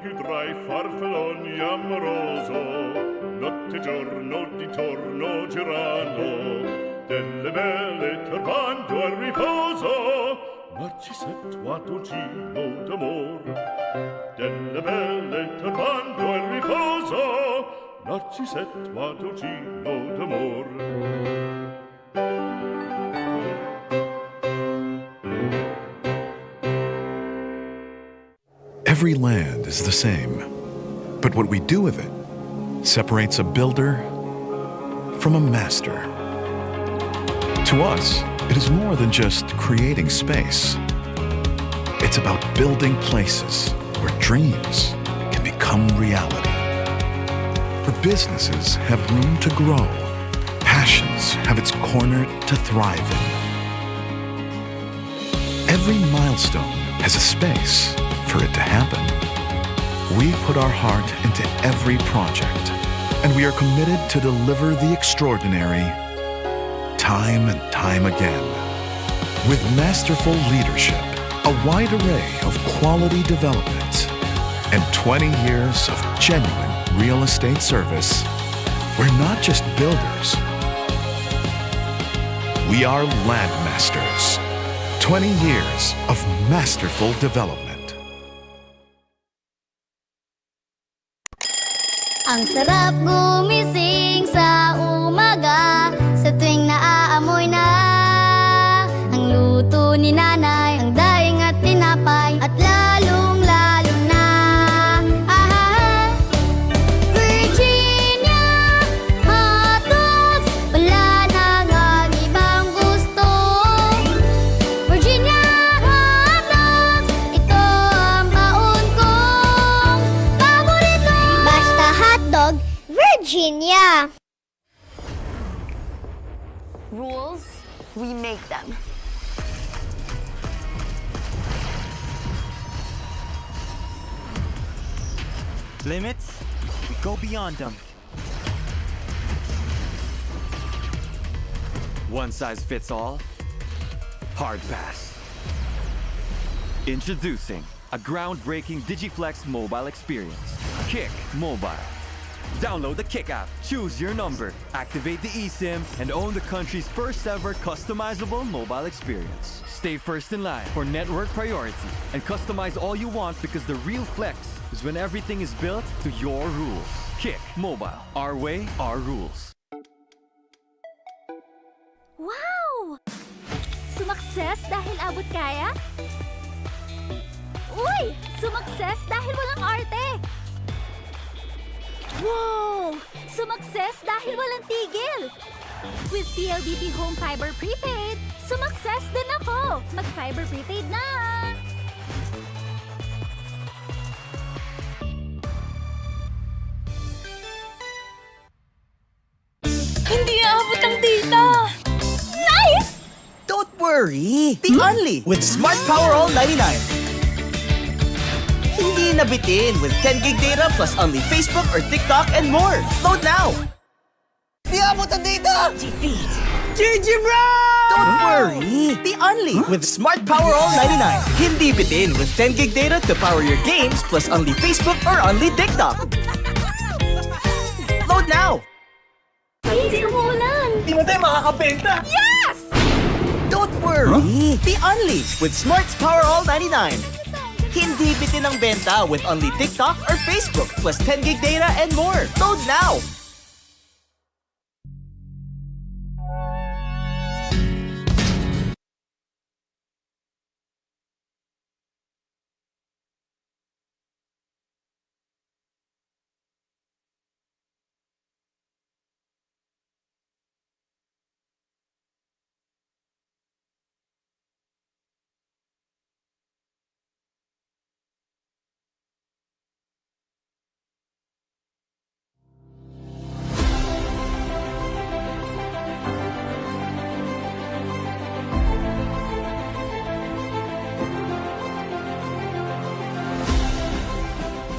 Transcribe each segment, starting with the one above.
chiudrai farfalloni amoroso, notte e giorno d'intorno girano, delle belle turbando al riposo, Narcisetto a dolcino d'amor, delle belle turbando al riposo, Narcisetto a dolcino d'amor. Every land is the same, but what we do with it separates a builder from a master. To us, it is more than just creating space. It's about building places where dreams can become reality. Where businesses have room to grow, passions have its corner to thrive in. Every milestone has a space for it to happen. We put our heart into every project, and we are committed to deliver the extraordinary time and time again. With masterful leadership, a wide array of quality development, and 20 years of genuine real estate service, we're not just builders. We are landmasters. 20 years of masterful development. Ang sarap gumising sa umaga, sa tuwing naaamoy na ang luto ni nanay, ang daing at tinapay, at lalong-lalo na Virginia hotdogs, wala nang ang ibang gusto. Virginia hotdogs, ito ang baon kong paborito. Basta hotdog, Virginia. Rules, we make them. Limits, we go beyond them. One size fits all? Hard pass. Introducing a groundbreaking Digiflex mobile experience. Kick Mobile. Download the Kick app, choose your number, activate the eSIM, and own the country's first ever customizable mobile experience. Stay first in line for network priority and customize all you want, because the real flex is when everything is built to your rules. Kick Mobile. Our way, our rules. Wow! Sumakses dahil abot kaya? Uy! Sumakses dahil walang arte! Wow! Sumakses dahil walang tigil! With PLDT Home Fiber Prepaid, sumakses din ako! Mag-Fiber Prepaid na! Hindi aabot ang data! Nice! Don't worry! The Only with Smart Power All 99. Hindi nabitin with 10 gig data plus only Facebook or TikTok and more. Load now! Di abot ang data! GG bro! Don't worry! The Only with Smart Power All 99. Hindi bitin with 10 gig data to power your games plus only Facebook or only TikTok. Load now! Hindi umuulan! Di mo tayo makakabenta! Yes! Don't worry! The Only with Smart's Power All 99. Hindi bitin ang benta with only TikTok or Facebook plus 10 gig data and more. Load now!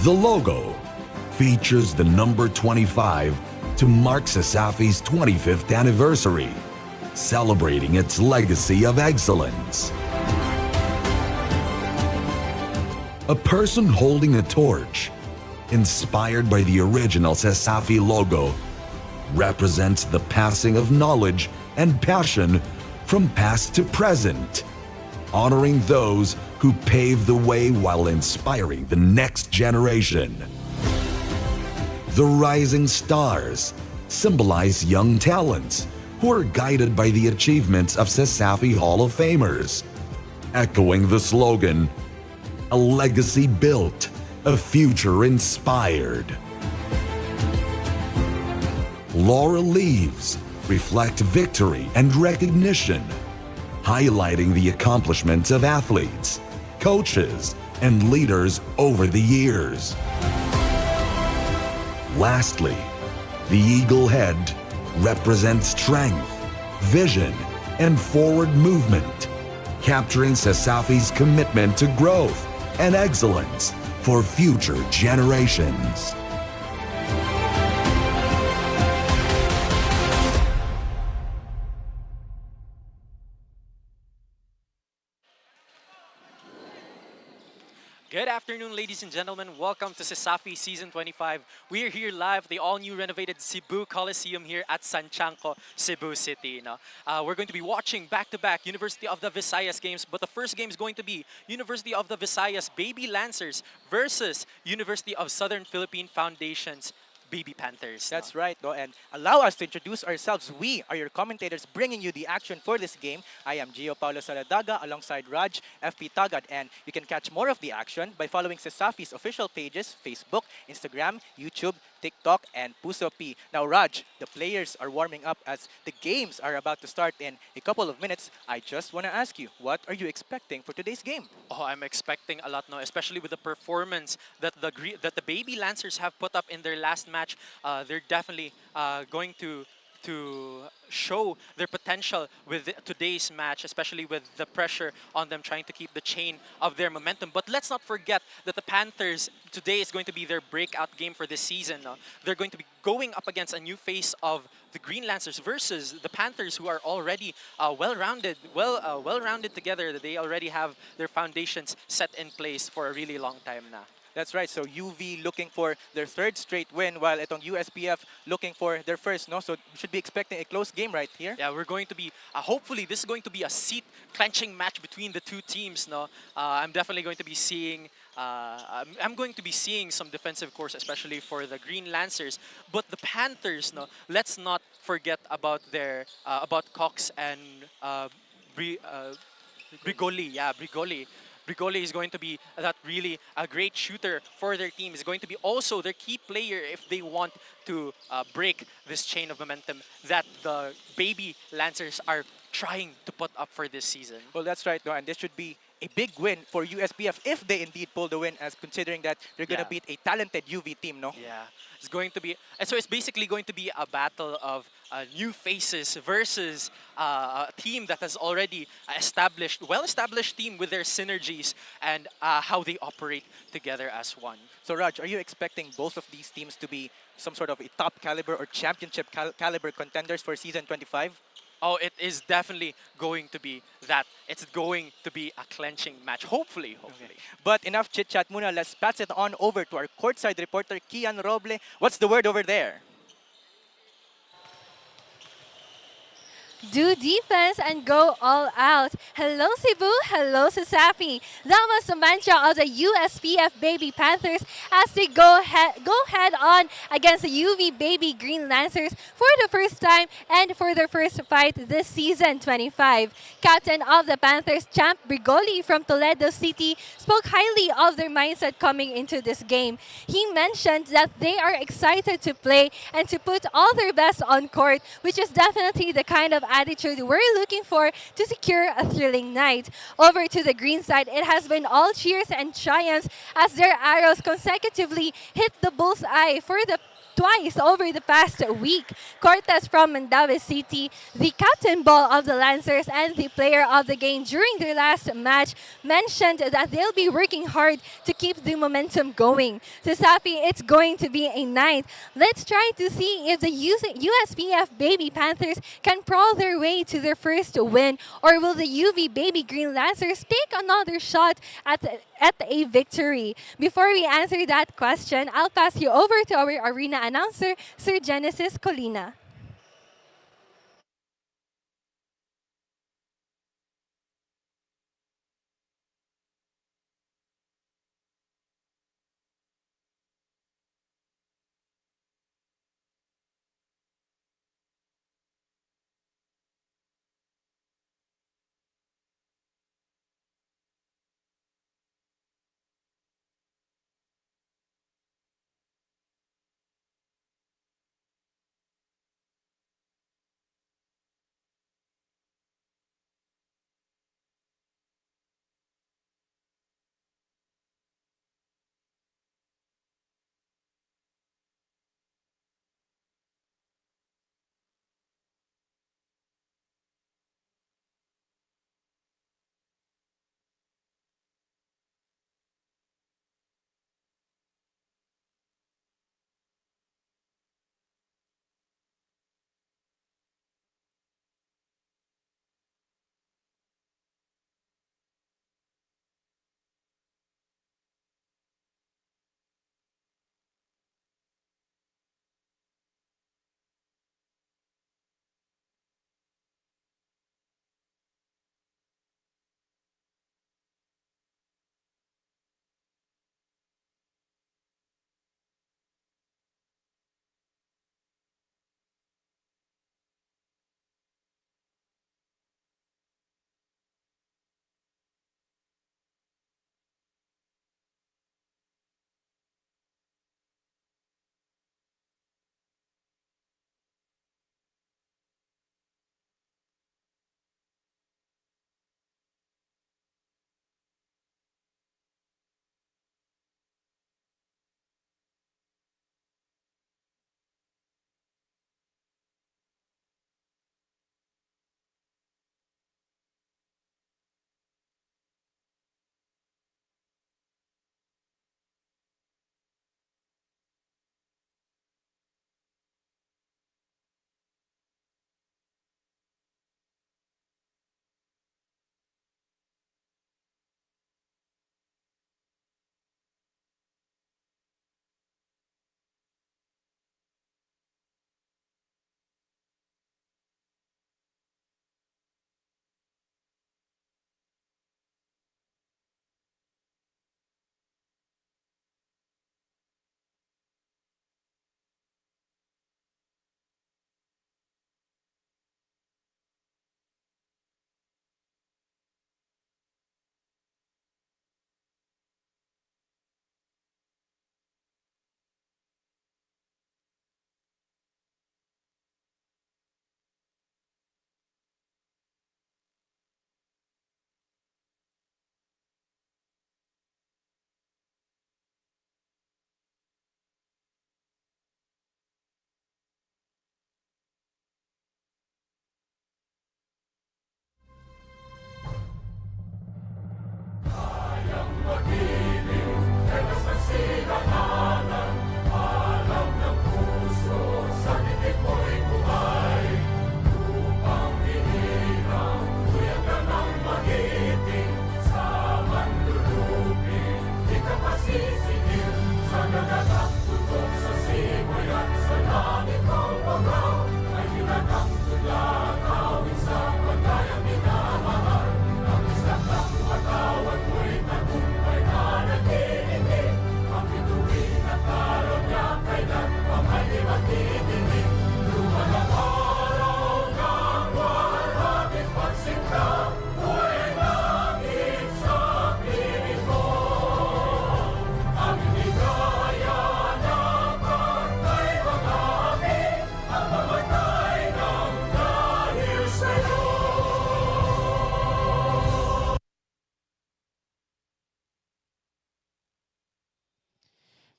The logo features the number 25 to mark CESAFI's 25th anniversary, celebrating its legacy of excellence. A person holding a torch inspired by the original CESAFI logo, represents the passing of knowledge and passion from past to present, honoring those who paved the way while inspiring the next generation. The rising stars symbolize young talents who are guided by the achievements of CESAFI Hall of Famers, echoing the slogan, "A legacy built, a future inspired." Laurel leaves reflect victory and recognition, highlighting the accomplishments of athletes, coaches, and leaders over the years. Lastly, the eagle head represents strength, vision, and forward movement, capturing CESAFI's commitment to growth and excellence for future generations. Good afternoon, ladies and gentlemen. Welcome to CESAFI Season 25. We are here live at the all-new renovated Cebu Coliseum here at Santiangco, Cebu City. We're going to be watching back-to-back University of the Visayas games, but the first game is going to be University of the Visayas Baby Lancers versus University of Southern Philippine Foundation's Baby Panthers. That's right, no? And allow us to introduce ourselves. We are your commentators bringing you the action for this game. I am Gio Paulo Saladaga alongside Raj FP Tagad, and you can catch more of the action by following CESAFI's official pages, Facebook, Instagram, YouTube, TikTok, and Puso P. Now, Raj, the players are warming up as the games are about to start in a couple of minutes. I just want to ask you, what are you expecting for today's game? Oh, I'm expecting a lot now, especially with the performance that the Baby Lancers have put up in their last match. They're definitely going to show their potential with today's match, especially with the pressure on them trying to keep the chain of their momentum. But let's not forget that the Panthers today is going to be their breakout game for this season. They're going to be going up against a new face of the Green Lancers versus the Panthers, who are already well-rounded together. They already have their foundations set in place for a really long time now. That's right. So UV looking for their third straight win, while itong USPF looking for their first, no? So we should be expecting a close game right here. Yeah, we're going to be, hopefully this is going to be a seat-clenching match between the two teams, no? I'm definitely going to be seeing, I'm going to be seeing some defensive course, especially for the Green Lancers. But the Panthers, no? Let's not forget about their, about Cox and Brigoli. Yeah, Brigoli. Brigoli is going to be that really a great shooter for their team. Is going to be also their key player if they want to break this chain of momentum that the Baby Lancers are trying to put up for this season. Well, that's right, no? And this should be a big win for USPF if they indeed pull the win, as considering that they're going to beat a talented UV team, no? Yeah, it's going to be, and so it's basically going to be a battle of new faces versus a team that has already established, well-established team with their synergies and how they operate together as one. So Raj, are you expecting both of these teams to be some sort of a top caliber or championship caliber contenders for season 25? Oh, it is definitely going to be that. It's going to be a clenching match, hopefully. Okay. But enough chit-chat muna. Let's pass it on over to our courtside reporter, Kian Roble. What's the word over there? Do defense and go all out. Hello Cebu, hello CESAFI. That was the mantra of the USPF Baby Panthers as they go head on against the UV Baby Green Lancers for the first time and for their first fight this season 25. Captain of the Panthers, Champ Brigoli from Toledo City, spoke highly of their mindset coming into this game. He mentioned that they are excited to play and to put all their best on court, which is definitely the kind of attitude we're looking for to secure a thrilling night. Over to the green side, it has been all cheers and triumphs as their arrows consecutively hit the bullseye for the twice over the past week. Cortez from Mandaue City, the captain ball of the Lancers and the player of the game during their last match, mentioned that they'll be working hard to keep the momentum going. CESAFI, it's going to be a night. Let's try to see if the USPF Baby Panthers can crawl their way to their first win, or will the UV Baby Green Lancers take another shot at at a victory? Before we answer that question, I'll pass you over to our arena announcer, Sir Genesis Colina.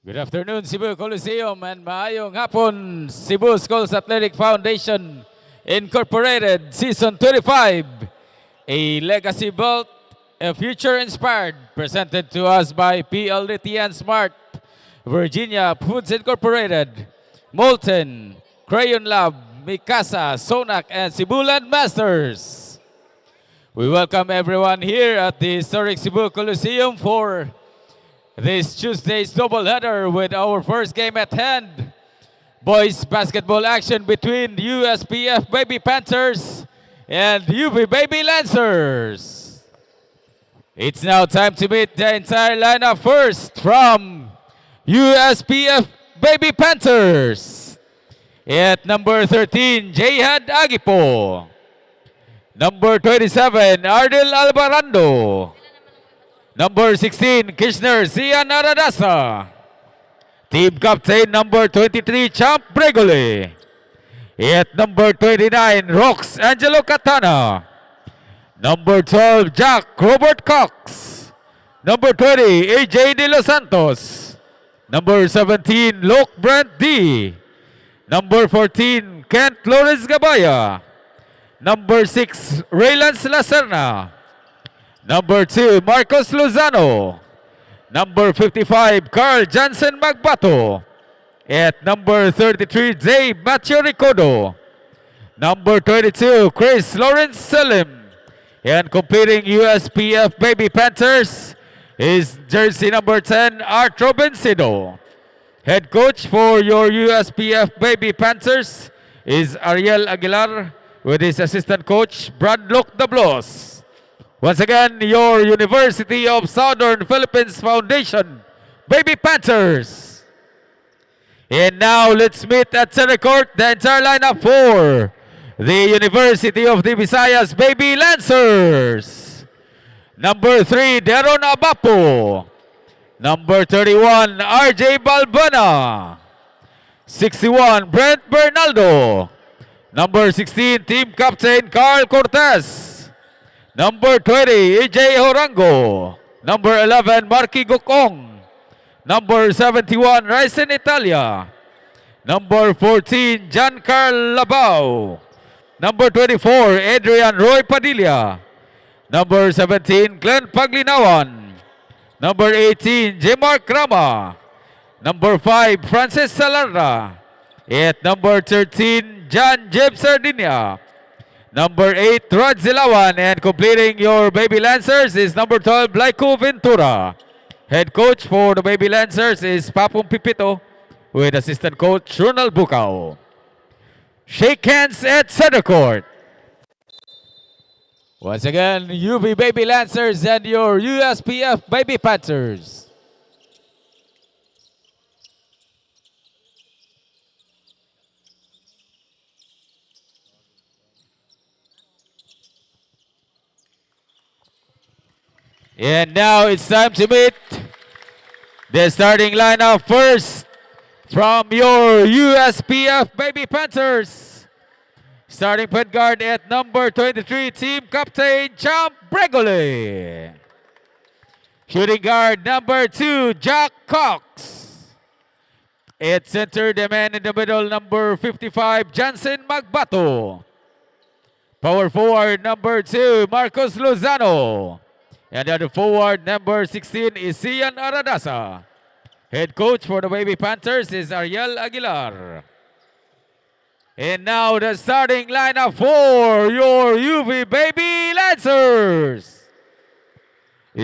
Good afternoon, Cebu Coliseum, and maayong hapon, Cebu Schools Athletic Foundation Incorporated, Season 25, a legacy built, a future inspired, presented to us by PLDT and Smart, Virginia Foods Incorporated, Molten, Crayon Lab, Mikasa, Sonac, and Cebuland Masters. We welcome everyone here at the historic Cebu Coliseum for this Tuesday's doubleheader with our first game at hand. Boys basketball action between USPF Baby Panthers and UV Baby Lancers. It's now time to meet the entire lineup. First from USPF Baby Panthers. At number 13, Jayhad Agipo. Number 27, Ardel Albarando. Number 16, Kishner Sian Aradasa. Team captain number 23, Champ Bregoli. At number 29, Rox Angelo Catana. Number 12, Jack Robert Cox. Number 20, AJ De Los Santos. Number 17, Lok Brent D. Number 14, Kent Lawrence Gabaya. Number 6, Raylance Lacerna. Number 2, Marcos Lozano. Number 55, Carl Jansen Magbato. At number 33, Zay Matthew Ricodo. Number 22, Chris Lawrence Selim. And completing USPF Baby Panthers is jersey number 10, Art Robincido. Head coach for your USPF Baby Panthers is Ariel Aguilar with his assistant coach, Bradlock Dablos. Once again, your University of Southern Philippines Foundation Baby Panthers. And now let's meet at center court the entire lineup for the University of the Visayas Baby Lancers. Number 3, Deron Abapo. Number 31, RJ Balbana. 61, Brent Bernaldo. Number 16, team captain Carl Cortez. Number 20, AJ Horango. Number 11, Marky Gokong. Number 71, Ryzen Italia. Number 14, John Carl Labao. Number 24, Adrian Roy Padilla. Number 17, Glenn Paglinawan. Number 18, J. Mark Rama. Number 5, Francis Salarra. At number 13, John Jeb Sardinia. Number 8, Rod Zilawan. And completing your Baby Lancers is number 12, Blaiko Ventura. Head coach for the Baby Lancers is Papum Pipito with assistant coach Ronald Bukaw. Shake hands at center court. Once again, UV Baby Lancers and your USPF Baby Panthers. And now it's time to meet the starting lineup. First from your USPF Baby Panthers. Starting point guard at number 23, team captain Champ Bregoli. Shooting guard number 2, Jack Cox. At center, the man in the middle, number 55, Jansen Magbato. Power forward number 2, Marcos Lozano. And the other forward, number 16, is Sian Aradasa. Head coach for the Baby Panthers is Ariel Aguilar. And now the starting lineup for your UV Baby Lancers.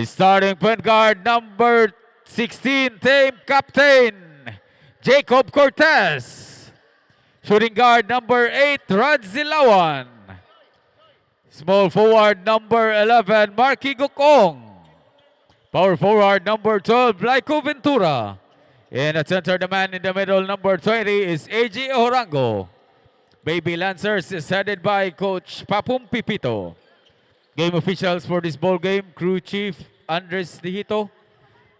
Starting point guard number 16, team captain Jacob Cortez. Shooting guard number 8, Rod Zilawan. Small forward number 11, Marky Gokong. Power forward number 12, Blaiko Ventura. And at center, the man in the middle, number 20, is AJ Orango. Baby Lancers is headed by Coach Papum Pipito. Game officials for this ball game, Crew Chief Andres Dihito,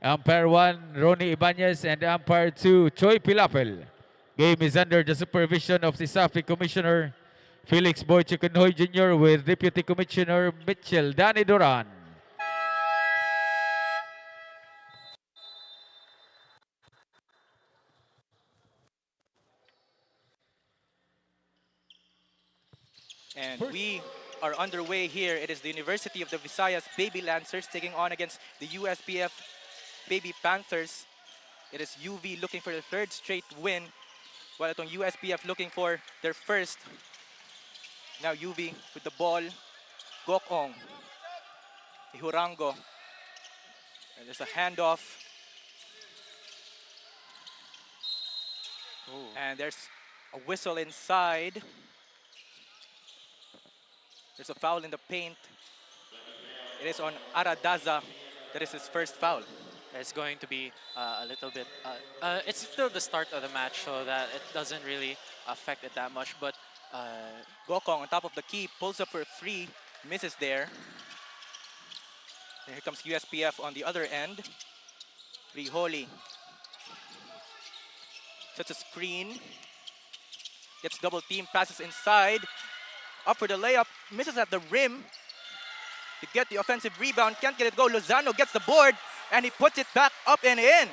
Umpire 1, Ronnie Ibanez, and Umpire 2, Choi Pilapel. Game is under the supervision of CESAFI Commissioner Felix Boy Chikenhoy Jr. with Deputy Commissioner Mitchell Danny Duran. And we are underway here. It is the University of the Visayas Baby Lancers taking on against the USPF Baby Panthers. It is UV looking for their third straight win, while itong USPF looking for their first. Now UV with the ball. 𝐂𝐄𝐒. 𝐒𝐄𝐒. And there's a handoff. And there's a whistle inside. There's a foul in the paint. It is on Aradaza. That is his first foul. It's going to be a little bit... it's still the start of the match, so that it doesn't really affect it that much. But 𝐂𝐄𝐒 on top of the key, pulls up for a three, misses there. And here comes USPF on the other end. Riholi sets a screen. Gets double team, passes inside. Up for the layup, misses at the rim. To get the offensive rebound, can't get it go. Lozano gets the board, and he puts it back up and in.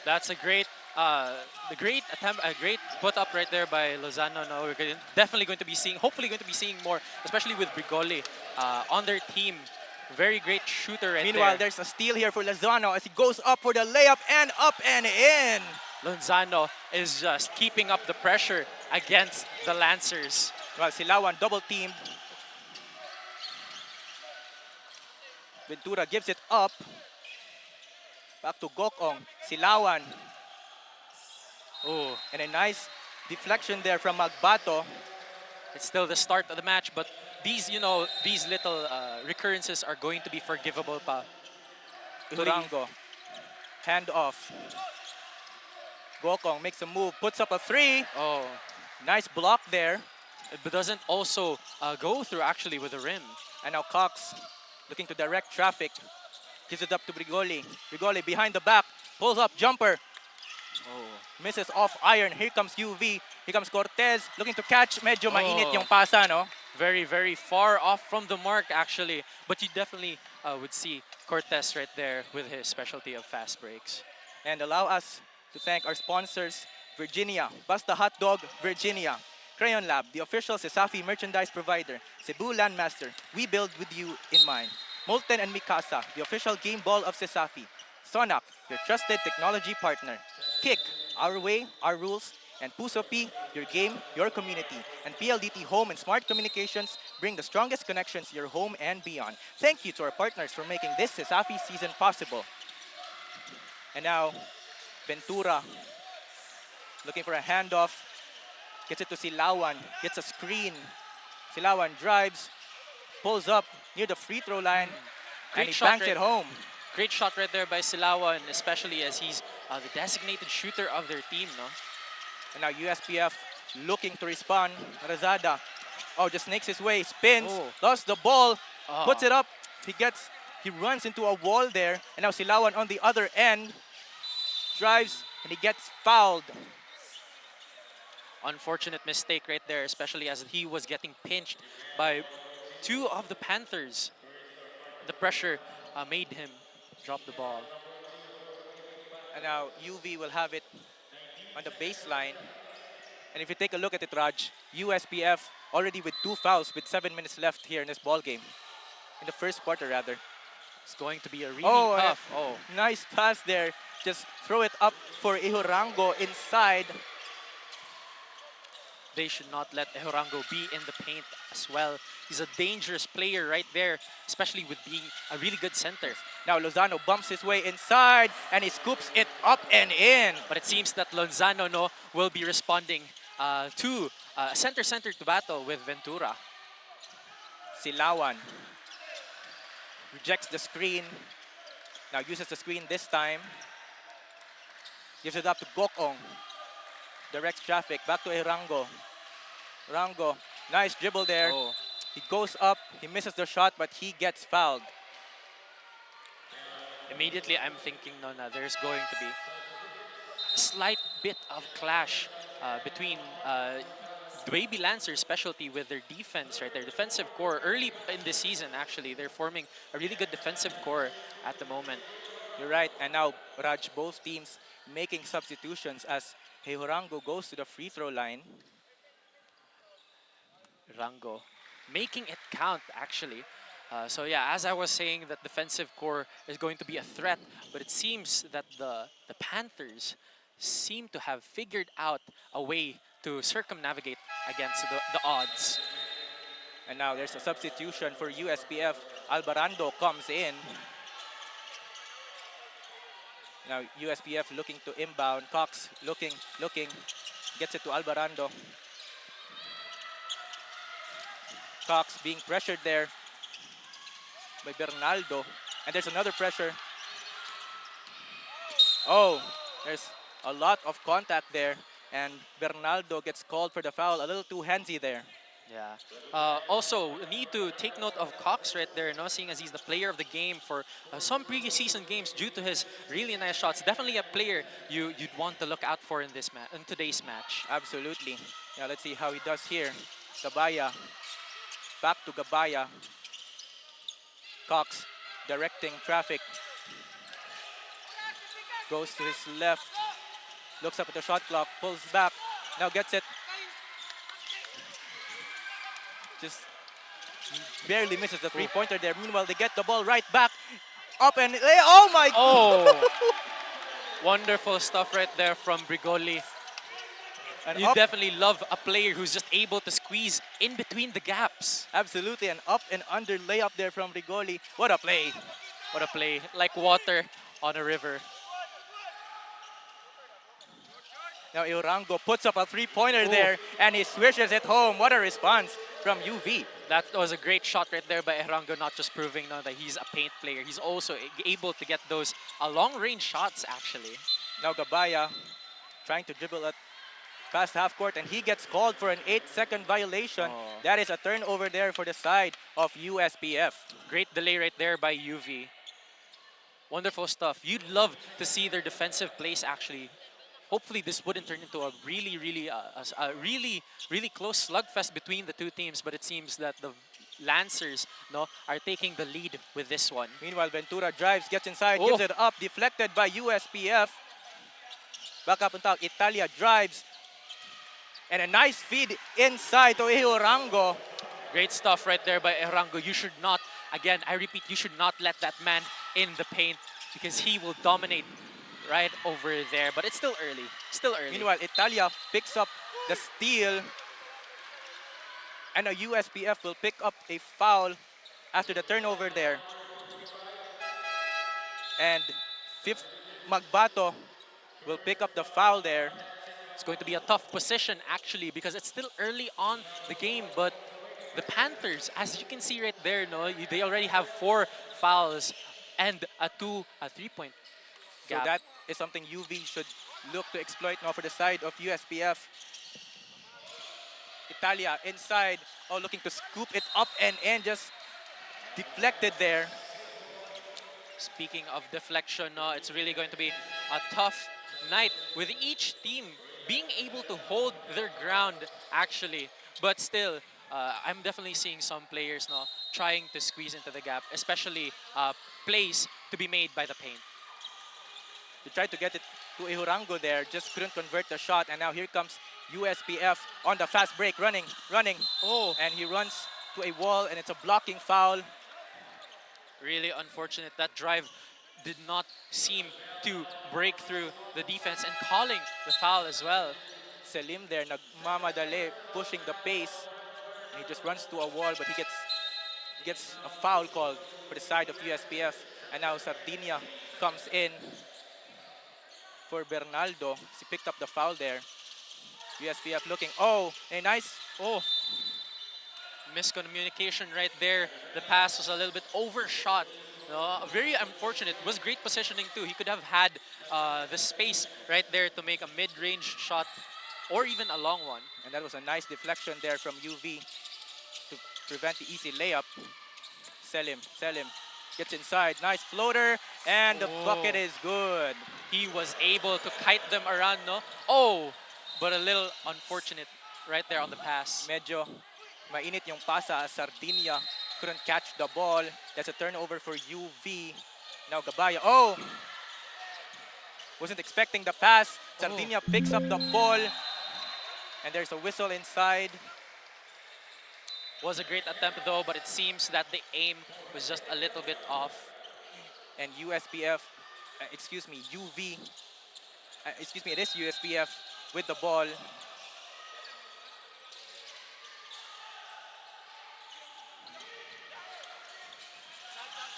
that's a great attempt, a great put up right there by Lozano. No, we're definitely going to be seeing, hopefully going to be seeing more, especially with Brigoli on their team. Very great shooter right Meanwhile, there. there's a steal here for Lozano as he goes up for the layup and up and in. Lozano is just keeping up the pressure against the Lancers. Well, Silawan double teamed. Ventura gives it up. Back to 𝐂𝐄𝐒. Silawan. Oh, And a nice deflection there from Magbato. it's still the start of the match, but these, these little recurrences are going to be forgivable pa. Durango. Hand off. 𝐂𝐄𝐒 makes a move, puts up a three. Oh, Nice block there. but doesn't also go through actually with the rim. And now Cox looking to direct traffic. Gives it up to Brigoli. Brigoli behind the back. Pulls up, jumper. Oh, Misses off iron. Here comes UV. Here comes Cortez looking to catch. Medyo mainit yung pasa, no? very, very far off from the mark actually. But you definitely would see Cortez right there with his specialty of fast breaks. And allow us to thank our sponsors, Virginia, Basta Hot Dog, Virginia, Crayon Lab, the official CESAFI merchandise provider, Cebu Landmaster, we build with you in mind. Molten and Mikasa, the official game ball of CESAFI. Sonak, your trusted technology partner. Kick, our way, our rules. And Puso P, your game, your community. And PLDT Home and Smart Communications bring the strongest connections to your home and beyond. Thank you to our partners for making this CESAFI season possible. And now, Ventura looking for a handoff. Gets it to Silawan, gets a screen. Silawan drives, pulls up near the free throw line, and he banks it home. Great shot right there by Silawan, especially as he's the designated shooter of their team, no? And now USPF looking to respond. Razada, just snakes his way, spins, lost the ball, puts it up. He runs into a wall there. And now Silawan on the other end, drives, and he gets fouled. Unfortunate mistake right there, especially as he was getting pinched by two of the Panthers. The pressure made him drop the ball. And now UV will have it on the baseline. And if you take a look at it, Raj, USPF already with 2 fouls with 7 minutes left here in this ball game. In the first quarter, rather. It's going to be a really tough. Nice pass there. Just throw it up for 𝐒𝐄𝐒 inside. They should not let 𝐒𝐄𝐒 be in the paint as well. He's a dangerous player right there, especially with being a really good center. Now Lozano bumps his way inside and he scoops it up and in. But it seems that Lozano will be responding to center-center to battle with Ventura. Silawan rejects the screen. Now uses the screen this time. Gives it up to 𝐂𝐄𝐒. Directs traffic, back to 𝐒𝐄𝐒. Rango, nice dribble there. He goes up, he misses the shot, but he gets fouled. Immediately, I'm thinking, there's going to be a slight bit of clash between the Baby Lancers' specialty with their defense, right? Their defensive core. Early in the season, actually, they're forming a really good defensive core at the moment. You're right, and now, Raj, both teams making substitutions as 𝐒𝐄𝐒 goes to the free throw line. Rango making it count, actually. So yeah, as I was saying, that defensive core is going to be a threat, but it seems that the Panthers seem to have figured out a way to circumnavigate against the odds. And now there's a substitution for USPF. Alvarando comes in. Now USPF looking to inbound. Cox looking, gets it to Alvarando. Cox being pressured there by Bernaldo. And there's another pressure. Oh, there's a lot of contact there. And Bernaldo gets called for the foul. A little too handsy there. Yeah. Also, need to take note of Cox right there, seeing as he's the player of the game for some preseason games due to his really nice shots. Definitely a player you'd want to look out for in today's match. Absolutely. Yeah, let's see how he does here. Gabaya. Back to Gabaya. Cox directing traffic. Goes to his left. Looks up at the shot clock. Pulls back. Now gets it. Just barely misses the three-pointer there. Meanwhile, they get the ball right back. Up and... Oh my... Oh! Wonderful stuff right there from Brigoli. And you definitely love a player who's just able to squeeze in between the gaps. Absolutely, an up and under layup there from Brigoli. What a play. What a play. Like water on a river. Now Irango puts up a three-pointer there and he swishes it home. What a response from UV. That was a great shot right there by Irango, not just proving that he's a paint player. He's also able to get those long-range shots, actually. Now Gabaya trying to dribble at past half court, and he gets called for an 8-second violation. That is a turnover there for the side of USPF. Great delay right there by UV. Wonderful stuff. You'd love to see their defensive plays, actually. Hopefully this wouldn't turn into a really close slugfest between the two teams, but it seems that the Lancers are taking the lead with this one. Meanwhile, Ventura drives, gets inside, gives it up, deflected by USPF. Back up on top, Italia drives. And a nice feed inside to Irango. Great stuff right there by Irango. You should not, again, I repeat, you should not let that man in the paint because he will dominate right over there. But it's still early. Still early. Meanwhile, Italia picks up the steal. And a USPF will pick up a foul after the turnover there. And fifth, Magbato will pick up the foul there. It's going to be a tough position, actually, because it's still early on the game. But the Panthers, as you can see right there, they already have 4 fouls and a 3-point gap. So that is something UV should look to exploit now for the side of USPF. Italia inside, looking to scoop it up and in, just deflected there. Speaking of deflection, it's really going to be a tough night with each team being able to hold their ground, actually. But still, I'm definitely seeing some players now trying to squeeze into the gap, especially plays to be made by the paint. They tried to get it to Irango there, just couldn't convert the shot. And now here comes USPF on the fast break, running. Oh. And he runs to a wall, and it's a blocking foul. Really unfortunate. That drive did not seem to break through the defense and calling the foul as well. Selim there, nagmamadali, pushing the pace. And he just runs to a wall, but he gets a foul called for the side of USPF. And now Sardinia comes in for Bernaldo. He picked up the foul there. USPF looking, a nice, miscommunication right there. The pass was a little bit overshot. Very unfortunate. It was great positioning too. He could have had the space right there to make a mid-range shot or even a long one. And that was a nice deflection there from UV to prevent the easy layup. Selim gets inside. Nice floater, and the bucket is good. He was able to kite them around, but a little unfortunate right there on the pass. Medyo mainit yung pasa. Sardinia couldn't catch the ball. That's a turnover for UV. Now Gabaya. Wasn't expecting the pass. Sardinia picks up the ball. And there's a whistle inside. Was a great attempt though, but it seems that the aim was just a little bit off. And USPF, UV, it is USPF with the ball.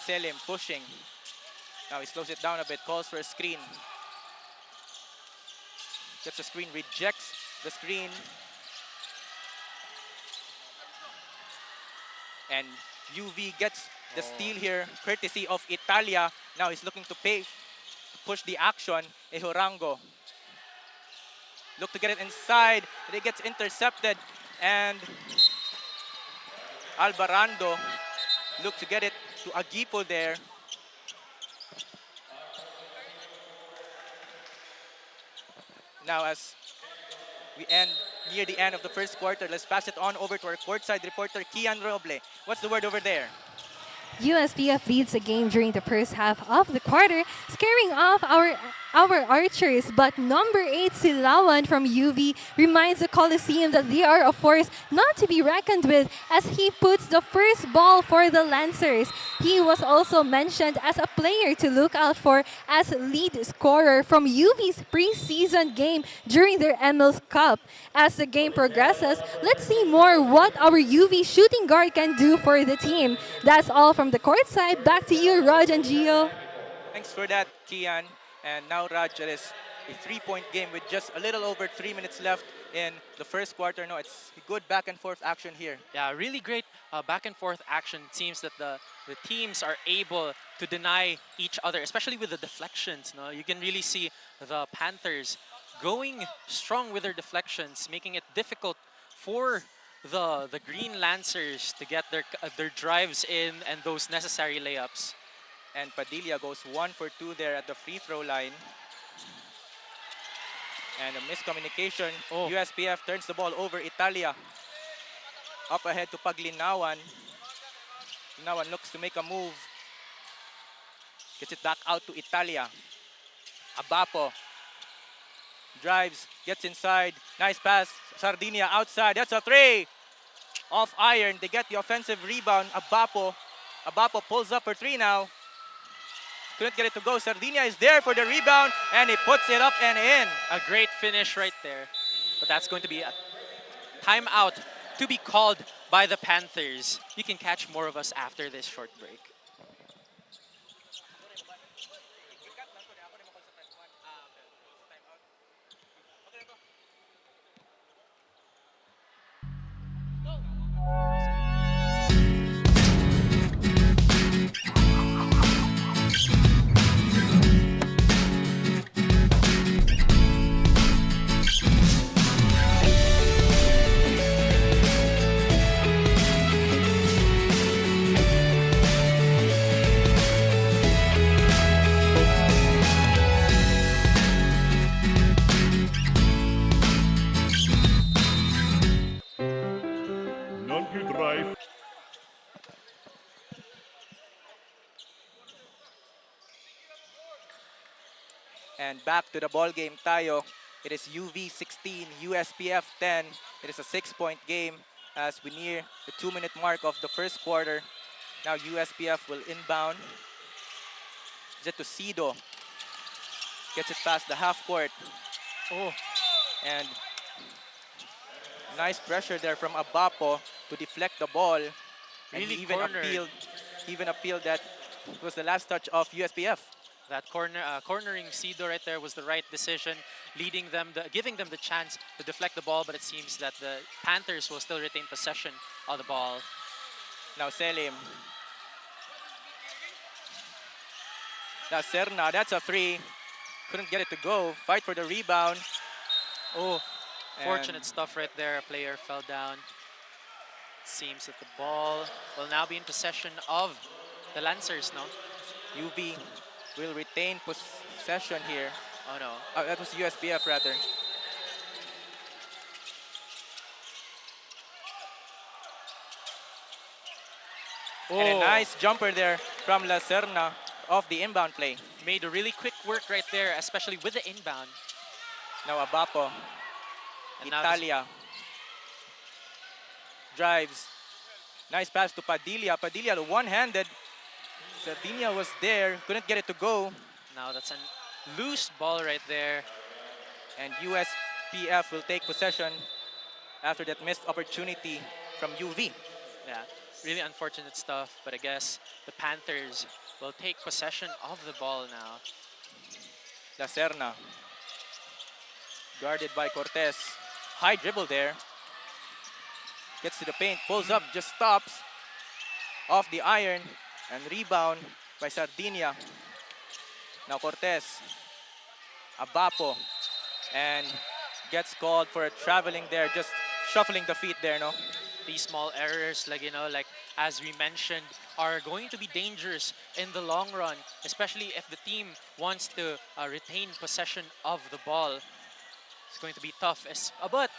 Selim pushing. Now he slows it down a bit, calls for a screen. Gets the screen, rejects the screen. And UV gets the steal here, courtesy of Italia. Now he's looking to push the action. 𝐂𝐄𝐒𝐅𝐉. Look to get it inside, but it gets intercepted. And Alvarando look to get it to Agipo there. Now as we near the end of the first quarter, let's pass it on over to our courtside reporter, Kian Roble. What's the word over there? USPF leads the game during the first half of the quarter, scaring off our archers, but number 8 Silawan from UV reminds the Coliseum that they are a force not to be reckoned with as he puts the first ball for the Lancers. He was also mentioned as a player to look out for as lead scorer from UV's preseason game during their MLS Cup. As the game progresses, let's see more what our UV shooting guard can do for the team. That's all from the court side. Back to you, Raj and Gio. Thanks for that, Kian. And now, Raj, it is a 3-point game with just a little over 3 minutes left in the first quarter. No, it's good back and forth action here. Yeah, really great back and forth action. It seems that the teams are able to deny each other, especially with the deflections. No, you can really see the Panthers going strong with their deflections, making it difficult for the Green Lancers to get their drives in and those necessary layups. And Padilla goes 1 for 2 there at the free throw line. And a miscommunication. USPF turns the ball over. Italia up ahead to Paglinawan. Paglinawan looks to make a move. Gets it back out to Italia. Abapo drives, gets inside. Nice pass. Sardinia outside. That's a 3. Off iron. They get the offensive rebound. Abapo pulls up for 3 now. Couldn't get it to go. Sardinia is there for the rebound, and he puts it up and in. A great finish right there. But that's going to be a timeout to be called by the Panthers. You can catch more of us after this short break. And back to the ball game tayo. It is UV 16, USPF 10. It is a 6-point game as we near the 2-minute mark of the first quarter. Now USPF will inbound. Zetosido gets it past the half court. And nice pressure there from Abapo to deflect the ball. And Really he even appealed that was the last touch of USPF. That cornering Sido right there was the right decision, giving them the chance to deflect the ball, but it seems that the Panthers will still retain possession of the ball. Now Selim. Now Serna, that's a 3. Couldn't get it to go. Fight for the rebound. Fortunate stuff right there. A player fell down. It seems that the ball will now be in possession of the Lancers, no? UV will retain possession here. Oh no. That was USPF rather. And a nice jumper there from La Serna off the inbound play. Made a really quick work right there, especially with the inbound. Now Abapo. Italia drives. Nice pass to Padilla. Padilla one-handed. Sardinia was there, couldn't get it to go. Now that's a loose ball right there. And USPF will take possession after that missed opportunity from UV. Yeah, really unfortunate stuff, but I guess the Panthers will take possession of the ball now. Lacerna, guarded by Cortez. High dribble there. Gets to the paint, pulls up, just stops. Off the iron, and rebound by Sardinia. Now Cortez, Abapo, and gets called for a traveling there, just shuffling the feet there, no? These small errors, like, like as we mentioned, are going to be dangerous in the long run, especially if the team wants to retain possession of the ball. It's going to be tough, but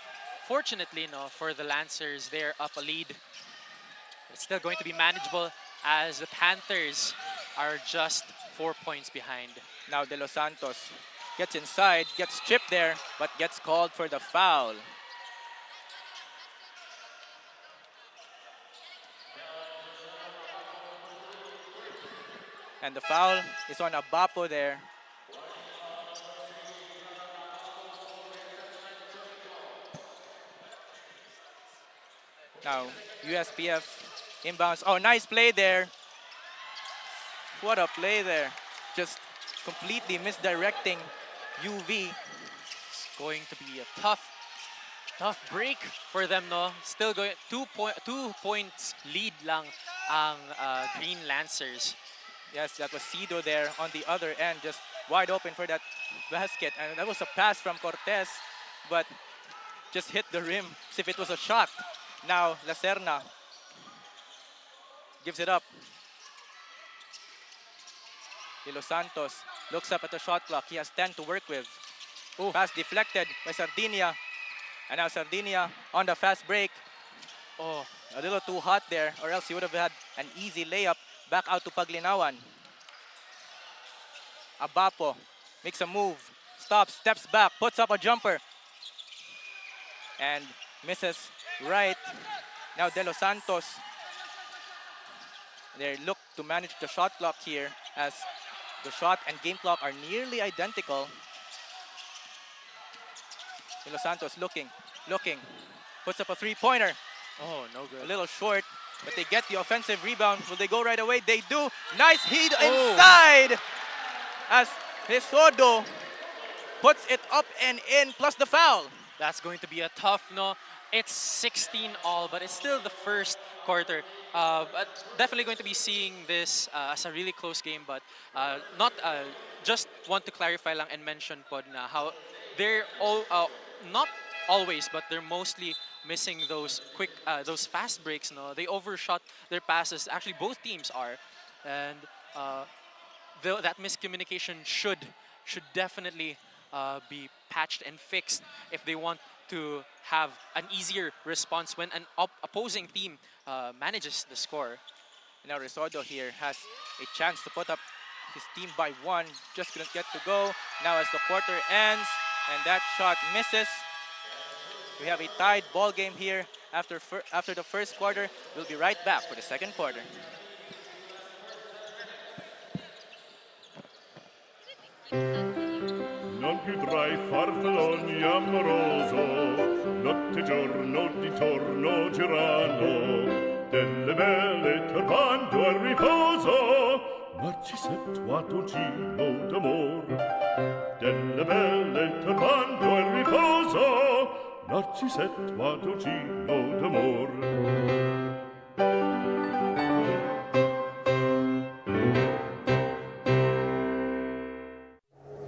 fortunately, for the Lancers, they're up a lead. It's still going to be manageable as the Panthers are just 4 points behind. Now De Los Santos gets inside, gets stripped there, but gets called for the foul. And the foul is on Abapo there. Now, USPF inbounds. Oh, nice play there. What a play there. Just completely misdirecting UV. It's going to be a tough break for them, no? Still going 2 points lead lang ang Green Lancers. Yes, that was Cido there on the other end, just wide open for that basket. And that was a pass from Cortez, but just hit the rim as if it was a shot. Now, Lacerna gives it up. De Los Santos looks up at the shot clock. He has 10 to work with. Ooh. Pass deflected by Sardinia. And now Sardinia on the fast break. Oh, a little too hot there, or else he would have had an easy layup back out to Paglinawan. Abapo makes a move, stops, steps back, puts up a jumper. And misses right. Now De Los Santos, they look to manage the shot clock here as the shot and game clock are nearly identical. De Los Santos looking, puts up a three-pointer. Oh, no good. A little short, but they get the offensive rebound. Will they go right away? They do. Nice heat inside as Hesodo puts it up and in, plus the foul. That's going to be a tough, It's 16 all, but it's still the first quarter. But definitely going to be seeing this as a really close game, but not just want to clarify lang and mention pod na how they're all not always, but they're mostly missing those quick, those fast breaks. They overshot their passes. Actually, both teams are, and that miscommunication should definitely be patched and fixed if they want to have an easier response when an opposing team manages the score. Now Risotto here has a chance to put up his team by 1. Just couldn't get to go. Now as the quarter ends and that shot misses, we have a tied ball game here after the first quarter. We'll be right back for the second quarter. Non più tra i farfalloni amoroso, notte e giorno di torno girano, delle belle turbando al riposo, Narcisetto a dolcino d'amor. Delle belle turbando al riposo, Narcisetto a dolcino d'amor.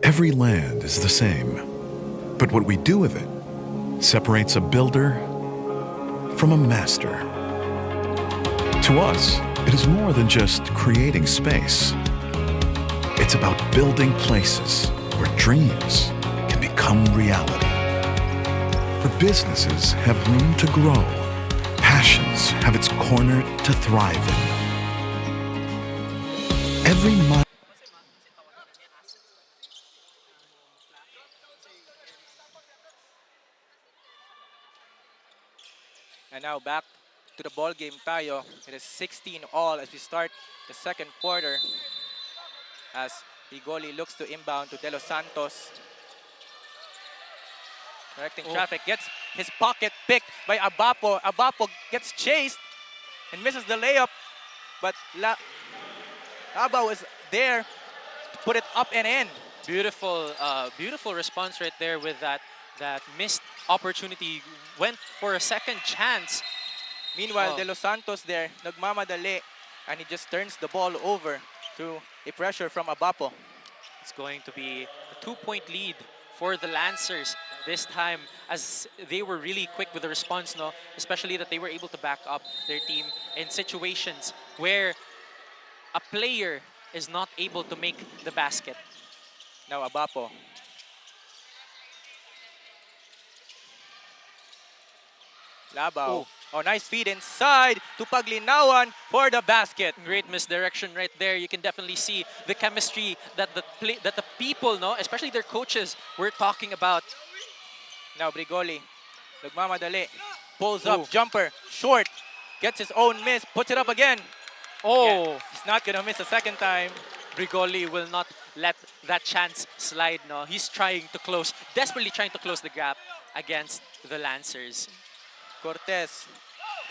Every land is the same, but what we do with it separates a builder from a master. To us, it is more than just creating space. It's about building places where dreams can become reality, where businesses have room to grow, passions have its corner to thrive in. Every And now back to the ball game tayo. It is 16 all as we start the second quarter. As the goalie looks to inbound to De Los Santos. Directing traffic, gets his pocket picked by Abapo. Abapo gets chased and misses the layup. But Labao is there to put it up and in. Beautiful, beautiful response right there with that missed opportunity. Went for a second chance. Meanwhile, De Los Santos there, nagmamadali, and he just turns the ball over to a pressure from Abapo. It's going to be a 2-point lead for the Lancers this time, as they were really quick with the response, no? Especially that they were able to back up their team in situations where a player is not able to make the basket. Now Abapo. Labao. Oh, nice feed inside to Paglinawan for the basket. Great misdirection right there. You can definitely see the chemistry that the people, no, especially their coaches, were talking about. Now Brigoli, nagmamadali, pulls up, jumper, short, gets his own miss, puts it up again. Oh, yeah, he's not gonna miss a second time. Brigoli will not let that chance slide. No, he's trying to close, desperately trying to close the gap against the Lancers. Cortez,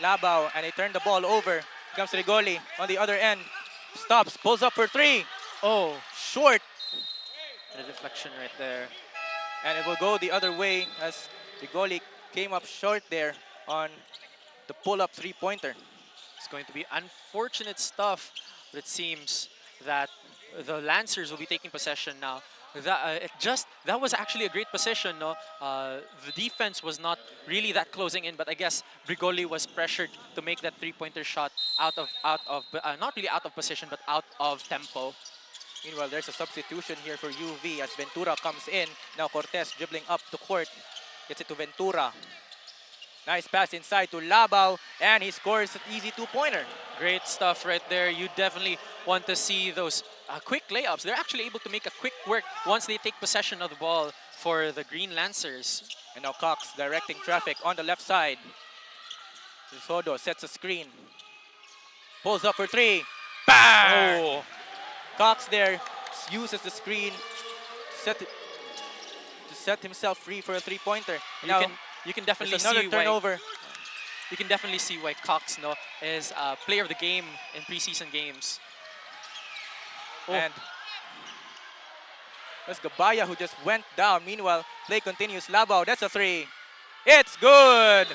Labao, and they turn the ball over. Comes Rigoli on the other end. Stops, pulls up for three. Oh, short. The deflection right there. And it will go the other way as Rigoli came up short there on the pull-up three-pointer. It's going to be unfortunate stuff, but it seems that the Lancers will be taking possession now. That was actually a great position, no? The defense was not really that closing in, but I guess Brigoli was pressured to make that three-pointer shot out of not really out of position, but out of tempo. Meanwhile, there's a substitution here for UV as Ventura comes in. Now Cortez dribbling up to court, gets it to Ventura. Nice pass inside to Labao, and he scores an easy two-pointer. Great stuff right there. You definitely want to see those quick layups. They're actually able to make a quick work once they take possession of the ball for the Green Lancers. And now Cox directing traffic on the left side. Sodo sets a screen. Pulls up for three. Bang! Oh. Cox there uses the screen to set himself free for a three-pointer. You can definitely see another turnover. You can definitely see why Cox, no, is player of the game in preseason games. Oh. And that's Gabaya who just went down. Meanwhile, play continues. Labao, that's a three. It's good!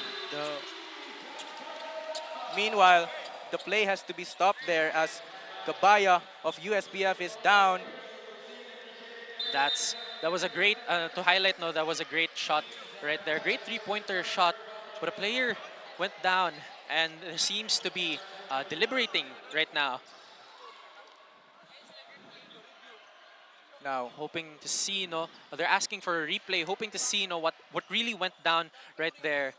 Meanwhile, the play has to be stopped there as Gabaya of USPF is down. That was a great, to highlight, no, that was a great shot right there. Great three-pointer shot, but a player went down and seems to be deliberating right now. Now, hoping to see, no, they're asking for a replay, hoping to see, no, what really went down right there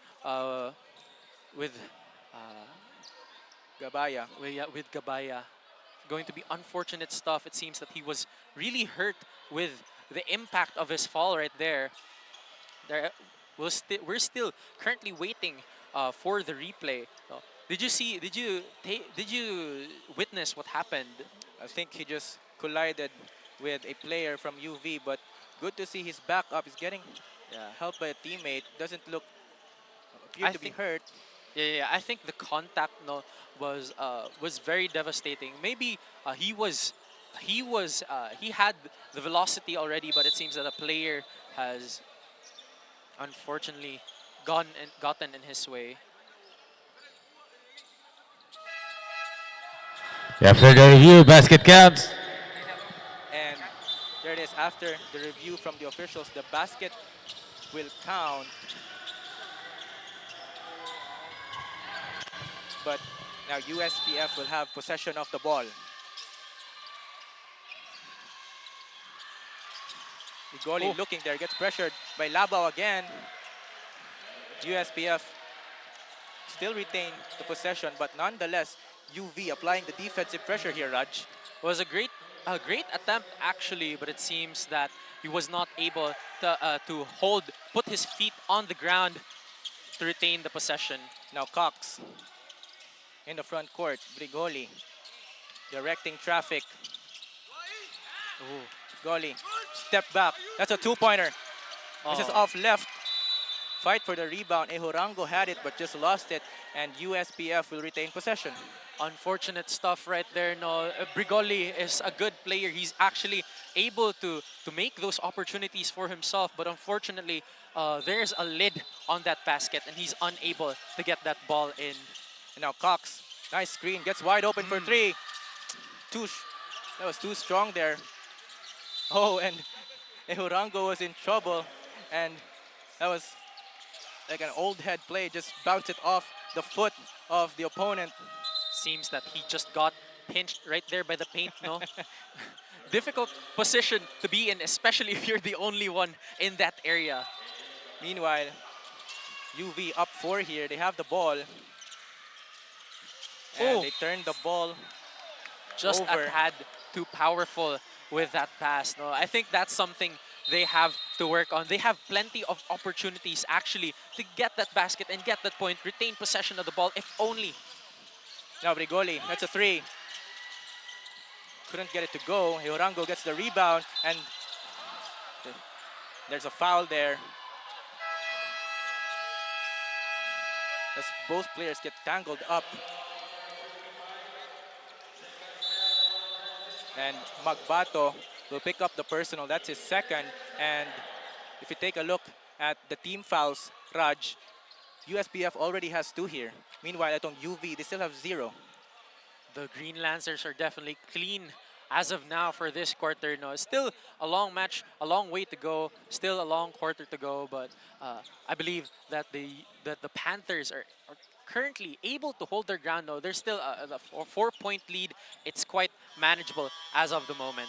with Gabaya. With Gabaya. Going to be unfortunate stuff. It seems that he was really hurt with the impact of his fall right there. We're still currently waiting for the replay. Did you witness what happened? I think he just collided with a player from UV, but good to see his back up. He's getting helped by a teammate. Doesn't appear to be hurt. Yeah, I think the contact, no, was very devastating. Maybe he had the velocity already, but it seems that a player has unfortunately gotten in his way. After the review, basket counts. And there it is. After the review from the officials, the basket will count. But now USPF will have possession of the ball. Rigoli looking there, gets pressured by Labao again. USPF still retain the possession, but nonetheless, UV applying the defensive pressure here, Raj. It was a great attempt actually, but it seems that he was not able to put his feet on the ground to retain the possession. Now Cox in the front court, Brigoli directing traffic. Brigoli, step back. That's a two-pointer. This is off left fight for the rebound. 𝐂𝐄𝐒𝐄 had it but just lost it, and USPF will retain possession. Unfortunate stuff right there. No, Brigoli is a good player. He's actually able to make those opportunities for himself, but unfortunately, there's a lid on that basket, and he's unable to get that ball in. And now Cox, nice screen, gets wide open for three. That was too strong there. Oh, and 𝐂𝐄𝐒𝐄 was in trouble, and that was like an old head play. Just bounced it off the foot of the opponent. Seems that he just got pinched right there by the paint, no? Difficult position to be in, especially if you're the only one in that area. Meanwhile, UV up 4 here. They have the ball. And they turn the ball just over. a tad too powerful with that pass. No, I think that's something they have to work on. They have plenty of opportunities actually to get that basket and get that point, retain possession of the ball, if only. Now Brigoli, that's a 3. Couldn't get it to go. 𝐂𝐄𝐒𝐄 gets the rebound, and there's a foul there. As both players get tangled up. And Magbato will pick up the personal. That's his second. And if you take a look at the team fouls, Raj, USPF already has 2 here. Meanwhile, at UV, they still have 0. The Green Lancers are definitely clean as of now for this quarter. No, it's still a long match, a long way to go, still a long quarter to go. But I believe that the Panthers are currently able to hold their ground. No, there's still a 4-point lead. It's quite manageable as of the moment.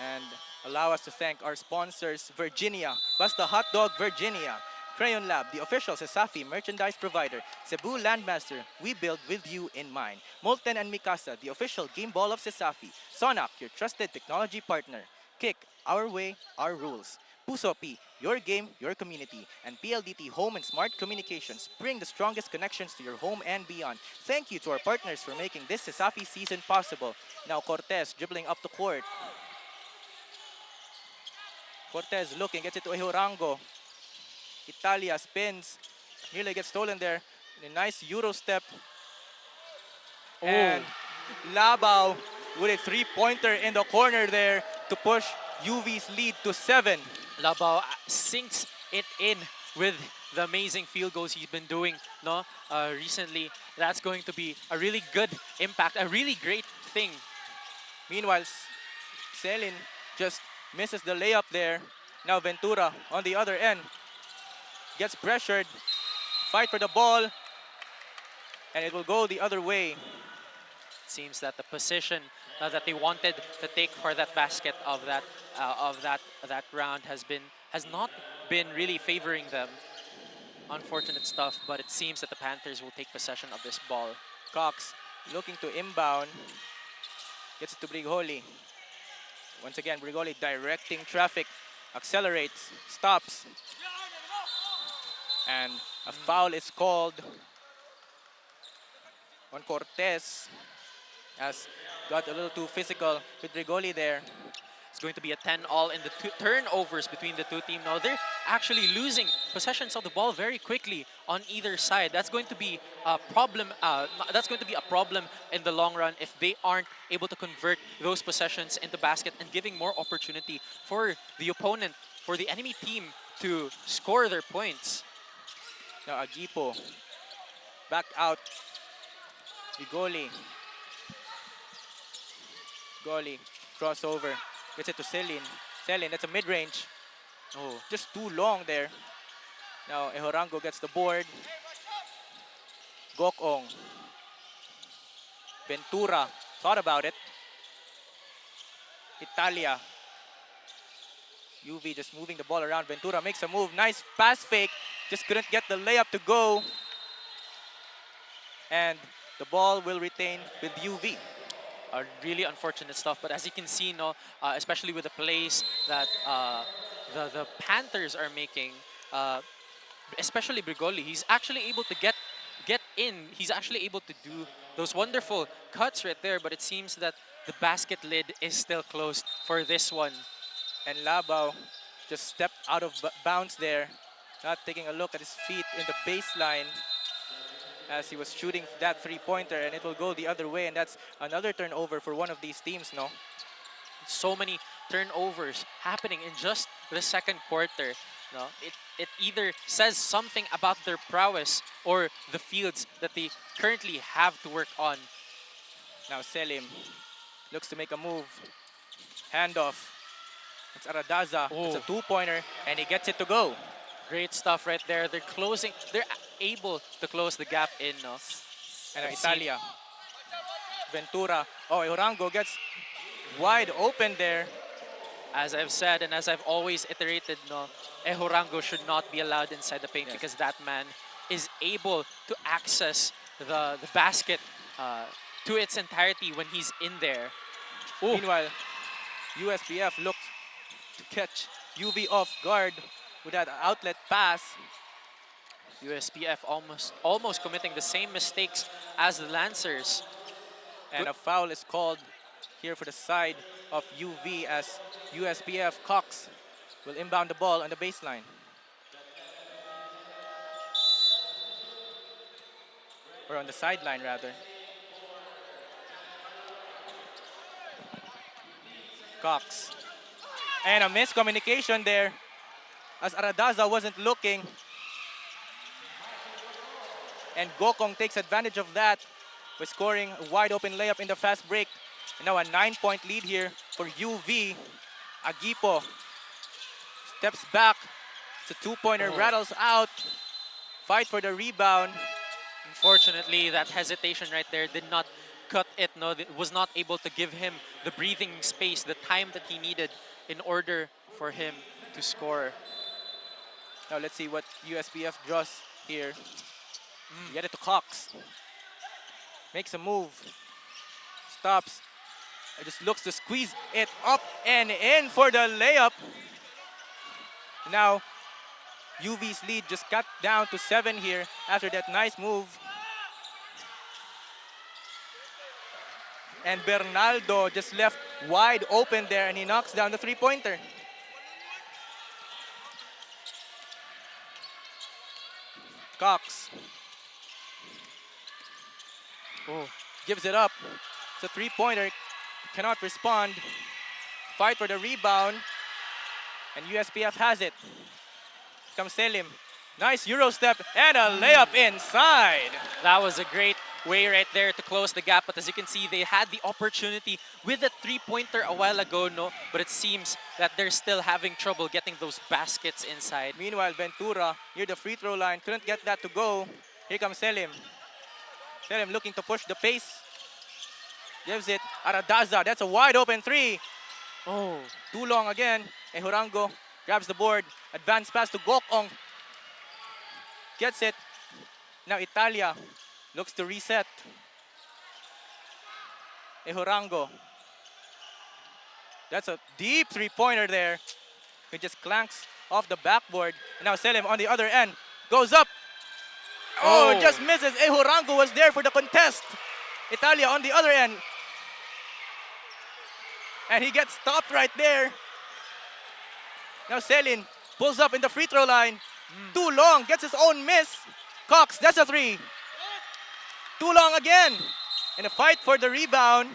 And allow us to thank our sponsors, Virginia, Basta Hot Dog Virginia, Crayon Lab, the official CESAFI merchandise provider, Cebu Landmaster, we build with you in mind, Molten and Mikasa, the official game ball of CESAFI, Sonak, your trusted technology partner, Kick, our way, our rules, Puso P, your game, your community, and PLDT Home and Smart Communications bring the strongest connections to your home and beyond. Thank you to our partners for making this CESAFI season possible. Now Cortez dribbling up the court. Cortez looking, gets it to 𝐂𝐄𝐒𝐄. Italia spins, nearly gets stolen there. A nice Euro step. And Labao with a 3-pointer in the corner there to push UV's lead to 7. Labao sinks it in with the amazing field goals he's been doing recently. That's going to be a really good impact, a really great thing. Meanwhile, Selin just misses the layup there. Now Ventura on the other end. Gets pressured, fight for the ball, and it will go the other way. It seems that the position that they wanted to take for that basket of that round has not been really favoring them. Unfortunate stuff, but it seems that the Panthers will take possession of this ball. Cox looking to inbound, gets it to Brigoli. Once again, Brigoli directing traffic, accelerates, stops. And a foul is called on Cortez, as got a little too physical with Brigoli there. It's going to be a 10-all in the turnovers between the two teams. Now they're actually losing possessions of the ball very quickly on either side. That's going to be a problem. That's going to be a problem in the long run if they aren't able to convert those possessions into basket and giving more opportunity for the opponent, for the enemy team to score their points. Now Agipo back out. Brigoli. Goli crossover. Gets it to Selin. Selin, that's a mid-range. Oh, just too long there. Now 𝐂𝐄𝐒𝐄 gets the board. 𝐂𝐄𝐒. Ventura thought about it. Italia. UV just moving the ball around. Ventura makes a move. Nice pass fake. Just couldn't get the layup to go. And the ball will retain with UV. Really unfortunate stuff, but as you can see, especially with the plays that the Panthers are making, especially Brigoli, he's actually able to get in. He's actually able to do those wonderful cuts right there, but it seems that the basket lid is still closed for this one. And Labao just stepped out of bounds there. Not taking a look at his feet in the baseline as he was shooting that three-pointer, and it will go the other way, and that's another turnover for one of these teams, no? So many turnovers happening in just the second quarter. No, it either says something about their prowess or the fields that they currently have to work on. Now Selim looks to make a move. Handoff. It's Aradaza. It's a two-pointer, and he gets it to go. Great stuff right there. They're able to close the gap in. No? And Italia. Ventura. Oh, 𝐒𝐄𝐒𝐄𝐒 gets wide open there. As I've said and as I've always iterated, no, 𝐒𝐄𝐒𝐄𝐒 should not be allowed inside the paint because that man is able to access the basket to its entirety when he's in there. Ooh. Meanwhile, USPF looked to catch UV off guard with that outlet pass. USPF almost committing the same mistakes as the Lancers. And a foul is called here for the side of UV as USPF 𝐂𝐄𝐒 will inbound the ball on the baseline. Or on the sideline, rather. 𝐂𝐄𝐒. And a miscommunication there as Aradaza wasn't looking. And Gokong takes advantage of that by scoring a wide open layup in the fast break. And now a 9-point lead here for UV. Agipo steps back. It's a two-pointer, rattles out. Fight for the rebound. Unfortunately, that hesitation right there did not cut it. No, it was not able to give him the breathing space, the time that he needed in order for him to score. Now let's see what USPF draws here. Get it to 𝐂𝐿. Makes a move. Stops. It just looks to squeeze it up and in for the layup. Now UV's lead just cut down to 7 here after that nice move. And Bernaldo just left wide open there, and he knocks down the three-pointer. 𝐂𝐿. Oh, gives it up. It's a three-pointer. Cannot respond. Fight for the rebound. And USPF has it. Comes Selim. Nice Euro step and a layup inside. That was a great way right there to close the gap. But as you can see, they had the opportunity with a three-pointer a while ago, no? But it seems that they're still having trouble getting those baskets inside. Meanwhile, Ventura near the free throw line couldn't get that to go. Here comes Selim. Selim looking to push the pace. Gives it Aradaza. That's a wide open three. Oh, too long again. 𝐒𝐄𝐒𝐒 grabs the board. Advanced pass to Gokong. Gets it. Now Italia looks to reset. 𝐒𝐄𝐒𝐒. That's a deep three-pointer there. He just clanks off the backboard. And now Selim on the other end. Goes up. Oh, just misses. 𝐒𝐄𝐒𝐒 was there for the contest. Italia on the other end. And he gets stopped right there. Now Selim pulls up in the free throw line. Too long, gets his own miss. 𝐂𝐿𝐒, that's a three. Too long again. And a fight for the rebound.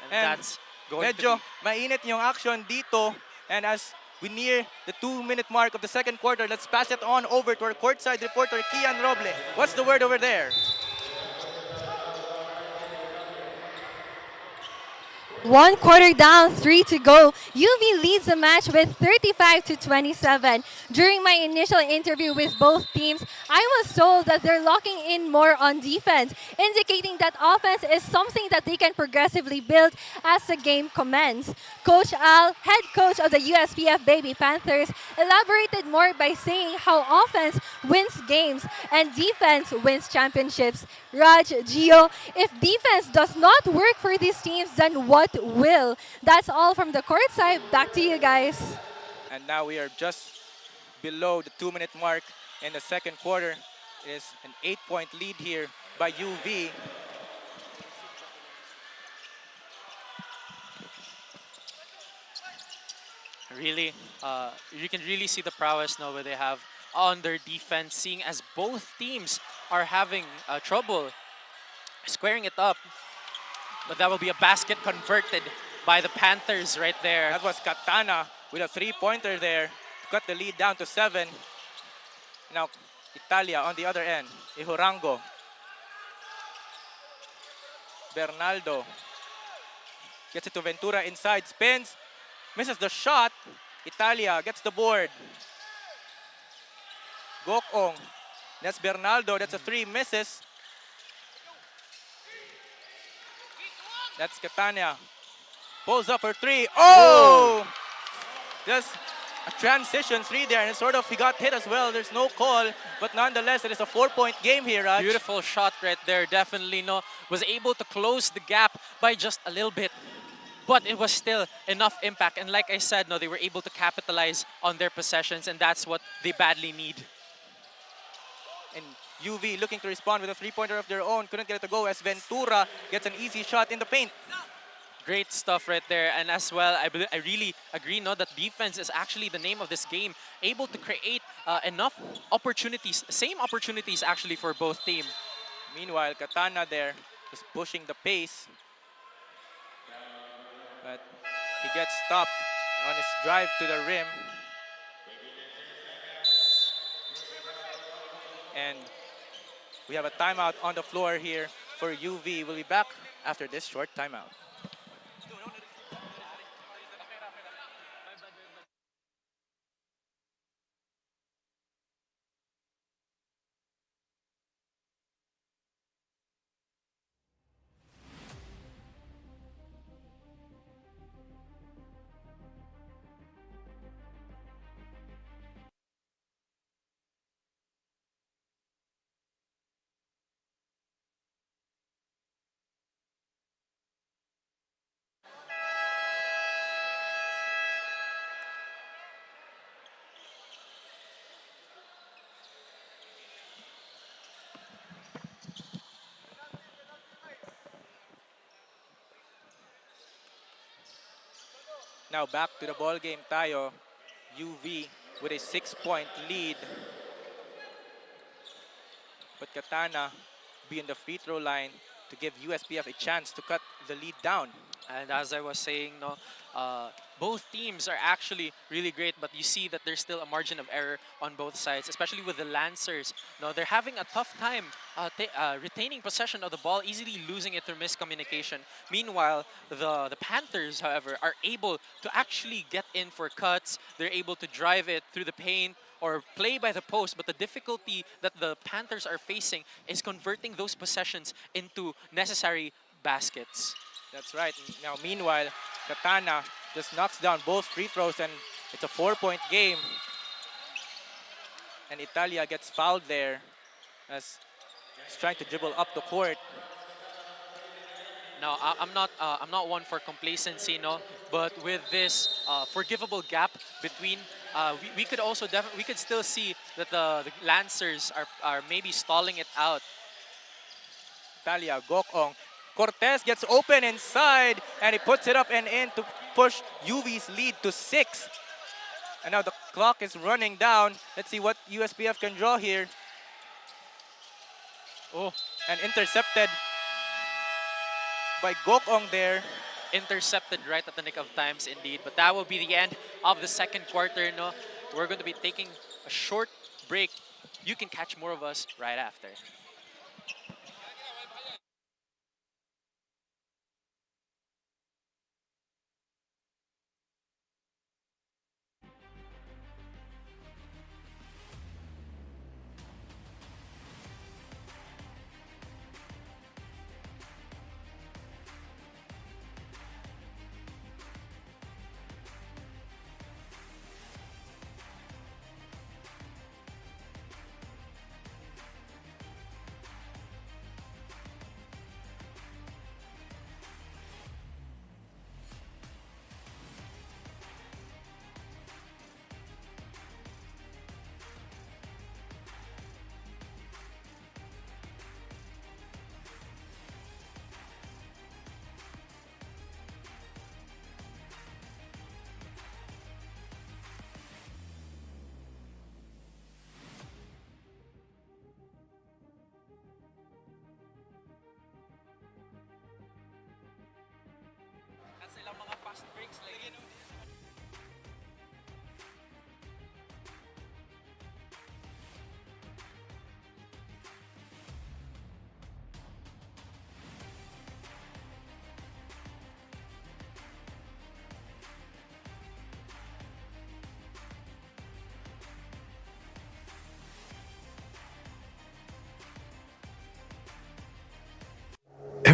And that's going medyo to be... mainit yung action dito. And as we near the 2-minute mark of the second quarter, let's pass it on over to our courtside reporter, Kian Roble. What's the word over there? 1 quarter down, 3 to go. UV leads the match with 35-27. During my initial interview with both teams, I was told that they're locking in more on defense, indicating that offense is something that they can progressively build as the game commences. Coach Al, head coach of the USPF Baby Panthers, elaborated more by saying how offense wins games and defense wins championships. Raj, Gio, if defense does not work for these teams, then what will? That's all from the court side. Back to you guys. And now we are just below the 2-minute mark in the second quarter. It is an 8-point lead here by UV. really, you can really see the prowess now where they have on their defense, seeing as both teams are having trouble squaring it up. But that will be a basket converted by the Panthers right there. That was Katana with a three-pointer there to cut the lead down to 7. Now, Italia on the other end. Ihurango. Bernaldo. Gets it to Ventura inside, spins, misses the shot. Italia gets the board. 𝐂𝐄𝐒. That's Bernaldo, that's a 3, misses. That's Catania. Pulls up for 3. Oh! Just a transition 3 there, and sort of he got hit as well. There's no call, but nonetheless, it is a 4-point game here, Raj. Beautiful shot right there. Definitely was able to close the gap by just a little bit. But it was still enough impact. And like I said, they were able to capitalize on their possessions, and that's what they badly need. And UV looking to respond with a 3-pointer of their own. Couldn't get it to go as Ventura gets an easy shot in the paint. Great stuff right there. And as well, I really agree that defense is actually the name of this game. Able to create enough opportunities, same opportunities actually for both teams. Meanwhile, Katana there is pushing the pace. But he gets stopped on his drive to the rim. And we have a timeout on the floor here for UV. We'll be back after this short timeout. Now back to the ball game tayo. UV with a 6-point lead. But Katana be in the free throw line to give USPF a chance to cut the lead down. And as I was saying, both teams are actually really great, but you see that there's still a margin of error on both sides, especially with the Lancers. They're having a tough time retaining possession of the ball, easily losing it through miscommunication. Meanwhile, the Panthers, however, are able to actually get in for cuts. They're able to drive it through the paint or play by the post, but the difficulty that the Panthers are facing is converting those possessions into necessary baskets. That's right. Now, meanwhile, Katana just knocks down both free throws, and it's a 4-point game. And Italia gets fouled there as he's trying to dribble up the court. Now, I'm not one for complacency, but with this forgivable gap between, we could also we could still see that the Lancers are maybe stalling it out. Italia, 𝐂𝐄𝐒. Cortez gets open inside, and he puts it up and in to push UV's lead to 6. And now the clock is running down. Let's see what USPF can draw here. Oh, and intercepted by 𝐂𝐄𝐒 there. Intercepted right at the nick of times indeed. But that will be the end of the second quarter. We're going to be taking a short break. You can catch more of us right after.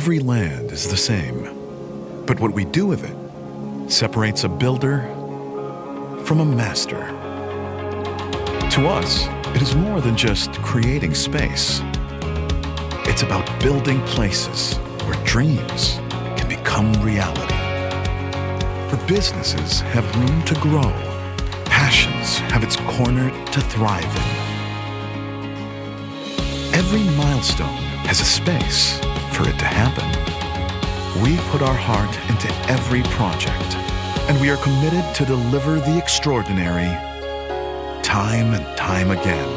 Every land is the same, but what we do with it separates a builder from a master. To us, it is more than just creating space. It's about building places where dreams can become reality. Where businesses have room to grow, passions have its corner to thrive in. Every milestone has a space for it to happen. We put our heart into every project, and we are committed to deliver the extraordinary time and time again.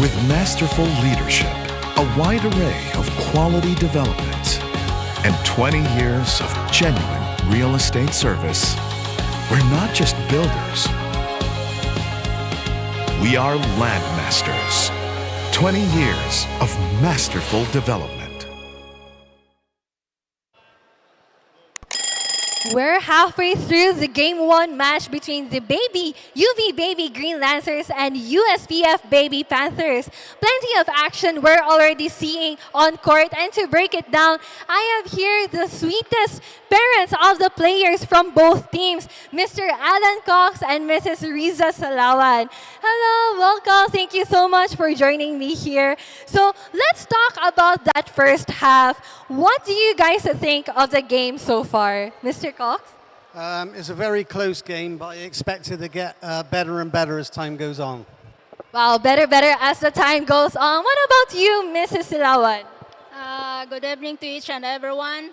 With masterful leadership, a wide array of quality development, and 20 years of genuine real estate service, we're not just builders. We are landmasters. 20 years of masterful development. We're halfway through the Game 1 match between the UV Baby Green Lancers and USPF Baby Panthers. Plenty of action we're already seeing on court, and to break it down, I have here the sweetest parents of the players from both teams, Mr. Alan Cox and Mrs. Riza Salawan. Hello, welcome. Thank you so much for joining me here. So let's talk about that first half. What do you guys think of the game so far? Mr. Cox? It's a very close game, but I expect it to get better and better as time goes on. Wow, better as the time goes on. What about you, Mrs. Silawan? Good evening to each and everyone.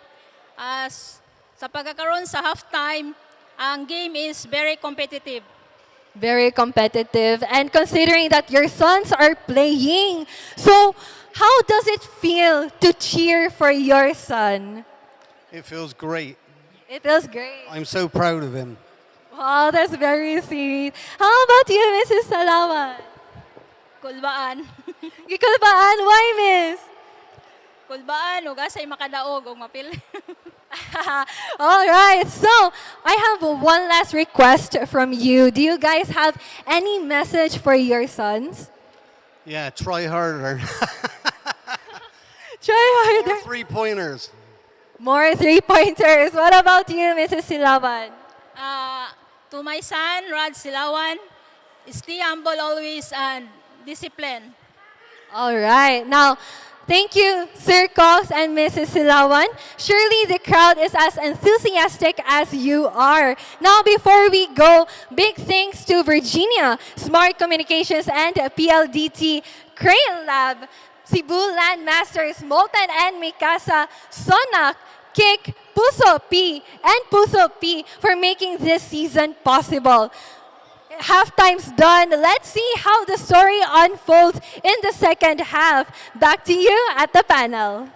Sa pagkakaroon sa halftime, ang game is very competitive. Very competitive. And considering that your sons are playing, so how does it feel to cheer for your son? It feels great. It feels great. I'm so proud of him. Wow, that's very sweet. How about you, Mrs. Salawan? Kulbaan. Kulbaan? Why, Miss? Kulbaan, ugasay makadaog o mapil. All right, so I have one last request from you. Do you guys have any message for your sons? Yeah, try harder. Try harder. More three-pointers. More three-pointers. What about you, Mrs. Silawan? To my son, Rod Silawan, stay humble always and discipline. All right. Now, thank you, Sir Cox and Mrs. Silawan. Surely the crowd is as enthusiastic as you are. Now, before we go, big thanks to Virginia, Smart Communications, and PLDT Crayon Lab, Cebu Landmasters, Molten and Mikasa, Sonak, Kick, Puso P, and Puso P for making this season possible. Halftime's done. Let's see how the story unfolds in the second half. Back to you at the panel.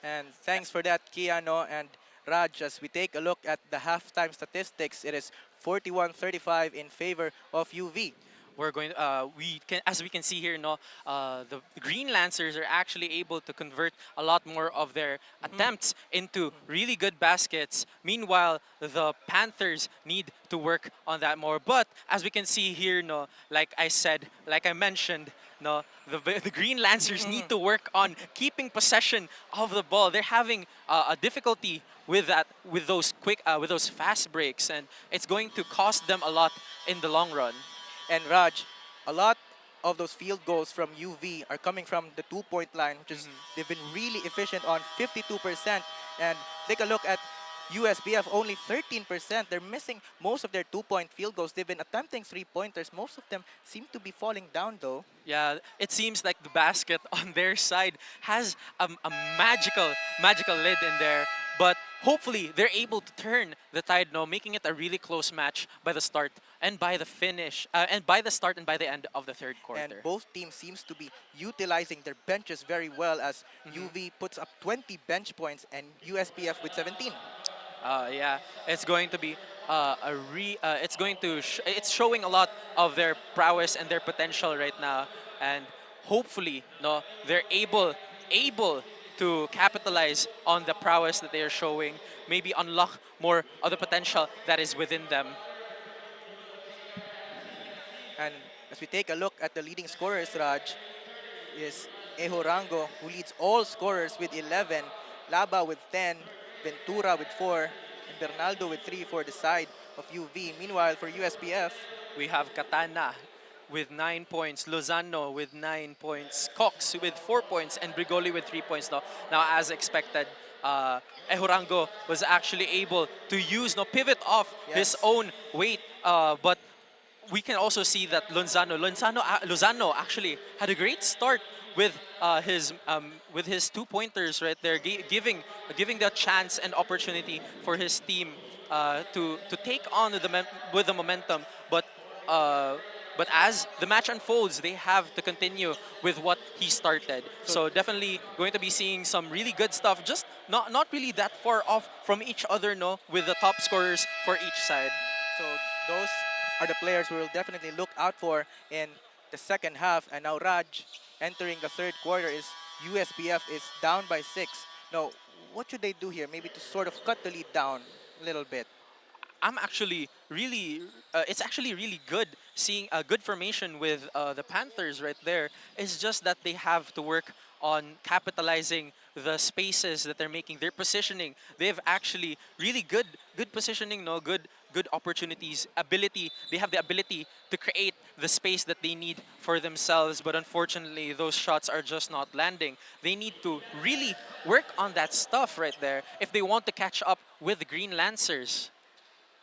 And thanks for that, Kiano and Raj. As we take a look at the halftime statistics, it is 41-35 in favor of UV. We're going. As we can see here, the Green Lancers are actually able to convert a lot more of their attempts into really good baskets. Meanwhile, the Panthers need to work on that more. But as we can see here, like I mentioned, the Green Lancers need to work on keeping possession of the ball. They're having a difficulty with that, with those fast breaks, and it's going to cost them a lot in the long run. And Raj, a lot of those field goals from UV are coming from the two-point line, which is they've been really efficient on 52%. And take a look at USPF, only 13%. They're missing most of their two-point field goals. They've been attempting three-pointers. Most of them seem to be falling down, though. Yeah, it seems like the basket on their side has a magical lid in there. But hopefully, they're able to turn the tide now, making it a really close match by the start and by the finish, and by the start and by the end of the third quarter. And both teams seems to be utilizing their benches very well, as UV puts up 20 bench points and USPF with 17. Yeah, it's going to be it's showing a lot of their prowess and their potential right now, and hopefully, they're able to capitalize on the prowess that they are showing, maybe unlock more of the potential that is within them. And as we take a look at the leading scorers, Raj, is 𝐂𝐄𝐒𝐄𝐒, who leads all scorers with 11, Laba with 10, Ventura with 4, and Bernaldo with 3 for the side of UV. Meanwhile, for USPF, we have Katana with 9 points, Lozano with 9 points, Cox with 4 points, and Brigoli with 3 points. Now as expected, 𝐂𝐄𝐒𝐄𝐒 was actually able to use, pivot off his own weight, but we can also see that Lozano actually had a great start with his 2-pointers right there, giving the chance and opportunity for his team to take on with the momentum. But as the match unfolds, they have to continue with what he started. So definitely going to be seeing some really good stuff, just not really that far off from each other, with the top scorers for each side. So those are the players we will definitely look out for in the second half. And now Raj, entering the third quarter, is USPF is down by 6. Now, what should they do here? Maybe to sort of cut the lead down a little bit. I'm actually really, it's actually really good seeing a good formation with the Panthers right there. It's just that they have to work on capitalizing the spaces that they're making, their positioning. They have actually really good positioning, good opportunities, ability. They have the ability to create the space that they need for themselves, but unfortunately, those shots are just not landing. They need to really work on that stuff right there if they want to catch up with the Green Lancers.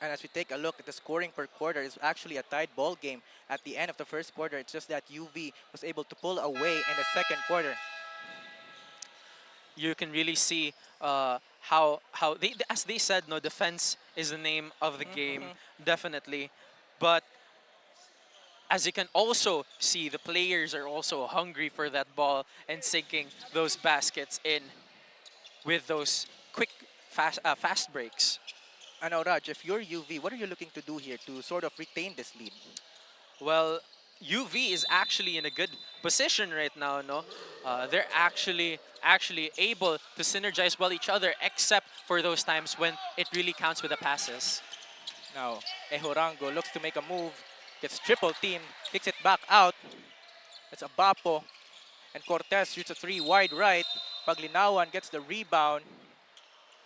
And as we take a look at the scoring per quarter, it's actually a tied ball game at the end of the first quarter. It's just that UV was able to pull away in the second quarter. You can really see how they, as they said, defense is the name of the game, definitely. But as you can also see, the players are also hungry for that ball and sinking those baskets in with those quick, fast breaks. And now, Raj, if you're UV, what are you looking to do here to sort of retain this lead? Well, UV is actually in a good position right now, they're actually able to synergize well each other, except for those times when it really counts with the passes. Now, 𝐂𝐄𝐒𝐄𝐒 looks to make a move, gets triple team, kicks it back out. That's Abapo. And Cortez shoots a 3 wide right. Paglinawan gets the rebound.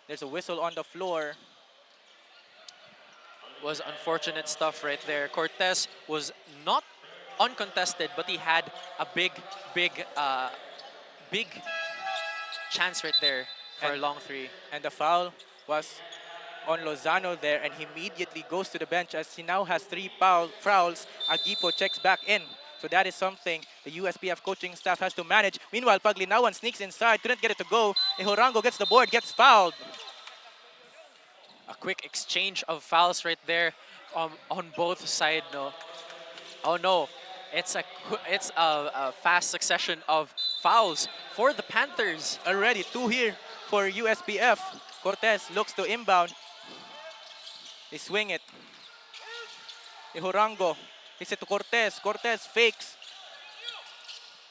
There's a whistle on the floor. Was unfortunate stuff right there. Cortez was not uncontested, but he had a big chance right there for a long 3. And the foul was on Lozano there, and he immediately goes to the bench as he now has 3 fouls. Agipo checks back in. So that is something the USPF coaching staff has to manage. Meanwhile, Paglinawan sneaks inside, couldn't get it to go. 𝐂𝐄𝐒𝐄𝐒 gets the board, gets fouled. A quick exchange of fouls right there on both sides. Oh no, it's a fast succession of fouls for the Panthers. Already 2 here for USPF. Cortez looks to inbound. They swing it. 𝐂𝐄𝐒𝐿 takes it to Cortez. Cortez fakes.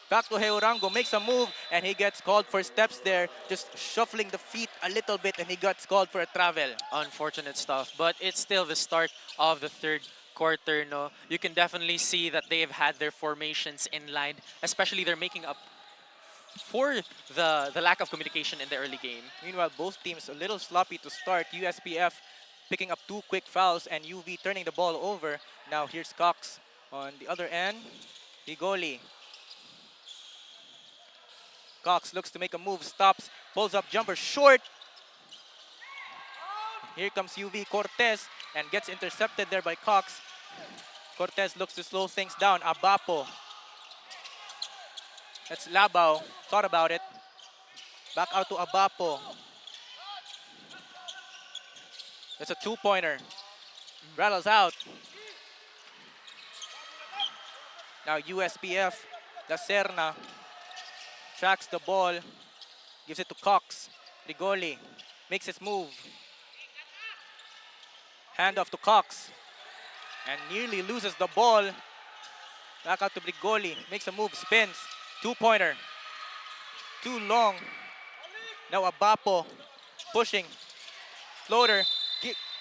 Back to 𝐂𝐄𝐒𝐿, makes a move, and he gets called for steps there, just shuffling the feet a little bit, and he gets called for a travel. Unfortunate stuff, but it's still the start of the third quarter. You can definitely see that they've had their formations in line, especially they're making up for the lack of communication in the early game. Meanwhile, both teams a little sloppy to start. USPF picking up 2 quick fouls, and UV turning the ball over. Now here's Cox on the other end. Brigoli. Cox looks to make a move, stops, pulls up jumper short. Here comes UV Cortez and gets intercepted there by Cox. Cortez looks to slow things down. Abapo. That's Labao. Thought about it. Back out to Abapo. That's a 2-pointer. Rattles out. Now USPF, La Serna. Tracks the ball, gives it to Cox. Brigoli makes his move. Hand off to Cox. And nearly loses the ball. Back out to Brigoli, makes a move, spins. 2-pointer. Too long. Now Abapo pushing. Floater,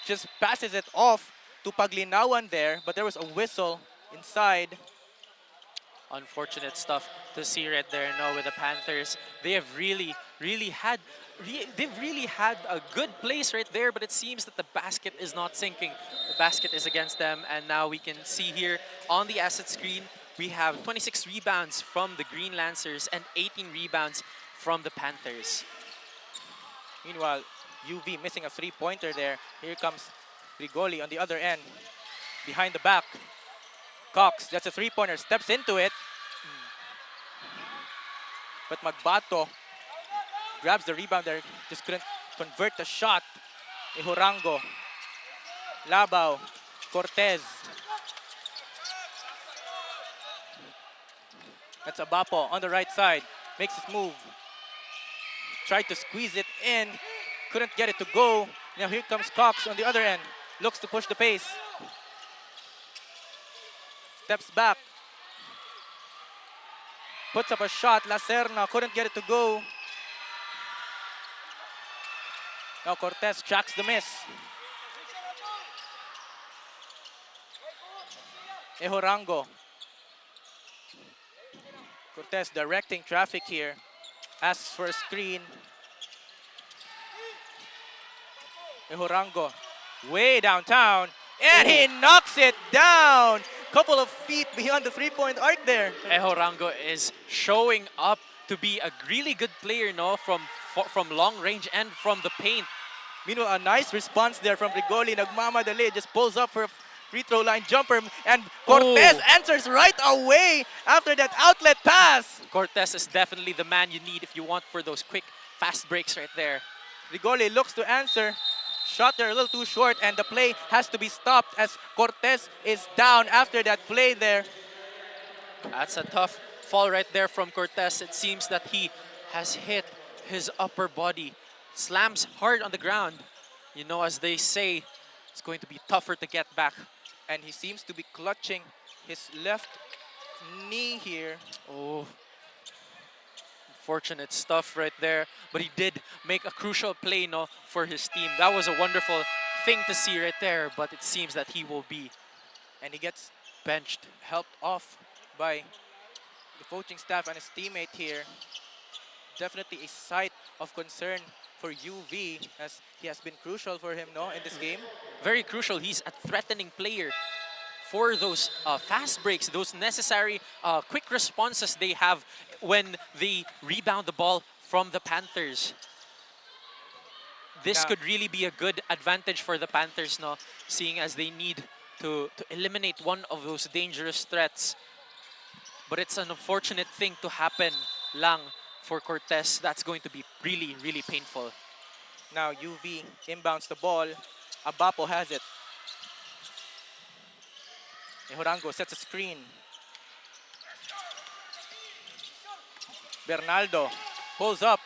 just passes it off to Paglinawan there, but there was a whistle inside. Unfortunate stuff to see right there. No, with the Panthers, they have really had a good place right there, but it seems that the basket is not sinking. The basket is against them, and now we can see here on the asset screen we have 26 rebounds from the Green Lancers and 18 rebounds from the Panthers. Meanwhile, UV missing a three-pointer there. Here comes Rigoli on the other end, behind the back. Cox, that's a three-pointer, steps into it. But Magbato grabs the rebound there, just couldn't convert the shot. 𝐂𝐄𝐒𝐄𝐒, Labao, Cortez. That's Abapo on the right side, makes his move. Tried to squeeze it in, couldn't get it to go. Now here comes Cox on the other end, looks to push the pace. Steps back. Puts up a shot, La Serna couldn't get it to go. Now Cortez tracks the miss. 𝐂𝐂𝐒𝐿. Cortez directing traffic here. Asks for a screen. 𝐂𝐂𝐿 way downtown. And he knocks it down. Couple of feet beyond the three-point arc there. 𝐂𝐂𝐿 is showing up to be a really good player, no, from long range and from the paint. Meanwhile, a nice response there from Rigoli. Nagmamadali, just pulls up for a free throw line jumper, and Cortez answers right away after that outlet pass. Cortez is definitely the man you need if you want for those quick, fast breaks right there. Rigoli looks to answer. Shot there a little too short, and the play has to be stopped as Cortez is down after that play there. That's a tough fall right there from Cortez. It seems that he has hit his upper body. Slams hard on the ground. You know, as they say, it's going to be tougher to get back. And he seems to be clutching his left knee here. Oh, unfortunate stuff right there. But he did make a crucial play, no, for his team. That was a wonderful thing to see right there, but it seems that he will be. And he gets benched. Helped off by the coaching staff and his teammate here. Definitely a sight of concern for UV, as he has been crucial for him, no, in this game. Very crucial. He's a threatening player for those fast breaks, those necessary quick responses they have when they rebound the ball from the Panthers. This could really be a good advantage for the Panthers, no, seeing as they need to eliminate one of those dangerous threats. But it's an unfortunate thing to happen lang for Cortez. That's going to be really, really painful. Now UV inbounds the ball. Abapo has it. 𝐂𝐂𝐿 sets a screen. Bernaldo pulls up.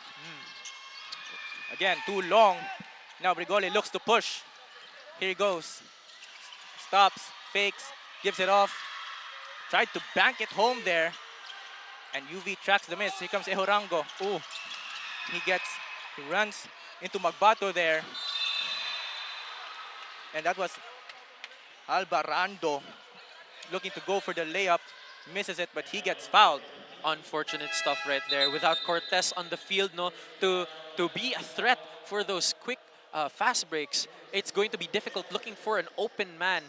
Again, too long. Now Rigoli looks to push. Here he goes. Stops, fakes, gives it off. Tried to bank it home there. And UV tracks the miss. Here comes 𝐂𝐂𝐿. Oh, he runs into Magbato there. And that was Albarando looking to go for the layup. Misses it, but he gets fouled. Unfortunate stuff right there. Without Cortez on the field, no, to be a threat for those quick, fast breaks, it's going to be difficult looking for an open man,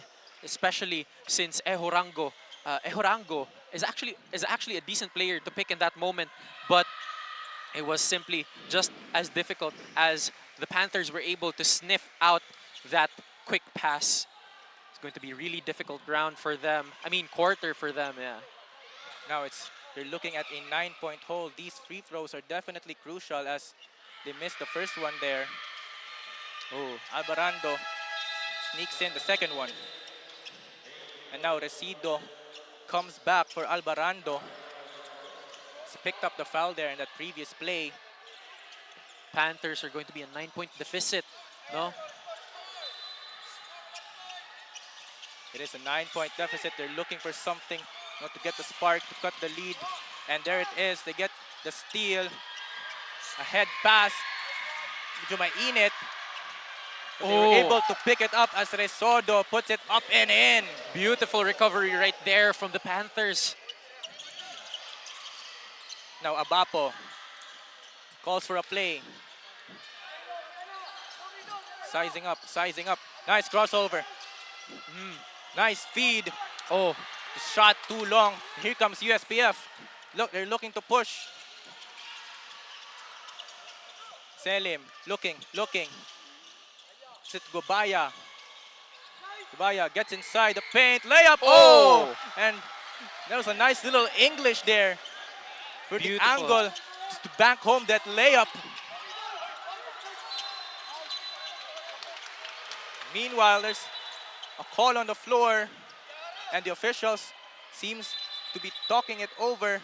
especially since 𝐂𝐂𝐿 is actually a decent player to pick in that moment, but it was simply just as difficult as the Panthers were able to sniff out that quick pass. It's going to be a really difficult round for them. I mean, quarter for them, yeah. Now they're looking at a 9-point hold. These free throws are definitely crucial as they missed the first one there. Oh, Albarando sneaks in the second one. And now Resido comes back for Albarando. He's picked up the foul there in that previous play. Panthers are going to be a 9-point deficit, no? It is a 9-point deficit. They're looking for something not to get the spark, to cut the lead. And there it is. They get the steal. A head pass. Medyo mainit. But they were able to pick it up as Resodo puts it up and in. Beautiful recovery right there from the Panthers. Now Abapo calls for a play. Sizing up, sizing up. Nice crossover. Nice feed. Oh, the shot too long. Here comes USPF. Look, they're looking to push. Selim, looking. Sit Gobaya. Gobaya gets inside the paint. Layup. Oh! And that was a nice little English there. For the angle, just to bank home that layup. Meanwhile, there's a call on the floor, and the officials seems to be talking it over.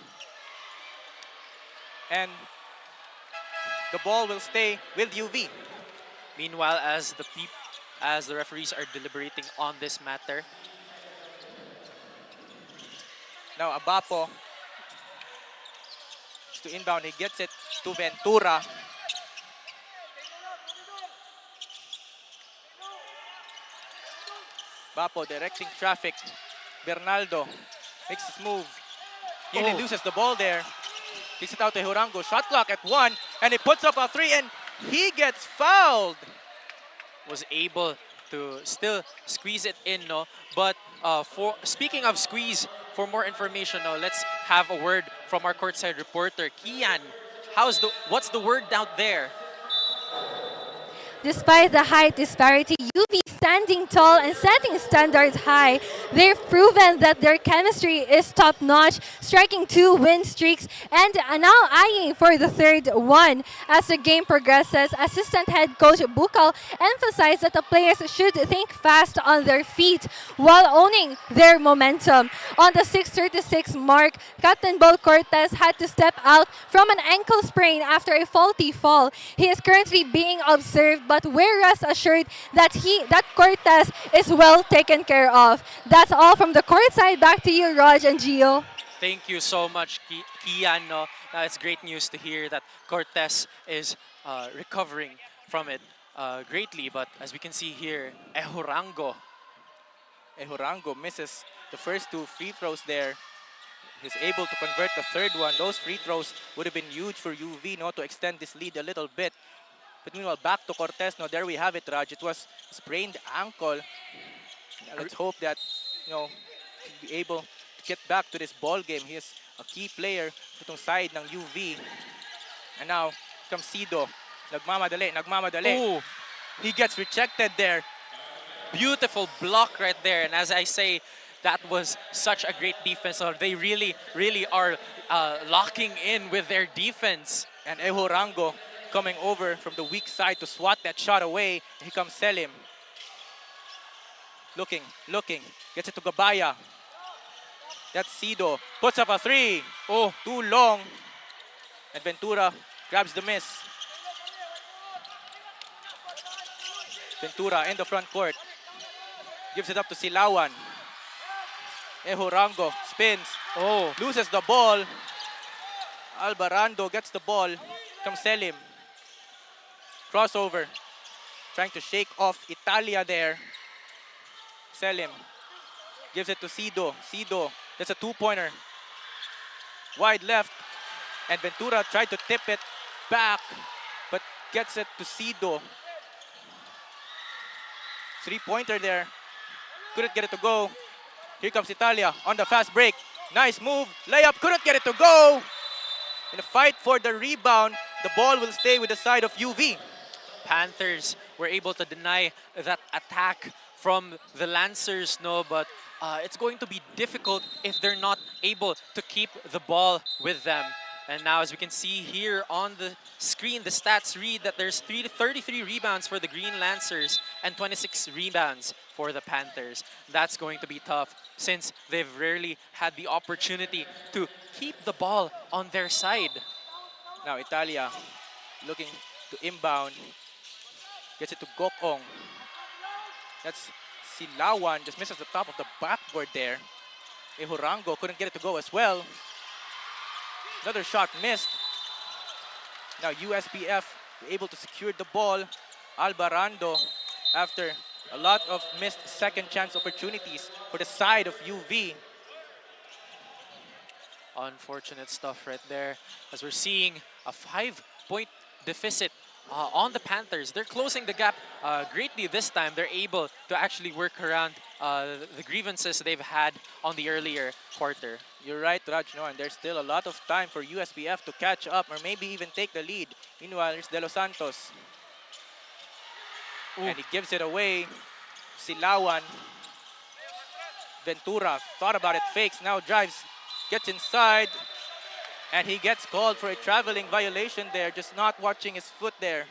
And the ball will stay with UV. Meanwhile, as the referees are deliberating on this matter. Now Abapo to inbound, he gets it to Ventura. Abapo directing traffic. Bernaldo makes his move. Nearly loses the ball there. Kicks it out to 𝐂𝐄𝐒𝐄𝐒. Shot clock at 1, and he puts up a 3, and he gets fouled. Was able to still squeeze it in, no? But for speaking of squeeze, for more information, no, let's have a word from our courtside reporter, Kian. What's the word out there? Despite the height disparity, UV standing tall and setting standards high, they've proven that their chemistry is top-notch, striking 2 win streaks and now eyeing for the 3rd one. As the game progresses, assistant head coach Bukal emphasized that the players should think fast on their feet while owning their momentum. On the 6:36 mark, Captain Bol Cortez had to step out from an ankle sprain after a faulty fall. He is currently being observed, but we're rest assured that Cortez is well taken care of. That's all from the courtside. Back to you, Raj and Gio. Thank you so much, Kian. No? It's great news to hear that Cortez is recovering from it greatly. But as we can see here, 𝐂𝐂𝐒𝐿 misses the first 2 free throws there. He's able to convert the 3rd one. Those free throws would have been huge for UV, no, to extend this lead a little bit. But meanwhile, back to Cortez. No, there we have it, Raj. It was sprained ankle. Let's hope that, he'll be able to get back to this ball game. He is a key player itong side ng UV. And now comes Sido. Nagmamadali. Ooh. He gets rejected there. Beautiful block right there. And as I say, that was such a great defense. So they really are locking in with their defense. And 𝐂𝐂𝐒𝐿 coming over from the weak side to swat that shot away. Here comes Selim. Looking. Gets it to Gobaya. That's Sido. Puts up a 3. Oh, too long. And Ventura grabs the miss. Ventura in the front court. Gives it up to Silawan. 𝐂𝐂𝐒𝐿 spins. Oh, loses the ball. Albarando gets the ball. Comes Selim. Crossover. Trying to shake off Italia there. Selim gives it to Sido. That's a 2-pointer. Wide left. And Ventura tried to tip it back, but gets it to Sido. 3-pointer there. Couldn't get it to go. Here comes Italia on the fast break. Nice move. Layup. Couldn't get it to go. In a fight for the rebound, the ball will stay with the side of UV. Panthers were able to deny that attack from the Lancers, no, but it's going to be difficult if they're not able to keep the ball with them. And now, as we can see here on the screen, the stats read that there's 33 rebounds for the Green Lancers and 26 rebounds for the Panthers. That's going to be tough since they've rarely had the opportunity to keep the ball on their side. Now Italia looking to inbound. Gets it to Gokong. That's Silawan. Just misses the top of the backboard there. 𝐂𝐂𝐒𝐿 couldn't get it to go as well. Another shot missed. Now USPF able to secure the ball. Albarando, after a lot of missed second chance opportunities for the side of UV. Unfortunate stuff right there, as we're seeing a 5-point deficit on the Panthers. They're closing the gap greatly this time. They're able to actually work around the grievances they've had on the earlier quarter. You're right, Raj, no, and there's still a lot of time for USPF to catch up or maybe even take the lead. Meanwhile, there's De Los Santos. Ooh. And he gives it away. Silawan. Ventura thought about it, fakes, now drives, gets inside, and he gets called for a traveling violation there, just not watching his foot there.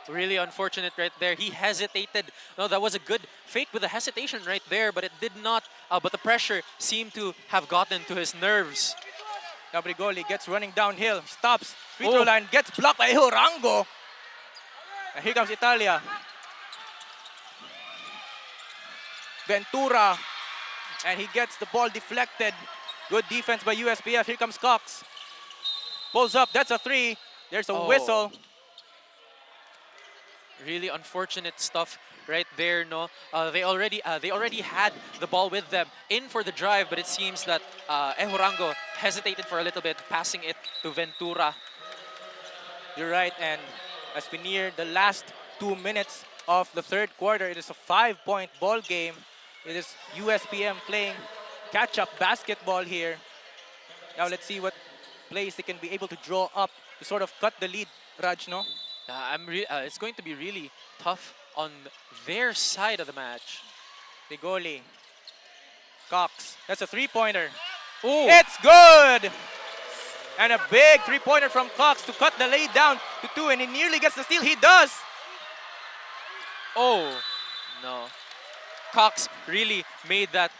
Really unfortunate right there. He hesitated. No, that was a good fake with a hesitation right there, but it did not. But the pressure seemed to have gotten to his nerves. Now Brigoli gets running downhill, stops, free throw line, gets blocked by Ħurango. And here comes Italia. Ventura, and he gets the ball deflected. Good defense by USPF. Here comes Cox. Pulls up, that's a three. There's a whistle. Really unfortunate stuff right there. No, they already had the ball with them in for the drive, but it seems that Ħurango hesitated for a little bit, passing it to Ventura. You're right, and as we near the last 2 minutes of the third quarter, it is a 5-point ball game. It is USPM playing catch-up basketball here. Now let's see what plays they can be able to draw up to sort of cut the lead, Raj, no? It's going to be really tough on their side of the match. Brigoli. Cox. That's a three-pointer. Ooh. It's good! And a big three-pointer from Cox to cut the lead down to 2, and he nearly gets the steal. He does! Oh, no. Cox really made that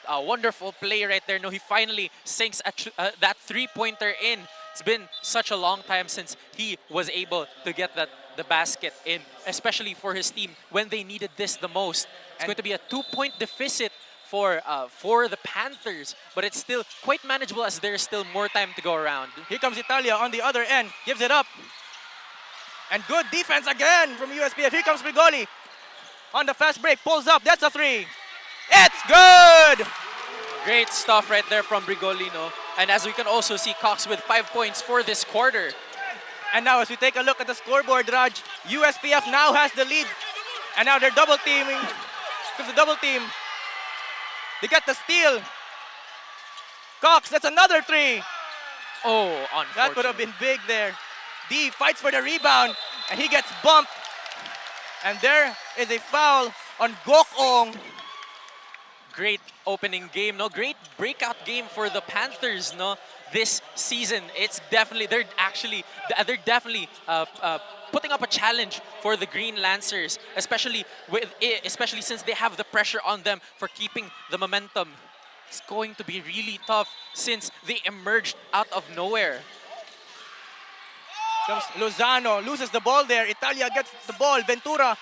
wonderful play right there. No, he finally sinks that three-pointer in. It's been such a long time since he was able to get the basket in, especially for his team when they needed this the most. It's going to be a 2-point deficit for the Panthers, but it's still quite manageable as there's still more time to go around. Here comes Italia on the other end, gives it up. And good defense again from USPF. Here comes Brigoli on the fast break, pulls up, that's a three. It's good! Great stuff right there from Brigolino. And as we can also see, Cox with 5 points for this quarter. And now as we take a look at the scoreboard, Raj, USPF now has the lead. And now they're double teaming. Because the double team. They get the steal. Cox, that's another three. Oh, unfortunate. That would have been big there. D fights for the rebound, and he gets bumped. And there is a foul on 𝐂𝐄𝐒. Great opening game, no? Great breakout game for the Panthers, no? This season, they're definitely putting up a challenge for the Green Lancers, especially since they have the pressure on them for keeping the momentum. It's going to be really tough since they emerged out of nowhere. Comes Lozano, loses the ball there. Italia gets the ball. Ventura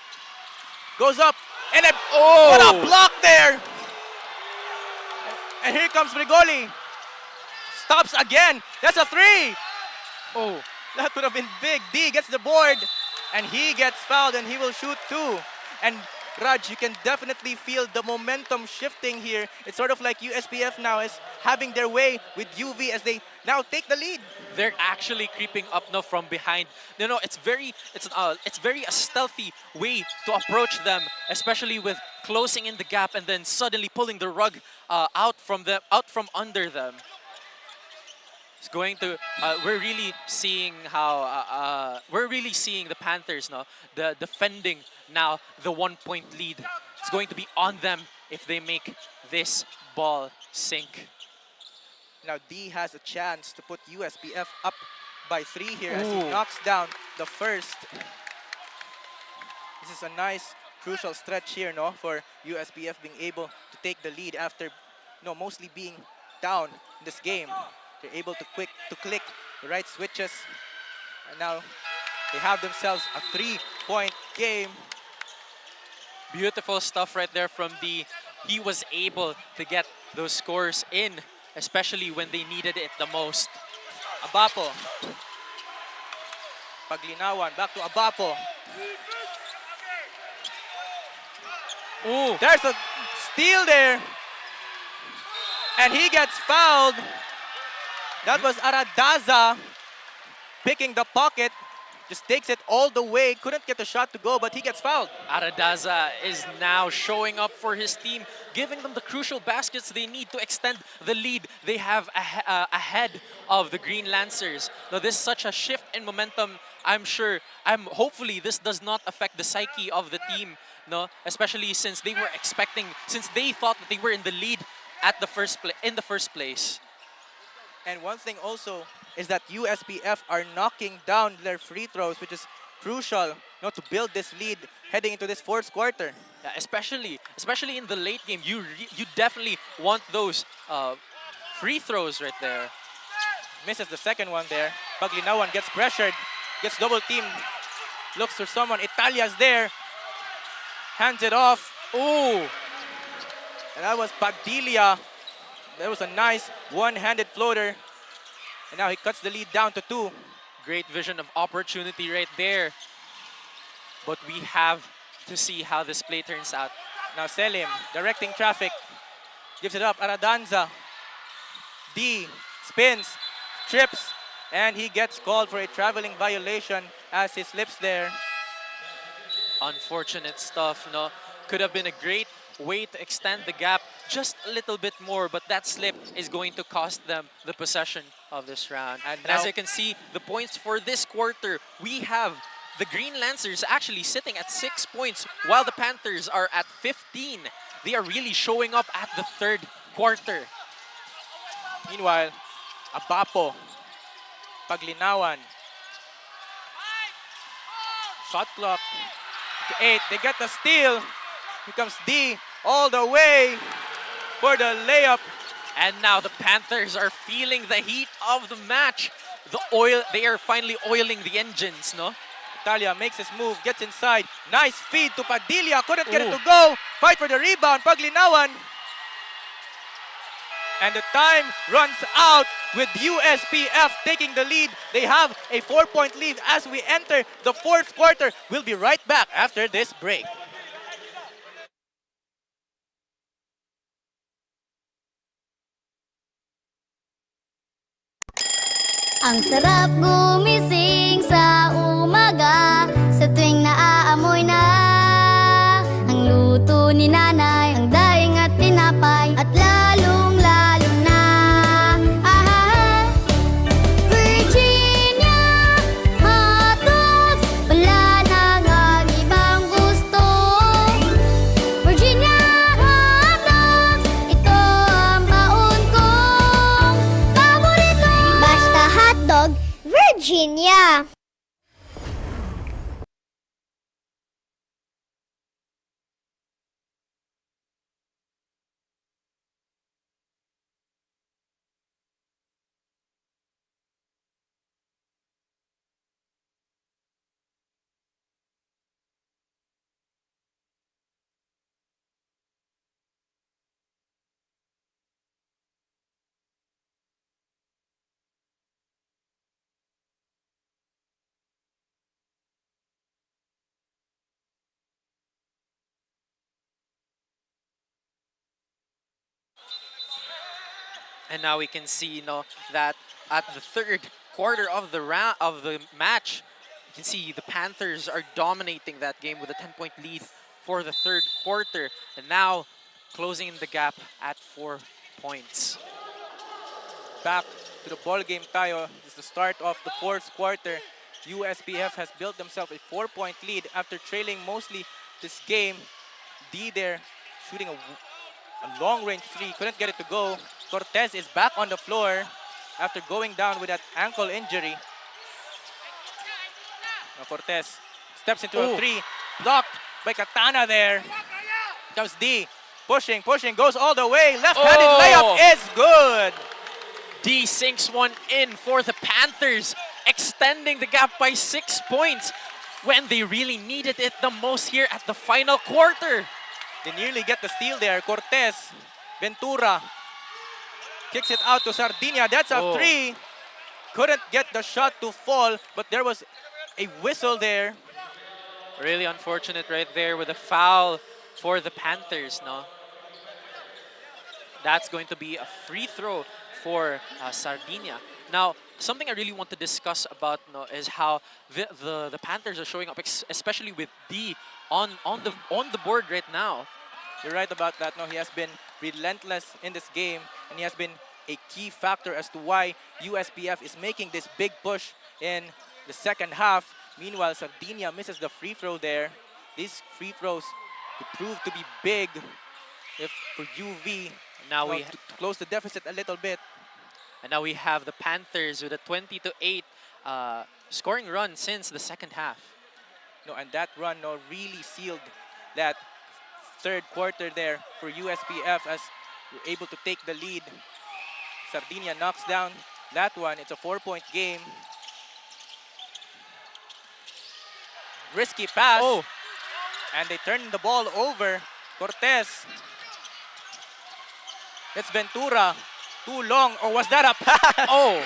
goes up, and what a block there! And here comes Brigoli. Stops again. That's a three. Oh, that would have been big. D gets the board, and he gets fouled, and he will shoot two. And Raj, you can definitely feel the momentum shifting here. It's sort of like USPF now is having their way with UV as they now take the lead. They're actually creeping up now from behind. No, it's very a stealthy way to approach them, especially with closing in the gap and then suddenly pulling the rug out from under them. It's going to. We're really seeing how we're really seeing the Panthers now, the defending now the 1-point lead. It's going to be on them if they make this ball sink. Now D has a chance to put USPF up by 3 here as he knocks down the first. This is a nice, crucial stretch here, no, for USPF being able to take the lead after, mostly being down in this game. They're able to click the right switches, and now they have themselves a 3-point game. Beautiful stuff right there from D. He was able to get those scores in, especially when they needed it the most. Abapo. Paglinawan, back to Abapo. Ooh. There's a steal there. And he gets fouled. That was Aradaza picking the pocket. Just takes it all the way. Couldn't get the shot to go, but he gets fouled. Aradaza is now showing up for his team, giving them the crucial baskets they need to extend the lead they have ahead of the Green Lancers. Now, this is such a shift in momentum. Hopefully this does not affect the psyche of the team, no, especially since they thought that they were in the lead in the first place. And one thing also is that USPF are knocking down their free throws, which is crucial, to build this lead heading into this fourth quarter. Yeah, especially in the late game, you definitely want those free throws right there. Misses the second one there. Paglinawan gets pressured, gets double teamed, looks for someone. Italia's there, hands it off. Ooh! And that was Padilla. That was a nice one-handed floater. And now he cuts the lead down to 2. Great vision of opportunity right there. But we have to see how this play turns out. Now Selim directing traffic. Gives it up. Aradanza. D spins, trips, and he gets called for a traveling violation as he slips there. Unfortunate stuff, no? Could have been a great way to extend the gap just a little bit more, but that slip is going to cost them the possession of this round. And as you can see, the points for this quarter, we have the Green Lancers actually sitting at 6 points, while the Panthers are at 15. They are really showing up at the third quarter. Meanwhile, Abapo, Paglinawan. Shot clock to 8. They get the steal. Here comes D all the way for the layup. And now the Panthers are feeling the heat of the match. They are finally oiling the engines, no? Italia makes his move, gets inside. Nice feed to Padilla. Couldn't get it to go. Fight for the rebound. Paglinawan. And the time runs out with USPF taking the lead. They have a 4-point lead as we enter the fourth quarter. We'll be right back after this break. Ang sarap gumising sa umaga, sa tuwing naaamoy na ang luto ni nanay, ang daing at tinapay, at lalong-lalo na Virginia hot dogs, wala nang ang ibang gusto. Virginia hot dogs, ito ang baon kong paborito. Basta hotdog, Virginia. And now we can see, that at the third quarter of the match, you can see the Panthers are dominating that game with a 10-point lead for the third quarter, and now closing the gap at 4 points. Back to the ball game tayo. This is the start of the fourth quarter. USPF has built themselves a 4-point lead after trailing mostly this game. D there shooting a long-range 3, couldn't get it to go. Cortez is back on the floor after going down with that ankle injury. Now Cortez steps into a 3, blocked by Katana there. Comes D, pushing, goes all the way. Left-handed layup is good. D sinks one in for the Panthers, extending the gap by 6 points when they really needed it the most here at the final quarter. They nearly get the steal there. Cortez, Ventura, kicks it out to Sardinia. That's a 3. Couldn't get the shot to fall, but there was a whistle there. Really unfortunate right there with a foul for the Panthers, no? That's going to be a free throw for Sardinia. Now, something I really want to discuss about is how the Panthers are showing up, especially with D on the board right now. You're right about that. No, he has been relentless in this game, and he has been a key factor as to why USPF is making this big push in the second half. Meanwhile, Sardinia misses the free throw there. These free throws could prove to be big if for UV Now to close the deficit a little bit. And now we have the Panthers with a 20-8 scoring run since the second half. No, and that run really sealed that third quarter there for USPF as we're able to take the lead. Sardinia knocks down that one. It's a 4-point game. Risky pass. Oh. And they turn the ball over. Cortez. It's Ventura. Too long. Or was that a pass? Oh.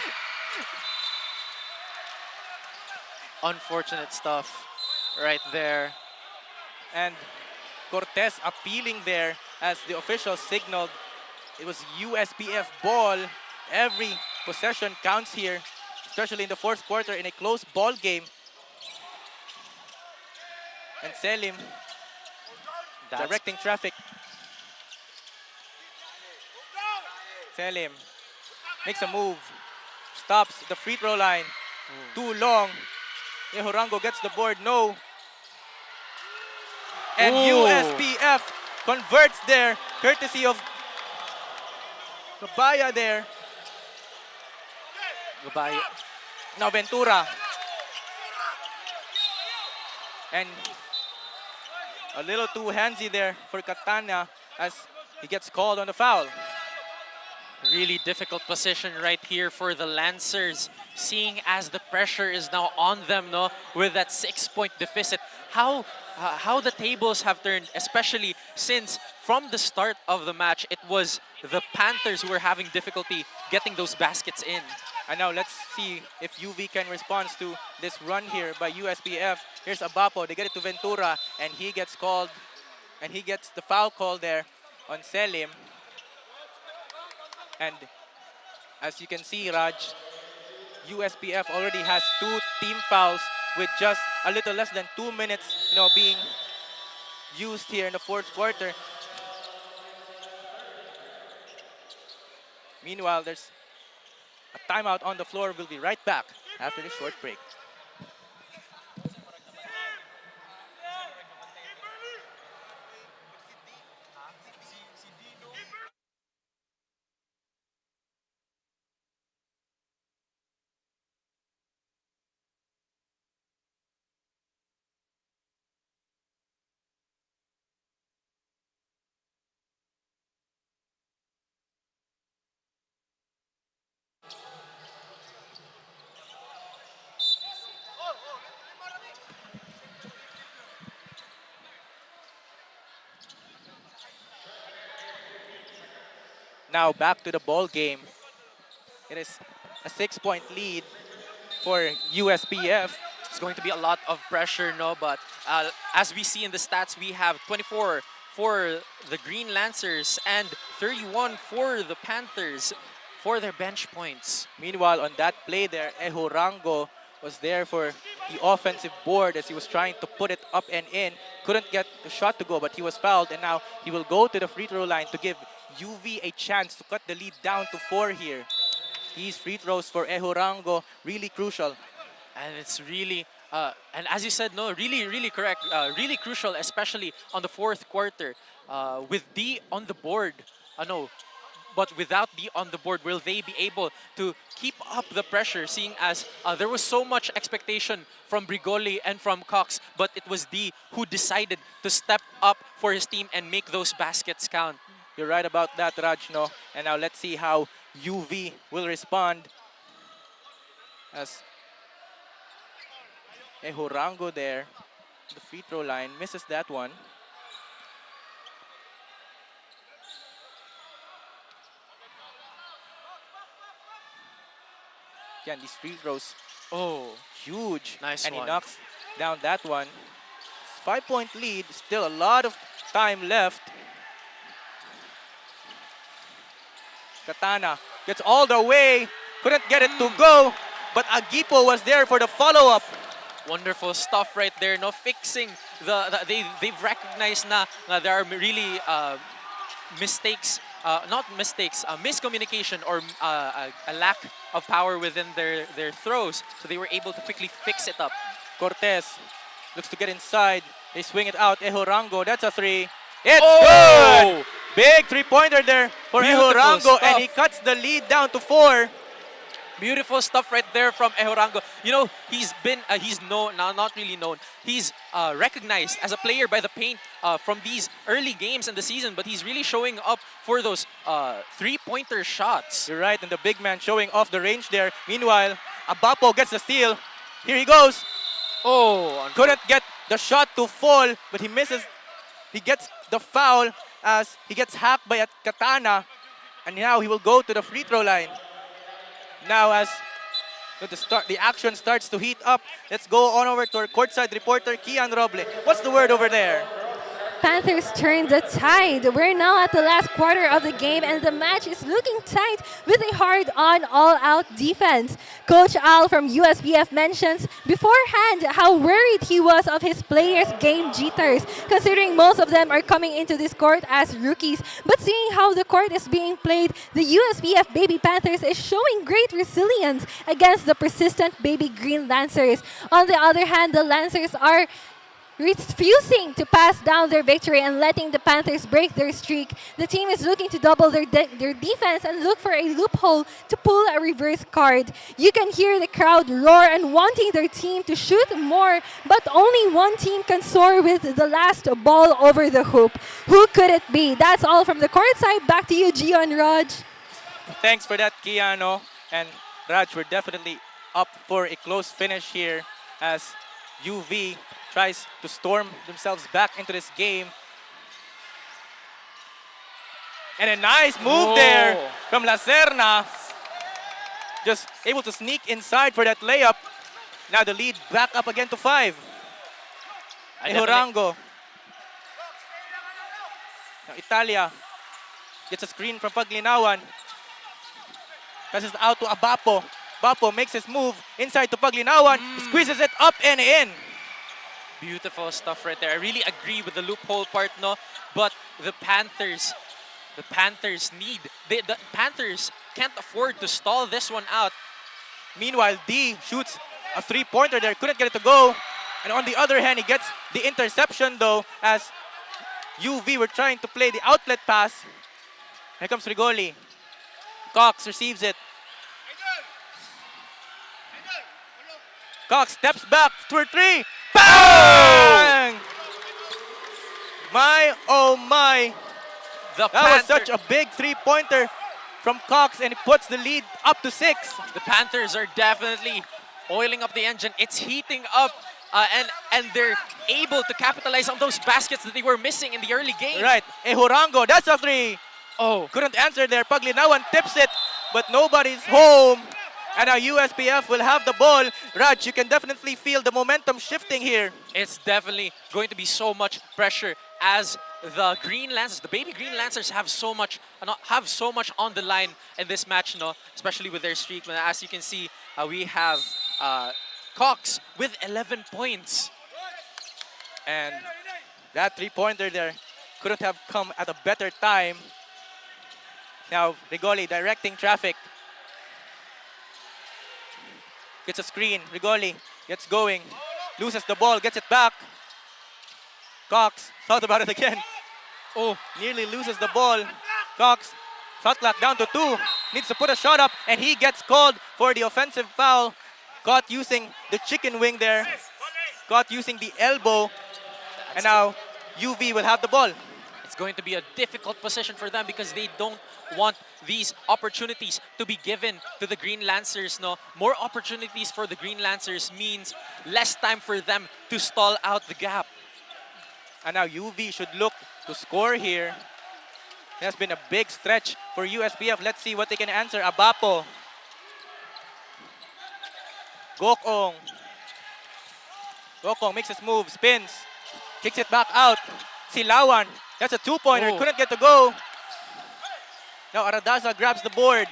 Unfortunate stuff right there. And Cortez appealing there as the officials signaled it was USPF ball. Every possession counts here, especially in the fourth quarter in a close ball game. And Selim directing traffic. Selim makes a move, stops the free throw line. Too long. 𝐂𝐄𝐒𝐅𝐉 gets the board, no. And USPF converts there, courtesy of Gabaya there. Gabaya. Now Ventura. And a little too handsy there for Catania as he gets called on the foul. Really difficult position right here for the Lancers, seeing as the pressure is now on them, with that 6-point deficit. How the tables have turned, especially since from the start of the match, it was the Panthers who were having difficulty getting those baskets in. And now let's see if UV can respond to this run here by USPF. Here's Abapo, they get it to Ventura, and he gets called, and he gets the foul call there on Selim. And as you can see, Raj, USPF already has 2 team fouls with just a little less than 2 minutes, being used here in the fourth quarter. Meanwhile, there's a timeout on the floor. We'll be right back after this short break. Now back to the ball game. It is a 6-point lead for USPF. It's going to be a lot of pressure, but as we see in the stats, we have 24 for the Green Lancers and 31 for the Panthers for their bench points. Meanwhile, on that play there, 𝐂𝐄𝐒𝐅𝐉 was there for the offensive board as he was trying to put it up and in. Couldn't get the shot to go, but he was fouled, and now he will go to the free throw line to give UV a chance to cut the lead down to 4 here. These free throws for 𝐂𝐄𝐅𝐉 really crucial. And it's really, and as you said, really correct, really crucial, especially on the fourth quarter. With D on the board, but without D on the board, will they be able to keep up the pressure, seeing as there was so much expectation from Brigoli and from Cox, but it was D who decided to step up for his team and make those baskets count. You're right about that, Raj, And now let's see how UV will respond as 𝐂𝐄𝐅𝐉 there, the free throw line, misses that one. Again, these free throws, huge. Nice and one. He knocks down that one. 5-point lead, still a lot of time left. Katana gets all the way. Couldn't get it to go. But Agipo was there for the follow-up. Wonderful stuff right there, no fixing they've recognized na there are really mistakes, not mistakes, miscommunication or a lack of power within their throws, so they were able to quickly fix it up. Cortez looks to get inside. They swing it out. 𝐂𝐄𝐒𝐄, that's a three. It's good! Big three-pointer there for 𝐂𝐄𝐒𝐄, and he cuts the lead down to 4. Beautiful stuff right there from 𝐂𝐄𝐒𝐄. You know, he's known, not really known. He's recognized as a player by the paint from these early games in the season, but he's really showing up for those three-pointer shots. You're right, and the big man showing off the range there. Meanwhile, Abapo gets the steal. Here he goes. Oh, couldn't get the shot to fall, but he misses. He gets the foul as he gets hacked by a Katana, and now he will go to the free throw line. Now as the action starts to heat up, let's go on over to our courtside reporter, Kian Roble. What's the word over there? Panthers turned the tide. We're now at the last quarter of the game, and the match is looking tight with a hard-on, all-out defense. Coach Al from USPF mentions beforehand how worried he was of his players' game jitters, considering most of them are coming into this court as rookies. But seeing how the court is being played, the USPF Baby Panthers is showing great resilience against the persistent Baby Green Lancers. On the other hand, the Lancers are refusing to pass down their victory and letting the Panthers break their streak. The team is looking to double their defense and look for a loophole to pull a reverse card. You can hear the crowd roar and wanting their team to shoot more, but only one team can soar with the last ball over the hoop. Who could it be? That's all from the court side. Back to you, Gio and Raj. Thanks for that, Kiano. And Raj, we're definitely up for a close finish here as UV tries to storm themselves back into this game. And a nice move there from La Serna. Just able to sneak inside for that layup. Now the lead back up again to 5. 𝐂𝐄𝐒𝐄. Now Italia gets a screen from Paglinawan. Passes out to Abapo. Abapo makes his move inside to Paglinawan. Squeezes it up and in. Beautiful stuff right there. I really agree with the loophole part, no? But the Panthers can't afford to stall this one out. Meanwhile, D shoots a three-pointer there. Couldn't get it to go. And on the other hand, he gets the interception though, as UV were trying to play the outlet pass. Here comes Rigoli. Cox receives it. Cox steps back for 3. Bang! My, oh my. That was such a big three-pointer from Cox, and it puts the lead up to 6. The Panthers are definitely oiling up the engine. It's heating up, and they're able to capitalize on those baskets that they were missing in the early game. Right. 𝐂𝐄𝐒𝐄, that's a 3. Oh. Couldn't answer there. Paglinawan tips it, but nobody's home. And now USPF will have the ball. Raj, you can definitely feel the momentum shifting here. It's definitely going to be so much pressure as the Green Lancers, the Baby Green Lancers have so much on the line in this match, no? Especially with their streak. As you can see, we have Cox with 11 points. And that three-pointer there couldn't have come at a better time. Now Rigoli directing traffic. Gets a screen. Rigoli gets going. Loses the ball. Gets it back. Cox thought about it again. Oh, nearly loses the ball. Cox, shot clock down to 2. Needs to put a shot up, and he gets called for the offensive foul. Caught using the chicken wing there. Caught using the elbow. And now UV will have the ball. It's going to be a difficult position for them because they don't want these opportunities to be given to the Green Lancers. No, more opportunities for the Green Lancers means less time for them to stall out the gap. And now UV should look to score here. It has been a big stretch for USPF. Let's see what they can answer. Abapo. 𝐂𝐄𝐒. 𝐂𝐄𝐒 makes his move, spins, kicks it back out. Silawan, that's a two-pointer, couldn't get to go. Now Aradaza grabs the board.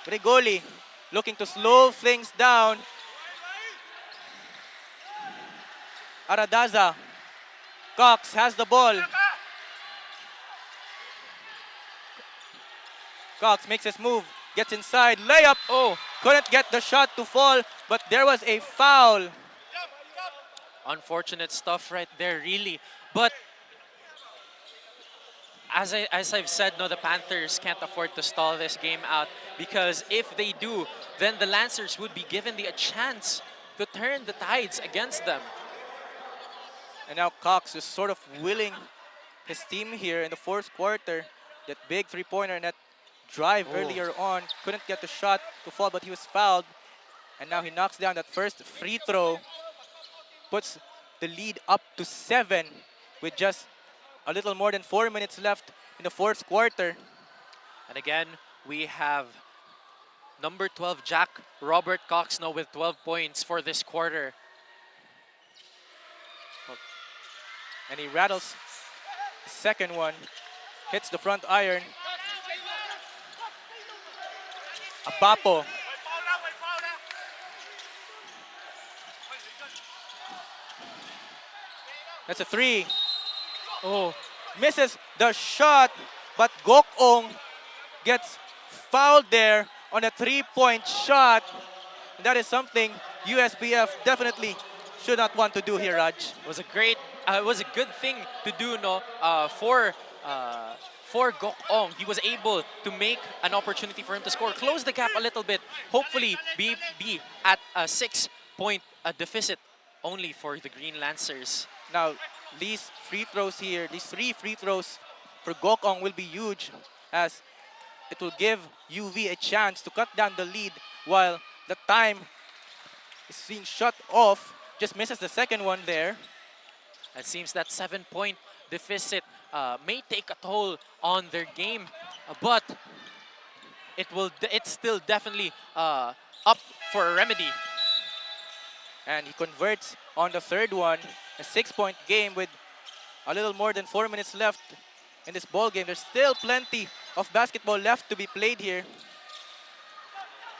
Rigoli looking to slow things down. Aradaza. Cox has the ball. Cox makes his move. Gets inside. Layup. Oh, couldn't get the shot to fall, but there was a foul. Unfortunate stuff right there, really. But as I've said, no, the Panthers can't afford to stall this game out, because if they do, then the Lancers would be given a chance to turn the tides against them. And now Cox is sort of willing his team here in the fourth quarter. That big three-pointer and that drive earlier on. Couldn't get the shot to fall, but he was fouled. And now he knocks down that first free throw. Puts the lead up to 7 with just a little more than 4 minutes left in the fourth quarter. And again, we have number 12, Jack Robert Cox, now with 12 points for this quarter. And he rattles the second one. Hits the front iron. Abapo. That's a 3. Oh, misses the shot, but 𝐂𝐄𝐒 gets fouled there on a 3-point shot. That is something USPF definitely should not want to do here, Raj. It was a good thing to do, no, for 𝐂𝐄𝐒. He was able to make an opportunity for him to score, close the gap a little bit, hopefully be at a 6-point deficit only for the Green Lancers. Now, these free throws here, these 3 free throws for 𝐂𝐄𝐒 will be huge, as it will give UV a chance to cut down the lead while the time is being shut off. Just misses the second one there. It seems that 7-point deficit may take a toll on their game, but it's still definitely up for a remedy. And he converts on the third one. A 6-point game with a little more than 4 minutes left in this ball game. There's still plenty of basketball left to be played here.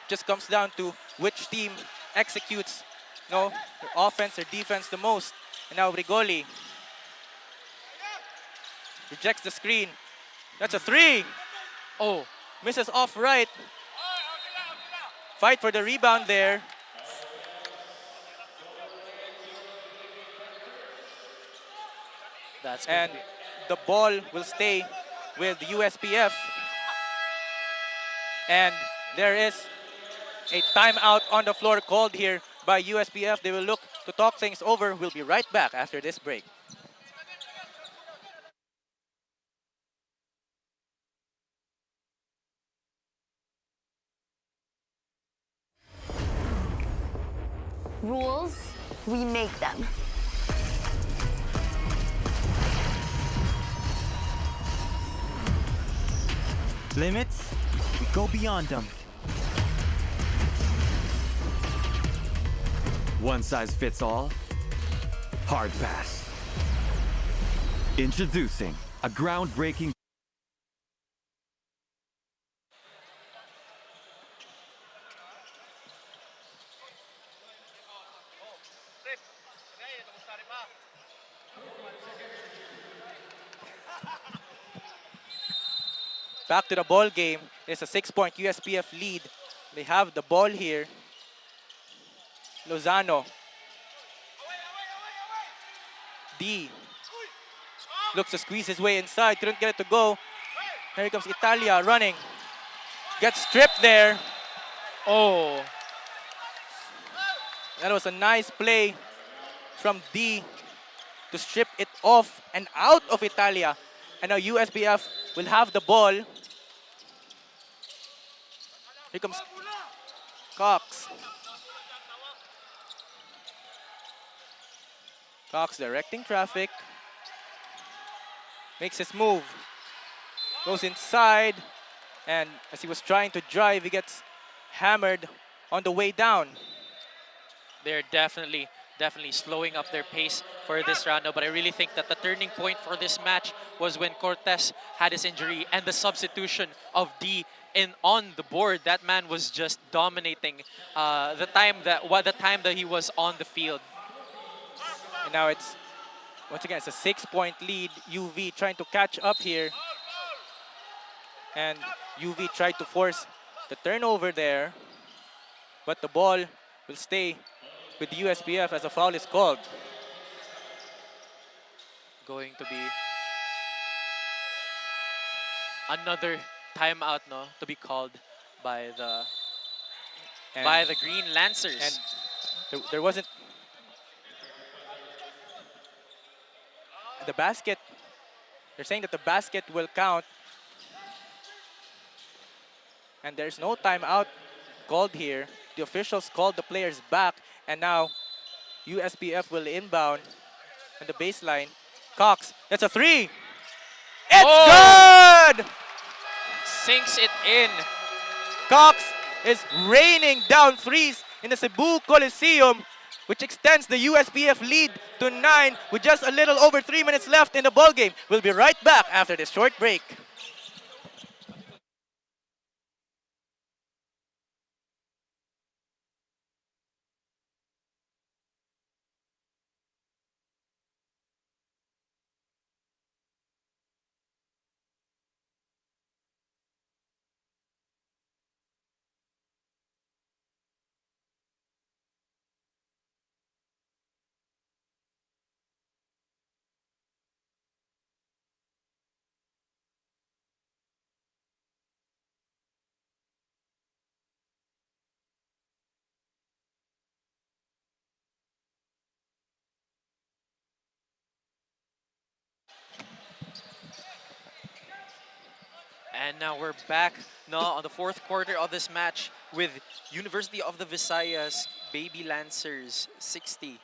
Just comes down to which team executes their offense or defense the most. And now Rigoli rejects the screen. That's a 3. Oh, misses off right. Fight for the rebound there. And the ball will stay with the USPF. And there is a timeout on the floor called here by USPF. They will look to talk things over. We'll be right back after this break. Rules, we make them. Limits, we go beyond them. One size fits all? Hard pass. Introducing a groundbreaking Back to the ball game. It's a 6-point USPF lead. They have the ball here. Lozano. D. Looks to squeeze his way inside. Couldn't get it to go. Here comes Italia running. Gets stripped there. Oh. That was a nice play from D to strip it off and out of Italia. And now USPF will have the ball. Here comes Cox. Cox directing traffic. Makes his move. Goes inside. And as he was trying to drive, he gets hammered on the way down. They're definitely definitely slowing up their pace for this round. But I really think that the turning point for this match was when Cortez had his injury and the substitution of D on the board. That man was just dominating the time that he was on the field. And now it's, once again, it's a 6-point lead. UV trying to catch up here. And UV tried to force the turnover there. But the ball will stay with USPF as a foul is called. Going to be another timeout, no, to be called by the Green Lancers. And there wasn't the basket. They're saying that the basket will count, and there's no timeout called here. The officials called the players back, and now USPF will inbound on the baseline. Cox, that's a three. It's good! Sinks it in. Cox is raining down threes in the Cebu Coliseum, which extends the USPF lead to 9 with just a little over 3 minutes left in the ballgame. We'll be right back after this short break. And now we're back on the fourth quarter of this match with University of the Visayas Baby Lancers 60.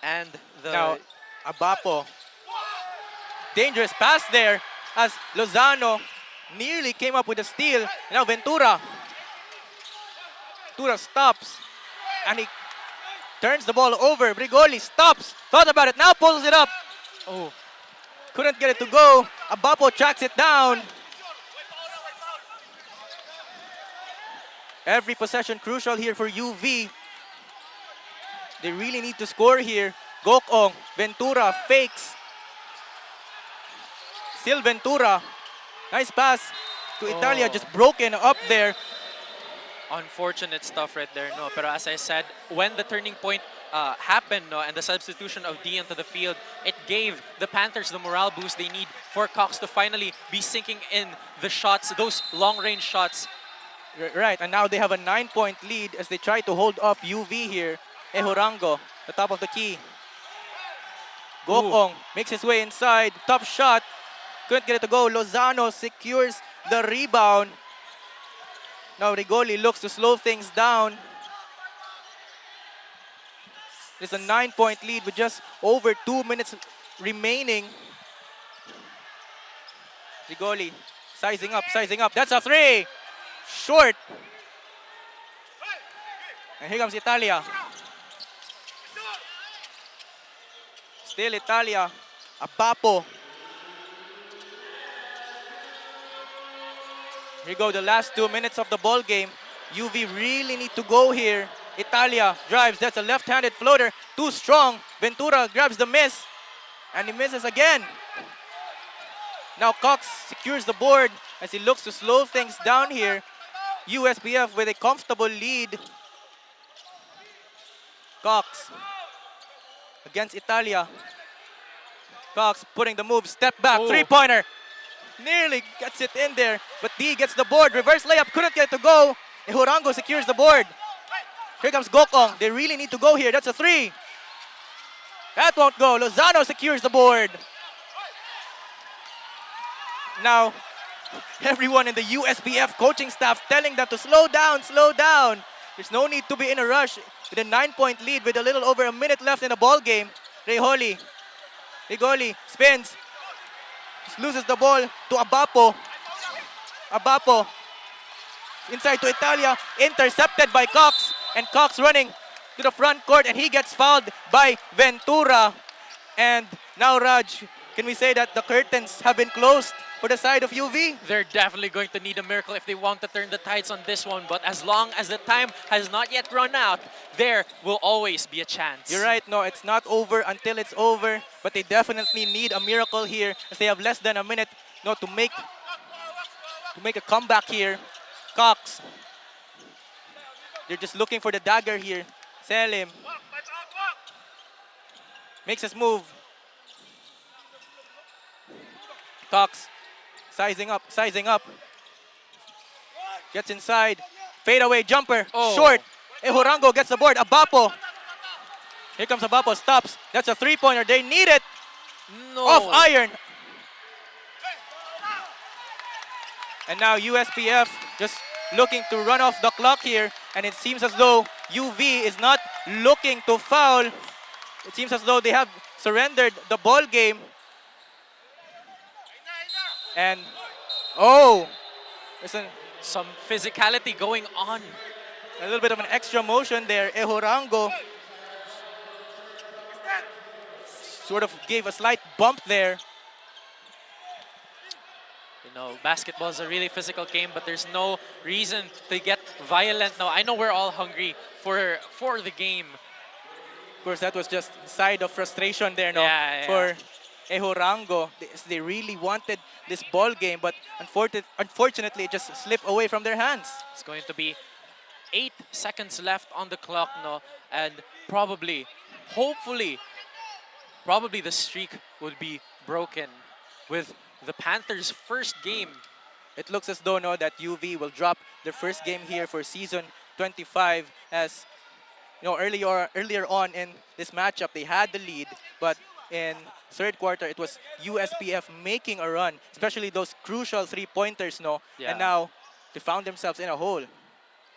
And now Abapo. Dangerous pass there as Lozano nearly came up with a steal. Now Ventura. Ventura stops and he turns the ball over. Brigoli stops. Thought about it. Now pulls it up. Oh. Couldn't get it to go. Abapo tracks it down. Every possession crucial here for UV. They really need to score here. 𝐂𝐄𝐒, Ventura fakes. Still Ventura. Nice pass to Italia, just broken up there. Unfortunate stuff right there, no. But as I said, when the turning point happened, no, and the substitution of D into the field, it gave the Panthers the morale boost they need for Cox to finally be sinking in the shots, those long-range shots. Right, and now they have a 9-point lead as they try to hold off UV here. 𝐂𝐄𝐒, the top of the key. 𝐂𝐄𝐒 makes his way inside. Tough shot. Couldn't get it to go. Lozano secures the rebound. Now Rigoli looks to slow things down. It's a 9-point lead with just over 2 minutes remaining. Rigoli sizing up, sizing up. That's a three. Short. And here comes Italia. Still Italia. Abapo. Here go the last 2 minutes of the ball game. UV really need to go here. Italia drives. That's a left-handed floater. Too strong. Ventura grabs the miss. And he misses again. Now Cox secures the board as he looks to slow things down here. USPF with a comfortable lead. Cox against Italia. Cox putting the move. Step back. Three-pointer. Nearly gets it in there. But D gets the board. Reverse layup. Couldn't get it to go. 𝐂𝐄𝐒 secures the board. Here comes 𝐂𝐄𝐒. They really need to go here. That's a three. That won't go. Lozano secures the board. Now, everyone in the USPF coaching staff telling them to slow down, slow down. There's no need to be in a rush. With a 9-point lead with a little over a minute left in the ball game. Rigoli spins. Just loses the ball to Abapo. Abapo. Inside to Italia. Intercepted by Cox. And Cox running to the front court, and he gets fouled by Ventura. And now, Raj, can we say that the curtains have been closed for the side of UV? They're definitely going to need a miracle if they want to turn the tides on this one. But as long as the time has not yet run out, there will always be a chance. You're right, no, it's not over until it's over. But they definitely need a miracle here, as they have less than a minute, no, to make a comeback here. Cox, they're just looking for the dagger here. Selim makes his move. Cox sizing up. Gets inside. Fadeaway jumper. Short. 𝐂𝐄𝐒𝐊 gets the board. Abapo. Here comes Abapo. Stops. That's a three-pointer. They need it. No. Off iron. And now USPF just looking to run off the clock here. And it seems as though UV is not looking to foul. It seems as though they have surrendered the ball game. And, there's some physicality going on. A little bit of an extra motion there. 𝐂𝐄𝐒𝐊 sort of gave a slight bump there. You know, basketball is a really physical game, but there's no reason to get violent now. I know we're all hungry for the game. Of course, that was just a side of frustration there, no? Yeah. For 𝐂𝐄𝐒𝐊. They really wanted this ball game, but unfortunately, it just slipped away from their hands. It's going to be 8 seconds left on the clock, no? And probably, hopefully, the streak will be broken with the Panthers' first game. It looks as though, no, that UV will drop their first game here for season 25, as you know, earlier on in this matchup, they had the lead, but in third quarter, it was USPF making a run, especially those crucial three-pointers, no? Yeah. And now they found themselves in a hole.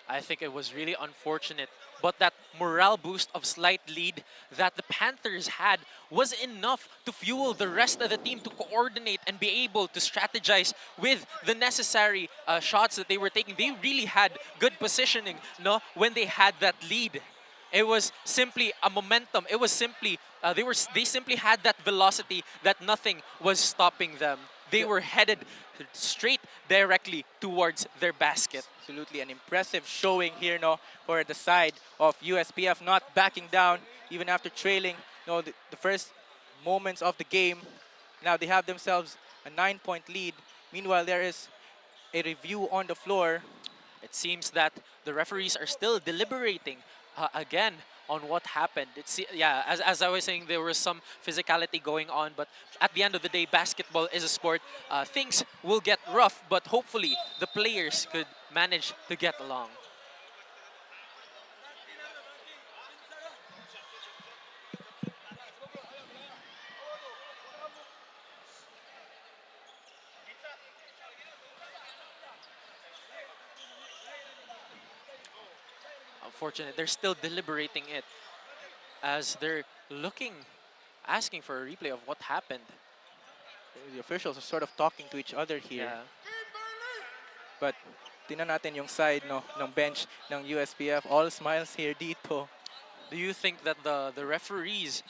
I think it was really unfortunate, but that morale boost of slight lead that the Panthers had was enough to fuel the rest of the team to coordinate and be able to strategize with the necessary shots that they were taking. They really had good positioning, no, when they had that lead. It was simply a momentum. It was simply they simply had that velocity that nothing was stopping them. They were headed straight directly towards their basket. Absolutely an impressive showing here, no, for the side of USPF, not backing down even after trailing, no, the first moments of the game. Now they have themselves a 9-point lead. Meanwhile, there is a review on the floor. It seems that the referees are still deliberating again on what happened. As I was saying, there was some physicality going on, but at the end of the day, basketball is a sport. Things will get rough, but hopefully the players could manage to get along. Unfortunate, they're still deliberating it as they're asking for a replay of what happened. The officials are sort of talking to each other here. Yeah. But tingnan natin yung side, no, ng bench ng USPF. All smiles here dito. Do you think that the referee's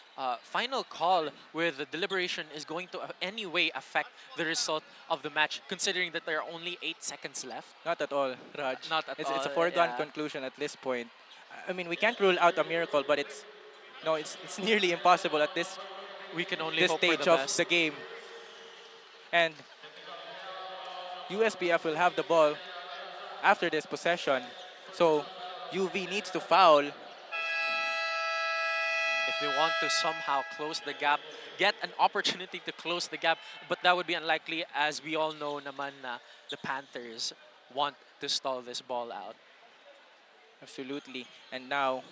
final call with the deliberation is going to any way affect the result of the match, considering that there are only 8 seconds left? Not at all, Raj. Not at all. It's a foregone conclusion at this point. I mean, we can't rule out a miracle, but it's nearly impossible at this We can only hope for stage the of best. the game. And USPF will have the ball after this possession. So UV needs to foul. If they want to somehow close the gap, get an opportunity to close the gap, but that would be unlikely, as we all know naman na the Panthers want to stall this ball out. Absolutely. And now,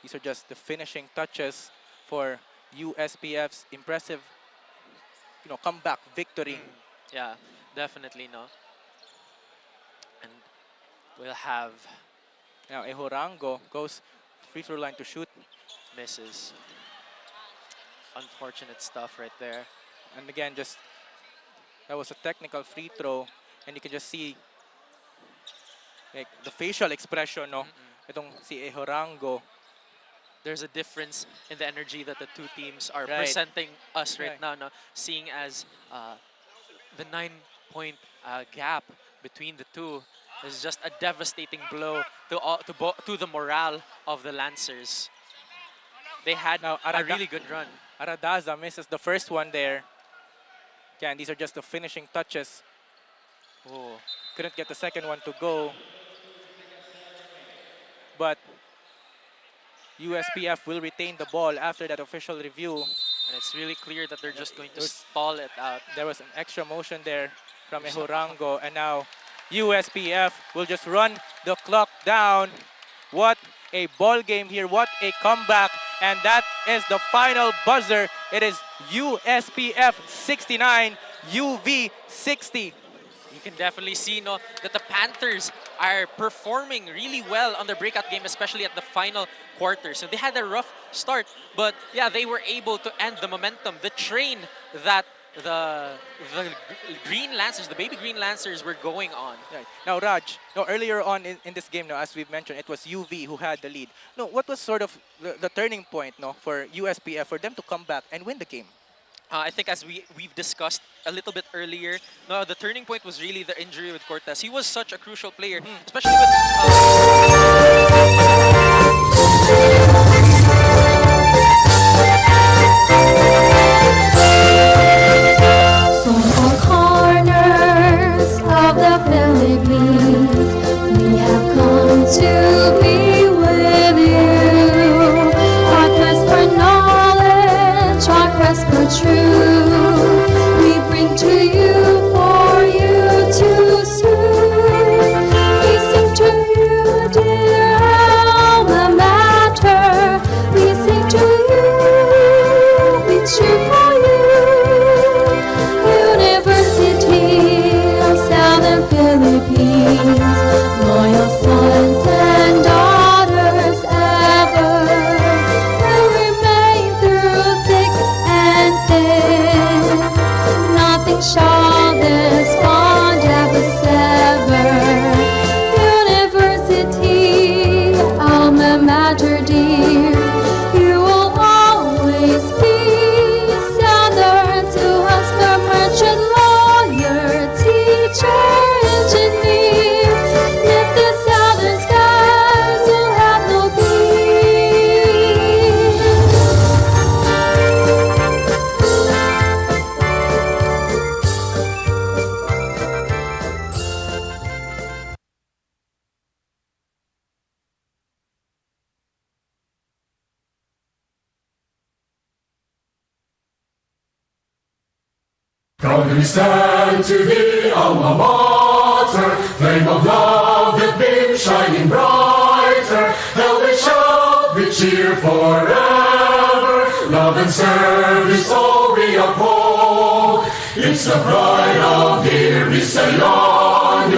these are just the finishing touches for USPF's impressive, comeback victory. Yeah, definitely, no. And we'll have... Now, 𝐂𝐄𝐒𝐊 goes free throw line to shoot. Misses. Unfortunate stuff right there. And again, that was a technical free throw. And you can just see like the facial expression, no? Itong si 𝐂𝐄𝐒𝐊. there's a difference in the energy that the two teams are Right. presenting us right Right. now. No? Seeing as the 9-point gap between the two is just a devastating blow to the morale of the Lancers. They had Now, a really good run. Aradaza misses the first one there. Again, these are just the finishing touches. Oh, couldn't get the second one to go. But USPF will retain the ball after that official review. And it's really clear that they're just going to stall it out. There was an extra motion there from 𝐂𝐄𝐒𝐄𝐅𝐈, and now USPF will just run the clock down. What a ball game here, what a comeback. And that is the final buzzer. It is USPF 69, UV 60. You can definitely see that the Panthers are performing really well on their breakout game, especially at the final quarter. So they had a rough start, but yeah, they were able to end the momentum, the train that the Green Lancers, the baby Green Lancers were going on. Right. Now, Raj, earlier on in this game, as we've mentioned, it was UV who had the lead. What was sort of the turning point for USPF, for them to come back and win the game? I think as we've discussed a little bit earlier, the turning point was really the injury with Cortez. He was such a crucial player, especially with... Corners of the Philippines, we have come to be with you. Our quest for knowledge, our quest for truth, we bring to you for you to soothe. We sing to you, dear alma mater. We sing to you, we cheer for you. Philippines, loyal sons and daughters ever, will remain through thick and thin. Nothing shall this bond ever sever. University, alma mater dear, you will always be sounder to us, the merchant, lawyer, teacher. Proud we stand to thee, alma mater, flame of love that beams shining brighter. Hell we shout, we cheer forever. Love and service all we uphold. It's the pride of dear Visayas.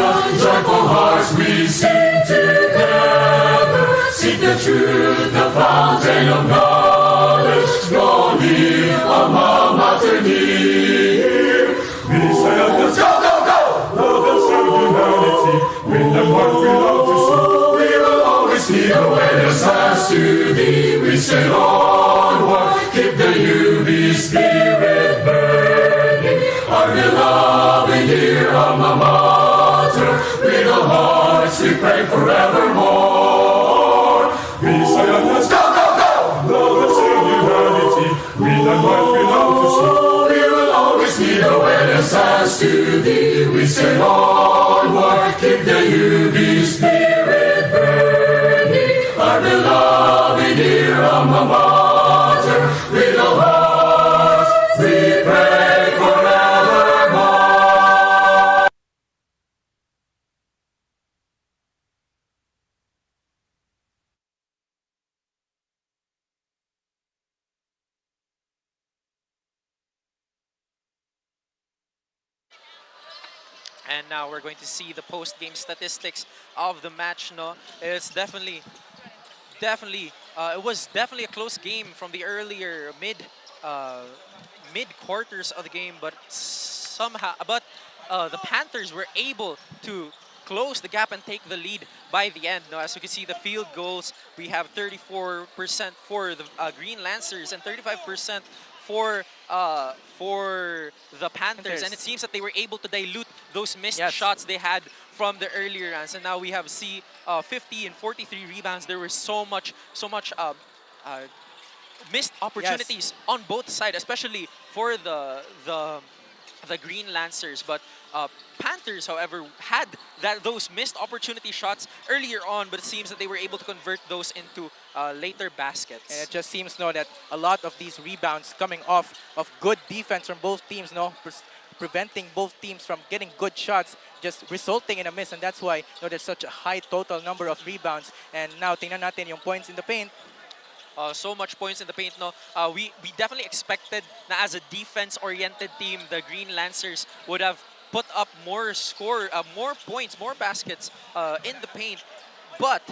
Joyful hearts we sing together. Seek the truth, the fountain of knowledge. Long live alma mater dear. Visayas, go, go, go! Love and serve humanity. With the heart we love to see. We will always be the winners as to thee. We say onward, keep the UV spirit burning. Our beloved dear alma mater. With our hearts we pray forevermore. Visayas, go, go, go! Love and serve humanity. With the heart we love to see. See the winners as to thee, we say onward, keep the UV spirit burning. Our beloved dear alma mater, with our hearts we pray forevermore. And now we're going to see the post-game statistics of the match. It's definitely, it was definitely a close game from the earlier mid quarters of the game, but the Panthers were able to close the gap and take the lead by the end. Now, as you can see, the field goals, we have 34% for the Green Lancers and 35% for the Panthers. And it seems that they were able to dilute those missed shots they had from the earlier rounds. And now we have 50 and 43 rebounds. There was so much missed opportunities on both sides, especially for the Green Lancers. But Panthers, however, had those missed opportunity shots earlier on, but it seems that they were able to convert those into later baskets. And it just seems that a lot of these rebounds coming off of good defense from both teams, preventing both teams from getting good shots, just resulting in a miss. And that's why there's such a high total number of rebounds. And now tingnan natin yung points in the paint. So much points in the paint. No, we definitely expected that as a defense-oriented team, the Green Lancers would have put up more points, more baskets in the paint. But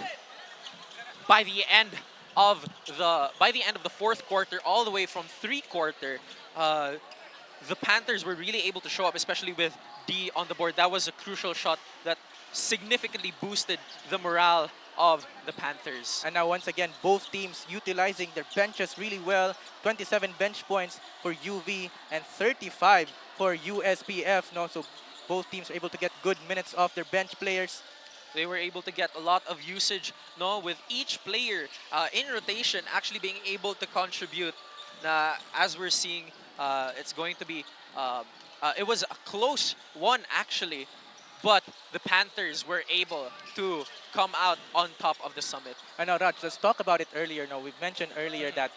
by the end of the fourth quarter, all the way from three-quarter, the Panthers were really able to show up, especially with D on the board. That was a crucial shot that significantly boosted the morale of the Panthers. And now once again, both teams utilizing their benches really well. 27 bench points for UV and 35 for USPF. So both teams are able to get good minutes off their bench players. They were able to get a lot of usage, with each player in rotation actually being able to contribute. As we're seeing, it's going to be, it was a close one actually, but the Panthers were able to come out on top of the summit. I know, Raj, let's talk about it earlier. We mentioned earlier that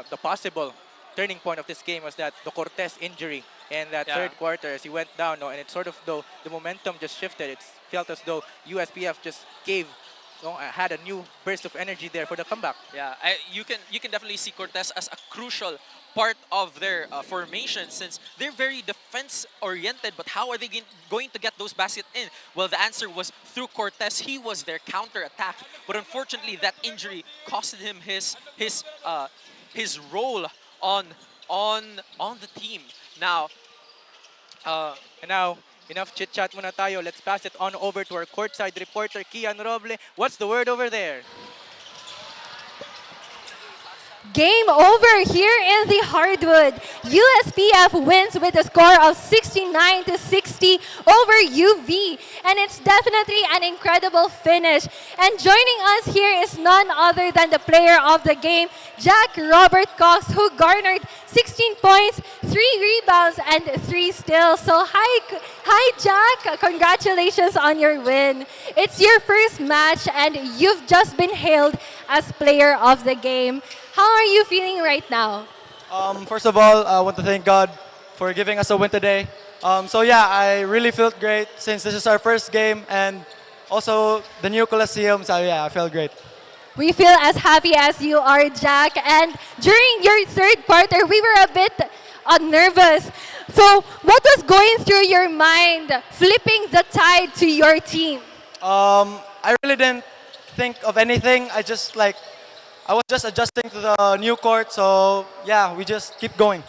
the possible turning point of this game was that the Cortez injury in that third quarter as he went down. And it's sort of though the momentum just shifted. It felt as though USPF just had a new burst of energy there for the comeback. Yeah, you can definitely see Cortez as a crucial part of their formation, since they're very defense-oriented. But how are they going to get those baskets in? Well, the answer was through Cortez. He was their counter-attack. But unfortunately, that injury costed him his role on the team. Now, enough chit-chat muna tayo. Let's pass it on over to our courtside reporter, Kian Roble. What's the word over there? Game over here in the hardwood. USPF wins with a score of 69-60 over UV. And it's definitely an incredible finish. And joining us here is none other than the player of the game, Jack Robert Cox, who garnered 16 points, 3 rebounds, and 3 steals. So hi Jack, congratulations on your win. It's your first match and you've just been hailed as player of the game. How are you feeling right now? First of all, I want to thank God for giving us a win today. I really felt great since this is our first game and also the new Coliseum. So I felt great. We feel as happy as you are, Jack. And during your third quarter, we were a bit nervous. So what was going through your mind, flipping the tide to your team? I really didn't think of anything. I was just adjusting to the new court, so we just keep going.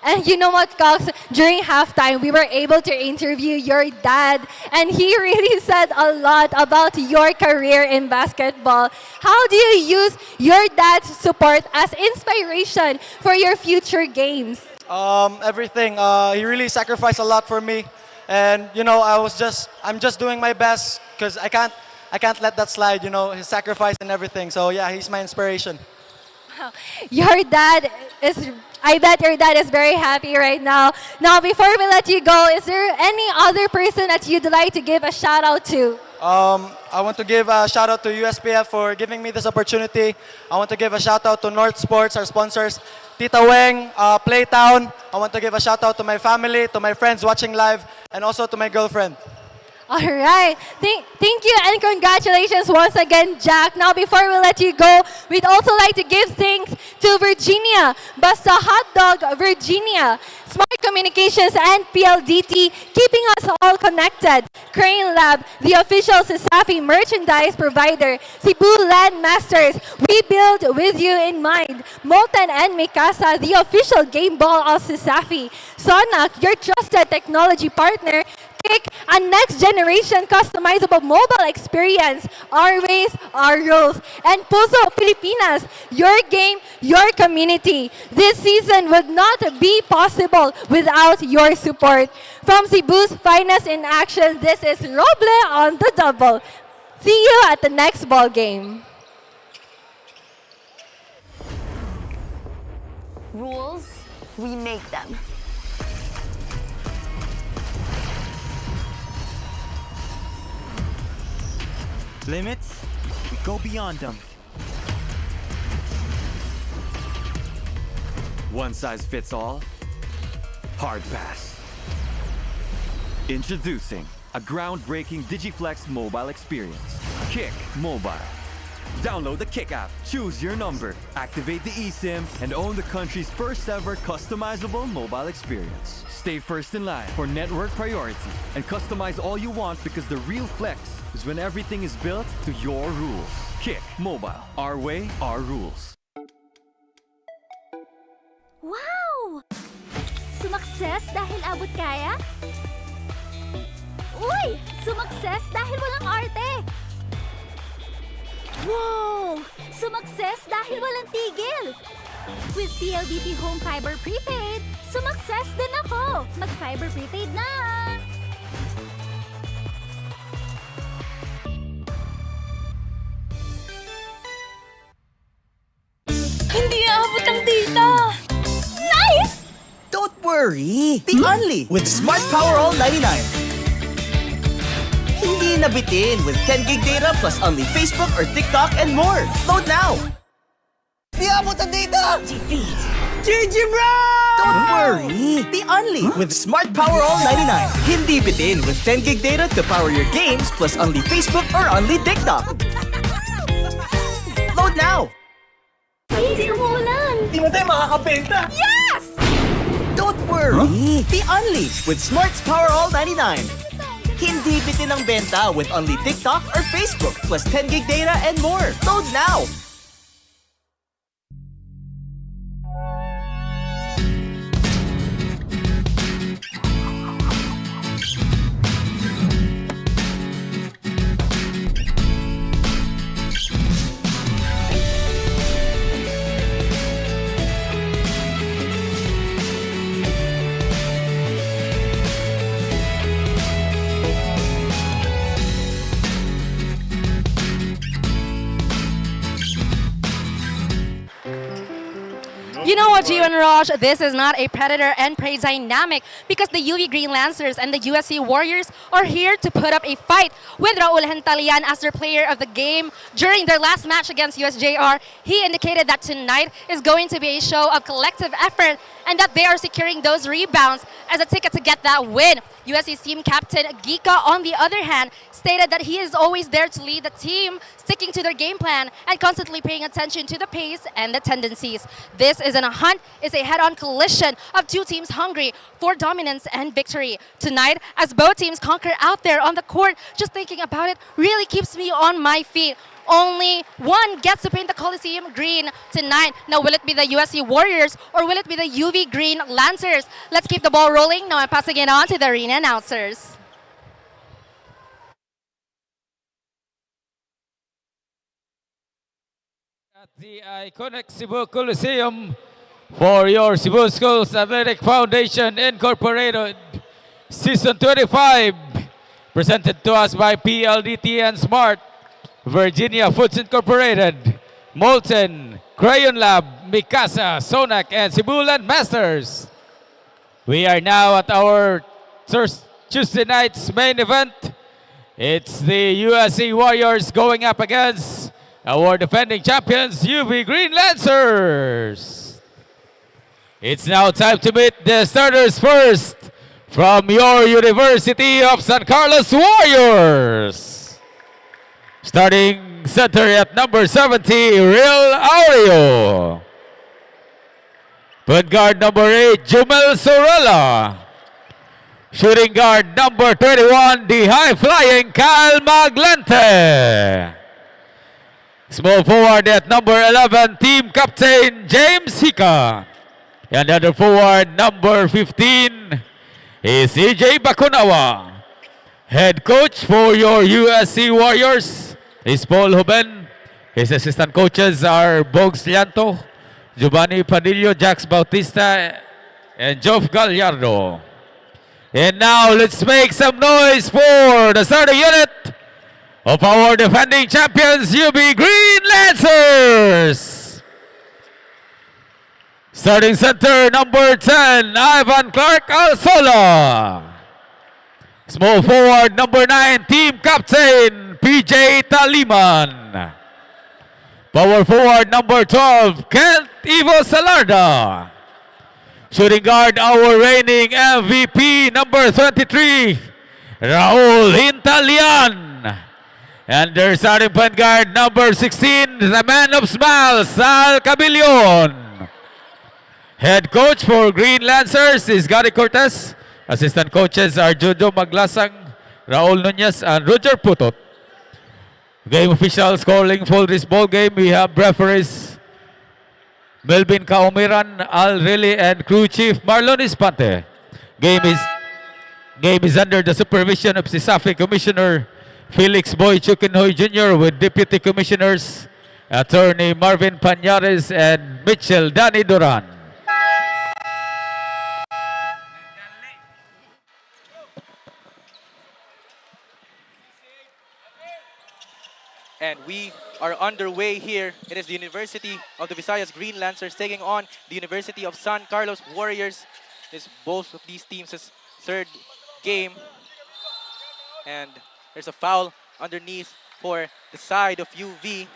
And you know what, Cox? During halftime, we were able to interview your dad, and he really said a lot about your career in basketball. How do you use your dad's support as inspiration for your future games? Everything. He really sacrificed a lot for me, and I'm just doing my best because I can't let that slide, his sacrifice and everything. So he's my inspiration. I bet your dad is very happy right now. Now, before we let you go, is there any other person that you'd like to give a shout out to? I want to give a shout out to USPF for giving me this opportunity. I want to give a shout out to North Sports, our sponsors, Tita Weng, Playtown. I want to give a shout out to my family, to my friends watching live, and also to my girlfriend. All right. Thank you and congratulations once again, Jack. Now, before we let you go, we'd also like to give thanks to Virginia, Basta Hot Dog Virginia, Smart Communications, and PLDT, keeping us all connected. Crane Lab, the official CESAFI merchandise provider. Cebu Land Masters, we build with you in mind. Molten and Mikasa, the official game ball of CESAFI. Sonac, your trusted technology partner. Kick, a next-generation customizable mobile experience. Our ways, our rules. And Puso Pilipinas, your game, your community. This season would not be possible without your support. From Cebu's finest in action, this is Roble on the double. See you at the next ball game. Rules, we make them. Limits, we go beyond them. One size fits all? Hard pass. Introducing a groundbreaking Digiflex mobile experience. Kick Mobile. Download the Kick app, choose your number, activate the eSIM, and own the country's first ever customizable mobile experience. Stay first in line for network priority and customize all you want, because the real flex is when everything is built to your rules. Kick Mobile. Our way, our rules. Wow! Sumakses dahil abot kaya? Uy! Sumakses dahil walang arte! Wow! Sumakses dahil walang tigil! With PLDT Home Fiber Prepaid, sumakses din ako! Mag-Fiber Prepaid na! Hindi aabot ang data! Nice! Don't worry! The only with Smart Power All 99. Hindi nabitin with 10 gig data plus only Facebook or TikTok and more. Load now! Di abot ang data! GG bro! Don't worry! The only with Smart Power All 99. Hindi bitin with 10 gig data to power your games plus only Facebook or only TikTok. Load now! Hindi umuulan! Di mo tayo makakabenta! Yes! Don't worry! The only with Smart's Power All 99. Hindi bitin ang benta with only TikTok or Facebook plus 10 gig data and more. Load now! You know what, Gio and Raj? This is not a predator and prey dynamic, because the UV Green Lancers and the USC Warriors are here to put up a fight. With Raul Hentalian as their player of the game during their last match against USJR, he indicated that tonight is going to be a show of collective effort and that they are securing those rebounds as a ticket to get that win. USC's team captain Gika, on the other hand, stated that he is always there to lead the team, sticking to their game plan and constantly paying attention to the pace and the tendencies. This isn't a hunt, it's a head-on collision of two teams hungry for dominance and victory. Tonight, as both teams conquer out there on the court, just thinking about it really keeps me on my feet. Only one gets to paint the Coliseum green tonight. Now, will it be the USC Warriors or will it be the UV Green Lancers? Let's keep the ball rolling. Now I'm passing it on to the arena announcers. At the iconic Cebu Coliseum for your Cebu Schools Athletic Foundation Incorporated Season 25, presented to us by PLDT and Smart, Virginia Foods Incorporated, Molten, Crayon Lab, Mikasa, Sonac, and Cebu Land Masters. We are now at our Tuesday night's main event. It's the USC Warriors going up against our defending champions, UV Green Lancers. It's now time to meet the starters first from your University of San Carlos Warriors. Starting center at number 70, Real Aureo. Point guard number 8, Jumel Sorella. Shooting guard number 21, the high-flying Kyle Maglante. Small forward at number 11, team captain James Hika. And other forward number 15 is EJ Bakunawa. Head coach for your USC Warriors is Paul Hoben. His assistant coaches are Bogs Lianto, Giovanni Padillo, Jax Bautista, and Joff Gallardo. And now let's make some noise for the starting unit of our defending champions, UB Green Lancers. Starting center, number 10, Ivan Clark Alsola. Small forward, number 9, team captain, PJ Taliman. Power forward, number 12, Kent Ivo Salarda. Shooting guard, our reigning MVP, number 23, Raul Hintalian. And their starting point guard, number 16, the man of smiles, Sal Cabillon. Head coach for Green Lancers is Gary Cortez. Assistant coaches are Jojo Maglasang, Raul Nunez, and Roger Putot. Game officials calling for this ball game. We have referees Melvin Kaumiran, Al Rili, and crew chief Marlon Espante. Game is under the supervision of CESAFI Commissioner Felix Boy Chukinhoy Jr. with Deputy Commissioners Attorney Marvin Pañares and Mitchell Danny Duran. And we are underway here. It is the University of the Visayas Green Lancers taking on the University of San Carlos Warriors. This both of these teams' third game. And there's a foul underneath for the side of UV.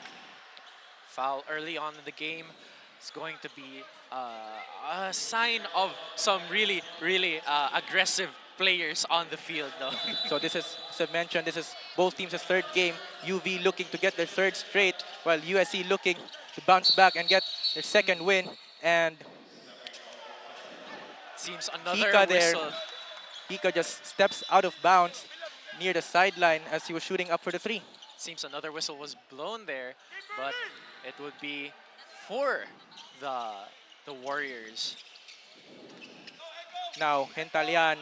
Foul early on in the game. It's going to be a sign of some really aggressive players on the field, though. So this is, as I mentioned, this is both teams' third game. UV looking to get their third straight, while USC looking to bounce back and get their second win. And seems another whistle. Hika just steps out of bounds near the sideline as he was shooting up for the three. Seems another whistle was blown there, but it would be for the Warriors. Now, Hintalian,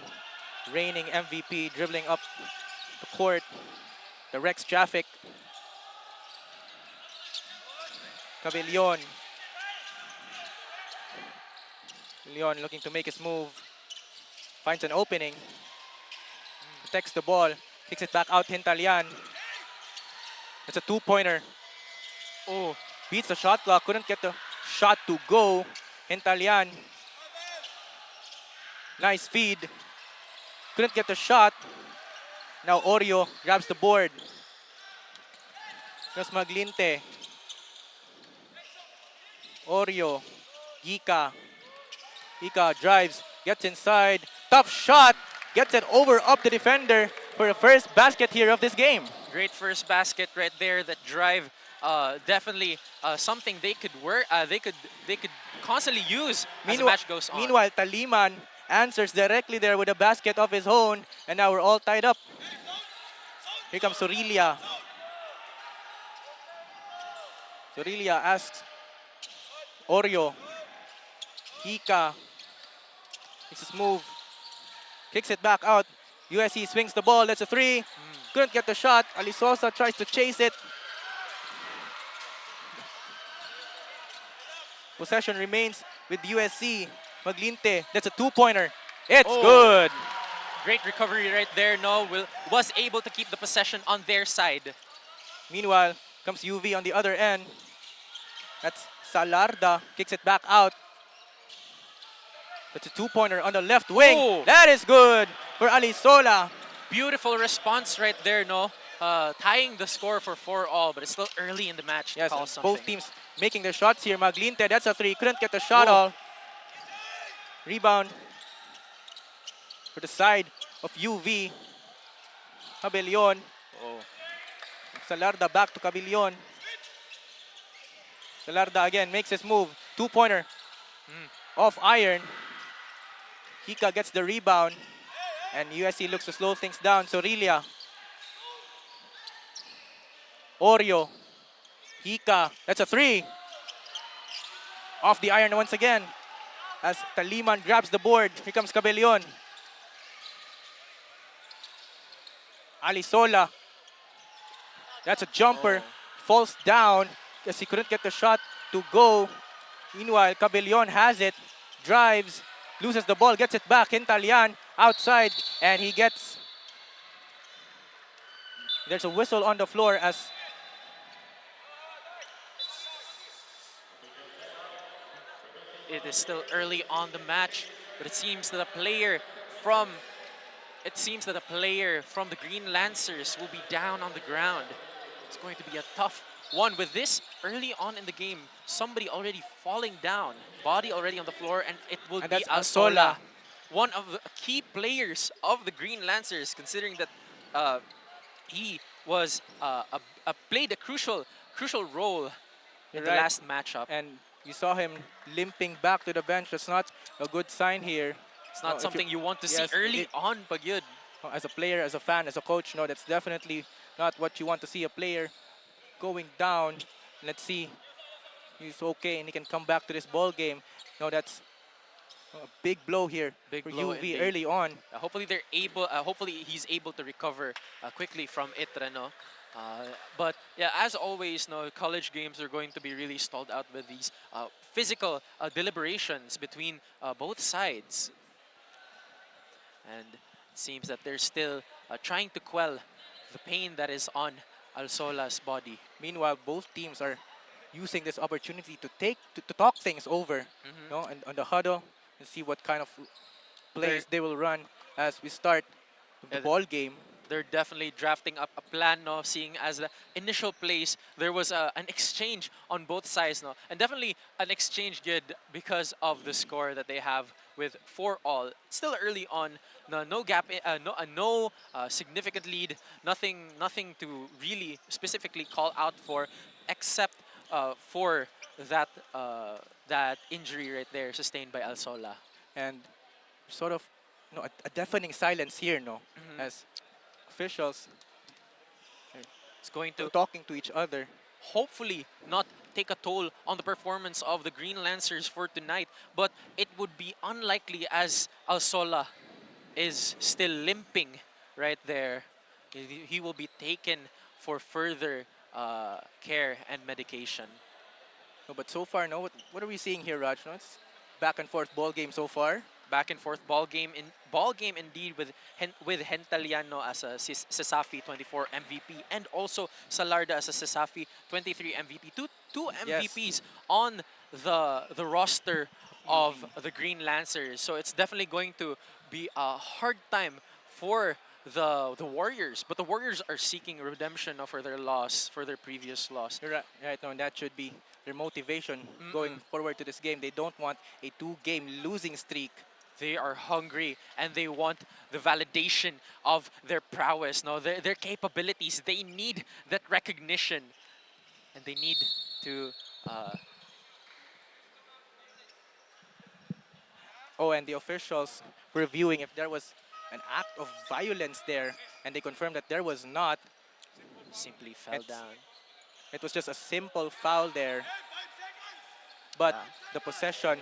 reigning MVP, dribbling up the court, directs traffic. Cabillon. Cabillon looking to make his move. Finds an opening. Protects the ball. Kicks it back out, Hintalian. It's a two-pointer. Oh, beats the shot clock. Couldn't get the shot to go. Hintalian. Nice feed. Couldn't get the shot. Now Oreo grabs the board. Just Maglinte. Oreo. Gika. Gika drives. Gets inside. Tough shot. Gets it over up the defender for the first basket here of this game. Great first basket right there. That drive, definitely something they could work. They could constantly use as the match goes on. Meanwhile, Taliman answers directly there with a basket of his own, and now we're all tied up. Here comes Sorilia. Sorilia asks Oreo. Hika. Makes his move. Kicks it back out. USC swings the ball. That's a three. Couldn't get the shot. Alisosa tries to chase it. Possession remains with USC. Maglinte. That's a two-pointer. It's good. Great recovery right there. No, was able to keep the possession on their side. Meanwhile, comes UV on the other end. That's Salarda. Kicks it back out. That's a two-pointer on the left wing. Oh. That is good for Alisola. Beautiful response right there, no? Tying the score for 4-all, but it's still early in the match. Yes, to call both teams making their shots here. Maglinte, that's a three. Couldn't get the shot all. Rebound for the side of UV. Cabillon. Salarda back to Cabillon. Salarda again makes his move. Two-pointer off iron. Hika gets the rebound. And USC looks to slow things down. Sorilia. Oreo. Hika. That's a three. Off the iron once again. As Taliman grabs the board. Here comes Cabillon. Alisola. That's a jumper. Falls down because he couldn't get the shot to go. Meanwhile, Cabellon has it. Drives. Loses the ball. Gets it back. Hintalian outside. And he gets... There's a whistle on the floor as... It is still early on the match, but it seems that a player from the Green Lancers will be down on the ground. It's going to be a tough one with this early on in the game. Somebody already falling down, body already on the floor, and it will be Alsola, one of the key players of the Green Lancers, considering that he was played a crucial role in the last matchup. And you saw him limping back to the bench. That's not a good sign here. It's not something you want to see early on, Pagyud. As a player, as a fan, as a coach, no, that's definitely not what you want to see. A player going down. Let's see. He's okay and he can come back to this ball game. No, that's a big blow here for UV early on. Hopefully they're able. Hopefully he's able to recover quickly from it, no. But yeah, as always, no, college games are going to be really stalled out with these physical deliberations between both sides. And it seems that they're still trying to quell the pain that is on Alsola's body. Meanwhile, both teams are using this opportunity to talk things over, and on the huddle and see what kind of plays they will run as we start the ball game. They're definitely drafting up a plan, no, seeing as the initial plays, there was an exchange on both sides, no, and definitely an exchange good because of the score that they have with 4-all. Still early on, no gap, no significant lead, nothing to really specifically call out for, except for that injury right there sustained by Alsola. And sort of a deafening silence here, as officials is going to talking to each other. Hopefully not take a toll on the performance of the Green Lancers for tonight, but it would be unlikely as Alsola is still limping right there. He will be taken for further care and medication. No, but so far, what are we seeing here, Raj? No, it's back and forth ball game so far. Back and forth ball game indeed with Hentaliano as a CESAFI 24 MVP and also Salarda as a CESAFI 23 MVP. Two MVPs on the roster of the Green Lancers. So it's definitely going to be a hard time for the Warriors, but the Warriors are seeking redemption for their loss, for their previous loss. You're right, no, and that should be their motivation going forward to this game. They don't want a 2-game losing streak. They are hungry and they want the validation of their prowess, their capabilities. They need that recognition, and they need to. And the officials reviewing if there was an act of violence there, and they confirmed that there was not. Simply fell down. It was just a simple foul there. But the possession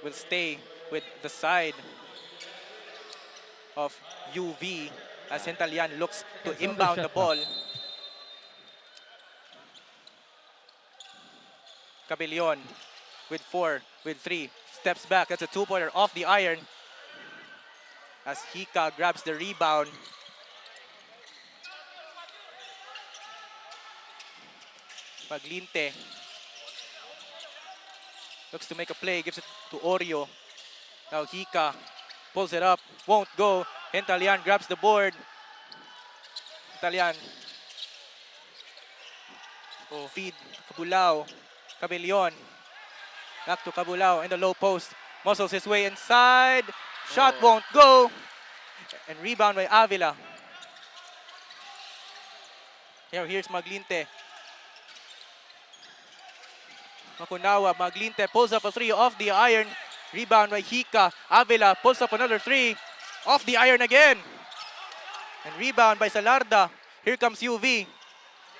will stay with the side of UV as Hintalian looks to inbound the ball. Cabellon with 4, with 3, steps back. That's a 2-pointer off the iron as Hika grabs the rebound. Maglinte looks to make a play, gives it to Oreo. Now Hika pulls it up, won't go. Hintalian grabs the board. Hintalian. Feed Cabulao. Cabellon. Back to Cabulao in the low post. Muscles his way inside. Shot won't go. And rebound by Avila. Here's Maglinte. Makunawa, Maglinte pulls up a 3 off the iron. Rebound by Hika. Avila pulls up another 3 off the iron again. And rebound by Salarda. Here comes UV.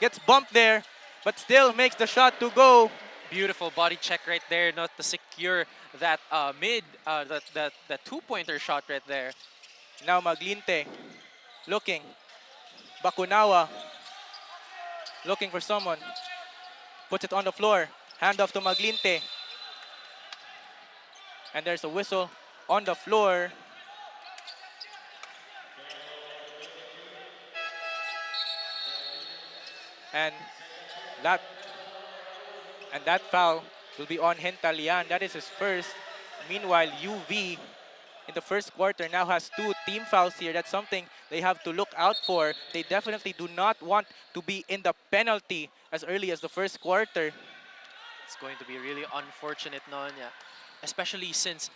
Gets bumped there, but still makes the shot to go. Beautiful body check right there, not to secure that that 2-pointer shot right there. Now Maglinte looking Bakunawa looking for someone. Puts it on the floor. Hand off to Maglinte. And there's a whistle on the floor. And that foul will be on Hintalian. That is his first. Meanwhile, UV in the first quarter now has 2 team fouls here. That's something they have to look out for. They definitely do not want to be in the penalty as early as the first quarter. It's going to be really unfortunate, no? Yeah. Especially since,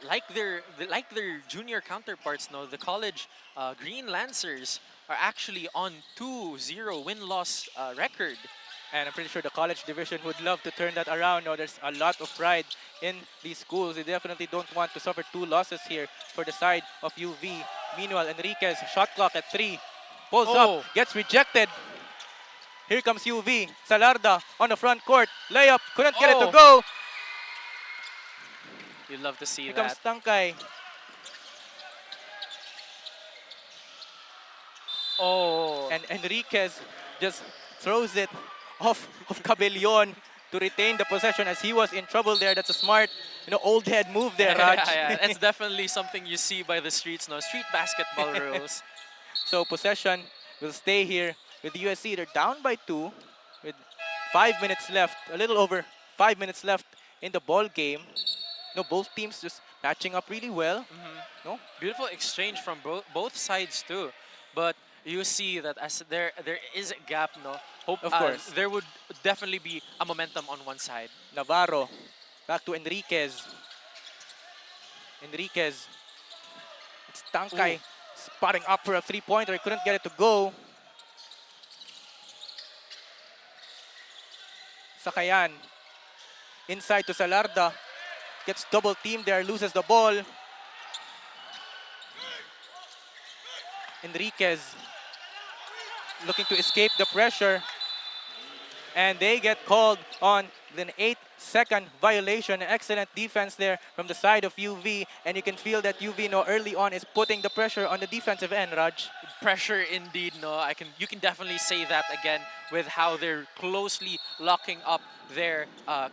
like their junior counterparts, no, the college Green Lancers are actually on 2-0 win-loss record. And I'm pretty sure the college division would love to turn that around. No, there's a lot of pride in these schools. They definitely don't want to suffer 2 losses here for the side of UV. Meanwhile, Enriquez, shot clock at 3. Pulls up, gets rejected. Here comes UV. Salarda on the front court. Layup, couldn't get it to go. You'd love to see Here that. comes Tangkay. And Enriquez just throws it off of Cabellion to retain the possession as he was in trouble there. That's a smart, old head move there, Raj. Yeah. It's definitely something you see by the streets, no? Street basketball rules. So possession will stay here with USC. They're down by 2 with 5 minutes left, a little over 5 minutes left in the ball game. Both teams just matching up really well. No, beautiful exchange from both sides too. But you see that as there is a gap, no? Of course. There would definitely be a momentum on one side. Navarro, back to Enriquez. Enriquez. It's Tangkay spotting up for a 3-pointer. He couldn't get it to go. Sakayan. Inside to Salarda. Gets double teamed there, loses the ball. Enriquez looking to escape the pressure. And they get called on an 8-second violation. Excellent defense there from the side of UV. And you can feel that UV early on is putting the pressure on the defensive end, Raj. Pressure indeed, no. You can definitely say that again with how they're closely locking up their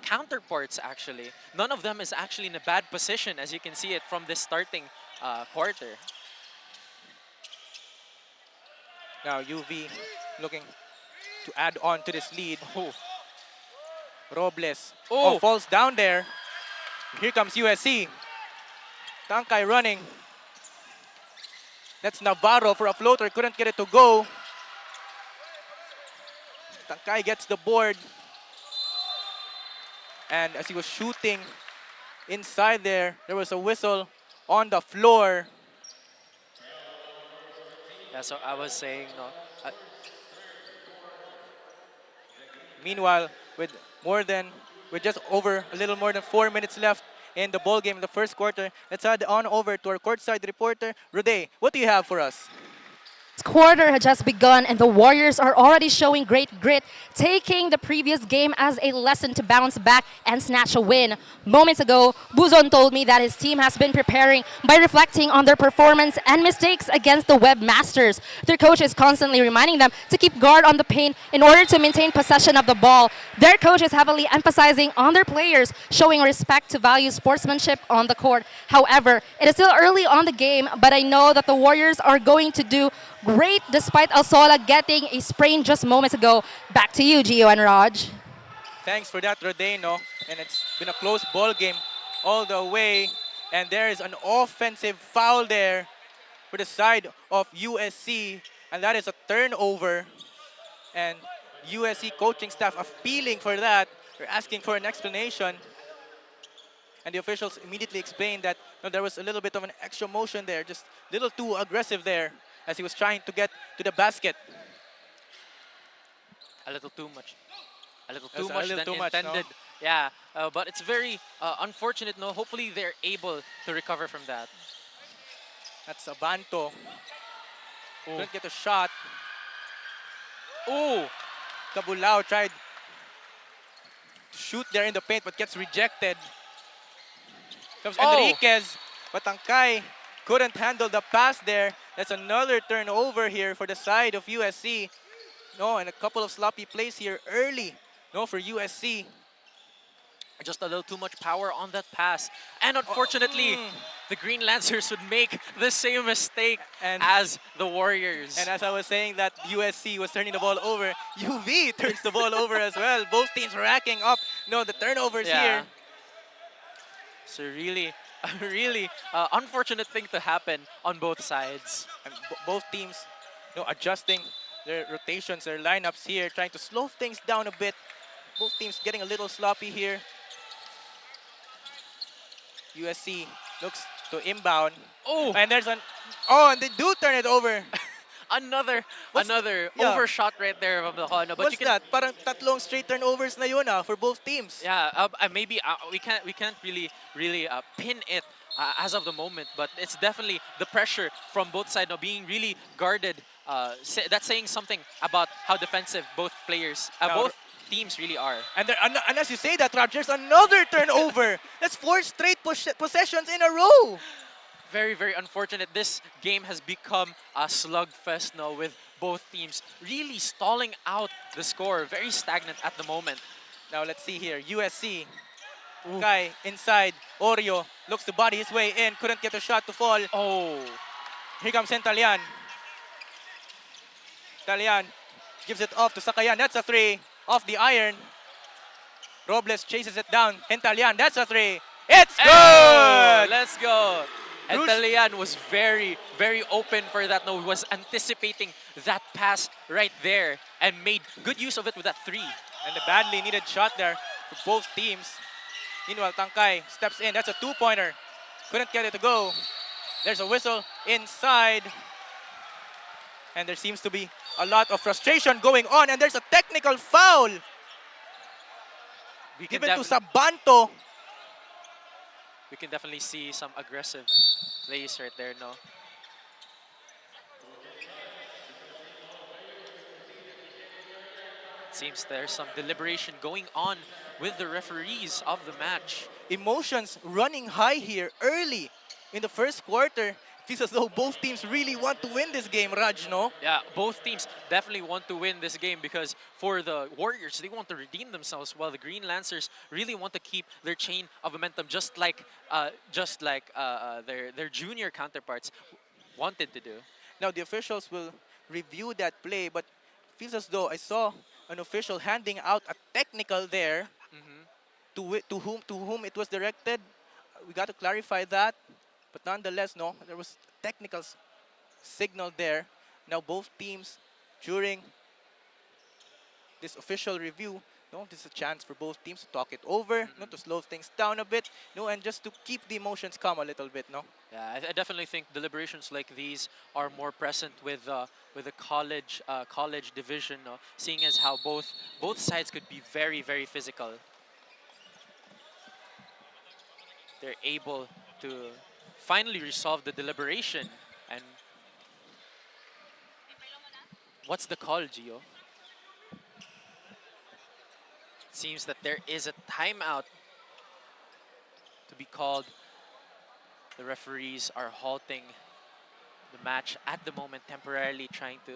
counterparts, actually. None of them is actually in a bad position, as you can see it from this starting quarter. Now UV looking to add on to this lead. Robles falls down there. Here comes USC. Tangkay running. That's Navarro for a floater. Couldn't get it to go. Tangkay gets the board. And as he was shooting inside there was a whistle on the floor. Yeah, so I was saying, no. Meanwhile, with just over a little more than 4 minutes left in the ball game in the first quarter, let's head on over to our courtside reporter, Rode. What do you have for us? Quarter had just begun and the Warriors are already showing great grit, taking the previous game as a lesson to bounce back and snatch a win. Moments ago, Buzon told me that his team has been preparing by reflecting on their performance and mistakes against the Webmasters. Their coach is constantly reminding them to keep guard on the paint in order to maintain possession of the ball. Their coach is heavily emphasizing on their players, showing respect to value sportsmanship on the court. However, it is still early on the game, but I know that the Warriors are going to do great despite Alsola getting a sprain just moments ago. Back to you, Gio and Raj. Thanks for that, Rodeno. And it's been a close ball game all the way. And there is an offensive foul there for the side of USC. And that is a turnover. And USC coaching staff appealing for that. They're asking for an explanation. And the officials immediately explained that there was a little bit of an extra motion there. Just a little too aggressive there, as he was trying to get to the basket. A little too much. A little too much than intended. No? Yeah, but it's very unfortunate. No, hopefully they're able to recover from that. That's Abanto. Couldn't get a shot. Cabulao tried to shoot there in the paint but gets rejected. Comes Enriquez, but Tangkay couldn't handle the pass there That's another turnover here for the side of USC. No, and a couple of sloppy plays here early. No, for USC. Just a little too much power on that pass. And unfortunately, the Green Lancers would make the same mistake as the Warriors. And as I was saying that USC was turning the ball over, UV turns the ball over as well. Both teams racking up, the turnovers here. So really, really unfortunate thing to happen on both sides. And both teams adjusting their rotations, their lineups here, trying to slow things down a bit. Both teams getting a little sloppy here. USC looks to inbound. Oh! And there's and they do turn it over. Another overshot right there from the corner. But What's that? Parang tatlong straight turnovers na yun for both teams. Yeah, maybe we can't really pin it as of the moment, but it's definitely the pressure from both sides being really guarded. That's saying something about how defensive both teams really are. And as you say that, Raj, there's another turnover. That's 4 straight possessions in a row. Very, very unfortunate. This game has become a slugfest now with both teams really stalling out the score. Very stagnant at the moment. Now let's see here. USC. Kai inside. Oreo looks to body his way in. Couldn't get a shot to fall. Oh. Here comes Talian. Talian gives it off to Sakayan. That's a 3. Off the iron. Robles chases it down. Hentalian, that's a 3. It's good! Let's go. And Talian was very, very open for that. No, he was anticipating that pass right there and made good use of it with that 3. And the badly needed shot there for both teams. Meanwhile, Tangkai steps in. That's a 2-pointer. Couldn't get it to go. There's a whistle inside. And there seems to be a lot of frustration going on. And there's a technical foul given to Sabanto. We can definitely see some aggressive plays right there, no? Seems there's some deliberation going on with the referees of the match. Emotions running high here early in the first quarter. Feels as though both teams really want to win this game, Raj, no? Yeah, both teams definitely want to win this game because for the Warriors, they want to redeem themselves while the Green Lancers really want to keep their chain of momentum just like their junior counterparts wanted to do. Now the officials will review that play, but feels as though I saw an official handing out a technical there. To whom it was directed. We got to clarify that. But nonetheless, no, there was technical signal there. Now both teams, during this official review, no, this is a chance for both teams to talk it over, no, to slow things down a bit, no, and just to keep the emotions calm a little bit, no. Yeah, I definitely think deliberations like these are more present with the college division, no, seeing as how both sides could be very, very physical. They're able to finally resolve the deliberation. And what's the call, Gio? It seems that there is a timeout to be called. The referees are halting the match at the moment, temporarily trying to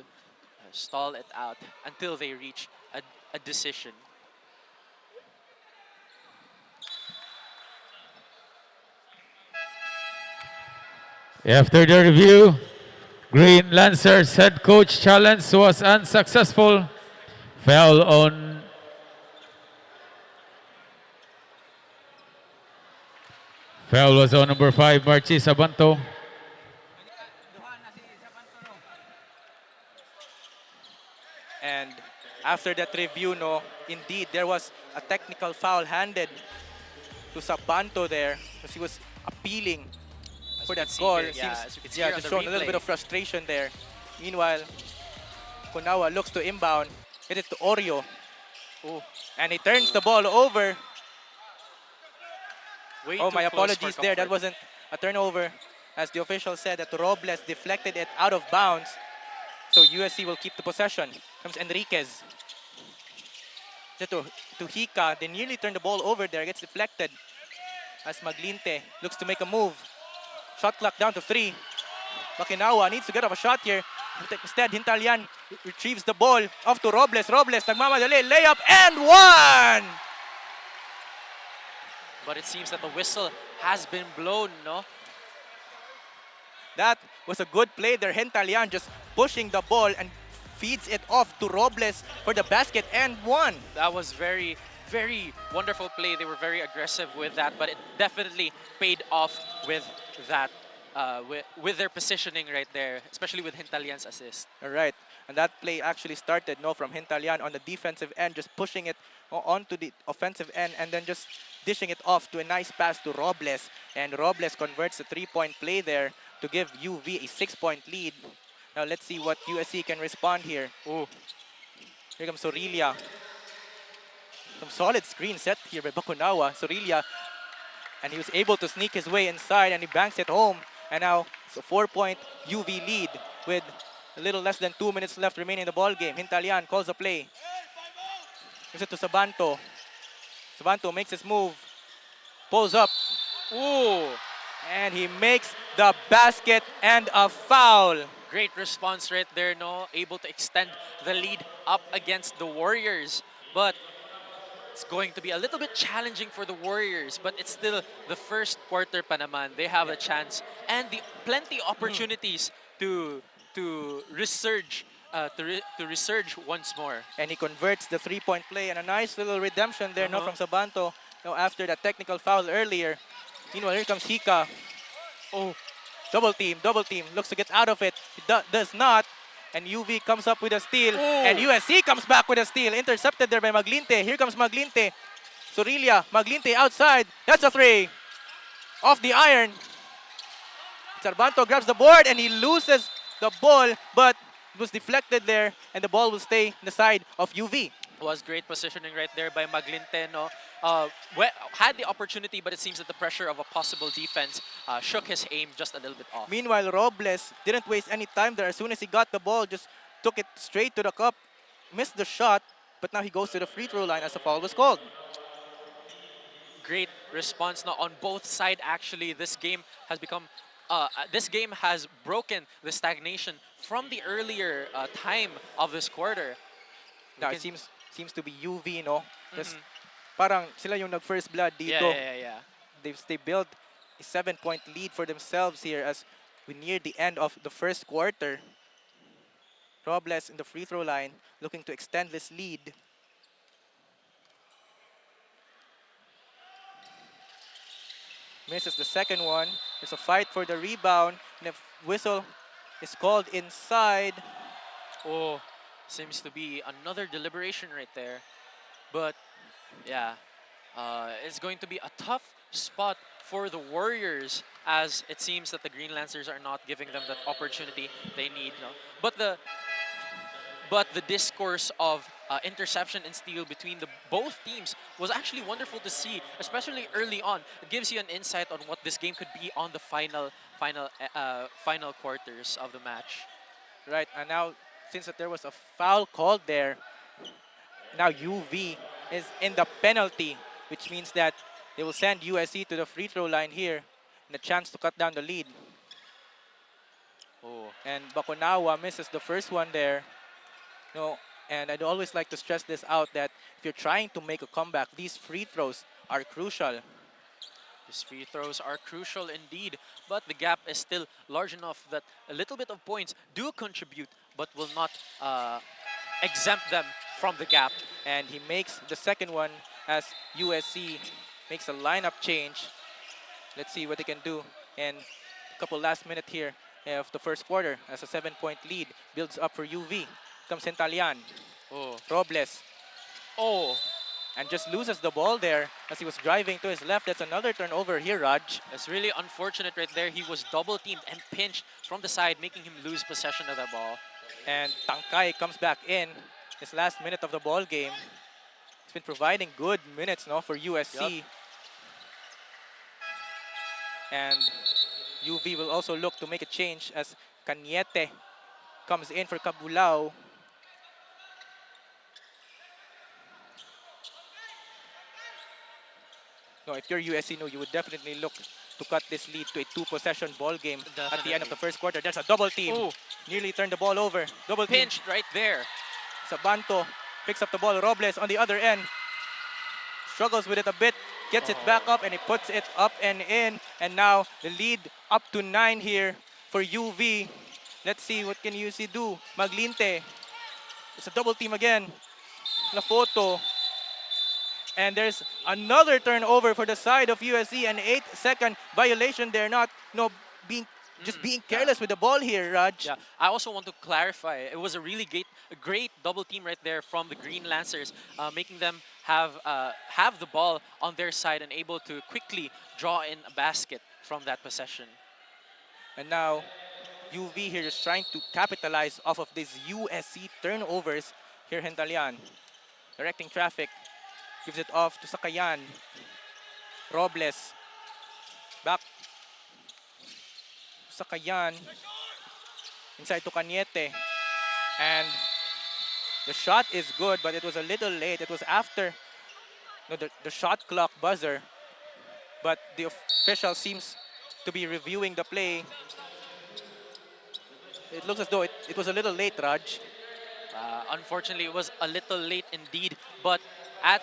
stall it out until they reach a decision. After the review, Green Lancers head coach challenge was unsuccessful. Foul on number 5, Marchi Sabanto. And after that review, no, indeed there was a technical foul handed to Sabanto there because he was appealing for that score. Just showing a little bit of frustration there. Meanwhile, Kunawa looks to inbound, hit it to Oreo. Ooh. And he turns the ball over. My apologies there. That wasn't a turnover. As the official said that Robles deflected it out of bounds. So USC will keep the possession. Comes Enriquez. To Hika. They nearly turned the ball over there. Gets deflected. As Maglinte looks to make a move. Shot clock down to 3. Bakinawa needs to get off a shot here. Instead, Hintalian retrieves the ball off to Robles. Robles, nagmamadali, layup, and one! But it seems that the whistle has been blown, no? That was a good play there. Hintalian just pushing the ball and feeds it off to Robles for the basket and one. That was very, very wonderful play. They were very aggressive with that, but it definitely paid off with that, with their positioning right there, especially with Hintalian's assist. All right, and that play actually started from Hintalian on the defensive end, just pushing it onto the offensive end and then just dishing it off to a nice pass to Robles. And Robles converts the three-point play there to give UV a 6-point lead. Now let's see what USC can respond here. Oh, here comes Sorilla. Some solid screen set here by Bakunawa. Sorilla, and he was able to sneak his way inside and he banks it home. And now it's a 4-point UV lead with a little less than 2 minutes left remaining in the ball game. Hintalian calls the play. Gives it to Sabanto. Sabanto makes his move. Pulls up. Ooh. And he makes the basket and a foul. Great response right there, no? Able to extend the lead up against the Warriors. But it's going to be a little bit challenging for the Warriors, but it's still the first quarter pa naman. They have a chance and plenty opportunities to resurge resurge once more. And he converts the three-point play and a nice little redemption there from Sabanto after that technical foul earlier. Meanwhile, here comes Hika. Oh, double team. Looks to get out of it. He does not. And UV comes up with a steal. And USC comes back with a steal. Intercepted there by Maglinte. Here comes Maglinte. Sorilla, Maglinte outside. That's a three. Off the iron. Sarbanto grabs the board and he loses the ball, but it was deflected there and the ball will stay in the side of UV. Was great positioning right there by Maglinte, no? Had the opportunity, but it seems that the pressure of a possible defense shook his aim just a little bit off. Meanwhile, Robles didn't waste any time there. As soon as he got the ball, just took it straight to the cup, missed the shot, but now he goes to the free throw line as a foul was called. Great response now on both sides. Actually, this game has become this game has broken the stagnation from the earlier time of this quarter. Now it seems to be UV, no? Just parang sila yung nag-first blood dito. Yeah. They built a 7-point lead for themselves here as we near the end of the first quarter. Robles in the free throw line looking to extend this lead. Misses the second one. There's a fight for the rebound. And if whistle is called inside. Oh, seems to be another deliberation right there. But yeah, it's going to be a tough spot for the Warriors as it seems that the Green Lancers are not giving them that opportunity they need. No? But the discourse of interception and steal between both teams was actually wonderful to see, especially early on. It gives you an insight on what this game could be on the final quarters of the match. Right, and now since that there was a foul called there, now UV is in the penalty, which means that they will send USC to the free throw line here and a chance to cut down the lead. Oh. And Bakunawa misses the first one there. No, and I'd always like to stress this out that if you're trying to make a comeback, these free throws are crucial. These free throws are crucial indeed, but the gap is still large enough that a little bit of points do contribute, but will not exempt them from the gap. And he makes the second one as USC makes a lineup change. Let's see what they can do in a couple last minute here of the first quarter as a 7-point lead builds up for UV. Comes Hintalian. Oh. Robles. Oh. And just loses the ball there as he was driving to his left. That's another turnover here, Raj. It's really unfortunate right there. He was double teamed and pinched from the side, making him lose possession of the ball. And Tangkay comes back in his last minute of the ball game. He's been providing good minutes for USC. Yep. And UV will also look to make a change as Cañete comes in for Cabulao. No, if you're USC, you would definitely look to cut this lead to a 2-possession ball game at the end of the first quarter. There's a double team. Ooh. Nearly turned the ball over. Double team. Pinched right there. Sabanto picks up the ball. Robles on the other end. Struggles with it a bit. Gets it back up and he puts it up and in. And now the lead up to 9 here for UV. Let's see what can UC do. Maglinte. It's a double team again. La Photo. And there's another turnover for the side of USC. An 8-second violation. They're not being careless with the ball here, Raj. Yeah, I also want to clarify. It was a really great double team right there from the Green Lancers, making them have the ball on their side and able to quickly draw in a basket from that possession. And now UV here is trying to capitalize off of these USC turnovers. Here Hentalian directing traffic. Gives it off to Sakayan. Robles. Back. Sakayan. Inside to Cañete. And the shot is good, but it was a little late. It was after the shot clock buzzer. But the official seems to be reviewing the play. It looks as though it was a little late, Raj. Unfortunately, it was a little late indeed. But at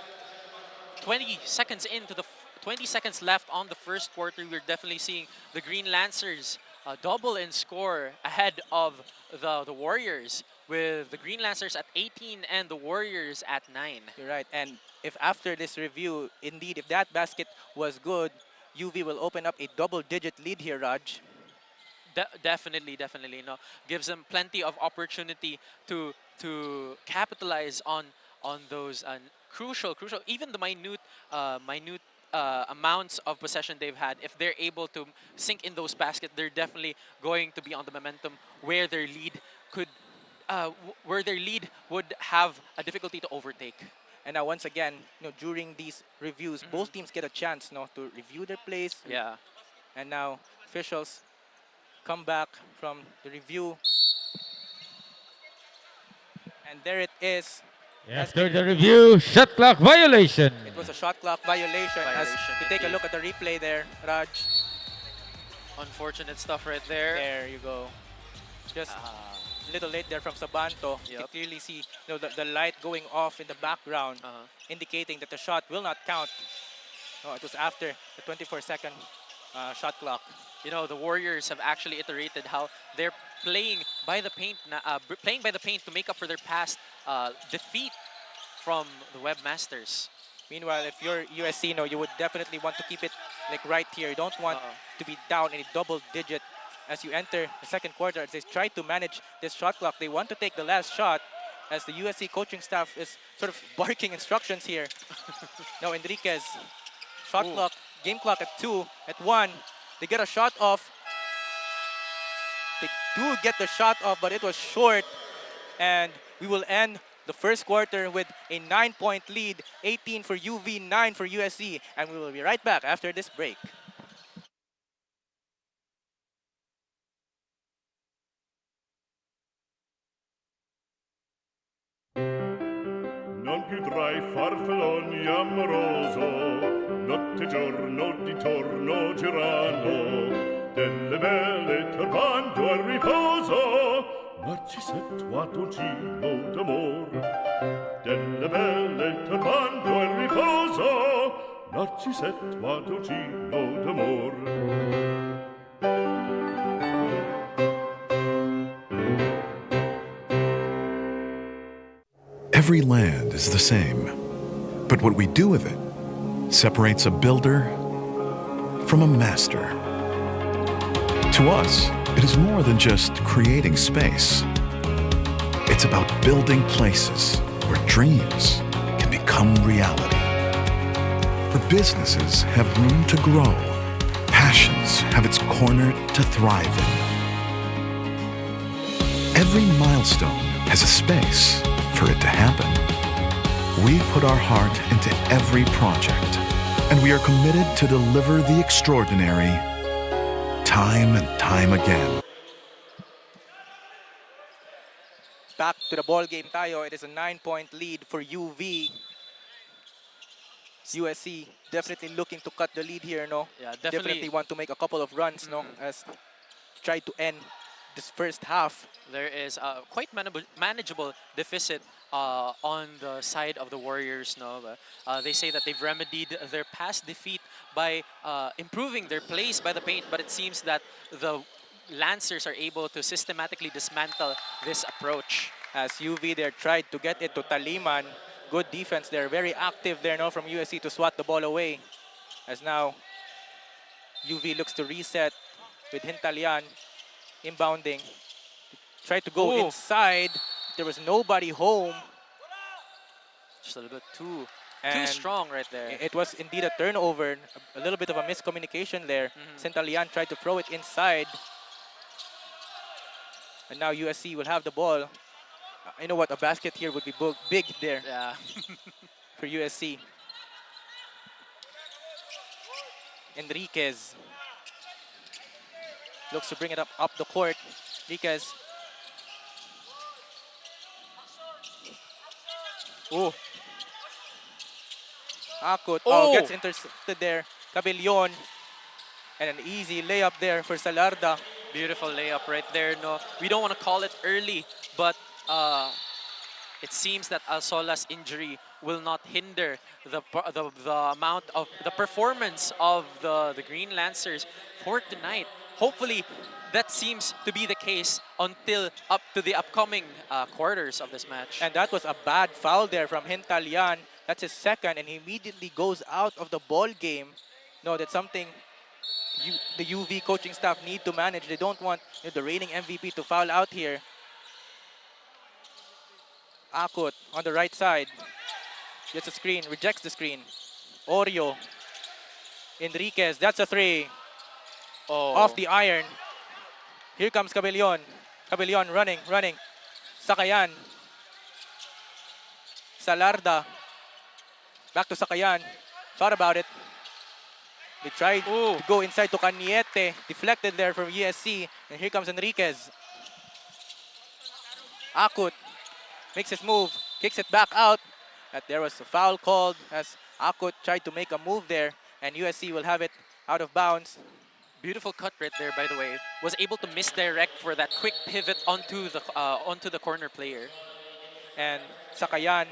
20 seconds into the 20 seconds left on the first quarter, we're definitely seeing the Green Lancers double in score ahead of the Warriors, with the Green Lancers at 18 and the Warriors at 9. You're right. And if after this review, indeed, if that basket was good, UV will open up a double-digit lead here, Raj. Definitely. No, gives them plenty of opportunity to capitalize on those crucial, even the minute amounts of possession they've had. If they're able to sink in those baskets, they're definitely going to be on the momentum where their lead would have a difficulty to overtake. And now once again, during these reviews, both teams get a chance to review their plays. Yeah. And now officials come back from the review. And there it is. After the review, shot clock violation. It was a shot clock violation. As we take a look at the replay there, Raj. Unfortunate stuff right there. There you go. Just a little late there from Sabanto. You can clearly see the light going off in the background, indicating that the shot will not count. No, it was after the 24-second shot clock. The Warriors have actually iterated how they're playing by the paint to make up for their past defeat from the Webmasters. Meanwhile, if you're USC, you would definitely want to keep it right here. You don't want to be down in a double digit as you enter the second quarter. As they try to manage this shot clock, they want to take the last shot, as the USC coaching staff is sort of barking instructions here. Now Enriquez, shot clock, game clock at 2, at 1. They get a shot off. They do get the shot off, but it was short. And we will end the first quarter with a 9-point lead, 18 for UV, 9 for USC. And we will be right back after this break. Non più tra i farfalloni amoroso, notte e giorno di torno girano, delle belle turbando al riposo, Narcisetto a dolcino d'amor. Delle belle turbando al riposo, Narcisetto a dolcino d'amor. Every land is the same, but what we do with it separates a builder from a master. To us, it is more than just creating space. It's about building places where dreams can become reality, where businesses have room to grow, passions have its corner to thrive in. Every milestone has a space for it to happen. We put our heart into every project, and we are committed to deliver the extraordinary time and time again. Back to the ball game tayo. It is a 9-point lead for UV. USC definitely looking to cut the lead here, no? Yeah, Definitely want to make a couple of runs, no? As try to end this first half. There is a quite manageable deficit on the side of the Warriors. No, they say that they've remedied their past defeat by improving their place by the paint, but it seems that the Lancers are able to systematically dismantle this approach. As UV there tried to get it to Taliman. Good defense there, very active there, no, from USC to swat the ball away. As now UV looks to reset with Hintalian inbounding. Tried to go inside. There was nobody home. Just a little bit too And strong right there. It was indeed a turnover, a little bit of a miscommunication there. Hintalian tried to throw it inside. And now USC will have the ball. You know what, a basket here would be big there. Yeah. For USC. Enriquez looks to bring it up the court. Enriquez. Oh. Akut. Oh, gets intercepted there. Cabellon. And an easy layup there for Salarda. Beautiful layup right there. No, we don't want to call it early, but it seems that Alsola's injury will not hinder the amount of the performance of the Green Lancers for tonight. Hopefully, that seems to be the case until up to the upcoming quarters of this match. And that was a bad foul there from Hintalian. That's his second, and he immediately goes out of the ball game. No, that's something the UV coaching staff need to manage. They don't want the reigning MVP to foul out here. Akut on the right side. Gets a screen, rejects the screen. Oreo. Enriquez, that's a three. Off the iron. Here comes Cabellon. Cabellon running. Sakayan. Salarda. Back to Sakayan. Thought about it. They tried to go inside to Cañete. Deflected there from USC. And here comes Enriquez. Akut makes his move. Kicks it back out. But there was a foul called as Akut tried to make a move there. And USC will have it out of bounds. Beautiful cut right there, by the way. Was able to misdirect for that quick pivot onto the corner player. And Sakayan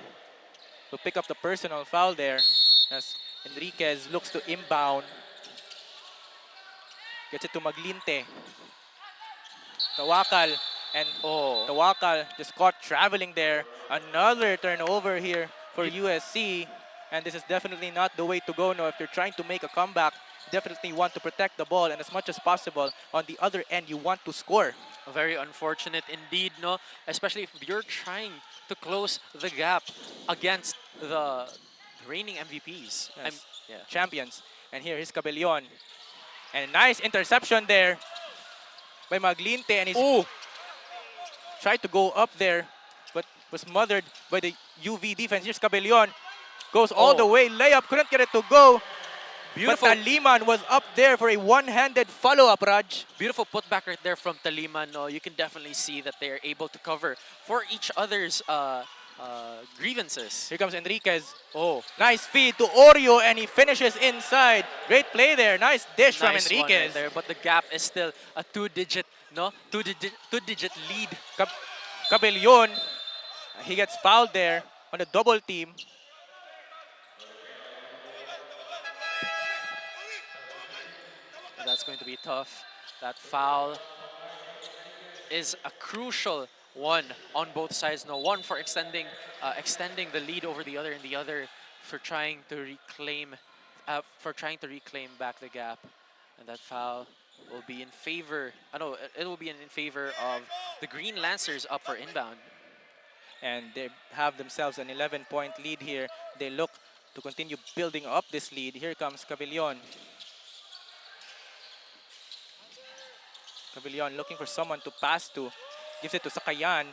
will pick up the personal foul there as Enriquez looks to inbound. Gets it to Maglinte. Tawakal. And Tawakal just caught traveling there. Another turnover here for USC. And this is definitely not the way to go. No, if you're trying to make a comeback, definitely want to protect the ball, and as much as possible on the other end you want to score. Very unfortunate indeed, no, especially if you're trying to close the gap against the reigning MVPs. Yes. Champions. And here is Cabellon. And a nice interception there by Maglinte, and he's tried to go up there but was mothered by the UV defense. Here's Cabellon. Goes all the way, layup, couldn't get it to go. Beautiful. But Taliman was up there for a one-handed follow-up, Raj. Beautiful putback right there from Taliman. No, you can definitely see that they are able to cover for each other's grievances. Here comes Enriquez. Nice feed to Oreo, and he finishes inside. Great play there. Nice dish from Enriquez. Right there, but the gap is still a two-digit lead. Cabellon, he gets fouled there on a double team. That's going to be tough. That foul is a crucial one on both sides. No, one for extending the lead over the other, and the other for trying to reclaim back the gap. And that foul will be in favor. It will be in favor of the Green Lancers up for inbound. And they have themselves an 11-point lead here. They look to continue building up this lead. Here comes Cabellon. Cabellon looking for someone to pass to. Gives it to Sakayan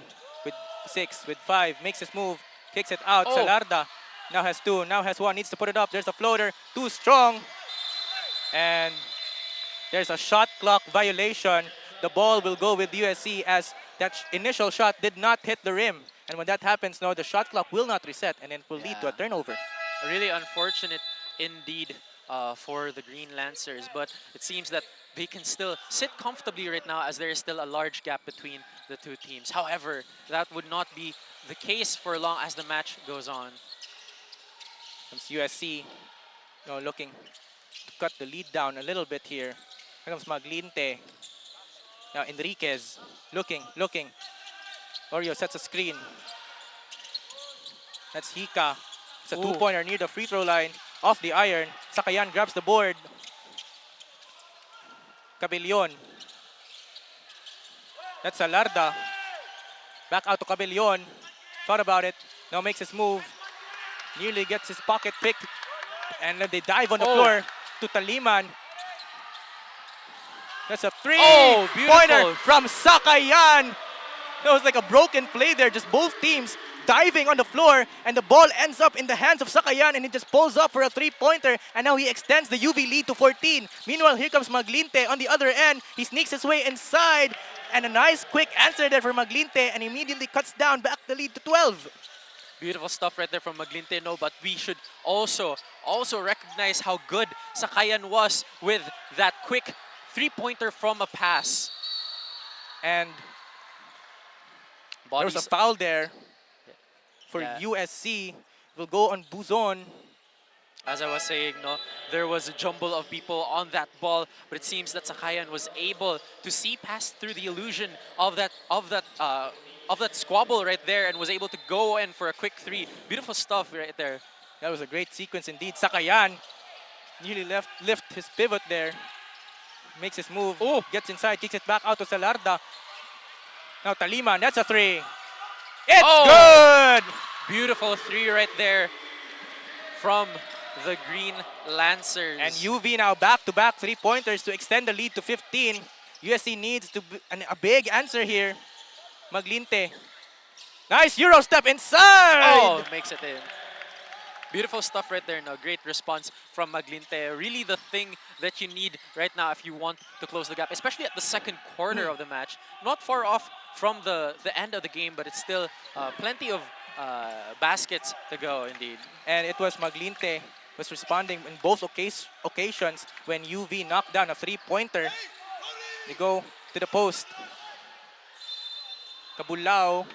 with 6, with 5. Makes his move. Kicks it out. Salarda now has 2. Now has 1. Needs to put it up. There's a floater. Too strong. And there's a shot clock violation. The ball will go with USC as that initial shot did not hit the rim. And when that happens, no, the shot clock will not reset, and it will lead to a turnover. Really unfortunate indeed for the Green Lancers, but it seems that they can still sit comfortably right now as there is still a large gap between the two teams. However, that would not be the case for long as the match goes on. Comes USC, looking to cut the lead down a little bit here. Here comes Maglinte. Now Enriquez, looking. Oreo sets a screen. That's Hika. It's a two-pointer near the free throw line. Off the iron. Sakayan grabs the board. Cabellion. That's Alarda. Back out to Cabellion. Thought about it. Now makes his move. Nearly gets his pocket picked. And then they dive on the floor to Taliman. That's a three-pointer from Sakayan. It was like a broken play there. Just both teams diving on the floor, and the ball ends up in the hands of Sakayan, and he just pulls up for a three-pointer, and now he extends the UV lead to 14. Meanwhile, here comes Maglinte on the other end. He sneaks his way inside, and a nice quick answer there for Maglinte, and immediately cuts down back the lead to 12. Beautiful stuff right there from Maglinte, but we should also recognize how good Sakayan was with that quick three-pointer from a pass. And there was a foul there for USC. Will go on Buzon. As I was saying, there was a jumble of people on that ball, but it seems that Sakayan was able to see past through the illusion of that squabble right there, and was able to go in for a quick three. Beautiful stuff right there. That was a great sequence indeed. Sakayan nearly lift his pivot there. Makes his move. Gets inside, kicks it back out to Salarda. Now Taliman, that's a three. It's good! Beautiful three right there from the Green Lancers. And UV now back-to-back three-pointers to extend the lead to 15. USC needs a big answer here. Maglinte. Nice Euro step inside! Makes it in. Beautiful stuff right there. Great response from Maglinte. Really the thing that you need right now if you want to close the gap, especially at the second quarter of the match. Not far off from the end of the game, but it's still plenty of baskets to go indeed. And it was Maglinte was responding in both occasions when UV knocked down a three-pointer. They go to the post. Cabulao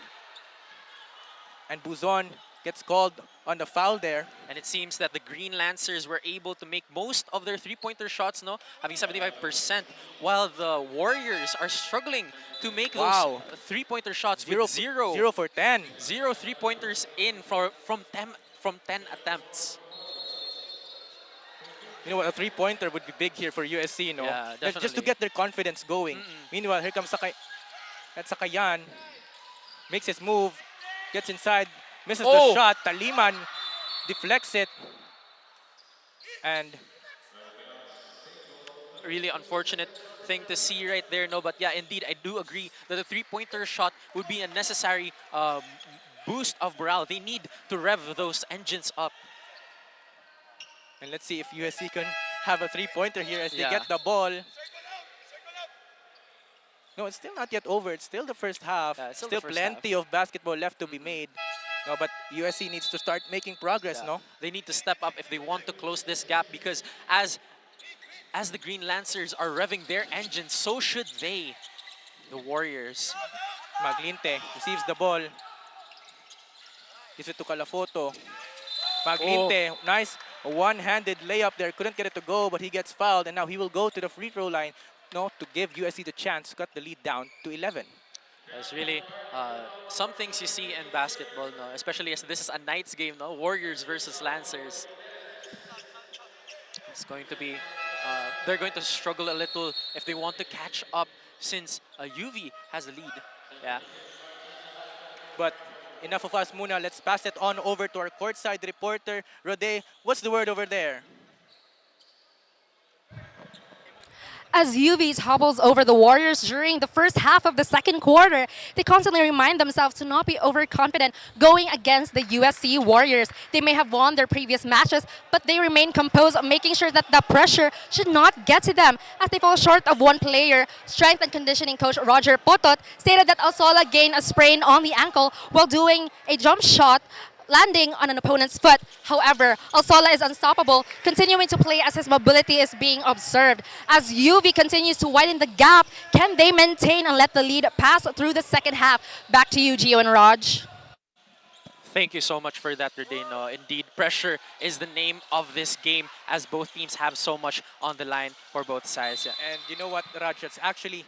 and Buzon gets called on the foul there. And it seems that the Green Lancers were able to make most of their three-pointer shots, having 75%, while the Warriors are struggling to make those three-pointer shots with zero. 0 for 10. Zero three-pointers in from 10 attempts. You know what, a three-pointer would be big here for USC, Yeah, definitely. Just to get their confidence going. Meanwhile, here comes Sakayan. Makes his move, gets inside, misses the shot. Taliman deflects it. And really unfortunate thing to see right there, but yeah, indeed, I do agree that the three-pointer shot would be a necessary boost of morale. They need to rev those engines up. And let's see if USC can have a three-pointer here as they get the ball. No, it's still not yet over. It's still the first half. Still plenty of basketball left to be made. No, but USC needs to start making progress, They need to step up if they want to close this gap, because as the Green Lancers are revving their engines, so should they, the Warriors. Maglinte receives the ball. Gives it to Calafoto. Maglinte, nice one-handed layup there. Couldn't get it to go, but he gets fouled, and now he will go to the free throw line to give USC the chance to cut the lead down to 11. There's really some things you see in basketball, especially as this is a night's game, Warriors versus Lancers. It's going to be, they're going to struggle a little if they want to catch up, since UV has the lead. Yeah. But enough of us muna. Let's pass it on over to our courtside reporter, Rode. What's the word over there? As UV hobbles over the Warriors during the first half of the second quarter, they constantly remind themselves to not be overconfident going against the USC Warriors. They may have won their previous matches, but they remain composed, making sure that the pressure should not get to them. As they fall short of one player, strength and conditioning coach Roger Potot stated that Alsola gained a sprain on the ankle while doing a jump shot landing on an opponent's foot. However, Alsola is unstoppable, continuing to play as his mobility is being observed. As UV continues to widen the gap, can they maintain and let the lead pass through the second half? Back to you, Gio and Raj. Thank you so much for that, Rodeno. Indeed, pressure is the name of this game as both teams have so much on the line for both sides. And you know what, Raj, it's actually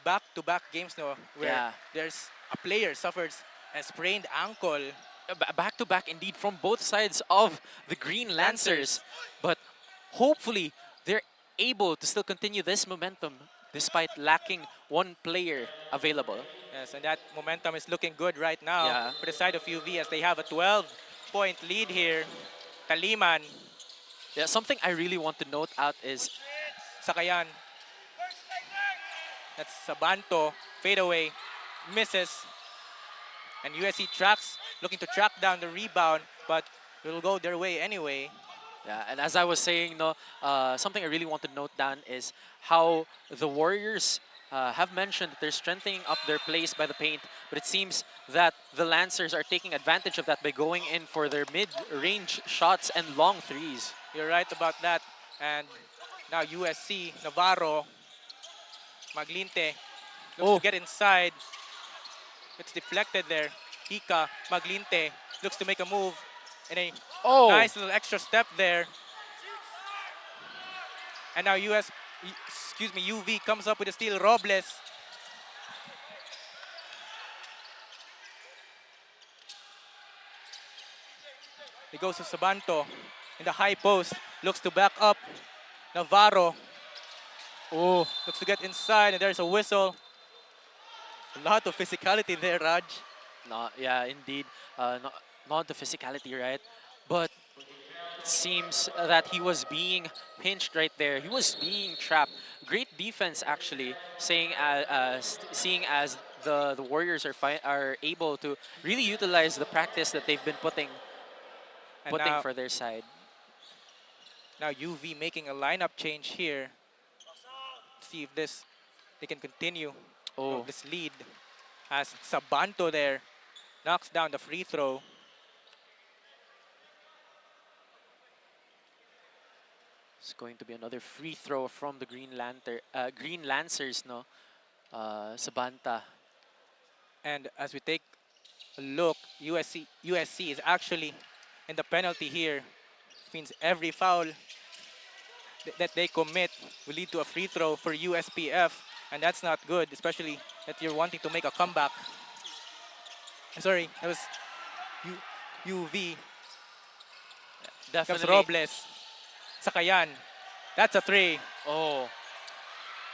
back-to-back games no, where there's a player suffers a sprained ankle. Back-to-back indeed from both sides of the Green Lancers. But hopefully, they're able to still continue this momentum despite lacking one player available. Yes, and that momentum is looking good right now for the side of UV as they have a 12-point lead here. Kaliman. Yeah, something I really want to note out is Sakayan. That's Sabanto. Fadeaway. Misses. And USC tracks, looking to track down the rebound, but it will go their way anyway. Yeah, and as I was saying, no, something I really want to note down is how the Warriors have mentioned that they're strengthening up their plays by the paint, but it seems that the Lancers are taking advantage of that by going in for their mid-range shots and long threes. You're right about that. And now USC, Navarro, Maglinte, looks to get inside. It's deflected there. Hika, Maglinte, looks to make a move. And a nice little extra step there. And now UV comes up with a steal. Robles. He goes to Sabanto in the high post. Looks to back up. Navarro. Looks to get inside, and there's a whistle. A lot of physicality there, Raj. No, yeah, indeed. Not the physicality, right? But it seems that he was being pinched right there. He was being trapped. Great defense, actually, seeing as the Warriors are able to really utilize the practice that they've been putting for their side. Now UV making a lineup change here. See if they can continue this lead. As Sabanto there knocks down the free throw. It's going to be another free throw from the Green Lancers, no? Sabanta. And as we take a look, USC is actually in the penalty here. It means every foul that they commit will lead to a free throw for USPF, and that's not good, especially that you're wanting to make a comeback. Sorry, that was UV. Definitely. Robles. Sakayan. That's a three.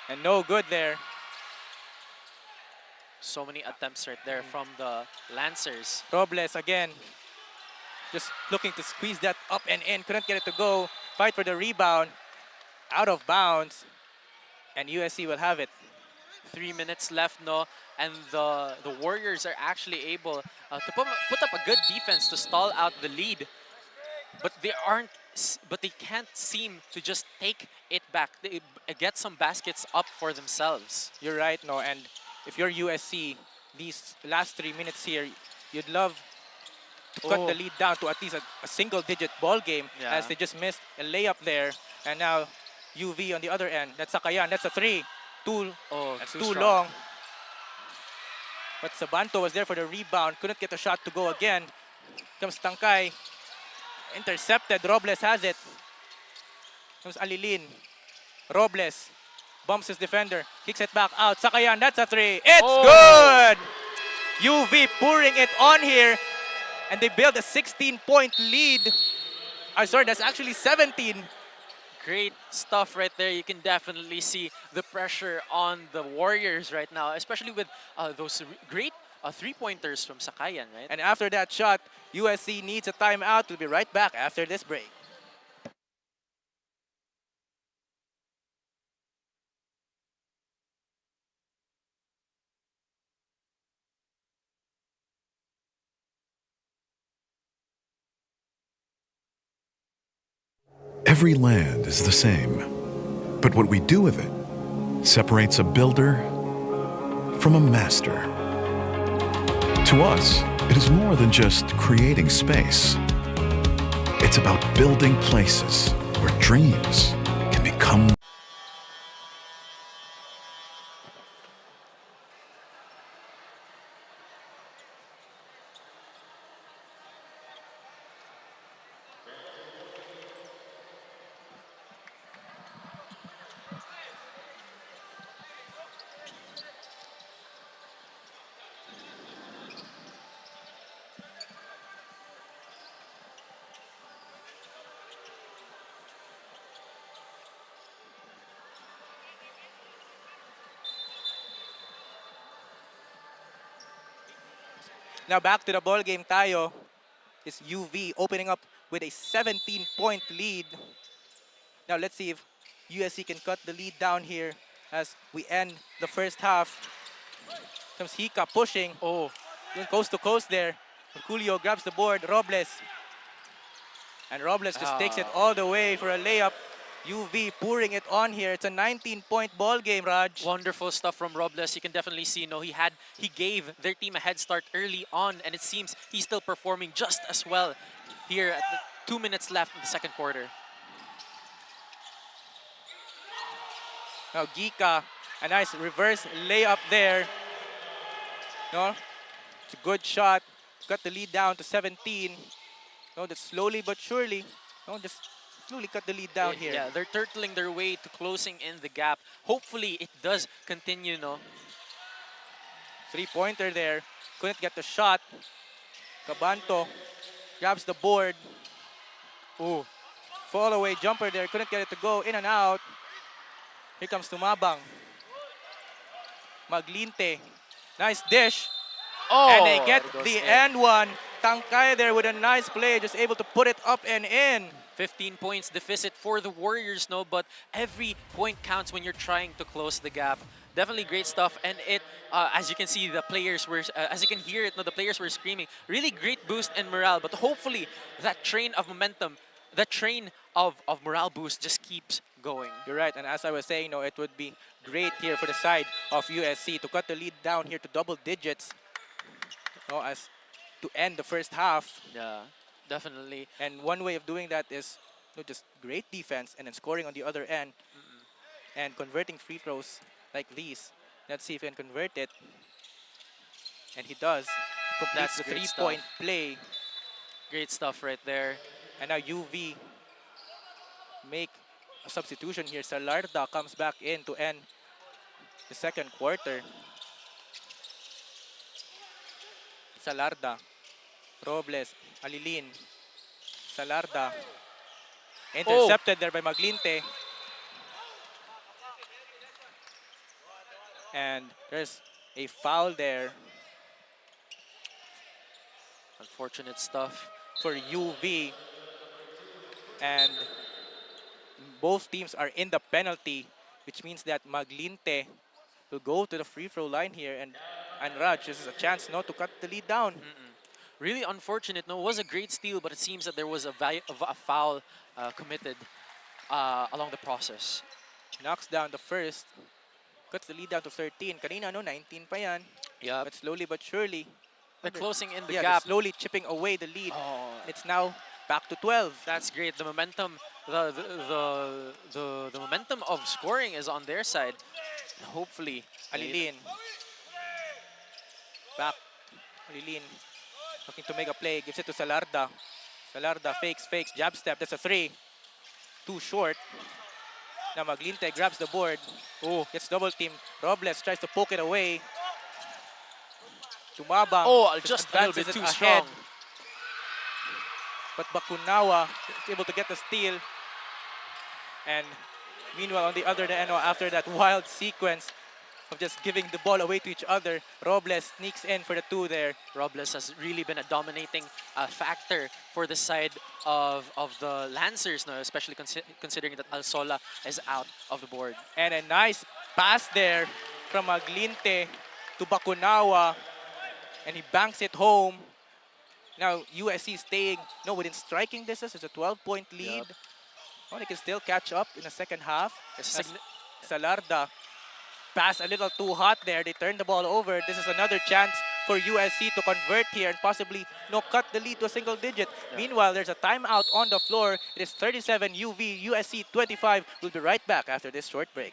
And no good there. So many attempts right there from the Lancers. Robles again. Just looking to squeeze that up and in. Couldn't get it to go. Fight for the rebound. Out of bounds. And USC will have it. 3 minutes left, no? And the Warriors are actually able to put up a good defense to stall out the lead. But they can't seem to just take it back. They get some baskets up for themselves. You're right, no? And if you're USC, these last 3 minutes here, you'd love to cut the lead down to at least a single-digit ball game, as they just missed a layup there. And now UV on the other end. That's Sakayan. That's a three. That's too long. But Sabanto was there for the rebound. Couldn't get a shot to go again. Comes Tangkay. Intercepted. Robles has it. Comes Alilin. Robles bumps his defender. Kicks it back out. Sakayan. That's a three. It's good! UV pouring it on here. And they build a 16-point lead. Sorry, that's actually 17. Great stuff right there. You can definitely see the pressure on the Warriors right now, especially with those great three-pointers from Sakayan, right? And after that shot, USC needs a timeout. We'll be right back after this break. Every land is the same, but what we do with it separates a builder from a master. To us, It is more than just creating space. It's about building places where dreams can become. Now back to the ball game tayo. Is UV opening up with a 17-point lead. Now let's see if USC can cut the lead down here as we end the first half. Comes Hika pushing. Oh, going coast to coast there. Julio grabs the board. Robles. And Robles just takes it all the way for a layup. UV pouring it on here. It's a 19-point ball game, Raj. Wonderful stuff from Robles. You can definitely see, he gave their team a head start early on, and it seems he's still performing just as well here at the 2 minutes left in the second quarter. Now Gika, a nice reverse layup there. No, it's a good shot. Got the lead down to 17. No, that's slowly but surely. No, just slowly cut the lead down here. Yeah, they're turtling their way to closing in the gap. Hopefully, it does continue, no? Three-pointer there. Couldn't get the shot. Cabanto grabs the board. Ooh. Fall away jumper there. Couldn't get it to go. In and out. Here comes Tumabang. Maglinte. Nice dish. Oh, and they get the end one. Tangkay there with a nice play. Just able to put it up and in. 15 points deficit for the Warriors, no? But every point counts when you're trying to close the gap. Definitely great stuff, and it, as you can see, the players were, as you can hear it, no, the players were screaming. Really great boost in morale, but hopefully that train of momentum, that train of morale boost just keeps going. You're right, and as I was saying, no, it would be great here for the side of USC to cut the lead down here to double digits, no, as to end the first half. Yeah, definitely. And one way of doing that is just great defense and then scoring on the other end and converting free throws like these. Let's see if he can convert it. And he does. Completes the three-point play. Great stuff right there. And now UV make a substitution here. Salarda comes back in to end the second quarter. Salarda, Robles, Alilin, Salarda. Intercepted there by Maglinte. And there's a foul there. Unfortunate stuff for UV. And both teams are in the penalty, which means that Maglinte will go to the free throw line here. And Raj, this is a chance not to cut the lead down. Really unfortunate. No, it was a great steal, but it seems that there was a foul committed along the process. Knocks down the first. Cuts the lead down to 13. Kanina, 19 pa yan. Yeah. But slowly but surely. They're closing in the gap. gap. Slowly chipping away the lead. It's now back to 12. That's great. The momentum, the momentum of scoring is on their side. Hopefully, Alilin. Back. Alilin looking to make a play. Gives it to Salarda. Salarda fakes, jab step. That's a three. Too short. Now Maglinte grabs the board. Gets double team. Robles tries to poke it away. Tumabang just a little bit too strong. But Bakunawa is able to get the steal. And meanwhile, on the other end, after that wild sequence of just giving the ball away to each other, Robles sneaks in for the two there. Robles has really been a dominating factor for the side of the Lancers, no, especially considering that Alsola is out of the board. And a nice pass there from Maglinte to Bakunawa. And he banks it home. Now USC staying within striking distance. It's a 12-point lead. They can still catch up in the second half. Salarda passed a little too hot there. They turned the ball over. This is another chance for USC to convert here and possibly cut the lead to a single digit. Meanwhile, there's a timeout on the floor. It is 37 UV, USC 25. We'll be right back after this short break.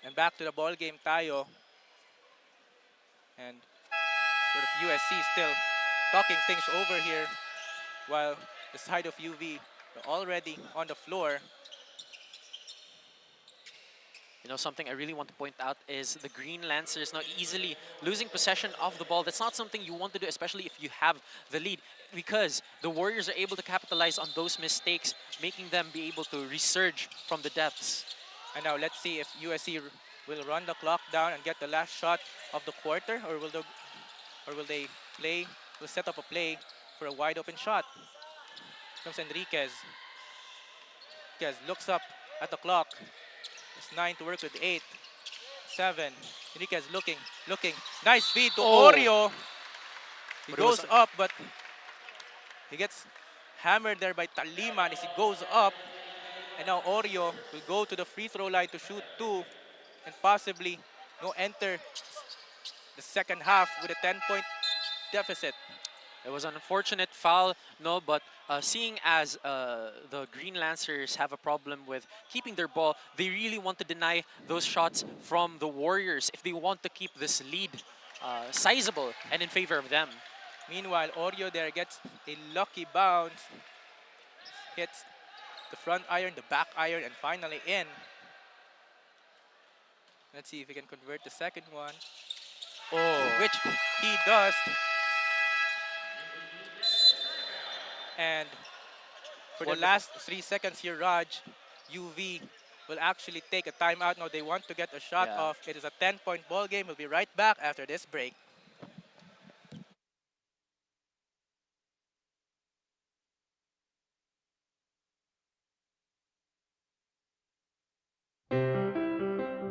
And back to the ball game tayo. And sort of USC still talking things over here while the side of UV are already on the floor. You know, something I really want to point out is the Green Lancers not easily losing possession of the ball. That's not something you want to do, especially if you have the lead, because the Warriors are able to capitalize on those mistakes, making them be able to resurge from the depths. And now let's see if USC will run the clock down and get the last shot of the quarter, or will they set up a play for a wide open shot. Comes Enriquez. Enriquez looks up at the clock. It's 9 to work with 8, 7. Enriquez looking. Nice feed to Oreo. He goes up, but he gets hammered there by Taliman as he goes up. And now Oreo will go to the free throw line to shoot 2 and possibly enter the second half with a 10-point deficit. It was an unfortunate foul, but seeing as the Green Lancers have a problem with keeping their ball, they really want to deny those shots from the Warriors if they want to keep this lead sizable and in favor of them. Meanwhile, Oreo there gets a lucky bounce, hits the front iron, the back iron, and finally in. Let's see if he can convert the second one. Which he does. And for the last 3 seconds here, Raj, UV will actually take a timeout. Now they want to get a shot off. It is a 10-point ball game. We'll be right back after this break.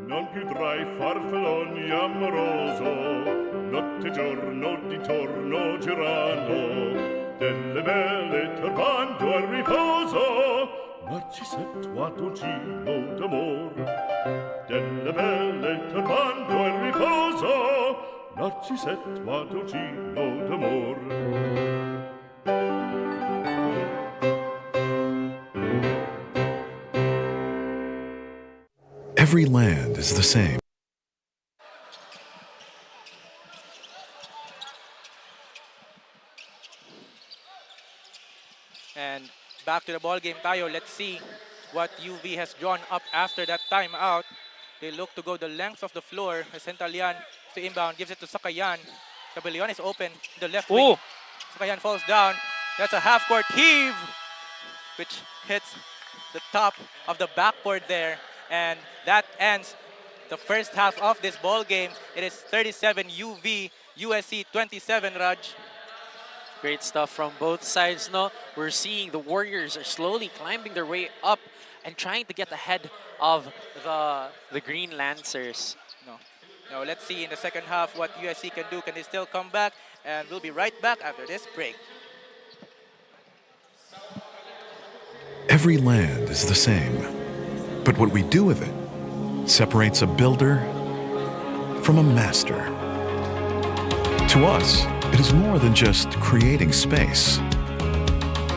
Non più tra i farfalloni amoroso, notte e giorno di torno girano, delle belle turbando al riposo, Narcisetto d'amor. Delle belle turbando al riposo, Narcisetto d'amor. Every land is the same. And back to the ball game tayo. Let's see what UV has drawn up after that timeout. They look to go the length of the floor. Centalian to inbound, gives it to Sakayan. Cabellion is open to the left wing. Sakayan falls down. That's a half-court heave, which hits the top of the backboard there. And that ends the first half of this ball game. It is 37 UV, USC 27, Raj. Great stuff from both sides. We're seeing the Warriors are slowly climbing their way up and trying to get ahead of the Green Lancers. Now let's see in the second half what USC can do. Can they still come back? And we'll be right back after this break. Every land is the same, but what we do with it separates a builder from a master. To us, it is more than just creating space.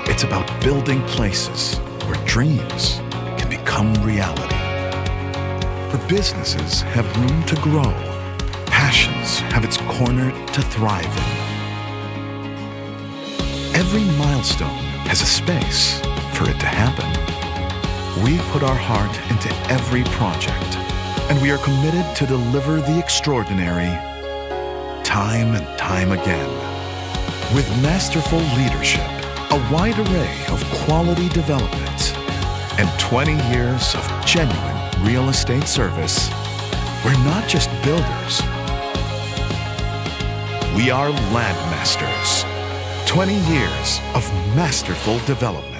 It's about building places where dreams can become reality. Where businesses have room to grow, passions have its corner to thrive in. Every milestone has a space for it to happen. We put our heart into every project, and we are committed to deliver the extraordinary time and time again. With masterful leadership, a wide array of quality development, and 20 years of genuine real estate service, we're not just builders. We are landmasters. 20 years of masterful development.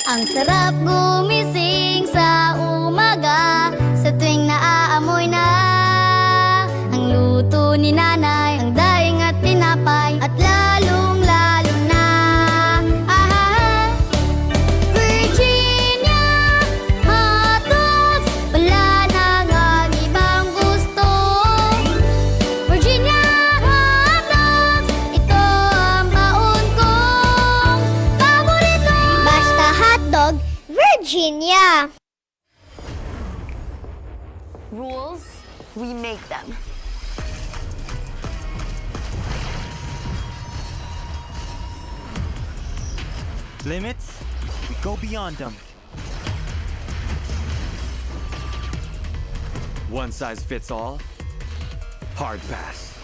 Ang sarap gumising sa umaga, sa tuwing naaamoy na ang luto ni nanay, ang daing at tinapay, at lalong-lalo na Virginia hot dogs, wala nang ang ibang gusto. Virginia hot dogs, ito ang baon kong paborito. Basta hotdog, Virginia. Rules, we make them. Limits, we go beyond them. One size fits all? Hard pass.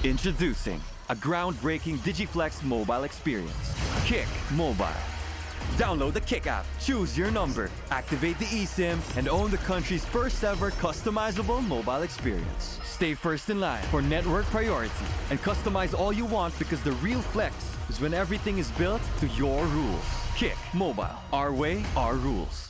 Introducing a groundbreaking Digiflex mobile experience. Kick Mobile. Download the Kick app, choose your number, activate the eSIM, and own the country's first ever customizable mobile experience. Stay first in line for network priority and customize all you want, because the real flex is when everything is built to your rules. Kick Mobile. Our way, our rules.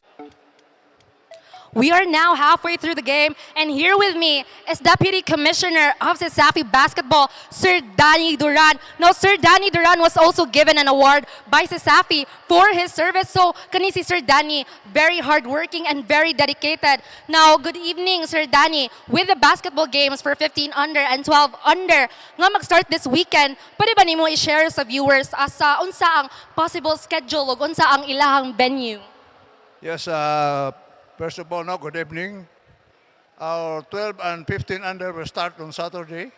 We are now halfway through the game, and here with me is Deputy Commissioner of CESAFI Basketball, Sir Danny Duran. Now, Sir Danny Duran was also given an award by CESAFI for his service. So, kanisi Sir Danny, very hardworking and very dedicated. Now, good evening, Sir Danny. With the basketball games for 15 under and 12 under nga mag-start this weekend, pwede ba nimo i-share sa viewers sa unsa ang possible schedule ug unsa ang ilahang venue? Yes, first of all, now, good evening. Our 12 and 15 under will start on Saturday.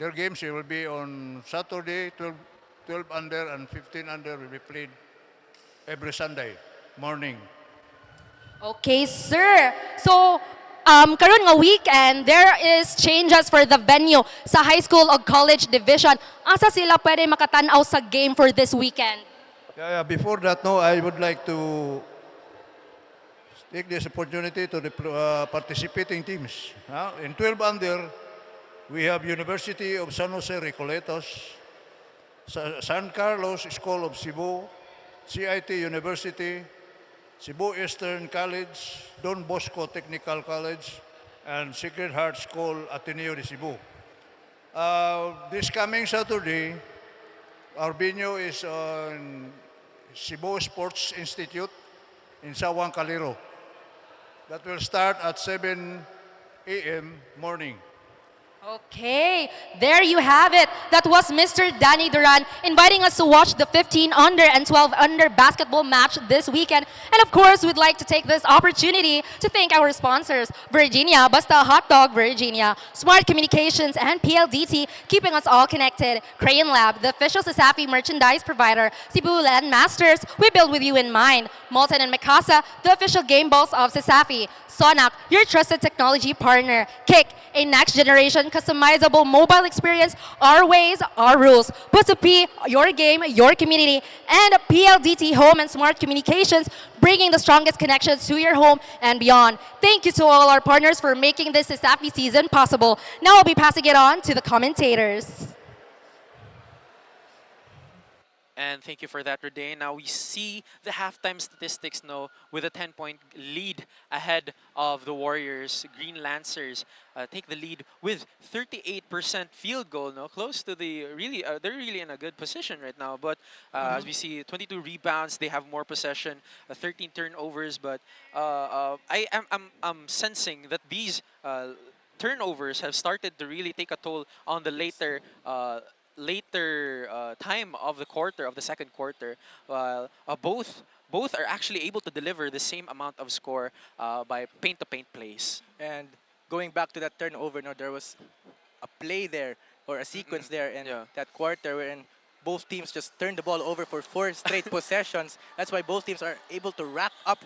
Their games will be on Saturday. 12 under and 15 under will be played every Sunday morning. Okay, sir. So, karon nga weekend, there is changes for the venue sa high school o college division. Asa sila pwede makatanaw sa game for this weekend? Yeah, before that, no, I would like to take this opportunity to the participating teams. In 12 under, we have University of San Jose Recoletos, San Carlos School of Cebu, CIT University, Cebu Eastern College, Don Bosco Technical College, and Sacred Heart School, Ateneo de Cebu. This coming Saturday, our venue is on Cebu Sports Institute in Sawang, Calero. That will start at 7 a.m. morning. Okay, there you have it. That was Mr. Danny Duran inviting us to watch the 15 under and 12 under basketball match this weekend. And of course, we'd like to take this opportunity to thank our sponsors, Virginia, Basta Hot Dog Virginia, Smart Communications, and PLDT, keeping us all connected. Crayon Lab, the official CESAFI merchandise provider, Cebu Land Masters, we build with you in mind. Molten and Mikasa, the official game balls of CESAFI. Sonac, your trusted technology partner. Kick, a next-generation customizable mobile experience. Our ways, our rules. Puso P, your game, your community. And PLDT Home and Smart Communications, bringing the strongest connections to your home and beyond. Thank you to all our partners for making this CESAFI season possible. Now I'll be passing it on to the commentators. And thank you for that, Rene. Now we see the halftime statistics now with a 10-point lead ahead of the Warriors. Green Lancers take the lead with 38% field goal. No, close to the they're really in a good position right now. But as we see, 22 rebounds. They have more possession, 13 turnovers. But I'm sensing that these turnovers have started to really take a toll on the later time of the second quarter, while both are actually able to deliver the same amount of score by paint-to-paint plays. And going back to that turnover, there was a play there or a sequence there in that quarter wherein both teams just turned the ball over for 4 straight possessions. That's why both teams are able to rack up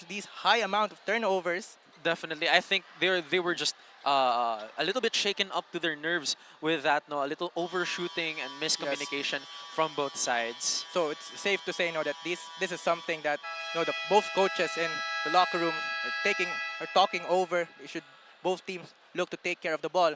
these high amount of turnovers. Definitely. I think they were just a little bit shaken up to their nerves with that, no, a little overshooting and miscommunication from both sides. So it's safe to say, that this is something that both coaches in the locker room are talking over. Both teams look to take care of the ball.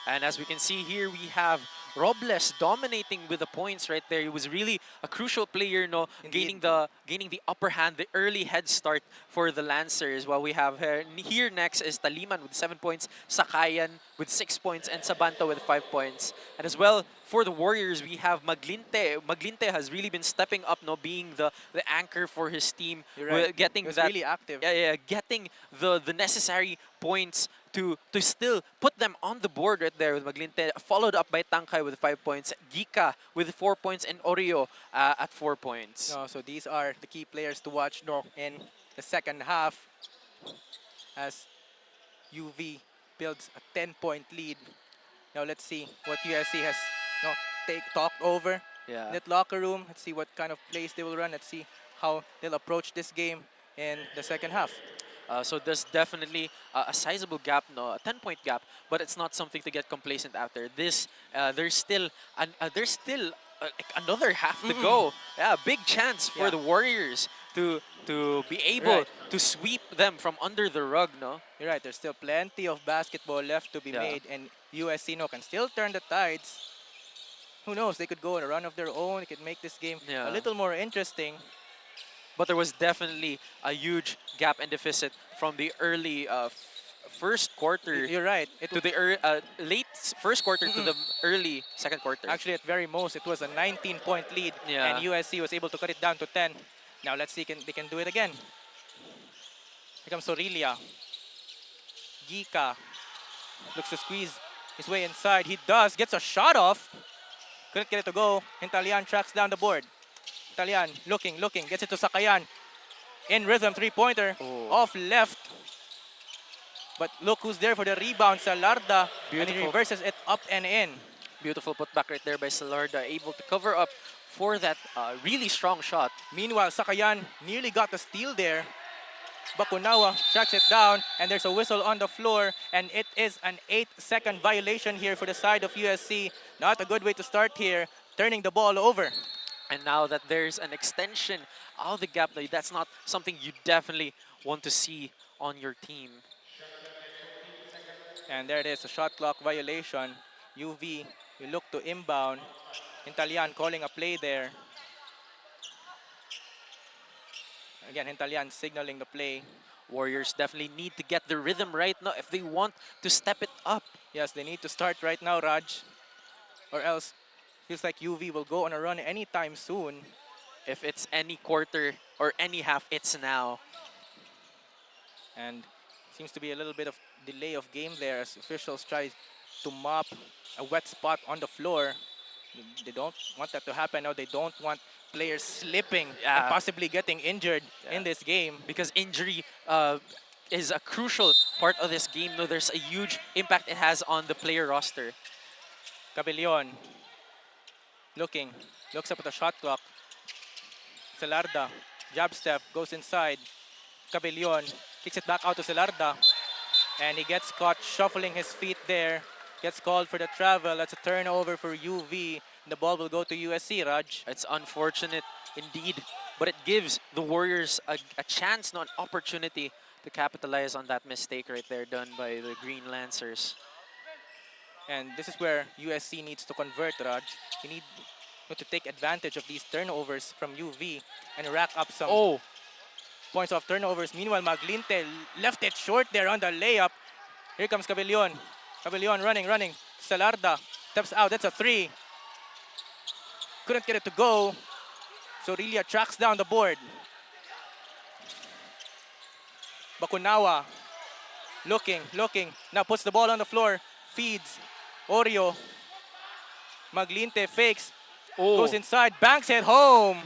And as we can see here, we have Robles dominating with the points right there. He was really a crucial player, gaining the upper hand, the early head start for the Lancers. While we have here next is Taliman with 7 points, Sakayan with 6 points, and Sabanta with 5 points. And as well for the Warriors, we have Maglinte. Maglinte has really been stepping up, being the anchor for his team, You're right. getting He was that really active. getting the necessary points to still put them on the board right there with Maglinte, followed up by Tangkay with 5 points, Gika with 4 points, and Oreo at 4 points. So these are the key players to watch in the second half as UV builds a 10-point lead. Now let's see what USC has talked over in that locker room. Let's see what kind of plays they will run. Let's see how they'll approach this game in the second half. So there's definitely a sizable gap, a 10-point gap, but it's not something to get complacent after. There's still like another half to go. Yeah, big chance for the Warriors to be able to sweep them from under the rug, no? You're right. There's still plenty of basketball left to be made, and USC can still turn the tides. Who knows? They could go on a run of their own. They could make this game a little more interesting. But there was definitely a huge gap and deficit from the early first quarter. You're right. To the late first quarter to the early second quarter. Actually, at very most, it was a 19-point lead, and USC was able to cut it down to 10. Now let's see they can do it again. Here comes Sorilia. Gika looks to squeeze his way inside. He does. Gets a shot off. Couldn't get it to go. Hintalian tracks down the board. Hintalian looking, gets it to Sakayan. In rhythm, three-pointer, off left. But look who's there for the rebound, Salarda. And he reverses it up and in. Beautiful putback right there by Salarda, able to cover up for that really strong shot. Meanwhile, Sakayan nearly got the steal there. Bakunawa tracks it down, and there's a whistle on the floor, and it is an 8-second violation here for the side of USC. Not a good way to start here, turning the ball over. And now that there's an extension of the gap, that's not something you definitely want to see on your team. And there it is, a shot clock violation. UV will look to inbound. Hintalian calling a play there. Again, Hintalian signaling the play. Warriors definitely need to get the rhythm right now if they want to step it up. Yes, they need to start right now, Raj. Or else, feels like UV will go on a run anytime soon. If it's any quarter or any half, it's now. And seems to be a little bit of delay of game there as officials try to mop a wet spot on the floor. They don't want that to happen. No, they don't want players slipping and possibly getting injured in this game. Because injury is a crucial part of this game. No, there's a huge impact it has on the player roster. Cabellion looks up at the shot clock. Salarda, jab step, goes inside. Cabellion kicks it back out to Salarda. And he gets caught shuffling his feet there. Gets called for the travel. That's a turnover for UV. The ball will go to USC, Raj. It's unfortunate indeed, but it gives the Warriors a chance, not an opportunity to capitalize on that mistake right there done by the Green Lancers. And this is where USC needs to convert, Raj. You need to take advantage of these turnovers from UV and rack up some points of turnovers. Meanwhile, Maglinte left it short there on the layup. Here comes Cabellion. Cabellion running. Salarda steps out. That's a three. Couldn't get it to go. So Rilia tracks down the board. Bakunawa looking. Now puts the ball on the floor. Feeds. Oreo. Maglinte fakes. Goes inside. Banks it home.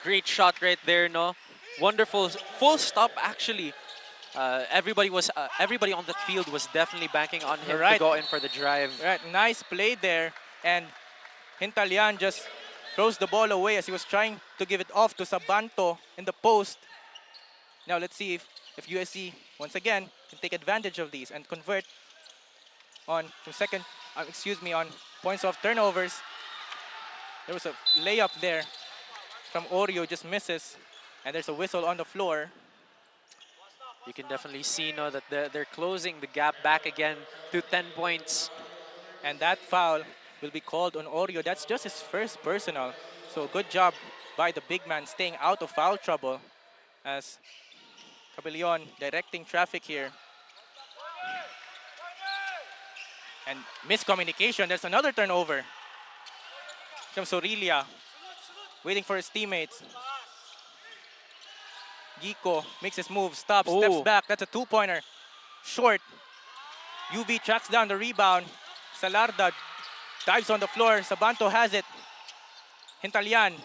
Great shot right there, no? Wonderful. Full stop, actually. Everybody on that field was definitely banking on him to go in for the drive. Right, nice play there. And Hintalian just throws the ball away as he was trying to give it off to Sabanto in the post. Now let's see if USC once again can take advantage of these and convert on on points of turnovers. There was a layup there from Oreo, just misses, and there's a whistle on the floor. You can definitely see now that they're closing the gap back again to 10 points. And that foul will be called on Oreo. That's just his first personal. So good job by the big man staying out of foul trouble as Cabellion directing traffic here. And miscommunication, there's another turnover. Comes Aurelia, waiting for his teammates. Giko makes his move, steps back. That's a two-pointer. Short. UV tracks down the rebound. Salarda dives on the floor. Sabanto has it. Hintalian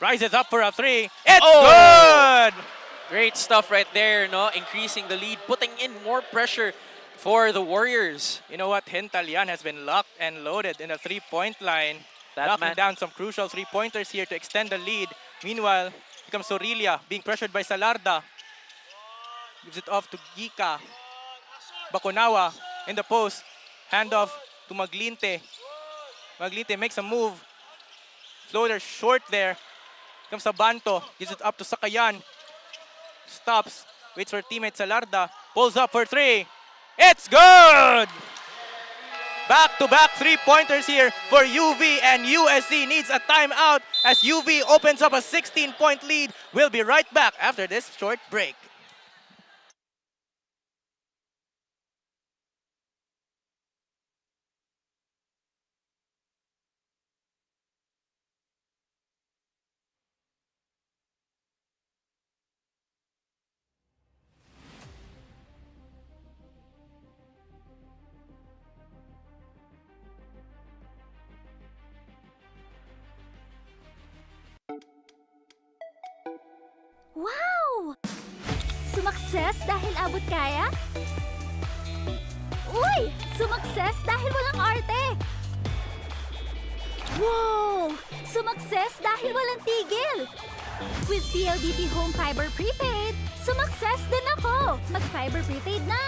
rises up for a three. It's good! Great stuff right there, no? Increasing the lead, putting in more pressure for the Warriors. You know what? Hintalian has been locked and loaded in the three-point line. Knocking down some crucial three-pointers here to extend the lead. Meanwhile, here comes Aurelia being pressured by Salarda. Gives it off to Gika. Bakunawa in the post. Handoff to Maglinte. Maglinte makes a move. Floater short there. Comes Sabanto. Gives it up to Sakayan. Stops. Waits for teammate Salarda. Pulls up for three. It's good! Back-to-back three-pointers here for UV, and USC needs a timeout as UV opens up a 16-point lead. We'll be right back after this short break. Wow! Sumakses dahil abot kaya? Uy! Sumakses dahil walang arte! Wow! Sumakses dahil walang tigil! With PLDT Home Fiber Prepaid, sumakses din ako! Mag-Fiber Prepaid na!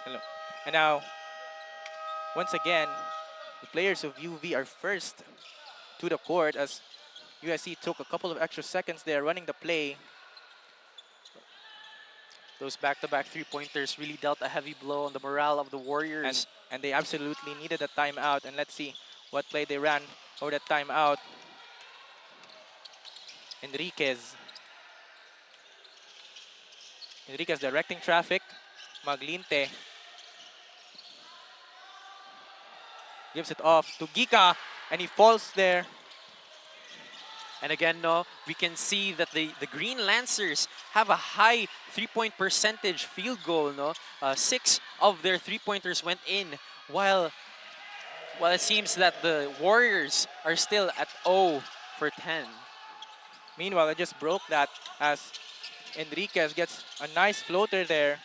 Hello. And now, once again, the players of UV are first to the court as USC took a couple of extra seconds there running the play. Those back-to-back three-pointers really dealt a heavy blow on the morale of the Warriors. And they absolutely needed a timeout. And let's see what play they ran over that timeout. Enriquez directing traffic. Maglinte gives it off to Gika, and he falls there. And again, no, we can see that the Green Lancers have a high three-point percentage field goal. No, 6 of their three-pointers went in, while it seems that the Warriors are still at 0 for 10. Meanwhile, I just broke that as Enriquez gets a nice floater there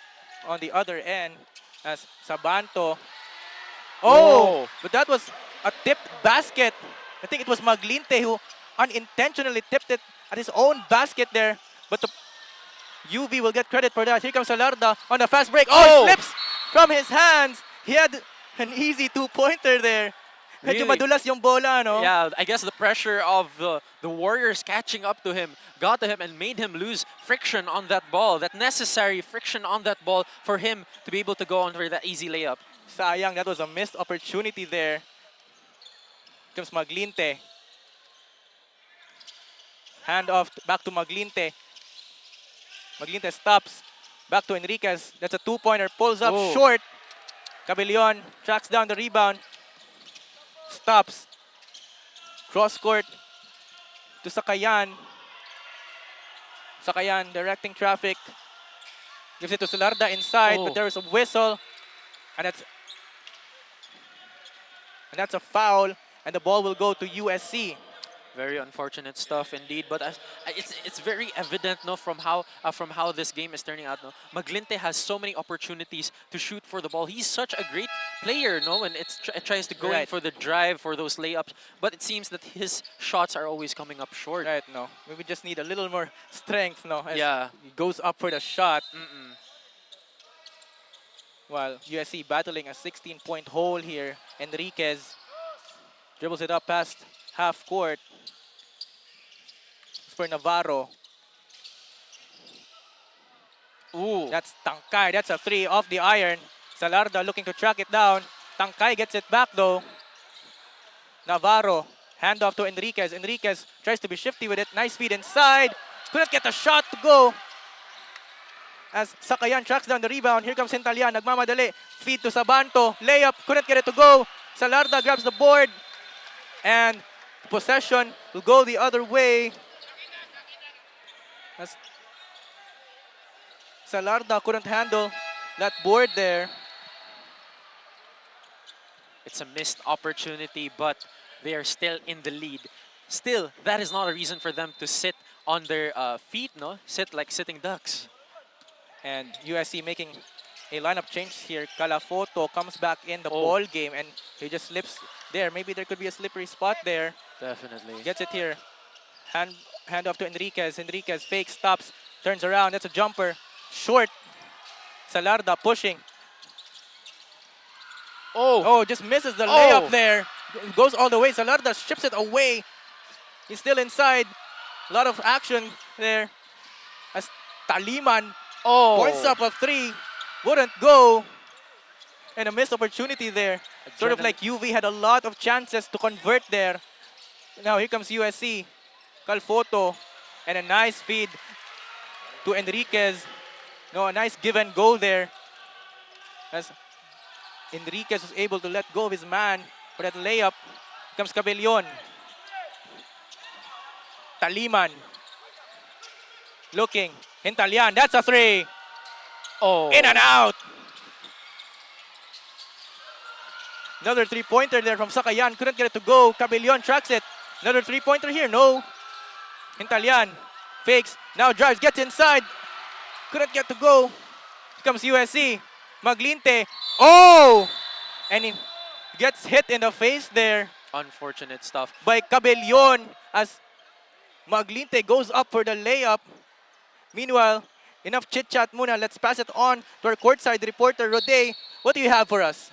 on the other end as Sabanto. Oh, but that was a tipped basket. I think it was Maglinte who unintentionally tipped it at his own basket there. But the UV will get credit for that. Here comes Salarda on a fast break. Oh, it slips from his hands. He had an easy two-pointer there. Medyo madulas yung bola, no? Yeah, I guess the pressure of the Warriors catching up to him got to him and made him lose friction on that ball, that necessary friction on that ball for him to be able to go on for that easy layup. Sayang, that was a missed opportunity there. Comes Maglinte. Hand off back to Maglinte. Maglinte stops. Back to Enriquez. That's a two-pointer. Pulls up short. Cabellion tracks down the rebound. Stops. Cross court to Sakayan. Sakayan directing traffic. Gives it to Salarda inside, but there is a whistle. And that's a foul, and the ball will go to USC. Very unfortunate stuff indeed, but it's very evident, no, from how this game is turning out. No, Maglinte has so many opportunities to shoot for the ball. He's such a great player, no, and it tries to go in for the drive, for those layups, but it seems that his shots are always coming up short. Right, no, we just need a little more strength, no. As Yeah, he goes up for the shot. While USC battling a 16-point hole here, Enriquez dribbles it up past half court. For Navarro. Ooh. That's Tangkay. That's a three off the iron. Salarda looking to track it down. Tangkay gets it back though. Navarro. Handoff to Enriquez. Enriquez tries to be shifty with it. Nice feed inside. Couldn't get a shot to go. As Sakayan tracks down the rebound. Here comes Hintalian. Nagmamadali. Feed to Sabanto. Layup. Couldn't get it to go. Salarda grabs the board. And possession will go the other way. As Salarda couldn't handle that board there. it's a missed opportunity, but they are still in the lead. Still, that is not a reason for them to sit on their feet, no? Sit like sitting ducks. And USC making a lineup change here. Calafoto comes back in the ball game and he just slips there. Maybe there could be a slippery spot there. Definitely. Gets it here. Hand off to Enriquez. Enriquez fake, stops, turns around. That's a jumper. Short. Salarda pushing. Oh, just misses the layup there. Goes all the way. Salarda ships it away. He's still inside. A lot of action there. As Taliman points up a three. Wouldn't go. And a missed opportunity there. Sort of like UV had a lot of chances to convert there. Now here comes USC. Calfoto. And a nice feed to Enriquez. No, a nice give and go there. As Enriquez was able to let go of his man for that layup. Here comes Cabellon. Taliman. Looking. Hintalian. That's a three. In and out. Another three-pointer there from Sakayan. Couldn't get it to go. Cabellon tracks it. Another three-pointer here. No. Hintalian. Fakes. Now drives. Gets inside. Couldn't get to go. Here comes USC. Maglinte. And he gets hit in the face there. Unfortunate stuff. By Cabellon as Maglinte goes up for the layup. Meanwhile, enough chit-chat muna. Let's pass it on to our courtside reporter, Rode. What do you have for us?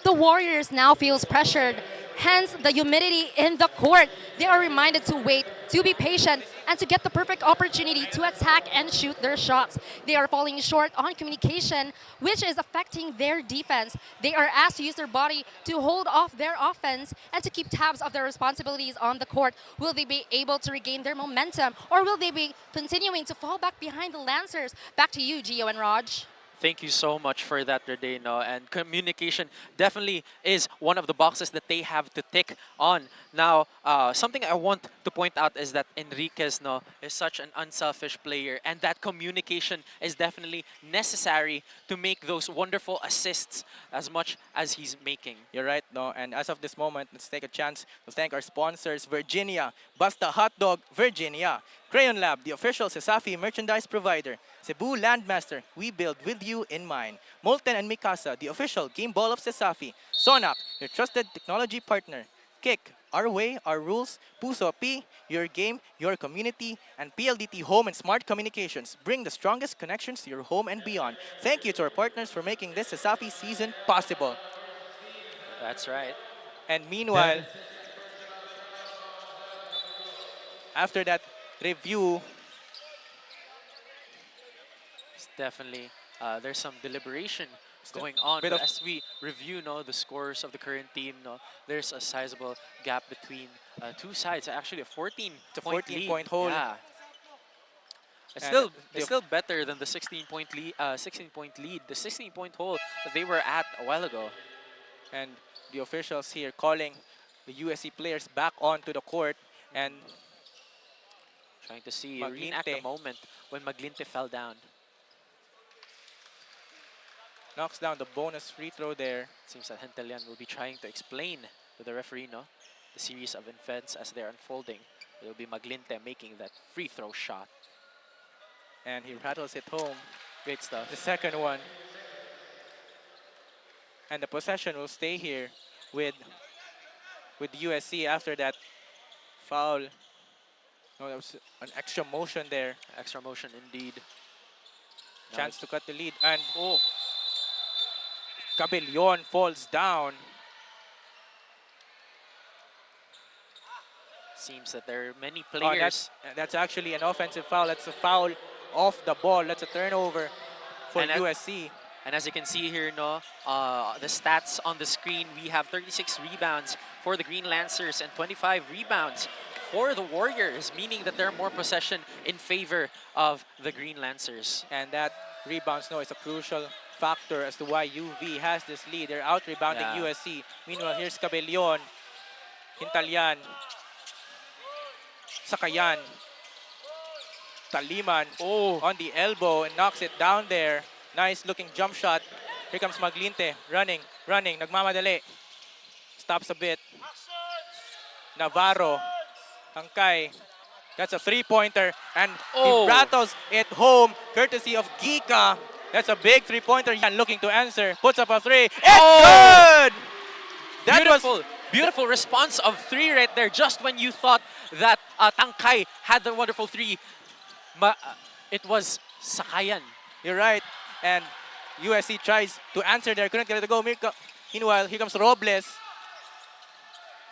The Warriors now feels pressured, hence the humidity in the court. They are reminded to wait, to be patient, and to get the perfect opportunity to attack and shoot their shots. They are falling short on communication, which is affecting their defense. They are asked to use their body to hold off their offense and to keep tabs of their responsibilities on the court. Will they be able to regain their momentum, or will they be continuing to fall back behind the Lancers? Back to you, Gio and Raj. Thank you so much for that, Rodeno. And communication definitely is one of the boxes that they have to tick on. Now, something I want to point out is that Enriquez is such an unselfish player, and that communication is definitely necessary to make those wonderful assists as much as he's making. You're right, no. And as of this moment, let's take a chance to thank our sponsors, Virginia, Basta Hot Dog, Virginia, Crayon Lab, the official CESAFI merchandise provider, Cebu Landmaster, we build with you in mind, Molten and Mikasa, the official game ball of CESAFI, Sonac, your trusted technology partner, Kick, our way, our rules, Puso P, your game, your community, and PLDT Home and Smart Communications. Bring the strongest connections to your home and beyond. Thank you to our partners for making this CESAFI season possible. That's right. And meanwhile, after that review, it's definitely there's some deliberation going on as we review the scores of the current team. There's a sizable gap between two sides. Actually, a 14-point hole. Yeah. It's still better than the 16-point lead. The 16-point hole that they were at a while ago. And the officials here calling the USC players back onto the court and trying to see reenact the moment when Maglinte fell down. Knocks down the bonus free throw there. Seems that Hentelian will be trying to explain to the referee, no, the series of events as they're unfolding. It will be Maglinte making that free throw shot. And he rattles it home. Great stuff. The second one. And the possession will stay here with USC after that foul. No, that was an extra motion there. Extra motion indeed. Chance to cut the lead. And 𝐂𝐄𝐒𝐿 falls down. Seems that there are many players. That's actually an offensive foul. That's a foul off the ball. That's a turnover for USC. And as you can see here, no, the stats on the screen, we have 36 rebounds for the Green Lancers and 25 rebounds for the Warriors, meaning that there are more possession in favor of the Green Lancers. And that rebounds, no, is a crucial factor as to why UV has this lead. They're out-rebounding USC. Meanwhile, here's 𝐂𝐂𝐿, Hintalian, Sakayan, Taliman on the elbow and knocks it down there. Nice looking jump shot. Here comes Maglinte, running, nagmamadali. Stops a bit. Navarro, Hangkay. That's a three-pointer and he rattles it home courtesy of Gika. That's a big three-pointer. And looking to answer, puts up a three. It's good! That beautiful response of three right there. Just when you thought that Tangkay had the wonderful three, it was Sakayan. You're right. And USC tries to answer there. Couldn't get it to go. Meanwhile, here comes Robles.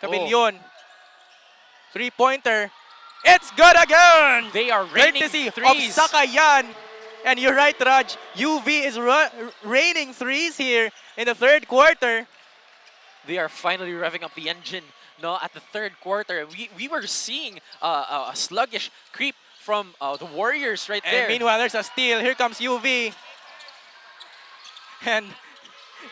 𝐂𝐂𝐿. Three-pointer. It's good again! They are raining courtesy threes. of Sakayan. And you're right, Raj. UV is raining threes here in the third quarter. They are finally revving up the engine, no, at the third quarter. We were seeing a sluggish creep from the Warriors right there. And meanwhile, there's a steal. Here comes UV. And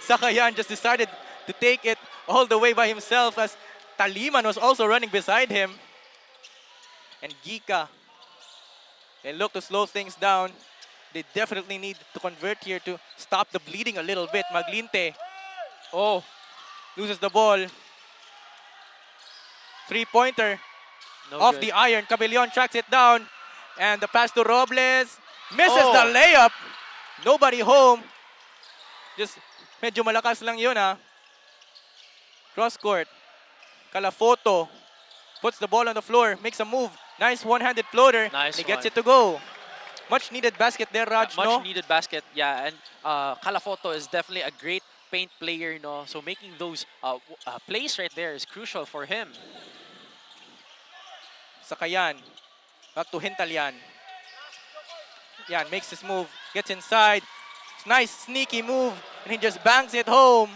Sakayan just decided to take it all the way by himself as Taliman was also running beside him. And Gika, they look to slow things down. They definitely need to convert here to stop the bleeding a little bit. Maglinte, loses the ball. Three-pointer off the iron. 𝐂𝐂𝐿 tracks it down. And the pass to Robles. Misses the layup. Nobody home. Just medyo malakas lang yun, ha. Cross court. Calafoto puts the ball on the floor. Makes a move. Nice one-handed floater. Nice He gets it to go. Much needed basket there, Raj, no? Much needed basket, yeah. And Calafoto is definitely a great paint player, no? So making those plays right there is crucial for him. Sakayan. Back to Hintalian. Yan, makes his move. Gets inside. Nice sneaky move. And he just bangs it home.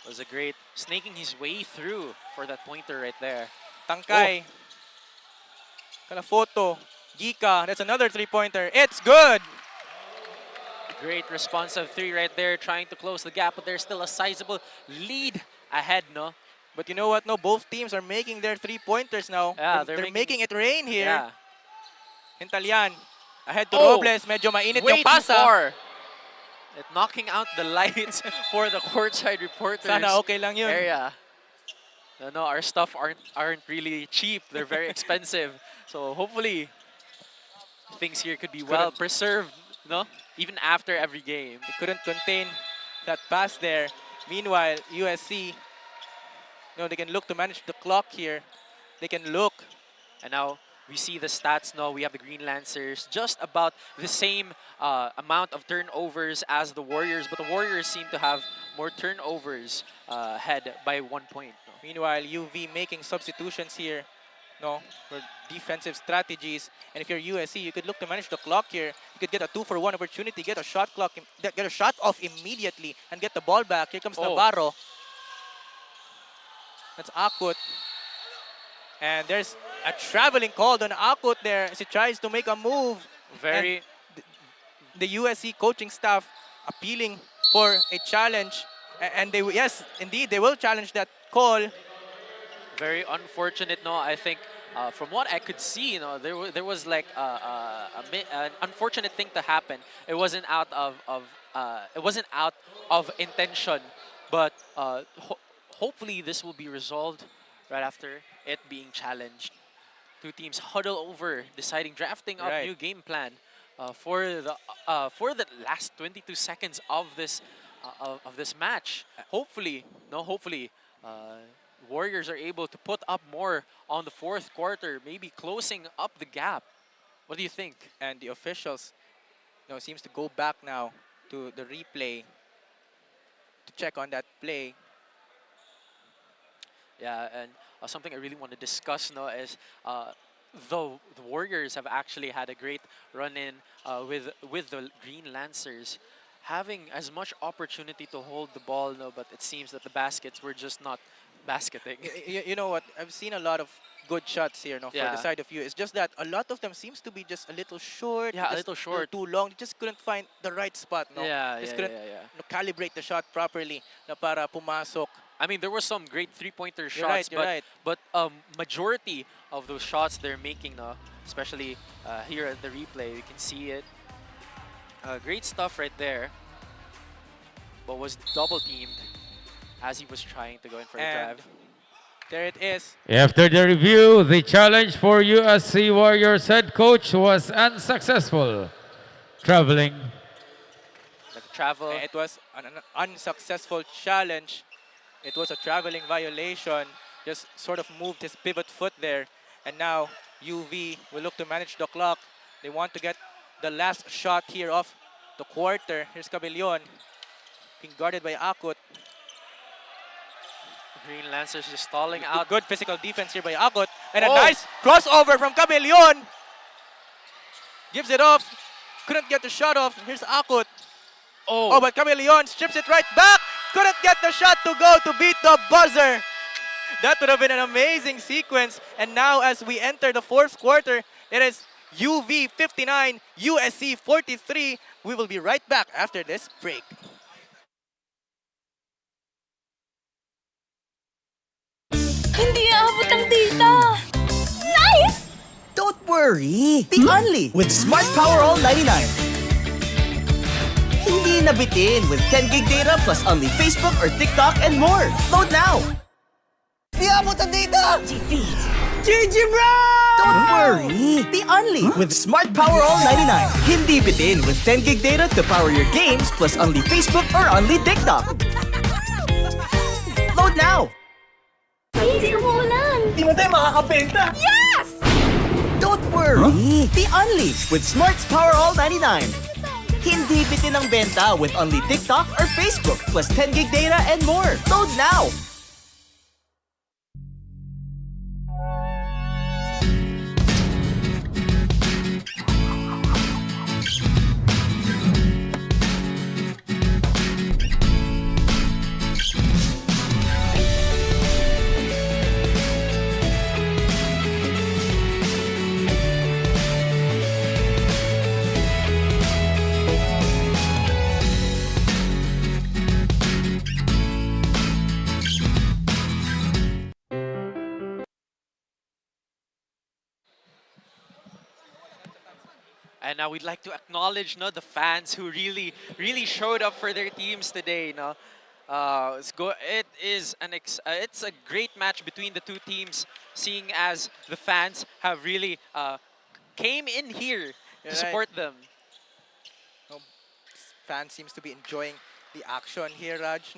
It was a great snaking his way through for that pointer right there. Tangkay. Calafoto. Gika. That's another three-pointer. It's good! Great responsive three right there, trying to close the gap, but there's still a sizable lead ahead, no? But you know what, no? Both teams are making their three-pointers now. Yeah, they're making it rain here. Yeah. Hintalian. Ahead to Robles. Medyo mainit yung pasa. Too far. It knocking out the lights for the courtside reporters. Sana okay lang yun. Area. No, our stuff aren't really cheap. They're very expensive. So hopefully things here could be well preserved, no? Even after every game. They couldn't contain that pass there. Meanwhile, USC, they can look to manage the clock here. They can look. And now we see the stats, no? We have the Green Lancers just about the same amount of turnovers as the Warriors, but the Warriors seem to have more turnovers ahead by 1 point. No? Meanwhile, UV making substitutions here, for defensive strategies. And if you're USC, you could look to manage the clock here. You could get a 2-for-1 opportunity, get a shot off immediately, and get the ball back. Here comes Navarro. That's 𝐂𝐄𝐒𝐿. And there's a traveling call on 𝐂𝐂𝐿 there as he tries to make a move. And the USC coaching staff appealing for a challenge. And yes, indeed, they will challenge that call. Very unfortunate, no? I think from what I could see, there was like an unfortunate thing to happen. It wasn't out of intention, but hopefully this will be resolved right after it being challenged. Two teams huddle over, deciding drafting up new game plan for the last 22 seconds of this match. Hopefully, Warriors are able to put up more on the fourth quarter, maybe closing up the gap. What do you think? And the officials, seems to go back now to the replay to check on that play. Yeah, and something I really want to discuss now is the Warriors have actually had a great run-in with the Green Lancers, having as much opportunity to hold the ball, but it seems that the baskets were just not basketing. You know what? I've seen a lot of good shots here, for the side of you. It's just that a lot of them seems to be just a little short. Yeah, a little short. Too long. You just couldn't find the right spot, Just couldn't calibrate the shot properly para pumasok. I mean, there were some great three-pointer You're shots, right. but majority of those shots they're making, especially here at the replay, you can see it. Great stuff right there, but was double-teamed as he was trying to go in for the drive. There it is. After the review, the challenge for USC Warriors head coach was unsuccessful. Traveling. It was an unsuccessful challenge. It was a traveling violation. Just sort of moved his pivot foot there. And now UV will look to manage the clock. They want to get the last shot here of the quarter. Here's Cabellion, being guarded by Akut. Green Lancers just stalling out. Good physical defense here by Akut. And a nice crossover from Cabellion. Gives it off. Couldn't get the shot off. Here's Akut. But Cabellion strips it right back. Couldn't get the shot to go to beat the buzzer. That would have been an amazing sequence. And now as we enter the fourth quarter, it is UV 59, USC 43. We will be right back after this break. Hindi aabot ang data! Nice! Don't worry! The Only with Smart Power All 99. Hindi nabitin with 10 gig data plus only Facebook or TikTok and more. Load now! Di abot ang data! GG bro! Don't worry! The Only with Smart Power All 99. Hindi bitin with 10 gig data to power your games plus only Facebook or only TikTok. Load now! Easy umuulan! Di mo tayo makakabenta! Yes! Don't worry! The Only with Smart's Power All 99. Hindi bitin ang benta with only TikTok or Facebook plus 10 gig data and more. Load now! And now we'd like to acknowledge the fans who really showed up for their teams today. It's a great match between the two teams, seeing as the fans have really came in here to support them. Fans seems to be enjoying the action here, Raj,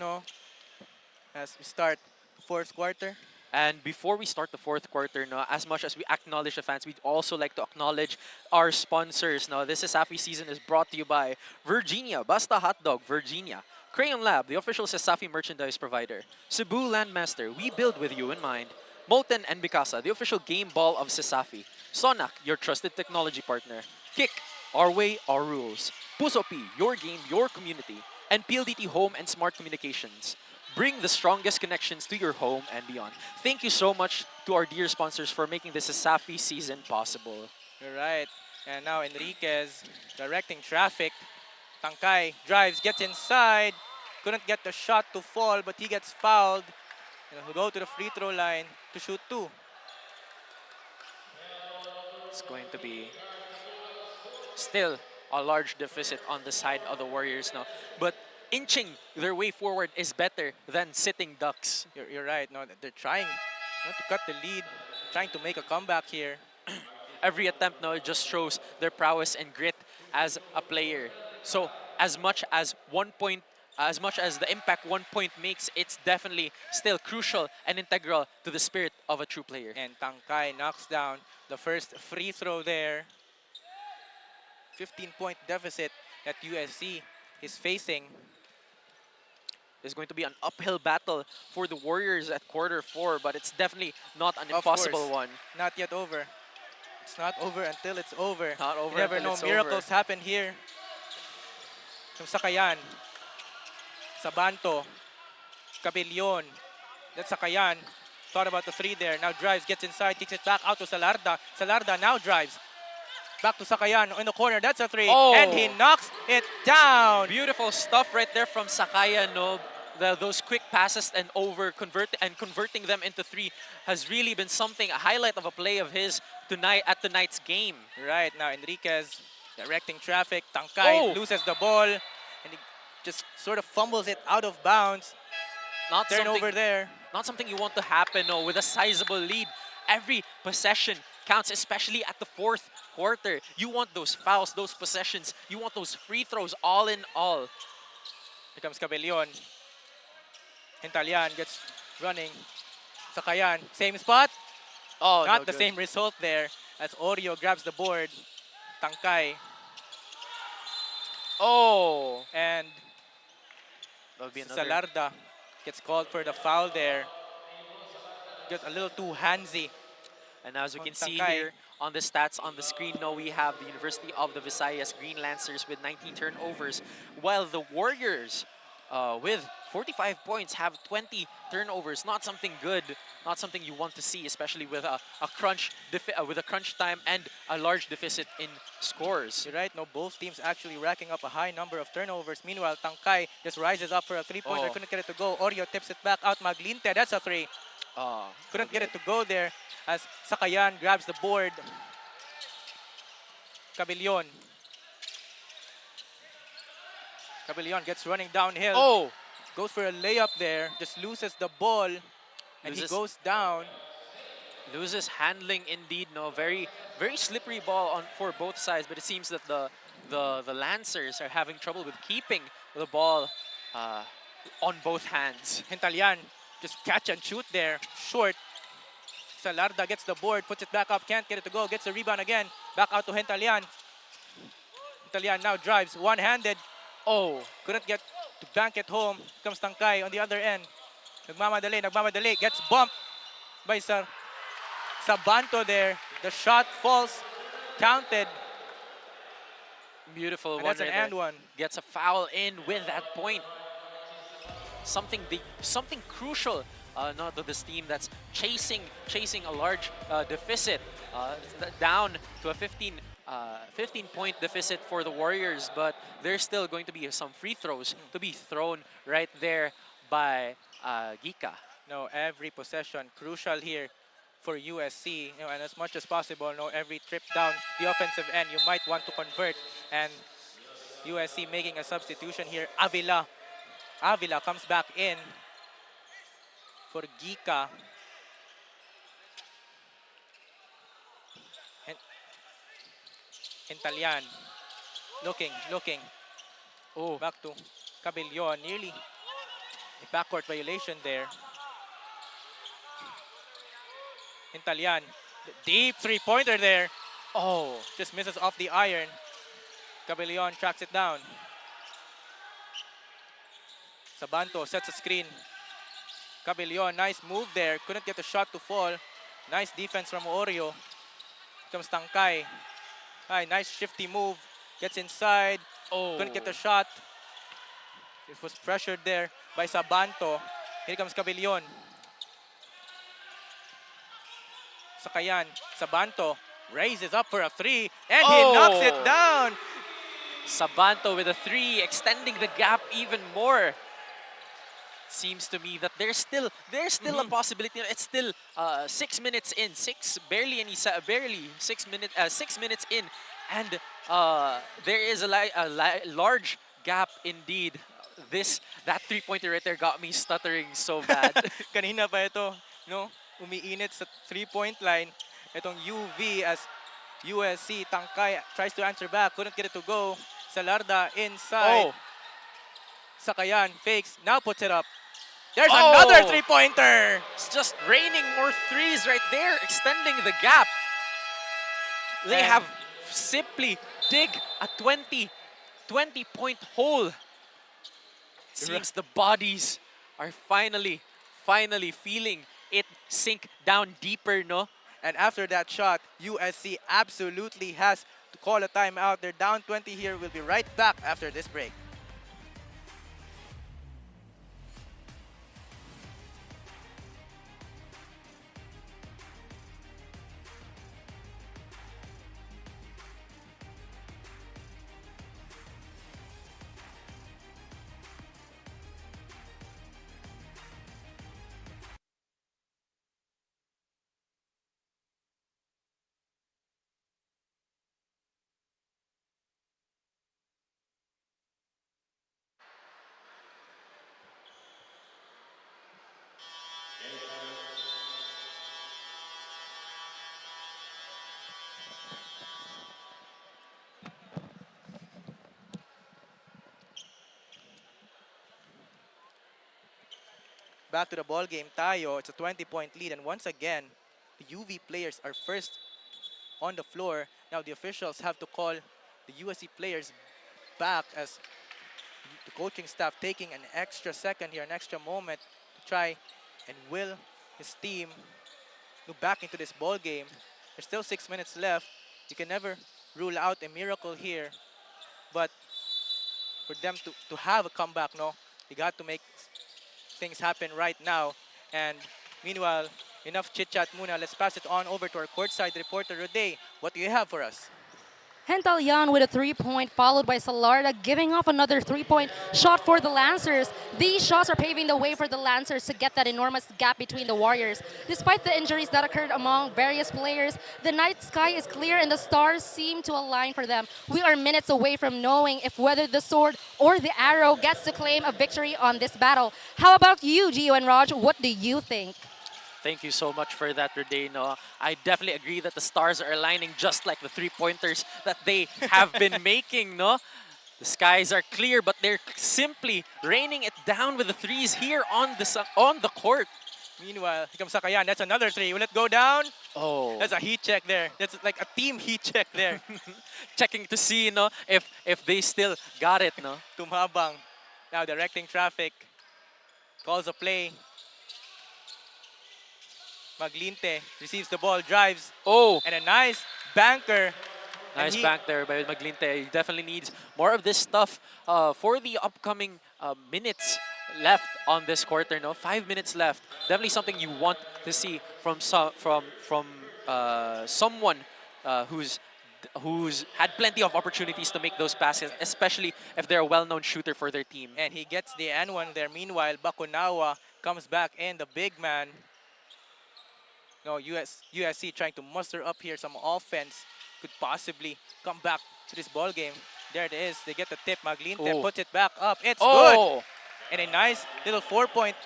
as we start the fourth quarter. And before we start the fourth quarter, as much as we acknowledge the fans, we'd also like to acknowledge our sponsors. This CESAFI season is brought to you by Virginia, Basta Hotdog, Virginia. Crayon Lab, the official CESAFI merchandise provider. Cebu Landmaster, we build with you in mind. Molten and Bicasa, the official game ball of CESAFI. Sonac, your trusted technology partner. Kick, our way, our rules. Puso P, your game, your community. And PLDT Home and Smart Communications. Bring the strongest connections to your home and beyond. Thank you so much to our dear sponsors for making this CESAFI season possible. You're right. And now Enriquez directing traffic. Tangkay drives, gets inside. Couldn't get the shot to fall, but he gets fouled. He'll go to the free throw line to shoot two. It's going to be still a large deficit on the side of the Warriors now. But inching their way forward is better than sitting ducks. You're right. No, they're trying not to cut the lead, trying to make a comeback here. Every attempt now just shows their prowess and grit as a player. So as much as the impact 1 point makes, it's definitely still crucial and integral to the spirit of a true player. And 𝐂𝐄𝐒 knocks down the first free throw there. 15-point deficit that USC is facing. There's going to be an uphill battle for the Warriors at quarter-4, but it's definitely not an impossible one. Not yet over. It's not over until it's over. Not over You never until know. it's Miracles over. happen here. From Sakayan. Sabanto. Cabellion. That's Sakayan. Thought about the three there. Now drives, gets inside, kicks it back out to Salarda. Salarda now drives. Back to Sakayan in the corner. That's a three. Oh. And he knocks it down. Beautiful stuff right there from Sakaya, no? Those quick passes and converting them into three has really been something, a highlight of a play of his at tonight's game. Right, now Enriquez directing traffic. 𝐂𝐄𝐒 loses the ball and he just sort of fumbles it out of bounds. Not Turnover there. Not something you want to happen, no, with a sizable lead. Every possession counts, especially at the fourth quarter. You want those fouls, those possessions. You want those free throws all in all. Here comes Cabellion. Hintalyan gets running. Sakayan, same spot. Oh, not no the good. same result there as Oreo grabs the board. 𝐂𝐄𝐒. Oh. And That'll be another. Salarda gets called for the foul there. Just a little too handsy. And as we can see 𝐂𝐄𝐒. here on the stats on the screen, now we have the University of the Visayas Green Lancers with 19 turnovers, while the Warriors with 45 points have 20 turnovers. Not something good, not something you want to see, especially with a crunch time and a large deficit in scores. You're right, no, both teams actually racking up a high number of turnovers. Meanwhile, 𝐂𝐄𝐒 just rises up for a three-pointer. Oh. Couldn't get it to go. Oreo tips it back out. Maglinte, that's a three. Couldn't get it to go there as Sakayan grabs the board. Cabellion. Cabellion gets running downhill. Oh! Goes for a layup there. Just loses the ball. And he goes down. Loses handling indeed. No, very slippery ball for both sides. But it seems that the Lancers are having trouble with keeping the ball on both hands. Hintalyan just catch and shoot there. Short. Salarda gets the board, puts it back up, can't get it to go, gets the rebound again. Back out to Hintalyan. Hintalyan now drives, one-handed. Oh, couldn't get to bank it home. Comes 𝐂𝐄𝐒 on the other end. Nagmamadali, gets bumped by Sabanto there. The shot falls, counted. Beautiful And one that's an right and there. one. Gets a foul in with that point. Something crucial not to this team that's chasing a large deficit down to a 15-point deficit for the Warriors, but there's still going to be some free throws to be thrown right there by Gika. No, every possession crucial here for USC, and as much as possible, every trip down the offensive end, you might want to convert. And USC making a substitution here. Avila comes back in for Gika. Hintalyan looking. Oh, back to Cabellion. Nearly a backcourt violation there. Hintalyan, deep three-pointer there. Oh, just misses off the iron. Cabellion tracks it down. Sabanto sets a screen. Cabellion, nice move there. Couldn't get the shot to fall. Nice defense from Oreo. Comes 𝐂𝐄𝐒. Nice shifty move. Gets inside. Oh. Couldn't get the shot. It was pressured there by Sabanto. Here comes Cabellion. Sakayan, Sabanto raises up for a three, and he knocks it down. Sabanto with a three, extending the gap even more. seems to me that there's still a possibility. It's still 6 minutes in, barely 6 minutes in, and there is a large gap indeed. That 3-pointer right there got me stuttering so bad. Kanina pa ito, no? Umiinit sa 3-point line. Itong UV as USC Tangkay tries to answer back, couldn't get it to go. Salarda inside. Sakayan fakes, now puts it up. There's another 3-pointer. It's just raining more threes right there, extending the gap. They have simply dig a 20-point hole. Seems the bodies are finally feeling it sink down deeper, no? And after that shot, USC absolutely has to call a timeout. They're down 20 here. We'll be right back after this break. Back to the ball game tayo. It's a 20-point lead, and once again, the UV players are first on the floor. Now the officials have to call the USC players back as the coaching staff taking an extra second here, an extra moment to try and will his team back into this ball game. There's still 6 minutes left. You can never rule out a miracle here, but for them to have a comeback, no, they got to make things happen right now. And meanwhile, enough chit-chat muna. Let's pass it on over to our courtside reporter, Roday. What do you have for us? Hentalyan with a 3-point, followed by Salarda giving off another 3-point shot for the Lancers. These shots are paving the way for the Lancers to get that enormous gap between the Warriors. Despite the injuries that occurred among various players, the night sky is clear and the stars seem to align for them. We are minutes away from knowing if whether the sword or the arrow gets to claim a victory on this battle. How about you, Gio and Raj? What do you think? Thank you so much for that, Roday. No, I definitely agree that the stars are aligning just like the 3-pointers that they have been making. No, the skies are clear, but they're simply raining it down with the threes here on the court. Meanwhile, here comes Sakayan. That's another 3. Will it go down? Oh, that's a heat check there. That's like a team heat check there. Checking to see, no, if they still got it, no. Tumhabang now directing traffic. Calls a play. Maglinte receives the ball, drives. Oh! And a nice banker. Nice bank there by Maglinte. He definitely needs more of this stuff for the upcoming minutes left on this quarter. No, 5 minutes left. Definitely something you want to see from someone who's had plenty of opportunities to make those passes, especially if they're a well-known shooter for their team. And he gets the N1 there. Meanwhile, Bakunawa comes back in, the big man. No, USC trying to muster up here some offense. Could possibly come back to this ball game. There it is. They get the tip. Maglinte puts it back up. It's good. And a nice little 4-point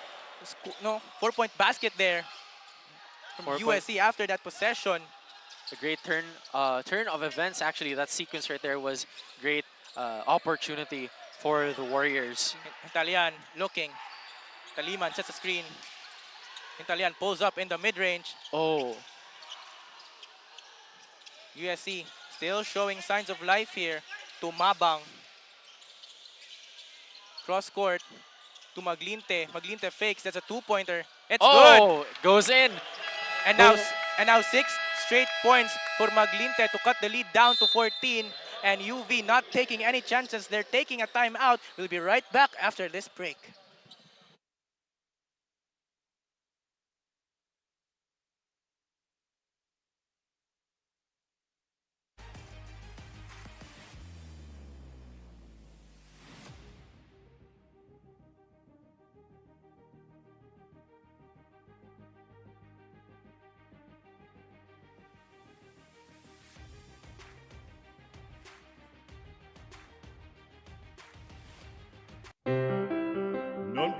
basket there from USC after that possession. A great turn of events, actually. That sequence right there was great opportunity for the Warriors. Italian looking. Taliman sets a screen. Italian pulls up in the mid-range. Oh. USC still showing signs of life here. Tumabang. Cross court to Maglinte. Maglinte fakes. That's a 2-pointer. It's good. Oh, goes in. And now 6 straight points for Maglinte to cut the lead down to 14. And UV not taking any chances. They're taking a timeout. We'll be right back after this break.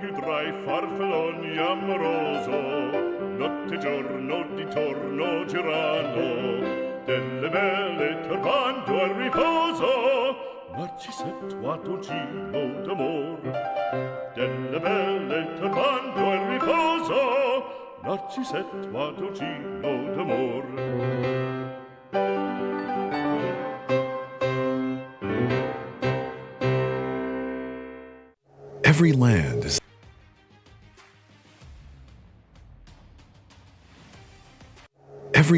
più tra i farfalloni amoroso, notte e giorno di torno girano, delle belle turbando al riposo, Narcisetto Adolgino d'amor. Delle belle turbando al riposo, Narcisetto Adolgino d'amor. Every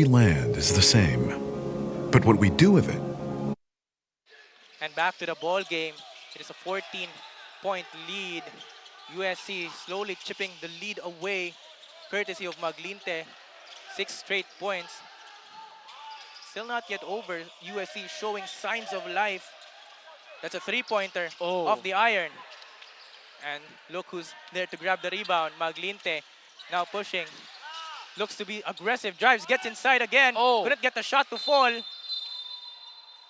land is the same, but what we do with it. And back to the ball game. It is a 14-point lead. USC slowly chipping the lead away, courtesy of Maglinte. 6 straight points. Still not yet over. USC showing signs of life. That's a three-pointer off the iron. And look who's there to grab the rebound. Maglinte now pushing. Looks to be aggressive. Drives, gets inside again. Couldn't get the shot to fall.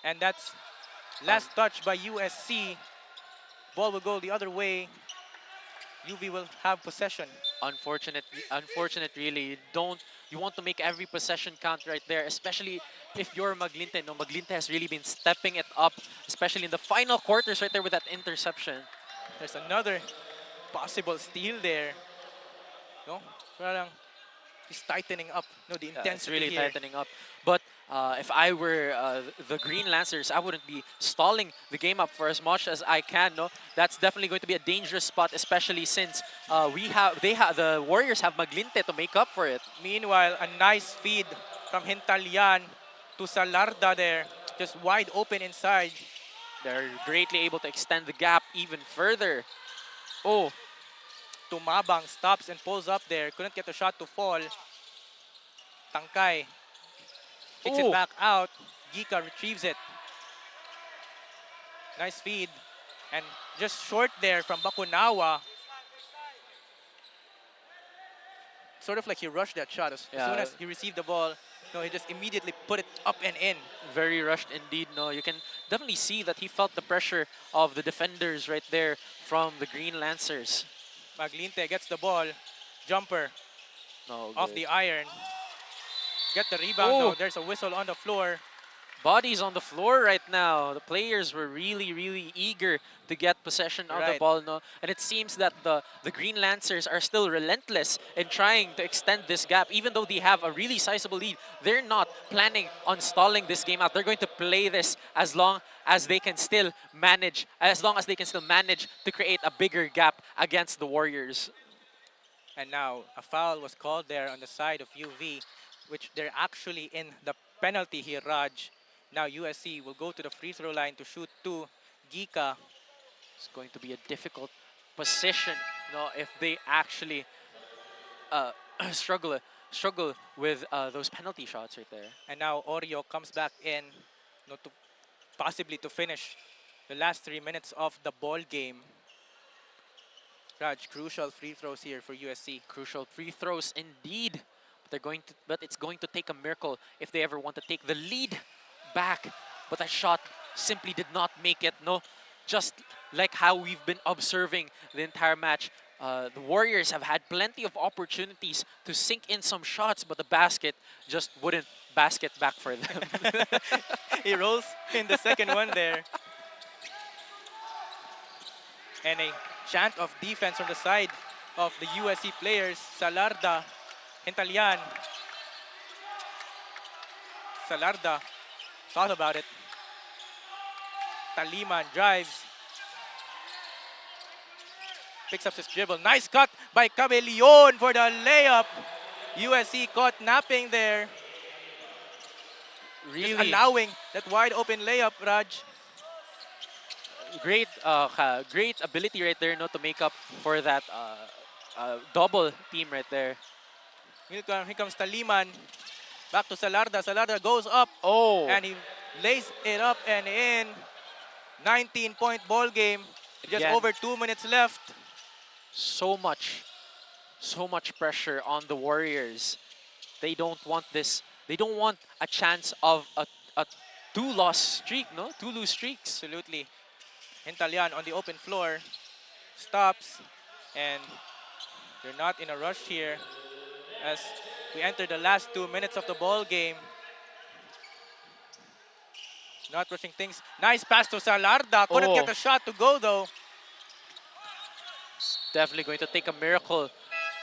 And that's last touch by USC. Ball will go the other way. UV will have possession. Unfortunate really. You want to make every possession count right there, especially if you're Maglinte. No, Maglinte has really been stepping it up, especially in the final quarters right there with that interception. There's another possible steal there. No, parang he's tightening up. No, the intensity it's really here. tightening up. But if I were the Green Lancers, I wouldn't be stalling the game up for as much as I can. No, that's definitely going to be a dangerous spot, especially since the Warriors have Maglinte to make up for it. Meanwhile, a nice feed from Hintalyan to Salarda there, just wide open inside. They're greatly able to extend the gap even further. Oh, Tumabang stops and pulls up there. Couldn't get the shot to fall. Tangkay kicks it back out. 𝐂𝐄𝐒 retrieves it. Nice feed. And just short there from Bakunawa. Sort of like he rushed that shot. As soon as he received the ball, no, he just immediately put it up and in. Very rushed indeed. No, you can definitely see that he felt the pressure of the defenders right there from the Green Lancers. Maglinte gets the ball. Jumper off the iron. Get the rebound though. There's a whistle on the floor. Bodies on the floor right now. The players were really eager to get possession of the ball. No? And it seems that the Green Lancers are still relentless in trying to extend this gap. Even though they have a really sizable lead, they're not planning on stalling this game out. They're going to play this as long as they can still manage, to create a bigger gap against the Warriors. And now a foul was called there on the side of UV, which they're actually in the penalty here, Raj. Now USC will go to the free throw line to shoot two. 𝐂𝐒𝐒. It's going to be a difficult position, if they actually struggle with those penalty shots right there. And now Oreo comes back in, to possibly to finish the last 3 minutes of the ball game. Raj, crucial free throws here for USC. Crucial free throws indeed. But it's going to take a miracle if they ever want to take the lead back. But that shot simply did not make it. No, just like how we've been observing the entire match, the Warriors have had plenty of opportunities to sink in some shots, but the basket just wouldn't basket back for them. He rolls in the second one there. And a chant of defense from the side of the USC players. Salarda, Hintalyan. Salarda thought about it. Taliman drives. Picks up his dribble. Nice cut by Cabellion for the layup. USC caught napping there. Really just allowing that wide open layup, Raj. Great ability right there, to make up for that double team right there. Here comes Taliman. Back to Salarda. Salarda goes up. And he lays it up and in. 19-point ball game. Just over 2 minutes left. So much pressure on the Warriors. They don't want this. They don't want a chance of a two-loss streak, two lose streaks. Absolutely. Hintalyan on the open floor. Stops. And they're not in a rush here as we enter the last 2 minutes of the ball game. Not rushing things. Nice pass to Salarda. Couldn't get a shot to go though. It's definitely going to take a miracle.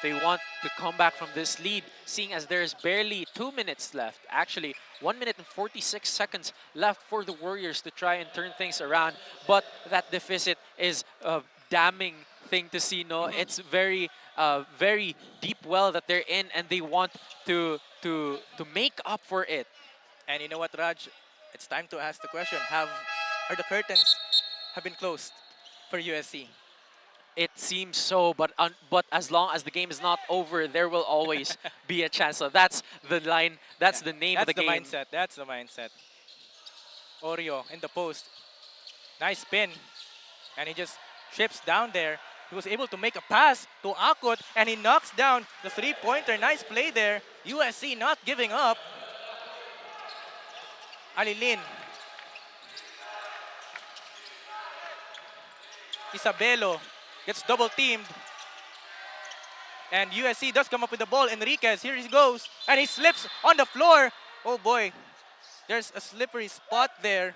They want to come back from this lead, seeing as there's barely 2 minutes left. Actually, 1 minute and 46 seconds left for the Warriors to try and turn things around. But that deficit is a damning thing to see. No, it's very deep well that they're in, and they want to make up for it. And you know what, Raj? It's time to ask the question: are the curtains have been closed for USC? It seems so, but as long as the game is not over, there will always be a chance. So that's the line. That's the name of the game. That's the mindset. Oreo in the post. Nice spin. And he just trips down there. He was able to make a pass to Akot, and he knocks down the three-pointer. Nice play there. USC not giving up. Alilin. Isabelo gets double teamed. And USC does come up with the ball. Enriquez, here he goes. And he slips on the floor. Oh boy. There's a slippery spot there.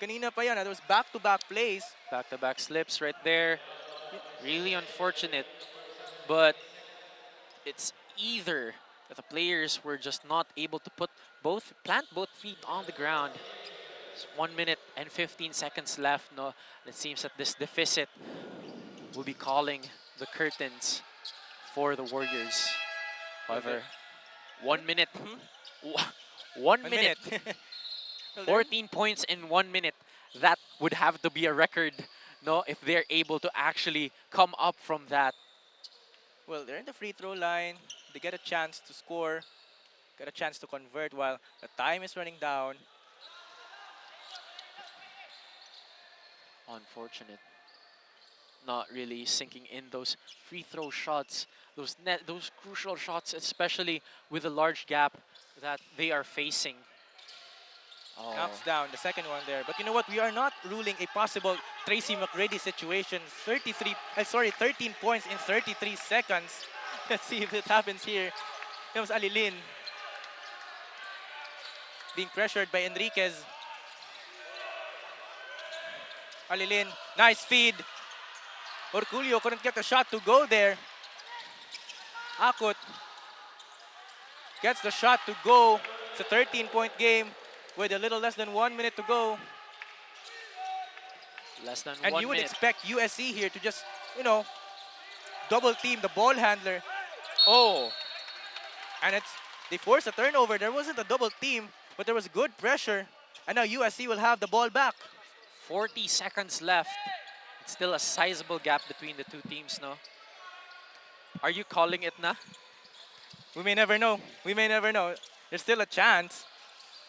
Kanina pa yan. There was back-to-back plays. Back-to-back slips right there. Really unfortunate. But it's either that the players were just not able to plant both feet on the ground. It's 1 minute and 15 seconds left. No, it seems that this deficit will be calling the curtains for the Warriors. However, 1 minute. 1 minute. 14 points in 1 minute. That would have to be a record, no, if they're able to actually come up from that. Well, they're in the free throw line. They get a chance to score, get a chance to convert while the time is running down. Unfortunate. Not really sinking in those free throw shots, those crucial shots, especially with the large gap that they are facing. Knocks down the second one there. But you know what? We are not ruling a possible Tracy McGrady situation. 13 points in 33 seconds. Let's see if it happens here. It was Alilin being pressured by Enriquez. Alilin, nice feed. Orculio couldn't get a shot to go there. Akot gets the shot to go. It's a 13-point game with a little less than 1 minute to go. Less than 1 minute. And you would expect USC here to just, double team the ball handler. Oh. And they forced a turnover. There wasn't a double team, but there was good pressure. And now USC will have the ball back. 40 seconds left. It's still a sizable gap between the two teams, no? Are you calling it na? We may never know. We may never know. There's still a chance.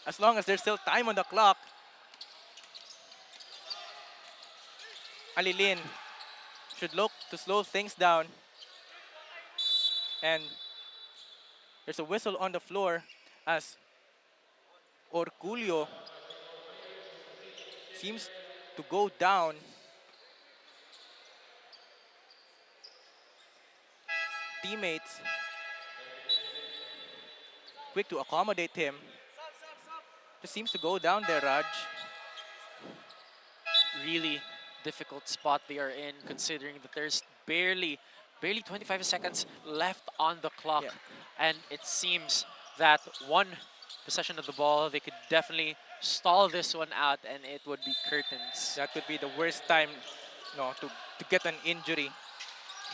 As long as there's still time on the clock. Alilin should look to slow things down. And there's a whistle on the floor as Orculio seems to go down. Teammates quick to accommodate him. Just seems to go down there, Raj. Really difficult spot they are in, considering that there's barely 25 seconds left on the clock. Yeah. And it seems that one possession of the ball, they could definitely stall this one out, and it would be curtains. That would be the worst time to get an injury.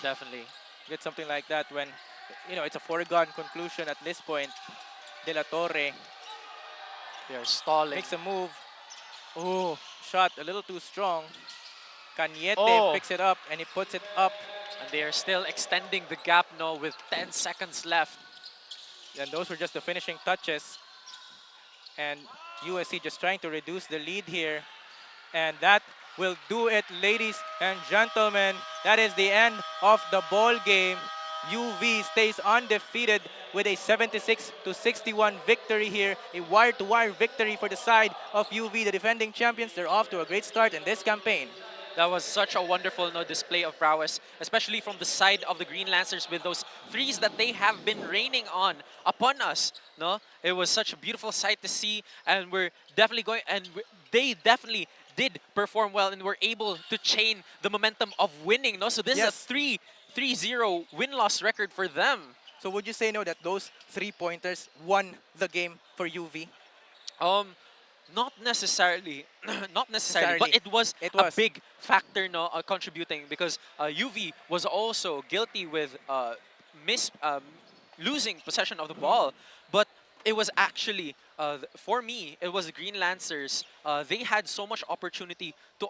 Definitely. Get something like that when, it's a foregone conclusion at this point. De La Torre. They are stalling. Makes a move. Oh, shot a little too strong. Cañete picks it up and he puts it up. And they are still extending the gap now with 10 seconds left. And those were just the finishing touches. And USC just trying to reduce the lead here. And that will do it, ladies and gentlemen. That is the end of the ball game. UV stays undefeated with a 76-61 victory here. A wire-to-wire victory for the side of UV, the defending champions. They're off to a great start in this campaign. That was such a wonderful display of prowess, especially from the side of the Green Lancers with those threes that they have been raining upon us. No, it was such a beautiful sight to see, and we're definitely going. And they definitely did perform well, and were able to chain the momentum of winning. No, so this is a 3-0 win-loss record for them. So would you say that those 3-pointers won the game for UV? Not necessarily, not necessarily, but it was a big factor, contributing, because UV was also guilty with losing possession of the ball. But it was actually, for me, it was the Green Lancers. They had so much opportunity to.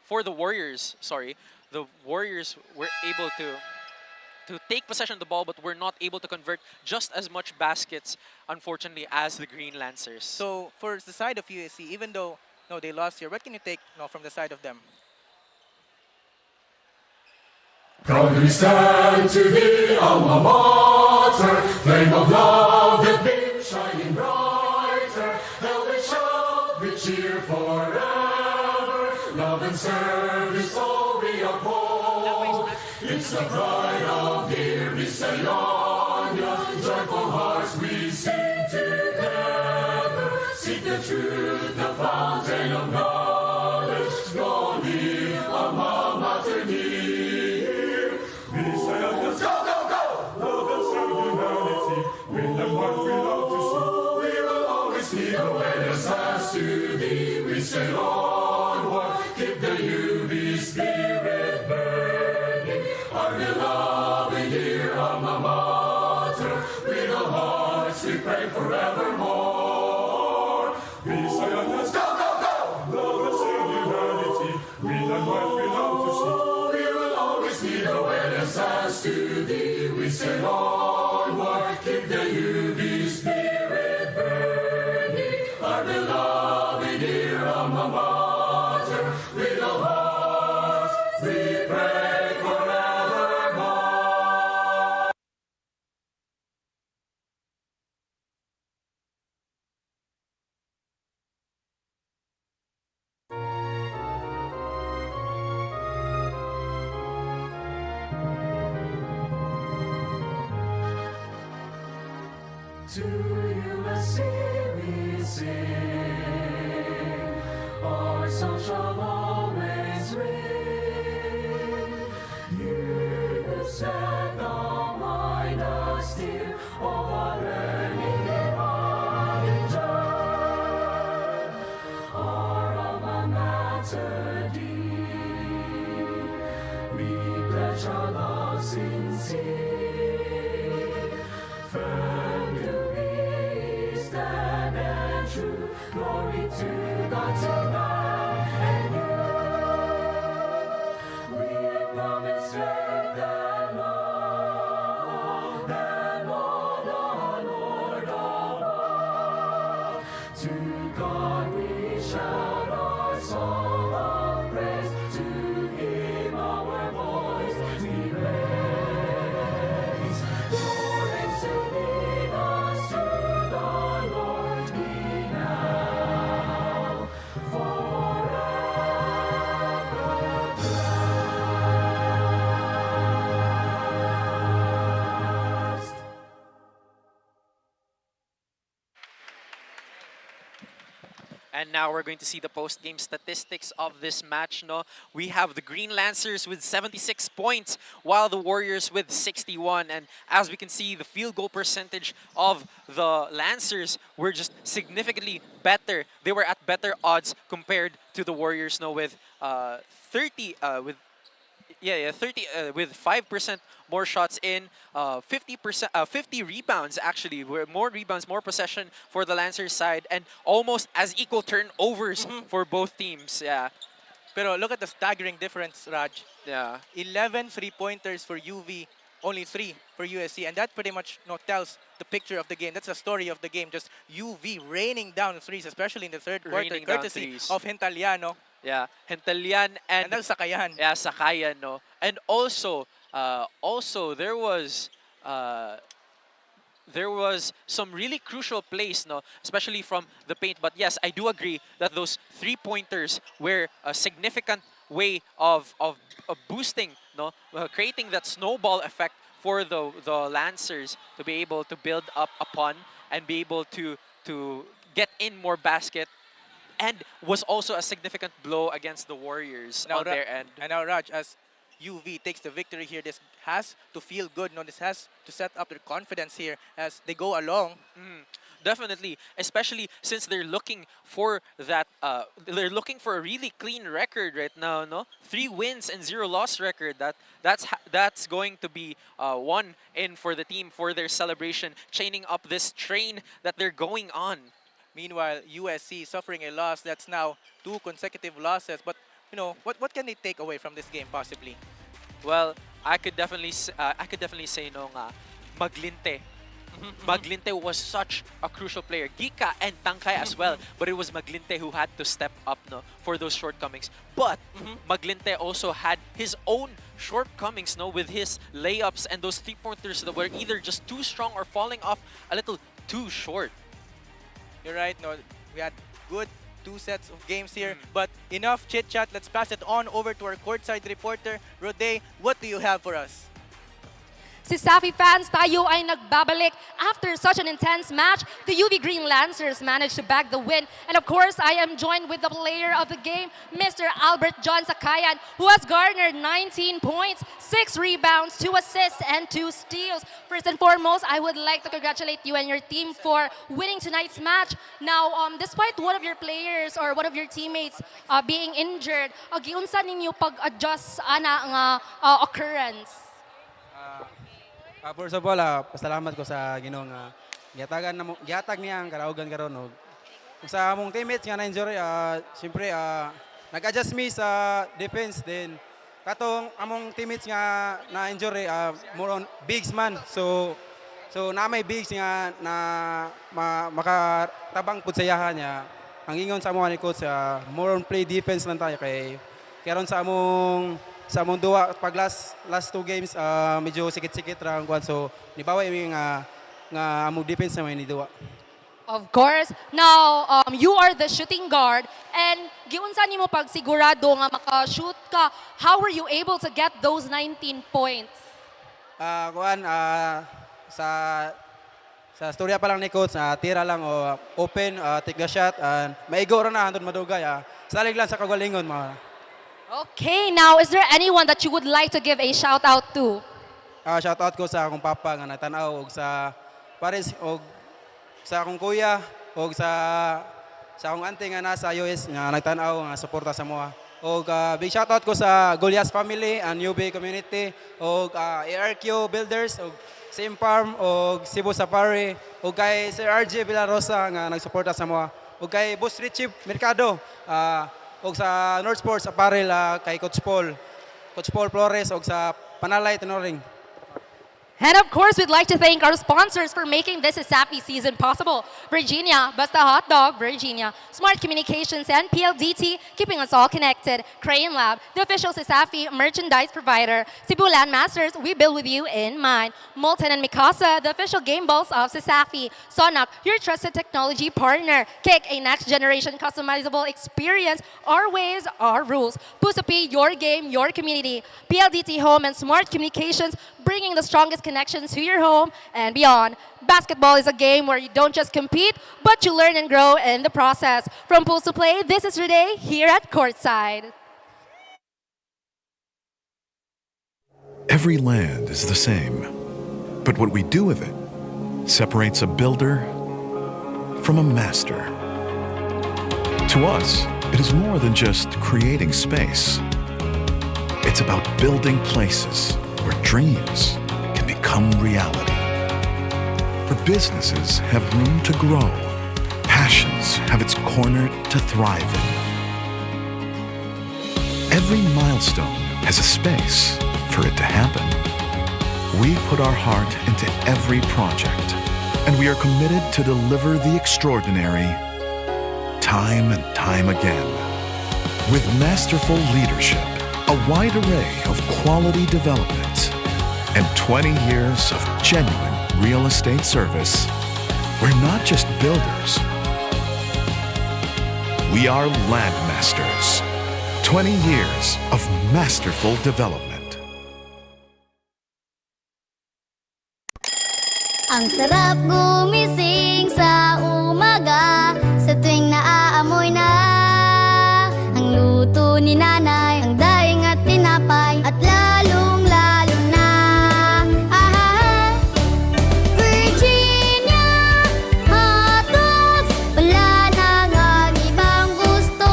For the Warriors, sorry, the Warriors were able to take possession of the ball, but were not able to convert just as much baskets, unfortunately, as the Green Lancers. So for the side of USC, even though they lost here, what can you take from the side of them? Proudly we stand to the alma mater, flame of love that beams shining brighter. 𝐂𝐄𝐒𝐄𝐅𝐈 we cheer forever, love and service all we uphold. It's the pride of dear Visayas, joyful hearts we sing together. Seek the truth, the fountain of knowledge, glory, alma mater near. Visayas, go, go, go! Love and serve humanity, win and what we love to see. We will always lead the way as to thee. We say onward, keep the UV spirit burning. Our beloved dear alma mater, with our hearts we pray forevermore. Visayas, go, go, go! Love and serve humanity, win and what we love to see. We will always lead the way as to thee. We say onward, keep the UV spirit burning. Our beloved dear alma mater, with our hearts we pray forevermore. To USC we sing, our song shall always ring. You who set the mind austere of our learning behind our alma mater dear, we pledge our love sincere. Firm to be, stand and true, glory to God tonight and you. We promise faith and love, and Lord, our Lord above. To God we shout our song of praise, to Him our voice we raise. Glorious to lead us to the Lord, be now forever blessed. And now we're going to see the post-game statistics of this match. We have the Green Lancers with 76 points, while the Warriors with 61. And as we can see, the field goal percentage of the Lancers were just significantly better. They were at better odds compared to the Warriors, with 30 with 5% more shots in, 50 rebounds actually, more rebounds, more possession for the Lancers side, and almost as equal turnovers for both teams. Yeah. Pero look at the staggering difference, Raj. Yeah. 11 3-pointers for UV, only 3 for USC, and that pretty much tells the picture of the game. That's the story of the game. Just UV raining down threes, especially in the third quarter, Raining down courtesy threes. of Hintaliano. Yeah, Hintalian and Sakayan. Yeah, Sakayan, And also there was there was some really crucial plays, no, especially from the paint. But yes, I do agree that those 3-pointers were a significant way of boosting, no, creating that snowball effect for the Lancers to be able to build up upon and be able to get in more basket, and was also a significant blow against the Warriors on their end. And now, Raj, as UV takes the victory here, this has to feel good. No, this has to set up their confidence here as they go along. Definitely, especially since they're looking for that. They're looking for a really clean record right now. No, 3 wins and 0 loss record. That's going to be one in for the team for their celebration, chaining up this train that they're going on. Meanwhile, USC suffering a loss. That's now 2 consecutive losses. But you know, what can they take away from this game possibly? Well, I could definitely say no nga, Maglinte. Maglinte was such a crucial player. Gika and Tangkay as well, but it was Maglinte who had to step up, no, for those shortcomings. But Maglinte also had his own shortcomings, no, with his layups and those 3-pointers that were either just too strong or falling off a little too short. You're right. No, we had good 2 sets of games here. But enough chit-chat. Let's pass it on over to our courtside reporter. Rode, what do you have for us? CESAFI fans, tayo ay nagbabalik. After such an intense match, the UV Green Lancers managed to bag the win. And of course, I am joined with the player of the game, Mr. Albert John Sakayan, who has garnered 19 points, 6 rebounds, 2 assists, and 2 steals. First and foremost, I would like to congratulate you and your team for winning tonight's match. Now, despite one of your players or one of your teammates being injured, giunsa ninyo pag-adjust ana nga occurrence? First of all, pasalamat ko sa Ginoo nga gihatag niya ang karaugan karon og sa among teammates nga na-injury, siyempre nag-adjust mi sa defense din. Katong among teammates nga na-injury, more on bigs man. So na may bigs nga na makatabang pud sa yahan niya. Ang ingon sa among ni coach, more on play defense lang tayo kay karon sa among duwa pag last 2 games medyo sikit-sikit ra ang kwan, so nibaway mi nga among defense na may niduwa. Of course. Now, you are the shooting guard and giunsa nimo pag sigurado nga maka-shoot ka, how were you able to get those 19 points? Sa storya pa lang ni coach, tira lang o open, take the shot, and maigo ra na andun madugay. Salig lang sa kagalingon mga. Okay, now is there anyone that you would like to give a shout out to? Shout out ko sa akong papa nga natanaw og sa pares og sa akong kuya og sa akong auntie nga nasa US nga nagtanaw nga suporta sa moa. Og big shout out ko sa Goliath family and UB community og 𝐂𝐄𝐒 Builders og Same Farm og Cebu Safari og kay Sir RJ Villarosa nga nagsuporta sa moa. Og kay Boss Richie Mercado og sa North Sports Apparel kay Coach Paul Flores og sa Panalay Tenoring. And of course, we'd like to thank our sponsors for making this CESAFI season possible. Virginia, Basta Hot Dog, Virginia, Smart Communications, and PLDT, keeping us all connected. Crayon Lab, the official CESAFI merchandise provider. Cebu Landmasters, we build with you in mind. Molten and Mikasa, the official game balls of CESAFI. Sonak, your trusted technology partner. Kick, a next-generation customizable experience. Our ways, our rules. Pusapi, your game, your community. PLDT Home and Smart Communications, bringing the strongest connections to your home and beyond. Basketball is a game where you don't just compete, but you learn and grow in the process. From pools to play, this is your day here at Courtside. Every land is the same, but what we do with it separates a builder from a master. To us, it is more than just creating space. It's about building places where dreams can become reality. Where businesses have room to grow, passions have its corner to thrive in. Every milestone has a space for it to happen. We put our heart into every project, and we are committed to deliver the extraordinary time and time again. With masterful leadership, a wide array of quality development, and 20 years of genuine real estate service, we're not just builders. We are landmasters. 20 years of masterful development. Ang sarap gumising sa umaga, sa tuwing naaamoy na ang luto ni nanay, ang daing at tinapay, at lalong-lalo na Virginia hotdogs, wala nang ang ibang gusto.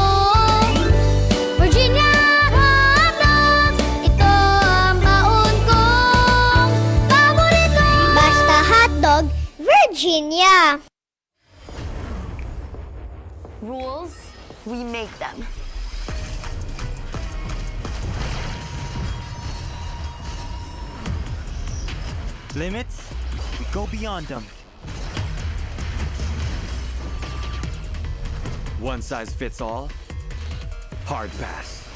Virginia hotdogs, ito ang baon kong paborito. Basta hotdog, Virginia. Rules, we make them. Limits, we go beyond them. One size fits all? Hard pass.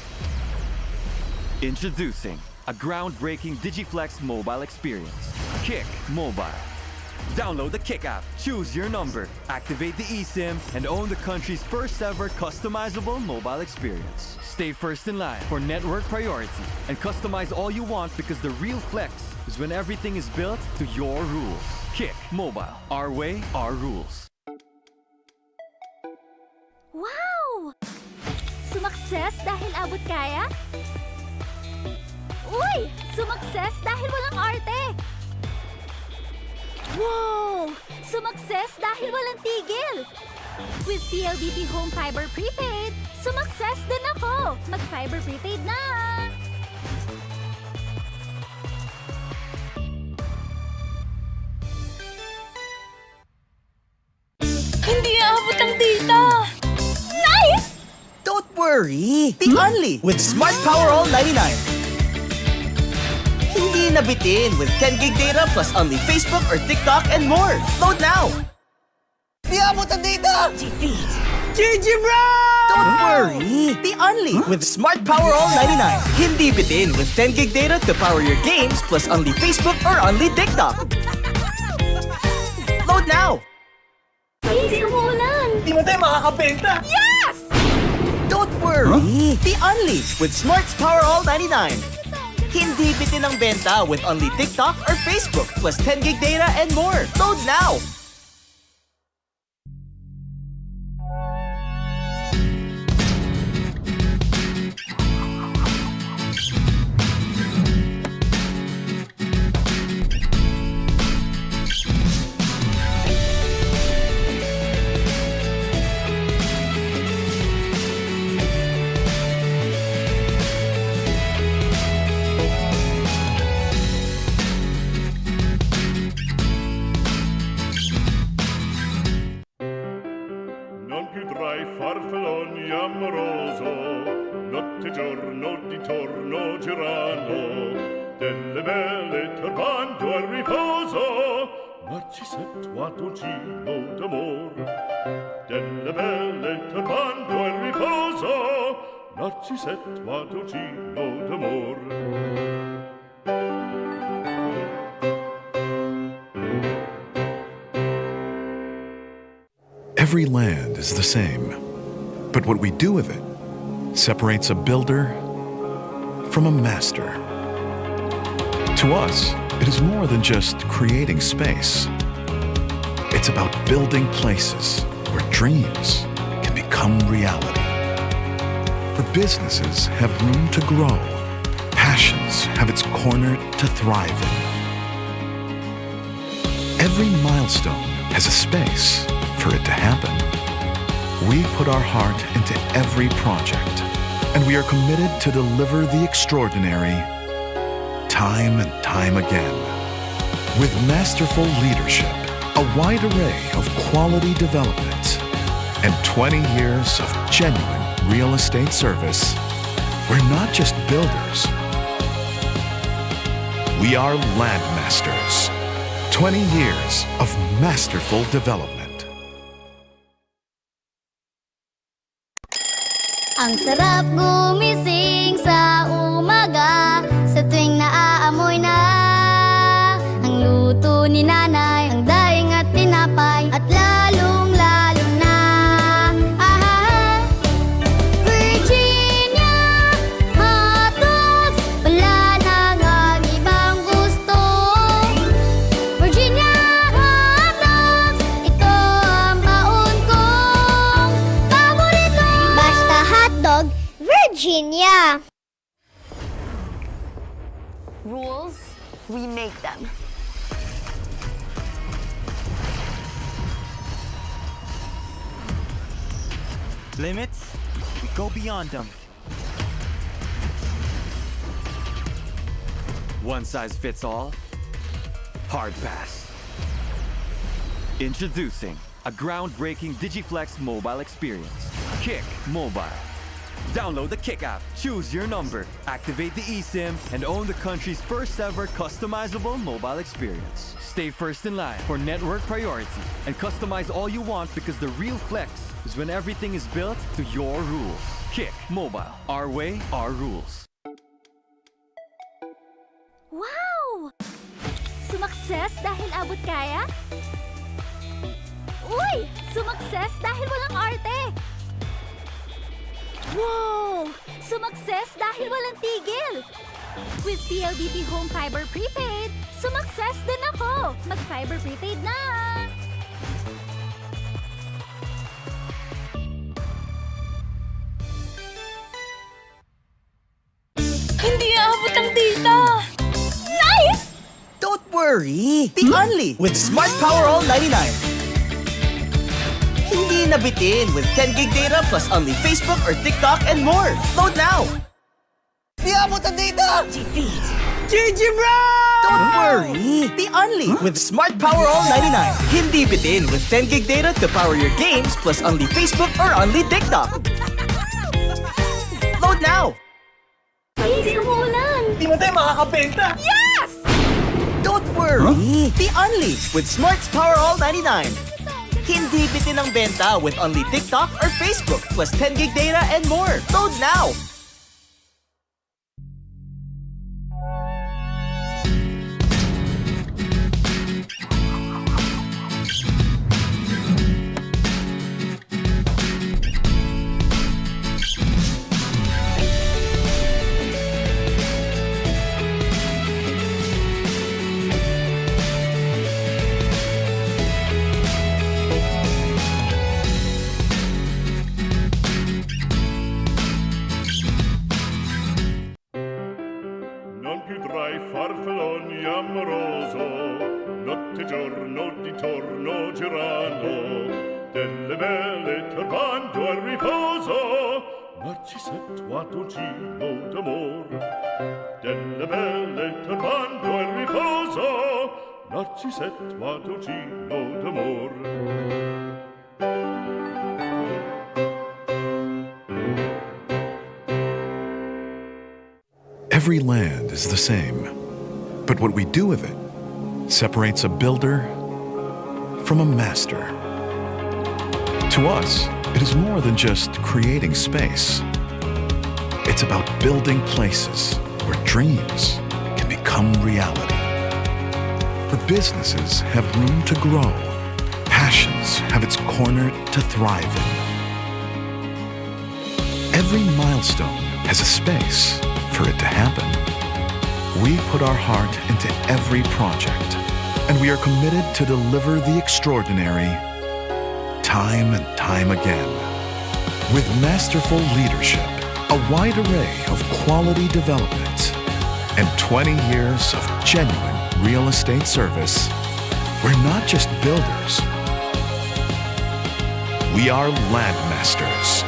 Introducing a groundbreaking Digiflex mobile experience. Kick Mobile. Download the Kick app, choose your number, activate the eSIM, and own the country's first ever customizable mobile experience. Stay first in line for network priority and customize all you want, because the real flex is when everything is built to your rules. Kick Mobile. Our way, our rules. Wow! Sumakses dahil abot kaya? Uy! Sumakses dahil walang arte! Wow! Sumakses dahil walang tigil! With PLDT Home Fiber Prepaid, sumakses din ako! Mag-Fiber Prepaid na! Hindi aabot ang data! Nice! Don't worry! The only with Smart Power All 99. Hindi nabitin with 10 gig data plus only Facebook or TikTok and more. Load now! Di abot ang data! GG bro! Don't worry! The only with Smart Power All 99. Hindi bitin with 10 gig data to power your games plus only Facebook or only TikTok. Load now! Easy umulan! Di mo tayo makakabenta! Yes! Don't worry! The only with Smart's Power All 99. Hindi bitin ang benta with only TikTok or Facebook plus 10 gig data and more. Load now! Non più tra i farfalloni amoroso, notte e giorno d'intorno girano, delle belle turbando al riposo, Narcisetto a dolcino d'amor. Delle belle turbando al riposo, Narcisetto a dolcino d'amor. Every land is the same, but what we do with it separates a builder from a master. To us, it is more than just creating space. It's about building places where dreams can become reality. Where businesses have room to grow, passions have its corner to thrive in. Every milestone has a space for it to happen. We put our heart into every project, and we are committed to deliver the extraordinary time and time again. With masterful leadership, a wide array of quality development, and 20 years of genuine real estate service, we're not just builders. We are landmasters. 20 years of masterful development. Ang sarap gumising sa umaga, sa tuwing naaamoy na we make them. Limits? We go beyond them. One size fits all? Hard pass. Introducing a groundbreaking Digiflex mobile experience. Kick Mobile. Download the Kick app, choose your number, activate the eSIM, and own the country's first ever customizable mobile experience. Stay first in line for network priority and customize all you want, because the real flex is when everything is built to your rules. Kick Mobile. Our way, our rules. Wow! Sumakses dahil abot kaya? Uy! Sumakses dahil walang arte! Wow! Sumakses dahil walang tigil! With PLDT Home Fiber Prepaid, sumakses din ako! Mag-Fiber Prepaid na! Hindi aabot ang data! Nice! Don't worry! The only with Smart Power All 99. Hindi nabitin with 10 gig data plus only Facebook or TikTok and more. Load now! Di abot ang data! GG bro! Don't worry! The only with Smart Power All 99. Hindi bitin with 10 gig data to power your games plus only Facebook or only TikTok. Load now! Hindi umuulan! Di mo tayo makakabenta! Yes! Don't worry! The only with Smart's Power All 99. Hindi bitin ang benta with only TikTok or Facebook plus 10 gig data and more. Load now! Non più tra i farfalloni amoroso, notte e giorno di torno girano, delle belle turbando al riposo, Narcisetto a dolcino d'amor. Delle belle turbando al riposo, Narcisetto a dolcino d'amor. Every land is the same, but what we do with it separates a builder from a master. To us, it is more than just creating space. It's about building places where dreams can become reality, where businesses have room to grow, passions have its corner to thrive in. Every milestone has a space for it to happen. We put our heart into every project, and we are committed to deliver the extraordinary time and time again. With masterful leadership, a wide array of quality development, and 20 years of genuine real estate service, we're not just builders. We are landmasters.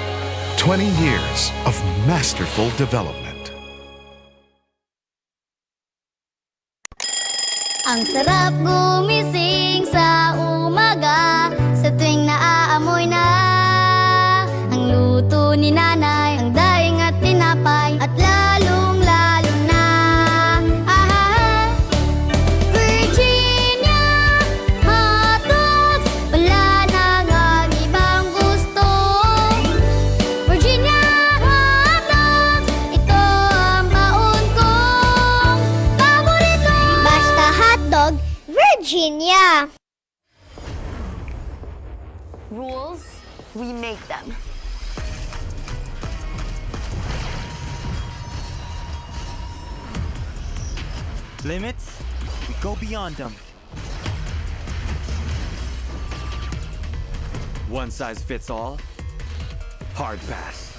20 years of masterful development. Ang sarap gumising sa umaga, sa tuwing naaamoy na ang luto ni nanay, ang daing at tinapay, at lalong-lalo na Virginia hotdogs, wala nang ang ibang gusto. Virginia hotdogs, ito ang baon kong paborito. Basta hotdog, Virginia. Rules, we make them. Limits? We go beyond them. One size fits all? Hard pass.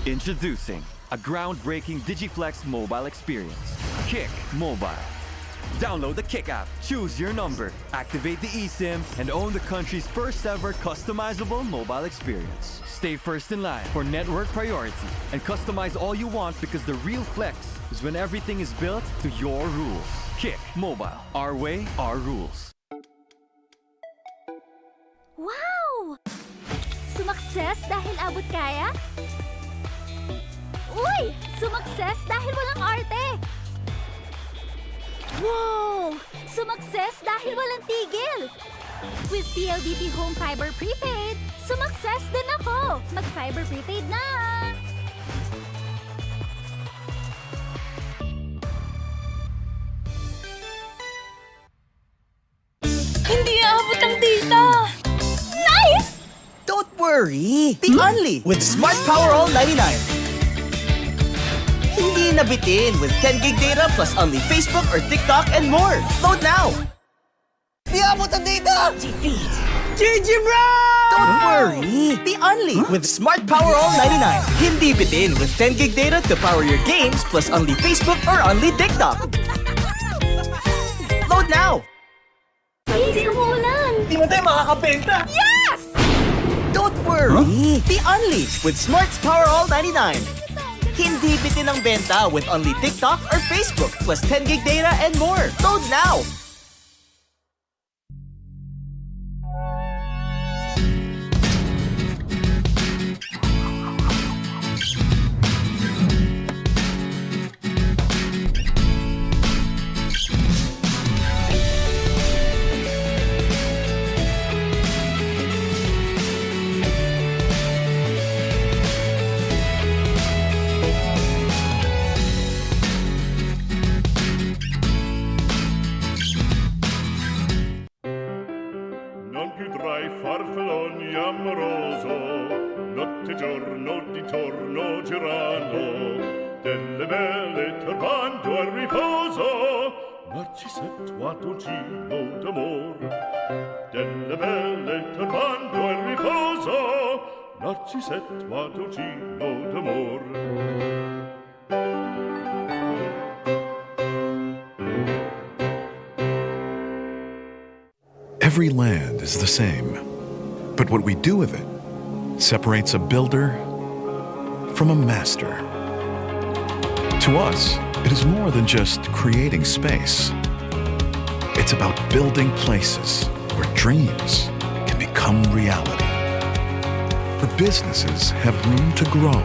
Introducing a groundbreaking Digiflex mobile experience. Kick Mobile. Download the Kick app, choose your number, activate the eSIM, and own the country's first ever customizable mobile experience. Stay first in line for network priority and customize all you want because the real flex is when everything is built to your rules. Kick Mobile. Our way, our rules. Wow! Sumakses dahil abot kaya? Uy! Sumakses dahil walang arte! Wow! Sumakses dahil walang tigil! With PLDT Home Fiber Prepaid, sumakses din ako! Mag-Fiber Prepaid na! Hindi aabot ang data! Nice! Don't worry! The only with Smart Power All 99. Hindi nabitin with 10 gig data plus only Facebook or TikTok and more. Load now! Di abot ang data! GG bro! Don't worry! The only with Smart Power All 99. Hindi bitin with 10 gig data to power your games plus only Facebook or only TikTok. Load now! Hindi umuulan! Di mo tayo makakabenta! Yes! Don't worry! The only with Smart's Power All 99. Hindi bitin ang benta with only TikTok or Facebook plus 10 gig data and more. Load now! Non più tra i farfalloni amoroso, notte e giorno di torno girano, delle belle turbando al riposo, Narcisetto ad un giro d'amor. Delle belle turbando al riposo, Narcisetto ad un giro d'amor. Every land is the same, but what we do with it separates a builder from a master. To us, it is more than just creating space. It's about building places where dreams can become reality, where businesses have room to grow,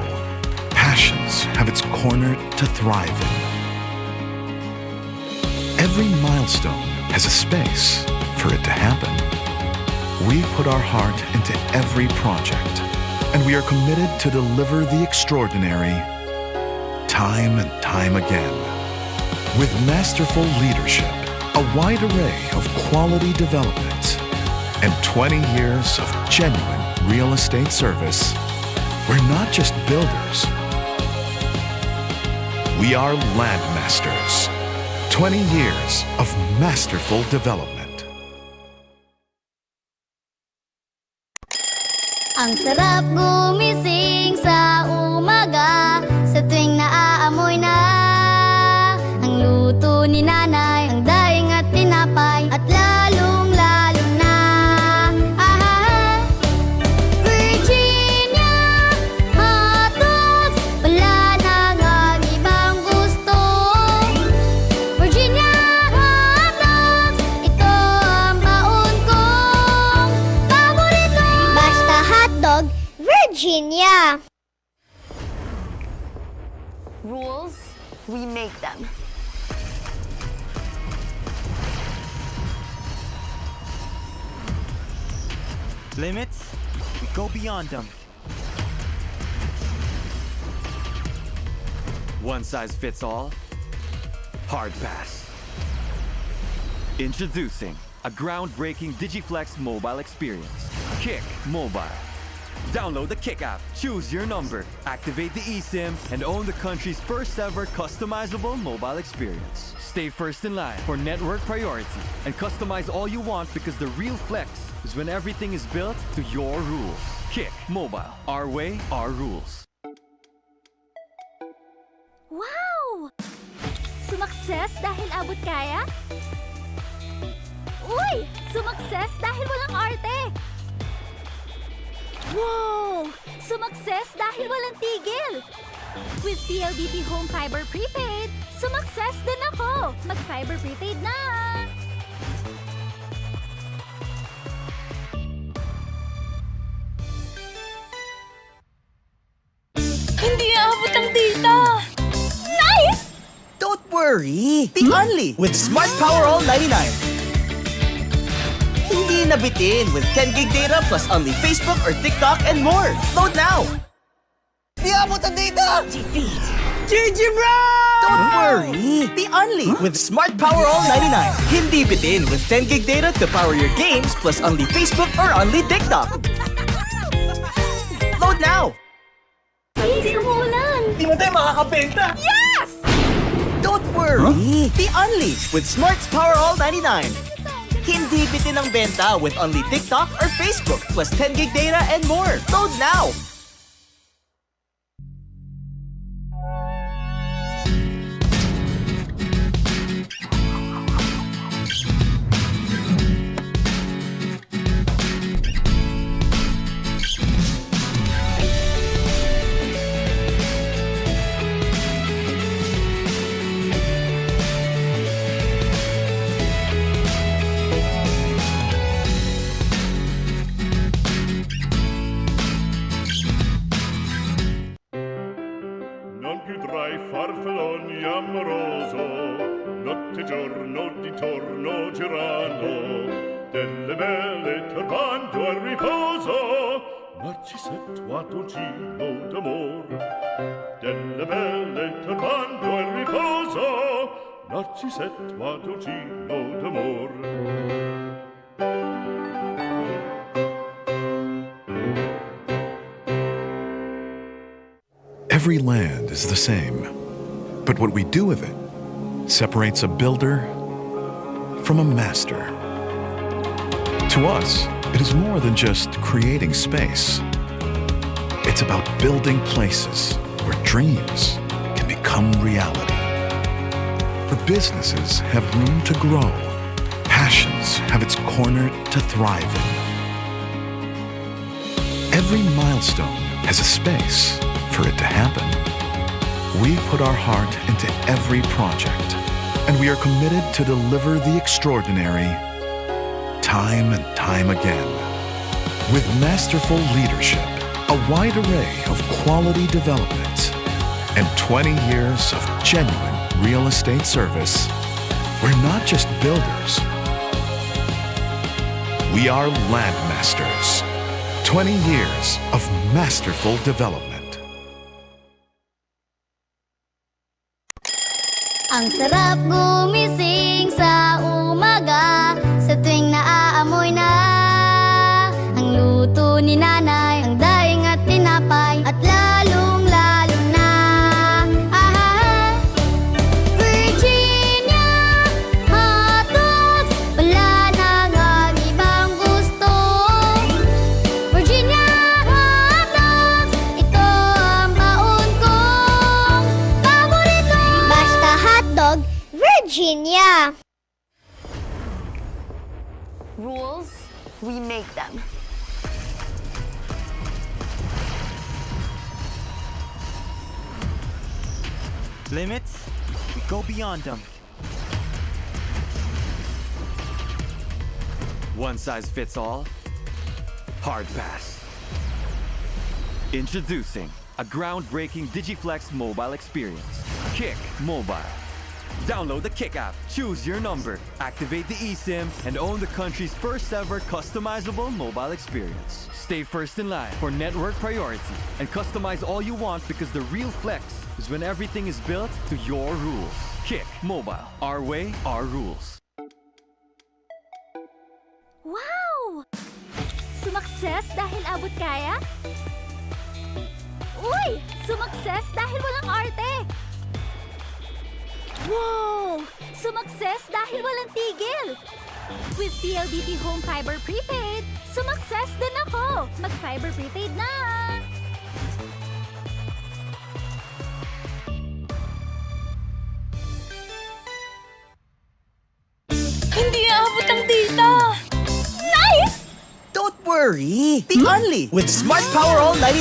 passions have its corner to thrive in. Every milestone has a space for it to happen. We put our heart into every project, and we are committed to deliver the extraordinary time and time again. With masterful leadership, a wide array of quality development, and 20 years of genuine real estate service, we're not just builders. We are landmasters. 20 years of masterful development. Ang sarap gumising sa umaga, sa tuwing naaamoy na ang luto ni nanay, ang daing at tinapay, at lalong-lalo na Virginia hotdogs, wala nang ang ibang gusto. Virginia hotdogs, ito ang baon kong paborito. Basta hotdog, Virginia. Rules, we make them. Limits, we go beyond them. One size fits all? Hard pass. Introducing a groundbreaking Digiflex mobile experience. Kick Mobile. Download the Kick app, choose your number, activate the eSIM, and own the country's first ever customizable mobile experience. Stay first in line for network priority and customize all you want because the real flex is when everything is built to your rules. Kick Mobile. Our way, our rules. Wow! Sumakses Sumakses dahil abot kaya? Uy! Sumakses dahil walang arte! Wow! Sumakses dahil walang tigil! With PLDT Home Fiber Prepaid, sumakses din ako! Mag-fiber prepaid na! Hindi aabot ang data! Nice! Don't worry! The only with Smart Power All 99. Hindi nabitin with 10 gig data plus only Facebook or TikTok and more. Load now! Di abot ang data! GG bro! Don't worry! The only with Smart Power All 99. Hindi bitin with 10 gig data to power your games plus only Facebook or only TikTok. Load now! Hindi umuulan! Di mo tayo makakabenta! Yes! Don't worry! The only with Smart's Power All 99. Hindi bitin ang benta with only TikTok or Facebook plus 10 gig data and more. Load now! Non più tra i farfalloni amoroso, notte giorno di torno girando, delle belle turbando al riposo, Narcisetto Atoncino d'amor. Delle belle turbando al riposo, Narcisetto Atoncino d'amor. Every land is the same, but what we do with it separates a builder from a master. To us, it is more than just creating space. It's about building places where dreams can become reality. Where businesses have room to grow, passions have its corner to thrive in. Every milestone has a space for it to happen. We put our heart into every project, and we are committed to deliver the extraordinary time and time again. With masterful leadership, a wide array of quality development, and 20 years of genuine real estate service, we're not just builders. We are landmasters. 20 years of masterful development. Ang sarap gumising sa umaga, sa tuwing naaamoy na ang luto ni nanay, ang daing at tinapay, at lalong-lalo na Virginia hotdogs, wala nang ang ibang gusto. Virginia hotdogs, ito ang baon kong paborito. Basta hotdog, Virginia. Rules, we make them. Limits, we go beyond them. One size fits all? Hard pass. Introducing a groundbreaking Digiflex mobile experience. Kick Mobile. Download the Kick app, choose your number, activate the eSIM, and own the country's first ever customizable mobile experience. Stay first in line for network priority and customize all you want, because the real flex is when everything is built to your rules. Kick Mobile. Our way, our rules. Wow! Sumakses dahil abot kaya? Uy! Sumakses dahil walang arte! Wow! Sumakses dahil walang tigil! With PLDT Home Fiber Prepaid, sumakses din ako! Mag-fiber prepaid na! worry! The only with Smart Power All 99.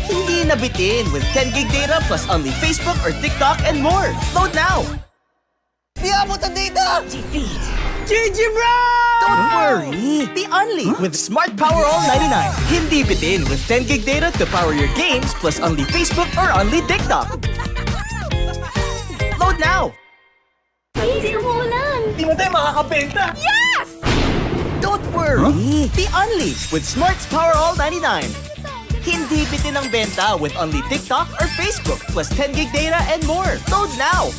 Hindi nabitin with 10 gig data plus only Facebook or TikTok and more. Load now! Di abot ang data! GG bro! Don't worry! The only with Smart Power All 99. Hindi bitin with 10 gig data to power your games plus only Facebook or only TikTok. Load now! Easy umuulan! Di mo tayo makakabenta! Yes! Don't worry! The only with Smart's Power All 99. Hindi bitin ang benta with only TikTok or Facebook plus 10 gig data and more. Load now!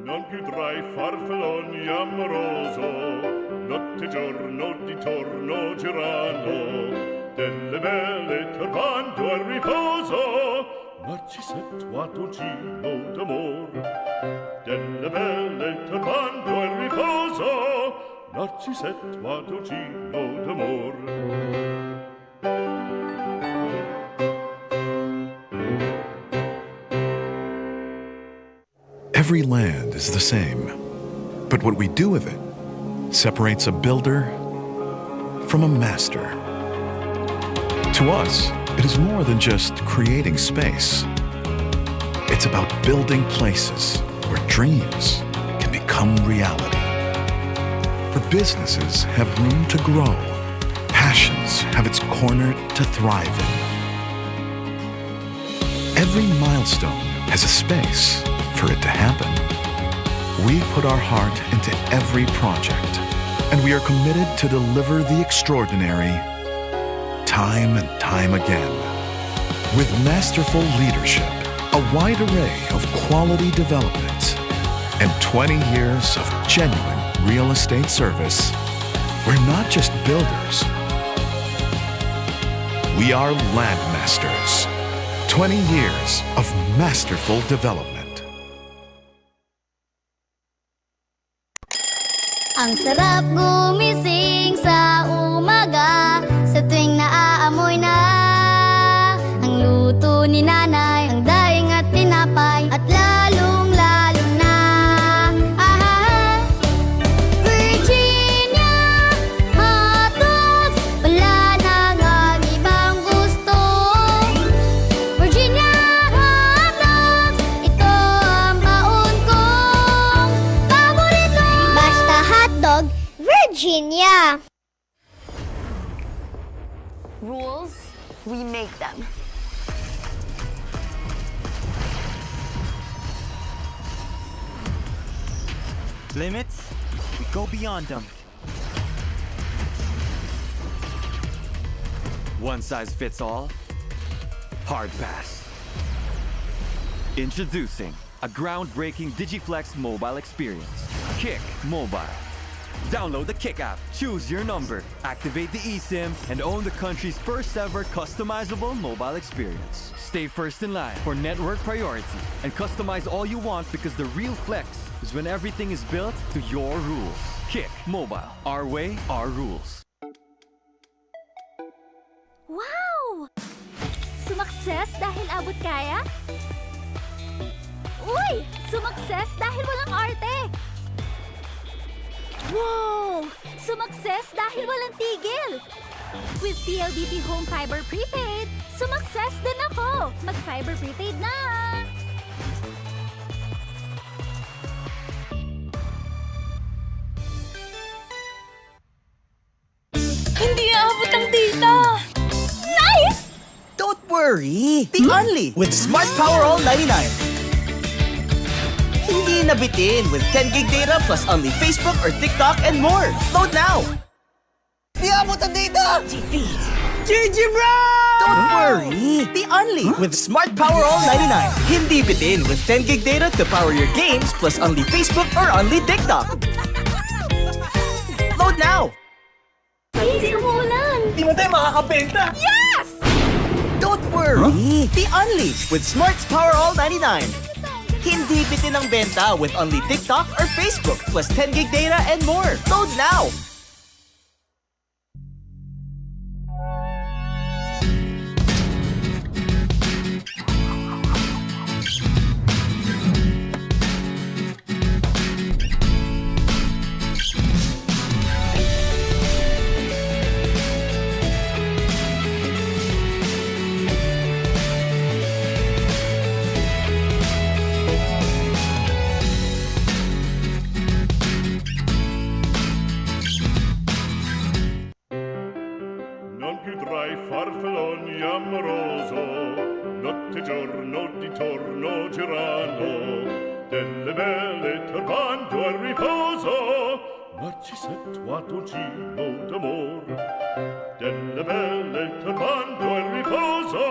Non più tra i farfalloni amoroso, notte e giorno di torno girano, delle belle turbando al riposo, Narcisetto a dolcino d'amor. Delle belle turbando al riposo, Narcisetto a dolcino d'amor. Every land is the same, but what we do with it separates a builder from a master. To us, it is more than just creating space. It's about building places where dreams can become reality. Where businesses have room to grow, passions have its corner to thrive in. Every milestone has a space for it to happen. We put our heart into every project, and we are committed to deliver the extraordinary time and time again. With masterful leadership, a wide array of quality development, and 20 years of genuine real estate service, we're not just builders. We are landmasters. 20 years of masterful development. Ang sarap gumising sa umaga, sa tuwing naaamoy na ang luto ni nanay, ang daing at tinapay, at lalong-lalo na Virginia hotdogs, wala nang ang ibang gusto. Virginia hotdogs, ito ang baon kong paborito. Basta hotdog, Virginia. Rules, we make them. Limits, we go beyond them. One size fits all? Hard pass. Introducing a groundbreaking Digiflex mobile experience. Kick Mobile. Download the Kick app, choose your number, activate the eSIM, and own the country's first ever customizable mobile experience. Stay first in line for network priority and customize all you want, because the real flex is when everything is built to your rules. Kick Mobile. Our way, our rules. Wow! Sumakses dahil abot kaya? Uy! Sumakses dahil walang arte! Wow! Sumakses dahil walang tigil! With PLDT Home Fiber Prepaid, sumakses din ako! Mag-Fiber Prepaid na! Hindi aabot ang data! Nice! Don't worry! The only with Smart Power All 99. Hindi nabitin with 10 gig data plus only Facebook or TikTok and more. Load now! Di abot ang data! GG bro! Don't worry! The only with Smart Power All 99. Hindi bitin with 10 gig data to power your games plus only Facebook or only TikTok. Load now! Easy umuulan! Di mo tayo makakabenta! Yes! Don't worry! The Unleash with Smart's Power All 99. Hindi bitin ang benta with only TikTok or Facebook plus 10 gig data and more. Load now! Non più tra i farfalloni amoroso, notte e giorno di torno girano, delle belle turbando al riposo, Narcisetto ad uncino d'amor. Delle belle turbando al riposo,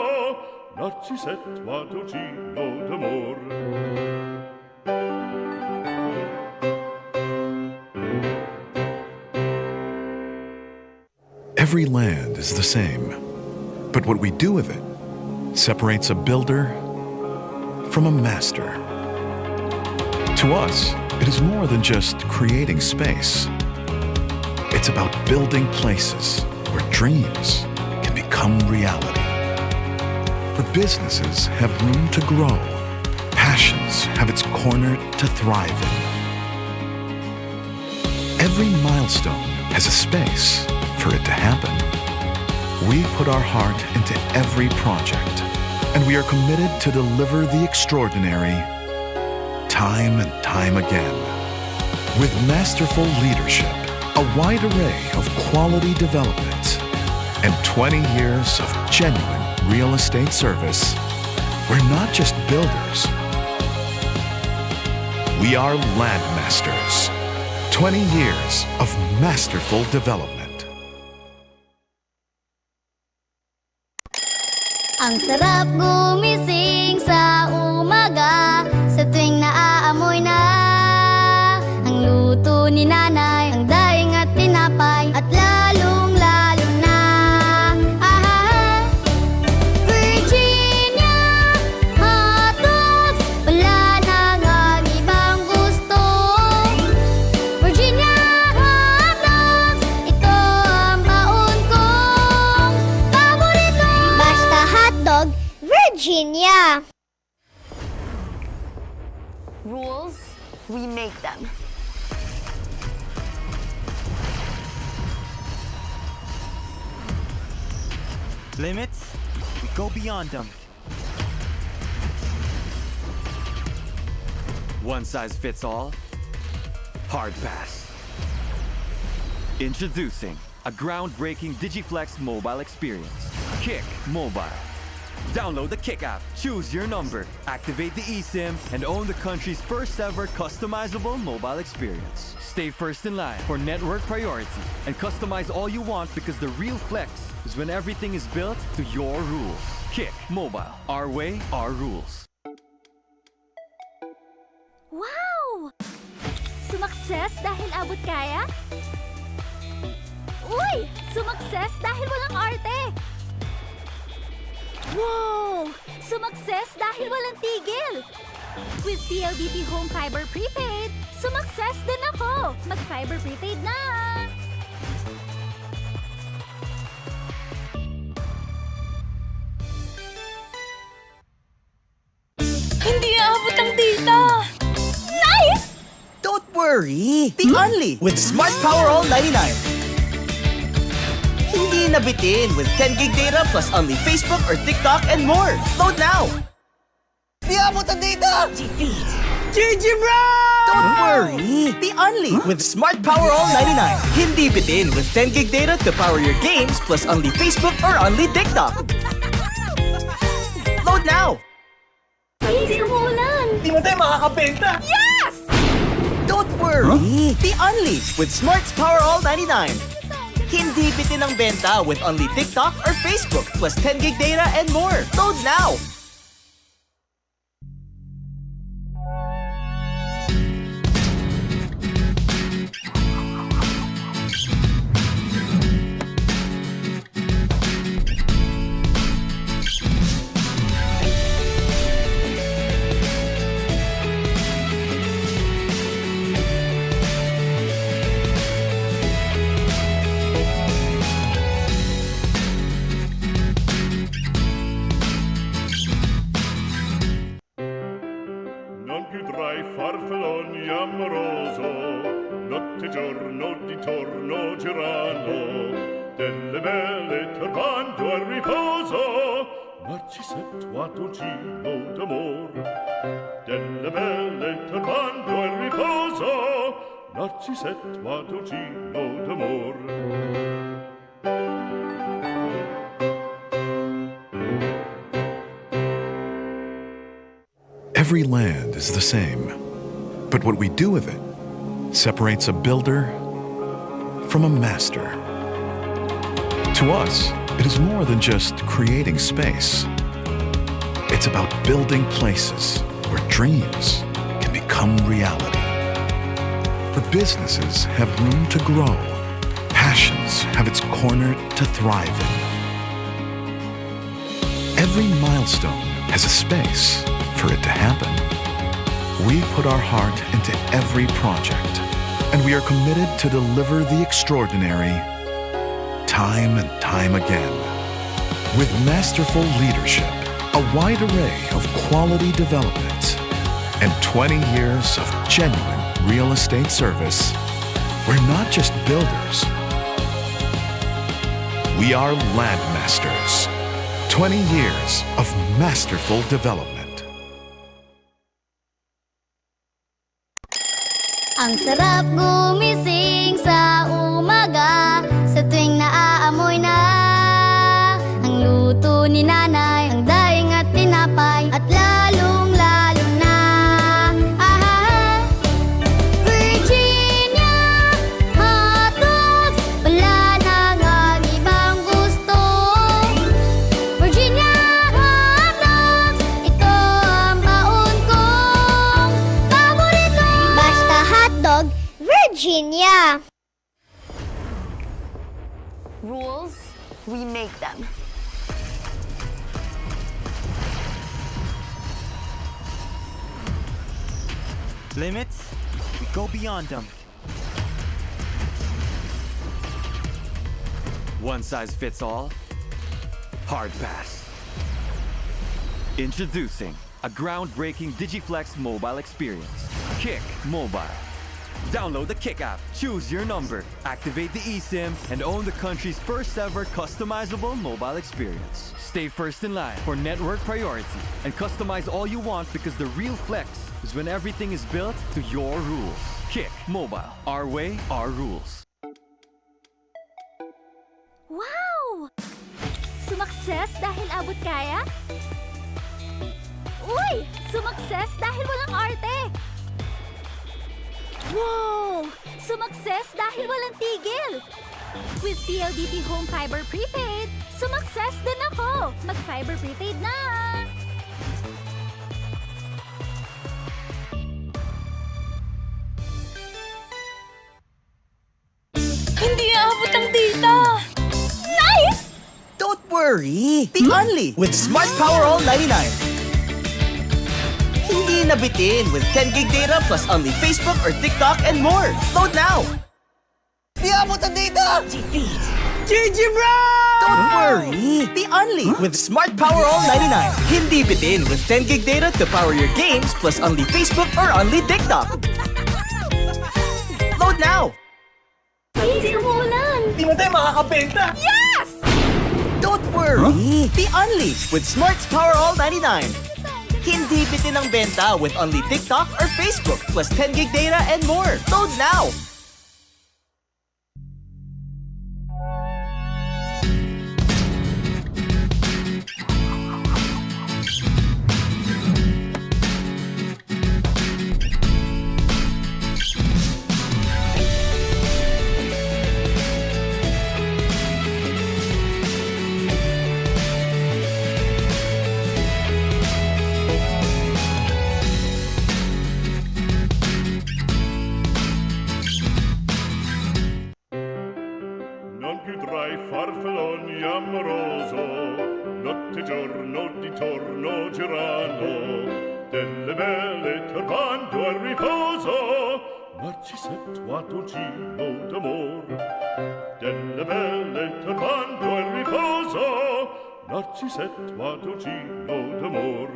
Narcisetto ad uncino d'amor. Every land is the same, but what we do with it separates a builder from a master. To us, it is more than just creating space. It's about building places where dreams can become reality, where businesses have room to grow, passions have its corner to thrive in. Every milestone has a space for it to happen. We put our heart into every project, and we are committed to deliver the extraordinary time and time again. With masterful leadership, a wide array of quality development, and 20 years of genuine real estate service, we're not just builders. We are landmasters. 20 years of masterful development. Ang sarap gumising sa umaga, sa tuwing naaamoy na ang luto ni nanay, ang daing at tinapay, at lalong-lalo na Virginia hot dogs, wala nang ang ibang gusto. Virginia hot dogs, ito ang baon kong paborito. Basta hotdog, Virginia. Rules, we make them. Limits, we go beyond them. One size fits all? Hard pass. Introducing a groundbreaking Digiflex mobile experience. Kick Mobile. Download the Kick app, choose your number, activate the eSIM, and own the country's first ever customizable mobile experience. Stay first in line for network priority and customize all you want, because the real flex is when everything is built to your rules. Kick Mobile. Our way, our rules. Wow! Sumakses dahil abot kaya? Uy! Sumakses dahil walang arte! Wow! Sumakses dahil walang tigil! With PLDT Home Fiber Prepaid, sumakses din ako! Mag-Fiber Prepaid na! Hindi aabot ang data! Nice! Don't worry! The Only with Smart Power All 99. Hindi nabitin with 10 gig data plus only Facebook or TikTok and more. Load now! Di abot ang data! GG bro! Don't worry! The Only with Smart Power All 99. Hindi bitin with 10 gig data to power your games plus only Facebook or only TikTok. Load now! Easy umuulan! Di mo tayo makakabenta! Yes! Don't worry! The Unleash with Smart's Power All 99. Hindi bitin ang benta with only TikTok or Facebook plus 10 gig data and more. Load now! più dry farfalloni amoroso, notte e giorno di torno girano, delle belle turbando al riposo, Narcisetto Atoncino d'amor. Delle belle turbando al riposo, Narcisetto Atoncino d'amor. Every land is the same, but what we do with it separates a builder from a master. To us, it is more than just creating space. It's about building places where dreams can become reality, where businesses have room to grow, passions have its corner to thrive in. Every milestone has a space for it to happen. We put our heart into every project, and we are committed to deliver the extraordinary time and time again. With masterful leadership, a wide array of quality development, and 20 years of genuine real estate service, we're not just builders. We are landmasters. 20 years of masterful development. Ang sarap gumising sa umaga, sa tuwing naaamoy na ang luto ni nanay, ang daing at tinapay, at lalong-lalo na Virginia hot dogs, wala nang ang ibang gusto. Virginia hot dogs, ito ang baon kong paborito. Basta hotdog, Virginia. Rules, we make them. Limits, we go beyond them. One size fits all? Hard pass. Introducing a groundbreaking Digiflex mobile experience. Kick Mobile. Download the Kick app, choose your number, activate the eSIM, and own the country's first ever customizable mobile experience. Stay first in line for network priority and customize all you want, because the real flex is when everything is built to your rules. Kick Mobile. Our way, our rules. Wow! Sumakses dahil abot kaya? Uy! Sumakses dahil walang arte! Wow! Sumakses dahil walang tigil! With PLDT Home Fiber Prepaid, sumakses din ako! Mag-Fiber Prepaid na! Hindi aabot ang data! Nice! Don't worry! The Only with Smart Power All 99. Hindi nabitin with 10 gig data plus only Facebook or TikTok and more. Load now! Di abot ang data! GG bro! Don't worry! The Only with Smart Power All 99. Hindi bitin with 10 gig data to power your games plus only Facebook or only TikTok. Load now! Hindi umuulan! Di mo tayo makakabenta! Yes! Don't worry! The Only with Smart's Power All 99. Hindi bitin ang benta with only TikTok or Facebook plus 10 gig data and more. Load now! farfalloni amoroso, notte e giorno di torno girano, delle belle turbando al riposo, Narcisetto Atoncino d'amor. Delle belle turbando al riposo, Narcisetto Atoncino d'amor.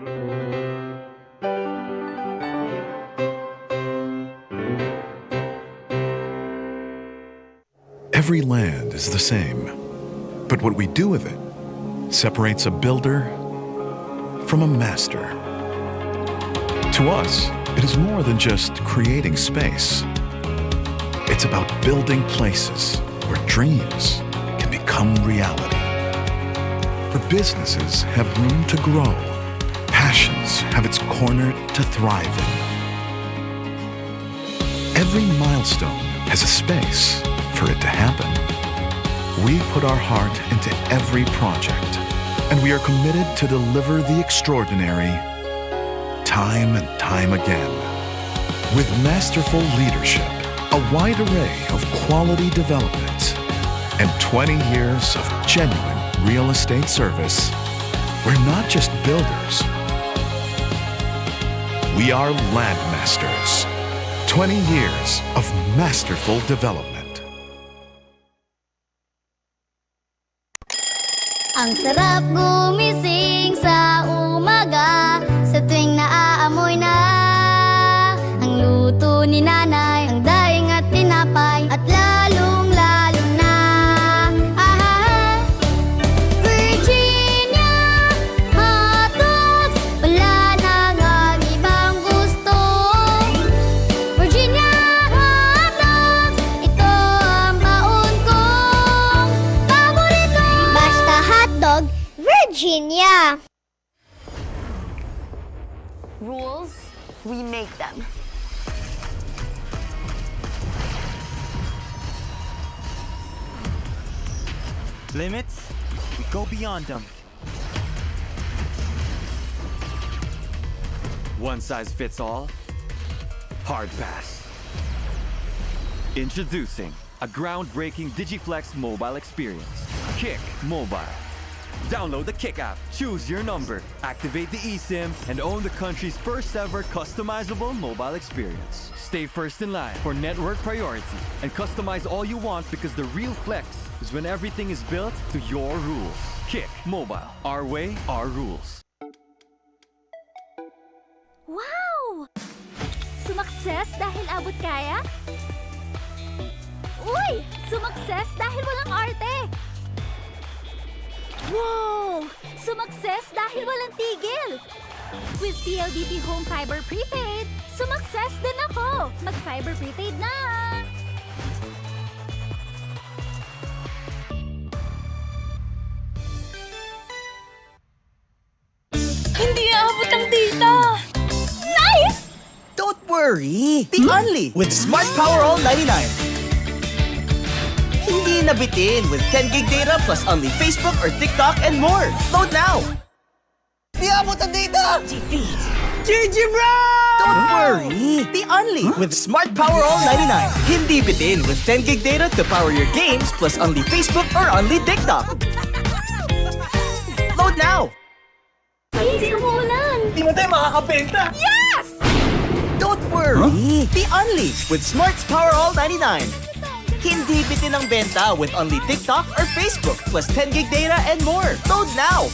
Every land is the same, but what we do with it separates a builder from a master. To us, it is more than just creating space. It's about building places where dreams can become reality. Where businesses have room to grow, passions have its corner to thrive in. Every milestone has a space for it to happen. We put our heart into every project, and we are committed to deliver the extraordinary time and time again. With masterful leadership, a wide array of quality development, and 20 years of genuine real estate service, we're not just builders. We are landmasters. 20 years of masterful development. Ang sarap gumising sa umaga, sa tuwing naaamoy na ang luto ni nanay, ang daing at tinapay, at lalong-lalo na Virginia hotdogs, wala nang ang ibang gusto. Virginia hotdogs, ito ang baon kong paborito. Basta hotdog, Virginia. Rules, we make them. Limits, we go beyond them. One size fits all? Hard pass. Introducing a groundbreaking Digiflex mobile experience. Kick Mobile. Download the Kick app, choose your number, activate the eSIM, and own the country's first ever customizable mobile experience. Stay first in line for network priority and customize all you want, because the real flex is when everything is built to your rules. Kick Mobile. Our way, our rules. Wow! Sumakses dahil abot kaya? Uy! Sumakses dahil walang arte! Wow! Sumakses dahil walang tigil! With PLDT Home Fiber Prepaid, sumakses din ako! Mag-Fiber Prepaid na! Hindi aabot ang data! Nice! Don't worry! The only with Smart Power All 99. Hindi nabitin with 10 gig data plus only Facebook or TikTok and more. Load now! Di abot ang data! GG bro! Don't worry! The only with Smart Power All 99. Hindi bitin with 10 gig data to power your games plus only Facebook or only TikTok. Load now! Hindi umuulan! Di mo tayo makakabenta! Yes! Don't worry! The only with Smart's Power All 99. Hindi bitin ang benta with only TikTok or Facebook plus 10 gig data and more. Load now!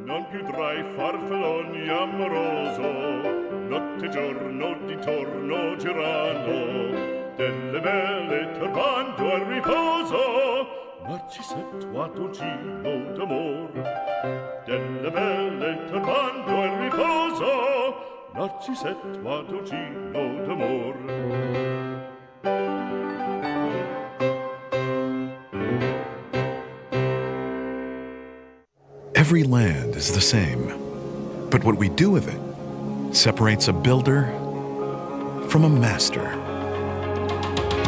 Non più tra i farfalloni amoroso, notte e giorno d'intorno girano, delle belle turbando al riposo, Narcisetto a dolcino d'amor. Delle belle turbando al riposo, Narcisetto a dolcino d'amor. Every land is the same, but what we do with it separates a builder from a master.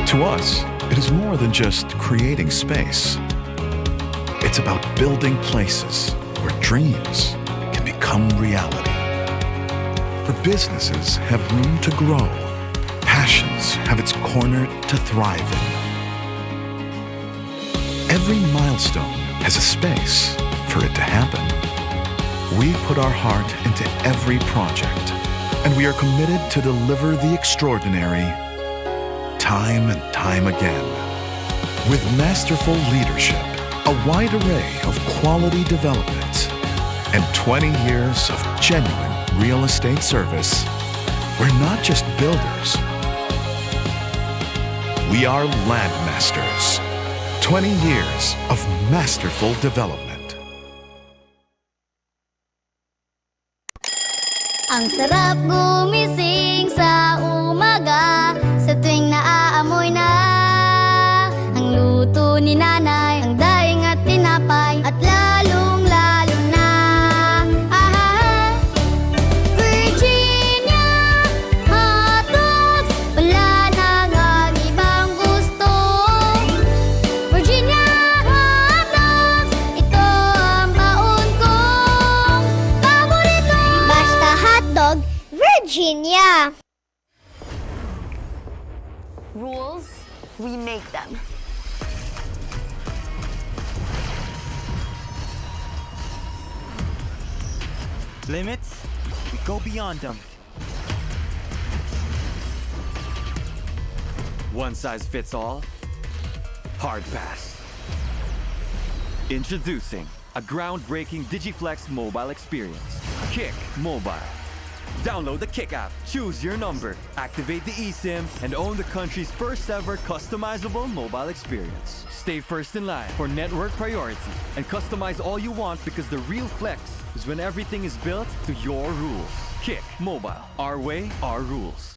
To us, it is more than just creating space. It's about building places where dreams can become reality. Where businesses have room to grow, passions have its corner to thrive in. Every milestone has a space for it to happen. We put our heart into every project, and we are committed to deliver the extraordinary time and time again. With masterful leadership, a wide array of quality developments, and 20 years of genuine real estate service, we're not just builders. We are landmasters. 20 years of masterful development. Ang sarap gumising sa umaga, sa tuwing naaamoy na ang luto ni nanay, ang daing at tinapay, at lalong-lalo na Virginia hotdogs, wala nang ang ibang gusto. Virginia hotdogs, ito ang baon kong paborito. Basta hotdog, Virginia. Rules, we make them. Limits, we go beyond them. One size fits all? Hard pass. Introducing a groundbreaking Digiflex mobile experience. Kick Mobile. Download the Kick app, choose your number, activate the eSIM, and own the country's first ever customizable mobile experience. Stay first in line for network priority and customize all you want, because the real flex is when everything is built to your rules. Kick Mobile. Our way, our rules.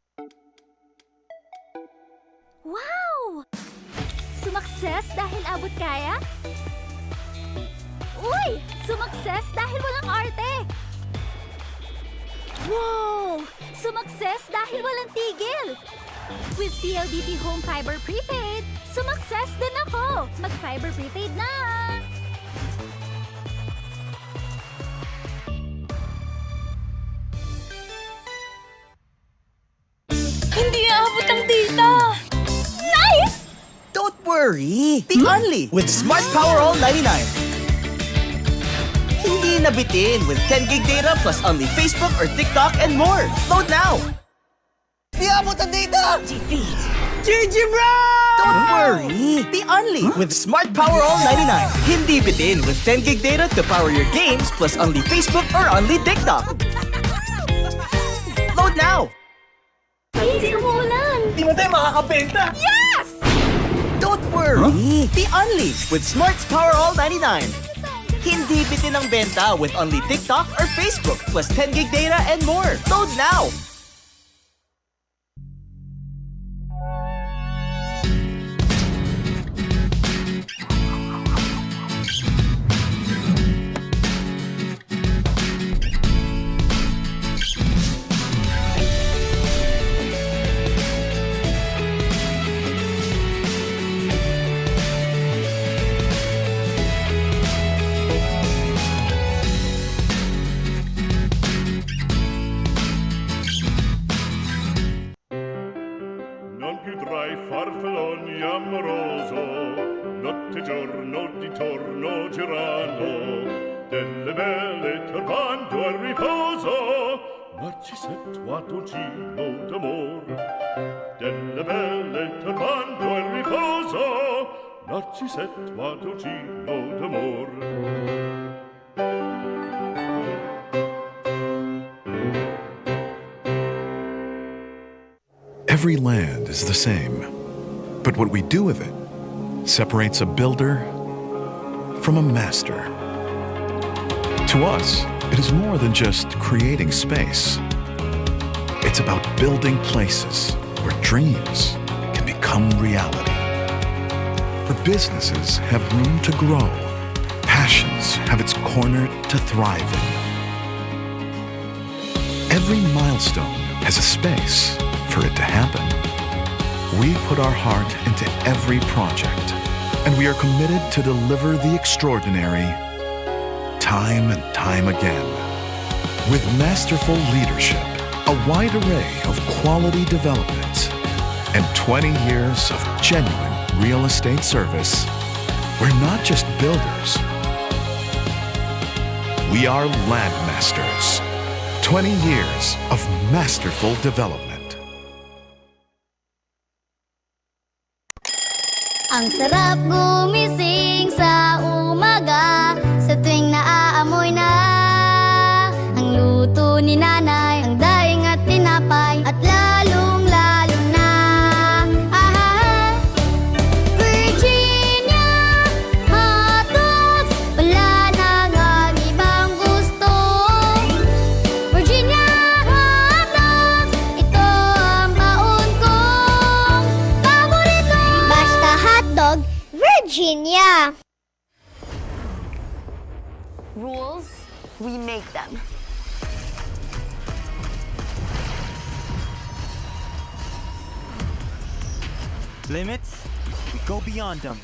Wow! Sumakses dahil abot kaya? Uy! Sumakses dahil walang arte! Wow! Sumakses dahil walang tigil! With PLDT Home Fiber Prepaid, sumakses din ako! Mag-Fiber Prepaid na! Hindi aabot ang data! Nice! Don't worry! The only with Smart Power All 99. Hindi nabitin with 10 gig data plus only Facebook or TikTok and more. Load now! Di abot ang data! GG bro! Don't worry! The only with Smart Power All 99. Hindi bitin with 10 gig data to power your games plus only Facebook or only TikTok. Load now! Hindi umuulan! Di mo tayo makakabenta! Yes! Don't worry! The only with Smart's Power All 99. Hindi bitin ang benta with only TikTok or Facebook plus 10 gig data and more. Load now! Non più tra i farfalloni amoroso, notte e giorno di torno girando, delle belle turbando al riposo, Narcisetto a dolcino d'amor. Delle belle turbando al riposo, Narcisetto a dolcino d'amor. Every land is the same, but what we do with it separates a builder from a master. To us, it is more than just creating space. It's about building places where dreams can become reality. Where businesses have room to grow, passions have its corner to thrive in. Every milestone has a space for it to happen. We put our heart into every project, and we are committed to deliver the extraordinary time and time again. With masterful leadership, a wide array of quality developments, and 20 years of genuine real estate service. We're not just builders. We are landmasters. 20 years of masterful development. Ang sarap gumising sa umaga, sa tuwing naaamoy na ang luto ni nanay, ang daing at tinapay, at lalong-lalo na Virginia hotdogs, wala nang ang ibang gusto. Virginia hotdogs, ito ang baon kong paborito. Basta hotdog, Virginia. Rules, we make them. Limits, we go beyond them.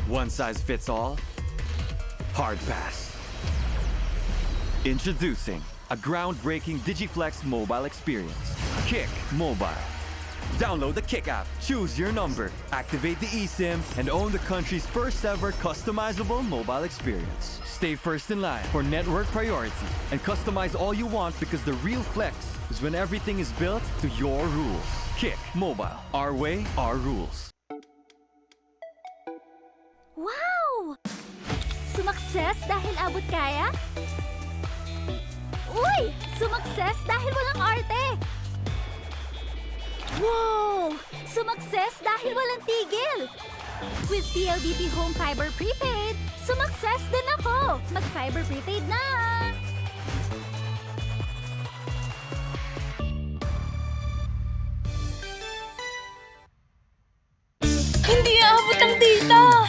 One size fits all? Hard pass. Introducing a groundbreaking Digiflex mobile experience. Kick Mobile. Download the Kick app, choose your number, activate the eSIM, and own the country's first ever customizable mobile experience. Stay first in line for network priority and customize all you want, because the real flex is when everything is built to your rules. Kick Mobile. Our way, our rules. Wow! Sumakses dahil abot kaya? Uy! Sumakses dahil walang arte! Wow! Sumakses dahil walang tigil! With PLDT Home Fiber Prepaid, sumakses din ako! Mag-Fiber Prepaid na! Hindi aabot ang data!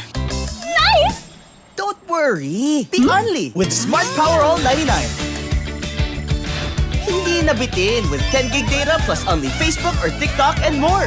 Nice! Don't worry! The only with Smart Power All 99. Hindi nabitin with 10 gig data plus only Facebook or TikTok and more.